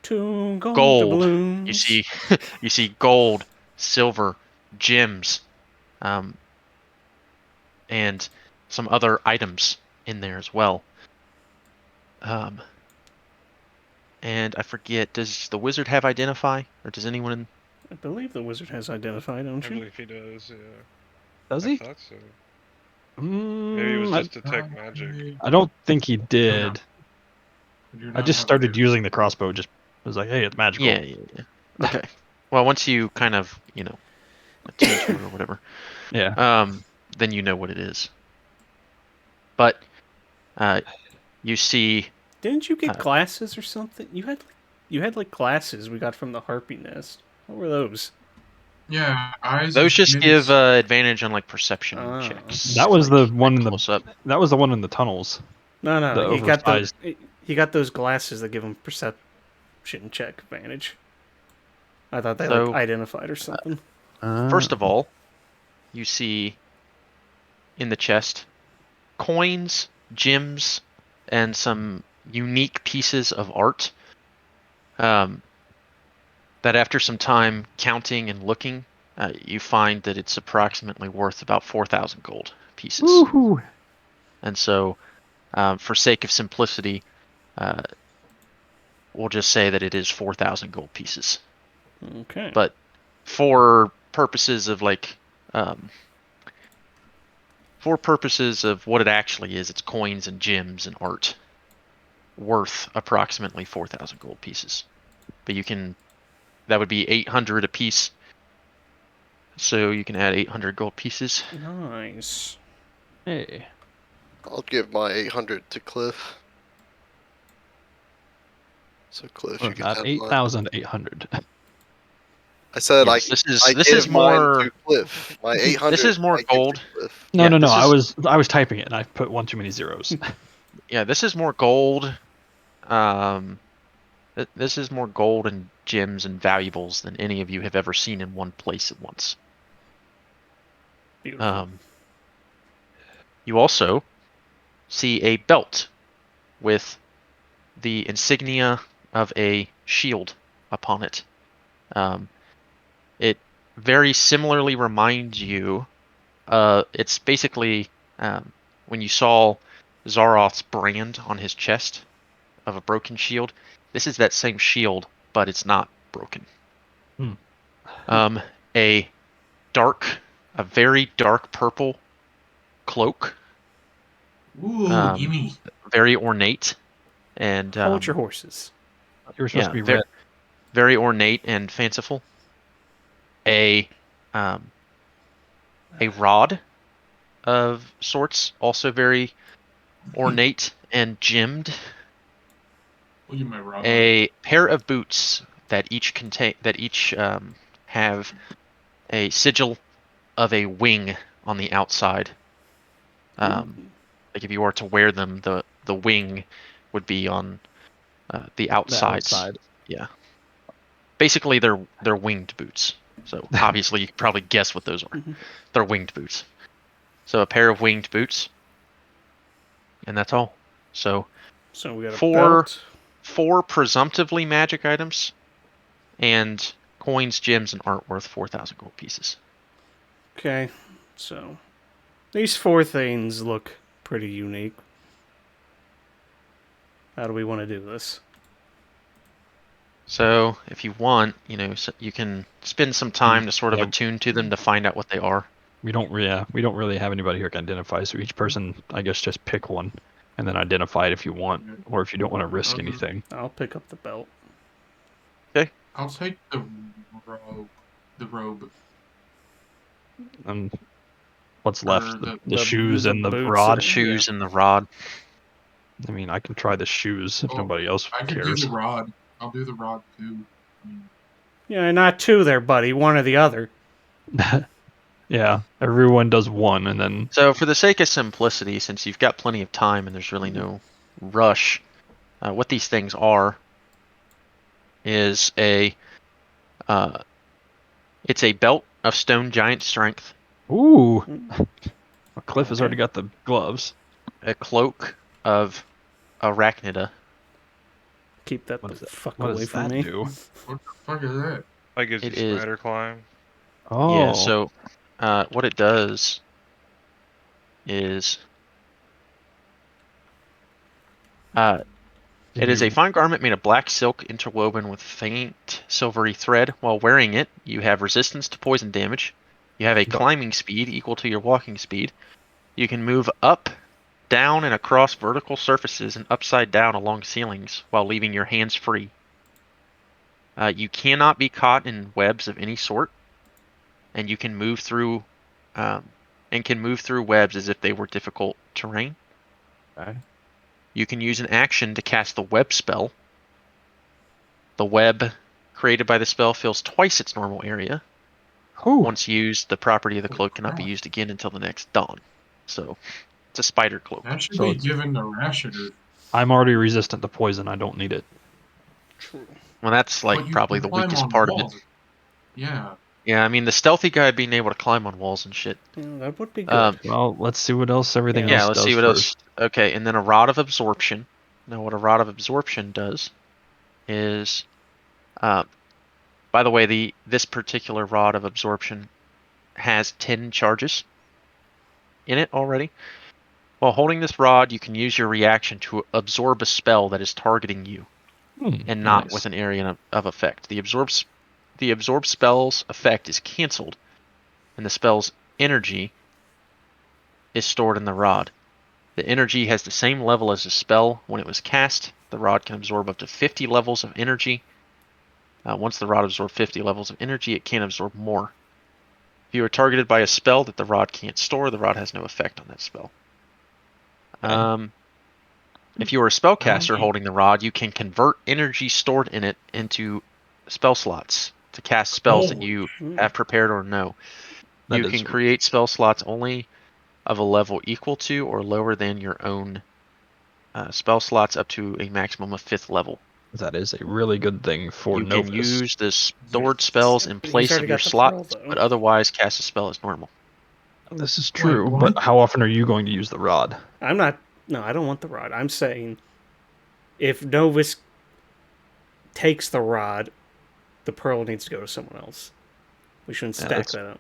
Two gold gold. doubloons. You see gold, silver, gems, and some other items in there as well. And I forget, does the wizard have identify, or does anyone? I believe the wizard has identify, don't I you? believe he does. Yeah. Does I he? thought so. Maybe it was I, just detect magic. I don't think he did. I just started using the crossbow. Just was like, hey, it's magical. Yeah. Okay. Well, once you kind of attune to it or whatever, Yeah. then you know what it is. But you see. Didn't you get glasses or something? You had like glasses we got from the harpy nest. What were those? Yeah, eyes. Those just maybe give it's- advantage on like perception checks. That was like, the one in the close up. That was the one in the tunnels. No, The he got oversized. he got those glasses that give him perception check advantage. I thought they So, like identified or something. First of all, you see in the chest coins, gems, and some unique pieces of art. That after some time counting and looking, you find that it's approximately worth about 4,000 gold pieces. Woohoo! And so, for sake of simplicity, we'll just say that it is 4,000 gold pieces. Okay. But for purposes of what it actually is, it's coins and gems and art worth approximately 4,000 gold pieces. But that would be 800 a piece. So you can add 800 gold pieces. Nice. Hey. I'll give my 800 to Cliff. So Cliff, you can At have 8,800. I said Yes, I this give is mine more. to Cliff. My 800. This is more I give to gold. Cliff. No, Yeah, no. this I was typing it and I put one too many zeros. Yeah, this is more gold. This is more gold and gems and valuables than any of you have ever seen in one place at once. Beautiful. You also see a belt with the insignia of a shield upon it. It very similarly reminds you. It's basically when you saw Zaroth's brand on his chest of a broken shield. This is that same shield, but it's not broken. A very dark purple cloak. Ooh, gimme. Very ornate and Hold your horses. You were supposed to be red. very ornate and fanciful. A rod of sorts, also very ornate and gemmed. Look at my rod. A pair of boots that each have a sigil of a wing on the outside. Like if you were to wear them, the wing would be on the outsides. outside. Yeah. Basically, they're winged boots. So obviously, you can probably guess what those are. They're winged boots. So a pair of winged boots, and that's all. So we got a belt. Four presumptively magic items, and coins, gems, and art worth 4,000 gold pieces. Okay, so these 4 things look pretty unique. How do we want to do this? So if you want, you can spend some time to sort of attune to them to find out what they are. We don't really have anybody who can identify. So each person, I guess, just pick one and then identify it if you want, or if you don't want to risk anything. I'll pick up the belt. Okay. I'll take the robe. The robe. What's Or left? The shoes the and the boots rod. and- Shoes and the rod. I mean, I can try the shoes if Oh, nobody else I could do cares. the rod. I'll do the rod too. I mean, Yeah, not two there, buddy. One or the other. Yeah, everyone does one, and then So for the sake of simplicity, since you've got plenty of time and there's really no rush, what these things are is it's a belt of stone giant strength, ooh, Cliff has Okay. already got the gloves. a cloak of arachnida. Keep that What the does that? fuck What away does from that me. do? what the fuck is that? That gives you It is spider climb. Oh, Yeah, so what it does is uh, it is a fine garment made of black silk interwoven with faint silvery thread. While wearing it, you have resistance to poison damage. You have a Go- climbing speed equal to your walking speed. You can move up, down, and across vertical surfaces and upside down along ceilings while leaving your hands free. You cannot be caught in webs of any sort, and you can move through webs as if they were difficult terrain. Okay. You can use an action to cast the web spell. The web created by the spell fills twice its normal area. Ooh, Once used, the property of the Holy cloak cannot be crap. used again until the next dawn. So, it's a spider cloak. That should So be it's- given to Rashider. I'm already resistant to poison. I don't need it. True. Well, that's But like you probably can the climb weakest on part of it. walls. Yeah. Yeah, I mean the stealthy guy being able to climb on walls and shit. Yeah, that would be good. Well, let's see what else everything Yeah, else let's does see what first. else. Okay, and then a rod of absorption. Now, what a rod of absorption does is, by the way, this particular rod of absorption has 10 charges in it already. While holding this rod, you can use your reaction to absorb a spell that is targeting you and not Nice. with an area of effect. The absorb spell's effect is canceled, and the spell's energy is stored in the rod. The energy has the same level as the spell when it was cast. The rod can absorb up to 50 levels of energy. Once the rod absorbs 50 levels of energy, it can't absorb more. If you are targeted by a spell that the rod can't store, the rod has no effect on that spell. If you are a spellcaster holding the rod, you can convert energy stored in it into spell slots to cast spells that you have prepared or know. That You is- can create spell slots only of a level equal to or lower than your own spell slots up to a maximum of 5th level. That is a really good thing for You can novice. use the stored spells in But he's place already of your got the slot, pearl, though. but otherwise cast a spell as normal. This is true, what? but how often are you going to use the rod? I'm not. No, I don't want the rod. I'm saying if Novus takes the rod, the pearl needs to go to someone else. We shouldn't Yeah, stack that's- that up.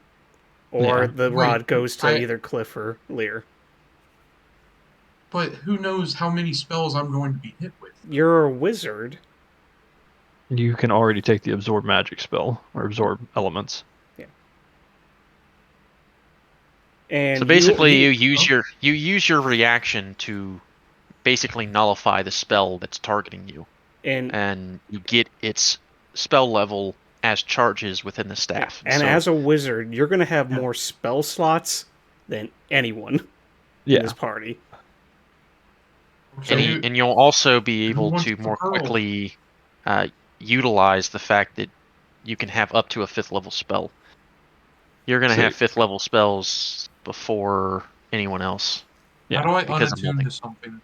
Or Yeah. the Wait, rod goes to I- either Cliff or Lear. But who knows how many spells I'm going to be hit with? You're a wizard. You can already take the absorb magic spell or absorb elements. And So basically, you, you use your reaction to basically nullify the spell that's targeting you, and you get its spell level as charges within the staff. and so, as a wizard, you're going to have Yeah. more spell slots than anyone in Yeah. this party. So who- and you'll also be who able wants to the more pearl? quickly utilize the fact that you can have up to a 5th level spell. You're going to have Sick. 5th level spells before anyone else. Yeah, how do I because of unattune molding. to something?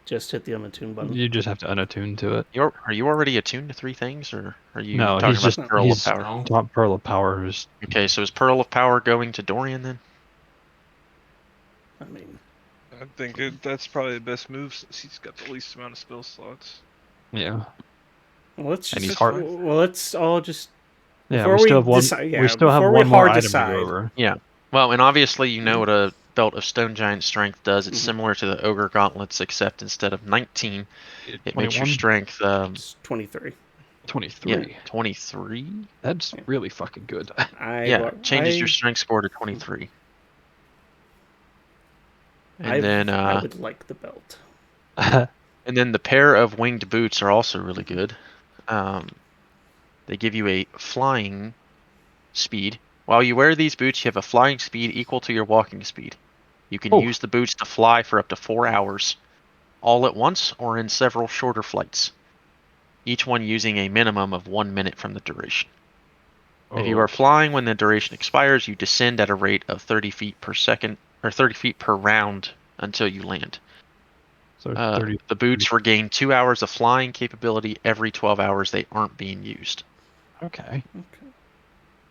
Just hit the unattune button. You just have to unattune to it. Are you already attuned to 3 things, or are you No, talking he's about just the Pearl he's of Power? No. top Pearl of Power. Who's Okay, so is Pearl of Power going to Dorian then? I mean, I think that's probably the best move since he's got the least amount of spell slots. yeah. let's And just. he's hard. Well, let's all just. Yeah, Before we still we have one. decide- yeah, we still have before we one more hard item decide. to go over. Yeah. Well, and obviously you know what a belt of stone giant strength does. It's Mhm. similar to the ogre gauntlets, except instead of 19, it makes your 21? strength It's 23. 23. 23. That's really fucking good. Changes your strength score to 23. And then I would like the belt. and then the pair of winged boots are also really good. They give you a flying speed While you wear these boots, you have a flying speed equal to your walking speed. You can Oh. use the boots to fly for up to 4 hours, all at once or in several shorter flights, each one using a minimum of 1 minute from the duration. If you are flying when the duration expires, you descend at a rate of 30 feet per second, or 30 feet per round until you land. So 30. The boots regain 2 hours of flying capability every 12 hours they aren't being used. Okay.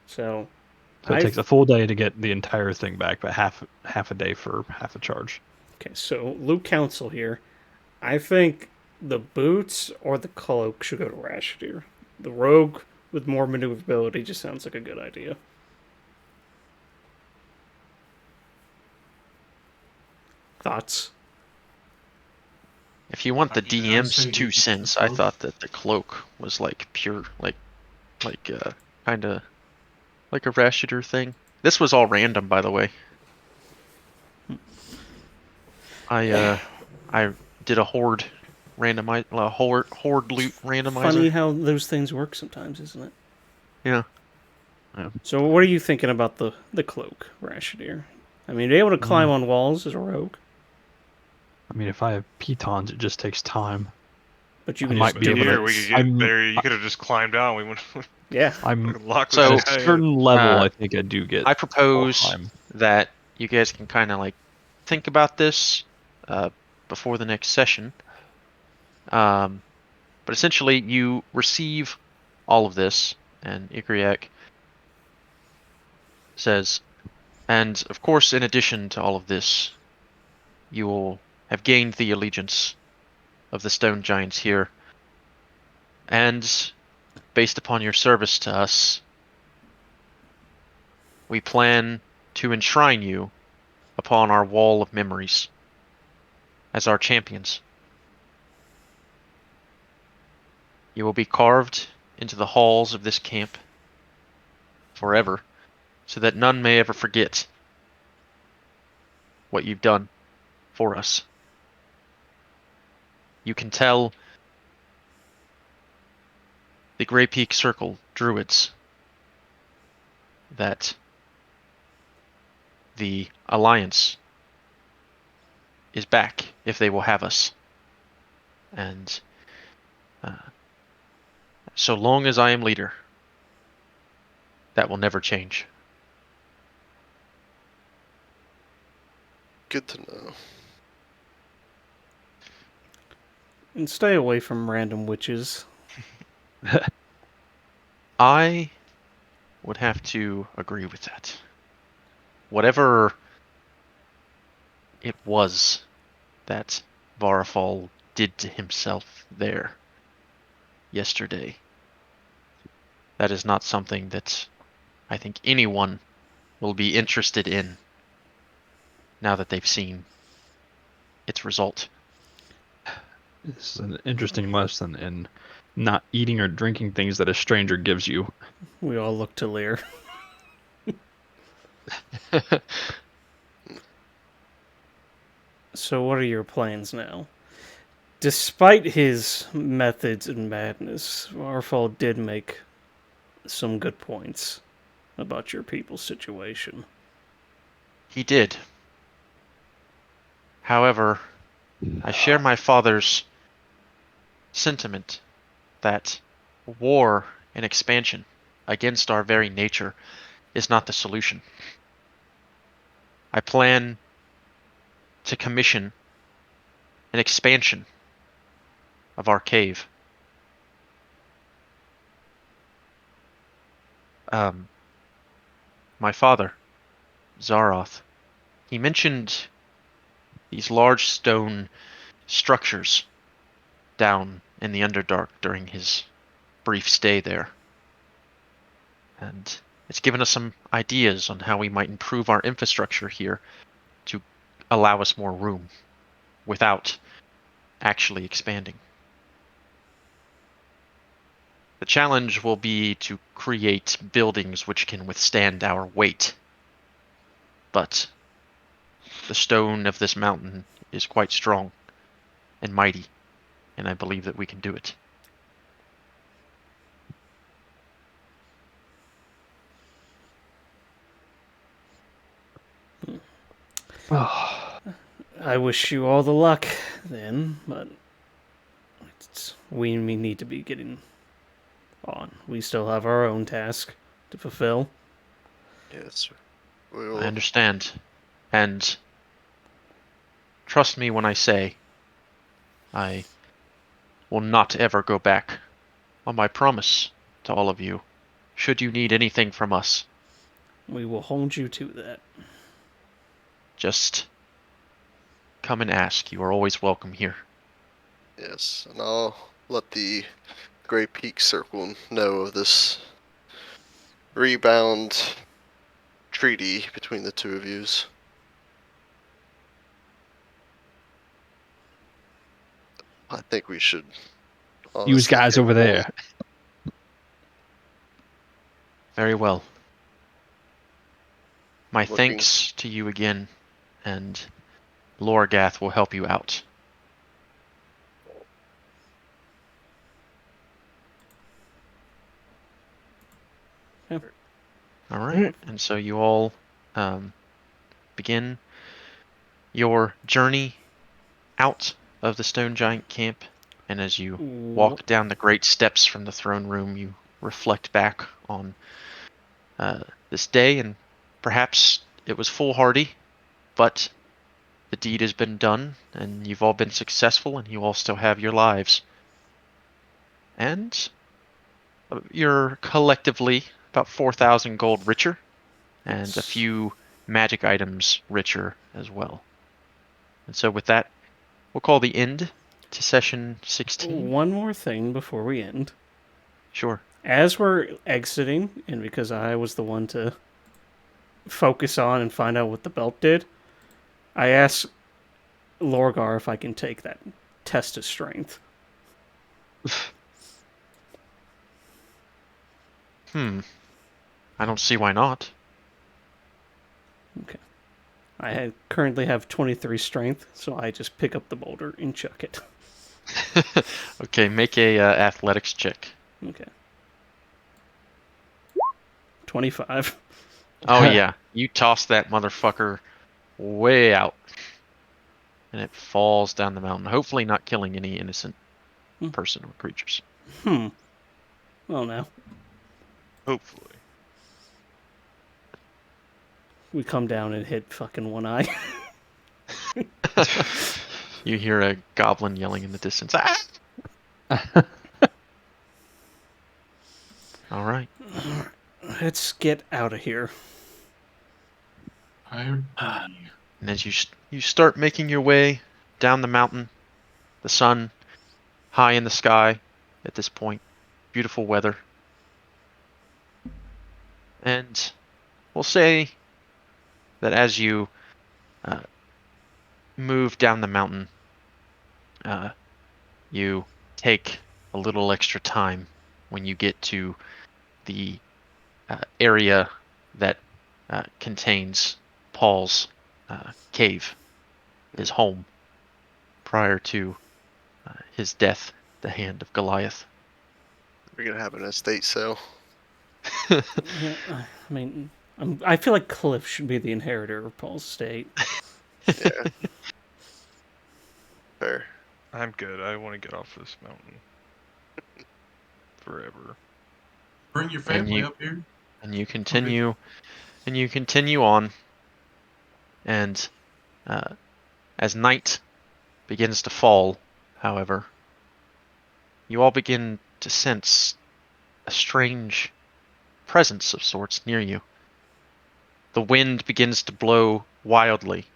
So So it takes a full day to get the entire thing back, but half a day for half a charge. Okay, so Luke Council here. I think the boots or the cloak should go to Rashidir. The rogue with more maneuverability just sounds like a good idea. Thoughts? If you want the I say DM's he 2 gets the cents, I cloak. thought that the cloak was like pure, kind of like a Rashider thing. This was all random, by the way. I did a horde horde loot randomizer. Funny how those things work sometimes, isn't it? Yeah. So what are you thinking about the cloak, Rashidir? I mean, be able to climb on walls as a rogue, I mean, if I have pitons, it just takes time. but you I can might just be do able to- Here, it. we could get I'm- there. You could have just climbed down. We would Yeah. lock So- At this a guy in. certain level, Uh, I think I do get. I propose time. that you guys can kind of like think about this before the next session. But essentially, you receive all of this, and Ikriak says, and of course, in addition to all of this, you will have gained the allegiance of the stone giants here, and based upon your service to us, we plan to enshrine you upon our wall of memories as our champions. You will be carved into the halls of this camp forever, so that none may ever forget what you've done for us. You can tell the Grey Peak Circle druids that the Alliance is back if they will have us. And so long as I am leader, that will never change. Good to know. And stay away from random witches. I would have to agree with that. Whatever it was that Varafal did to himself there yesterday, that is not something that I think anyone will be interested in now that they've seen its result. This is an interesting lesson in not eating or drinking things that a stranger gives you. We all look to Lear. So what are your plans now? Despite his methods and madness, Varfall did make some good points about your people's situation. He did. However, I share my father's sentiment that war and expansion against our very nature is not the solution. I plan to commission an expansion of our cave. My father, Zaroth, he mentioned these large stone structures down in the Underdark during his brief stay there. And it's given us some ideas on how we might improve our infrastructure here to allow us more room without actually expanding. The challenge will be to create buildings which can withstand our weight. But the stone of this mountain is quite strong and mighty, and I believe that we can do it. Oh, I wish you all the luck then, but we need to be getting on. We still have our own task to fulfill. Yes, we I will. understand. And trust me when I say I will not ever go back on my promise to all of you. Should you need anything from us, We will hold you to that. just come and ask. You are always welcome here. Yes, and I'll let the Grey Peak Circle know of this rebound treaty between the two of yous. I think we should use honestly guys get over rolling. there. Very well. My Looking- thanks to you again, and Lorgath will help you out. Yep. All right, and so you all begin your journey out of the Stone Giant camp, and as you walk down the great steps from the throne room, you reflect back on this day, and perhaps it was foolhardy, but the deed has been done, and you've all been successful, and you all still have your lives. And you're collectively about 4,000 gold richer, and a few magic items richer as well. And so with that, we'll call the end to session 16. One more thing before we end. Sure. As we're exiting, and because I was the one to focus on and find out what the belt did, I asked Lorgar if I can take that test of strength. I don't see why not. Okay. Currently have 23 strength, so I just pick up the boulder and chuck it. Okay, make a athletics check. Okay. 25. Oh yeah, you toss that motherfucker way out, and it falls down the mountain. Hopefully, not killing any innocent person or creatures. Oh no. Hopefully. We come down and hit fucking one eye. You hear a goblin yelling in the distance. Ah! All right. Let's get out of here. I agree. And as you start making your way down the mountain, the sun high in the sky at this point, beautiful weather. And we'll say that as you move down the mountain, you take a little extra time when you get to the area that contains Paul's cave, his home, prior to his death at the hand of Goliath. We're gonna have an estate sale. Yeah, I mean, I feel like Cliff should be the inheritor of Paul's estate. Yeah. Fair. I'm good. I want to get off this mountain. Forever. Bring your family you- up here. And you continue, on, and as night begins to fall, however, you all begin to sense a strange presence of sorts near you. The wind begins to blow wildly,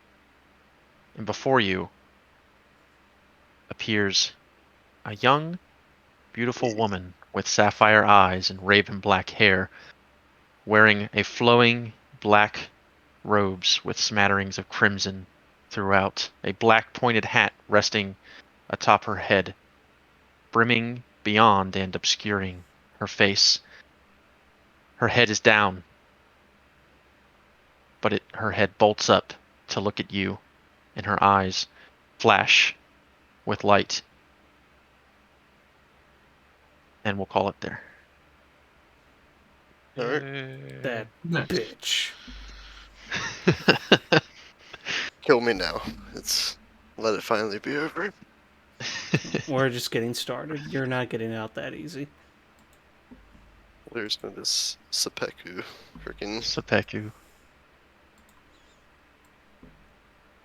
and before you appears a young, beautiful woman with sapphire eyes and raven black hair, wearing a flowing black robes with smatterings of crimson throughout, a black pointed hat resting atop her head, brimming beyond and obscuring her face. Her head is down, but her head bolts up to look at you, and her eyes flash with light. And we'll call it there. All right. That Next. bitch. Kill me now. Let it finally be over. We're just getting started. You're not getting out that easy. There's no this Seppuku. Freaking. Sepeku.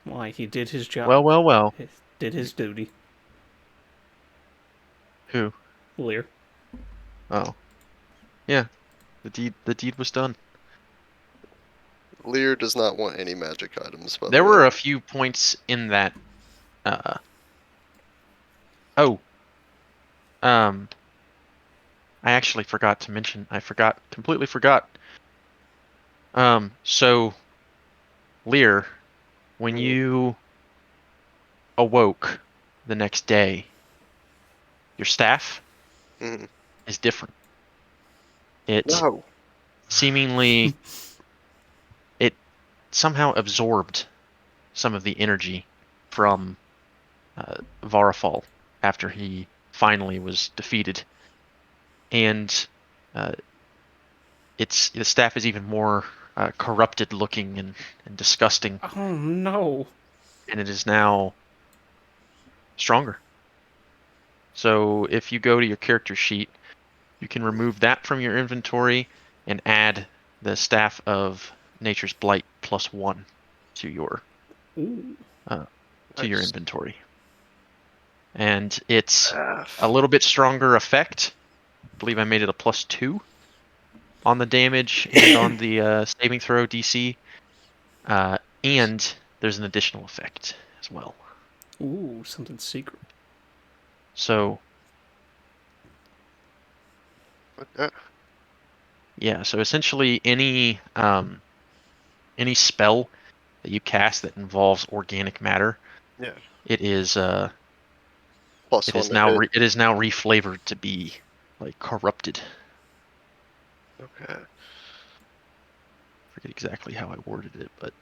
Why, he did his job. Well. He did his duty. Who? Lear. Oh. Yeah. The deed was done. Lear does not want any magic items, by There the way. were a few points in that. Oh. I actually forgot to mention. Completely forgot. So, Lear, when you awoke the next day, your staff Mhm. is different. It No. seemingly it somehow absorbed some of the energy from Varafal after he finally was defeated, and the staff is even more corrupted looking and disgusting, Oh no. and it is now stronger. So if you go to your character sheet, you can remove that from your inventory and add the Staff of Nature's Blight +1 to your Ooh. your Nice. inventory. And it's Staff. a little bit stronger effect. I believe I made it a +2 on the damage and on the saving throw DC. And there's an additional effect as well. Ooh, something secret. So Okay. yeah, so essentially any spell that you cast that involves organic matter, Yeah. it is Plus it one is to now hit. it is now reflavored to be like corrupted. Okay. I forget exactly how I worded it, but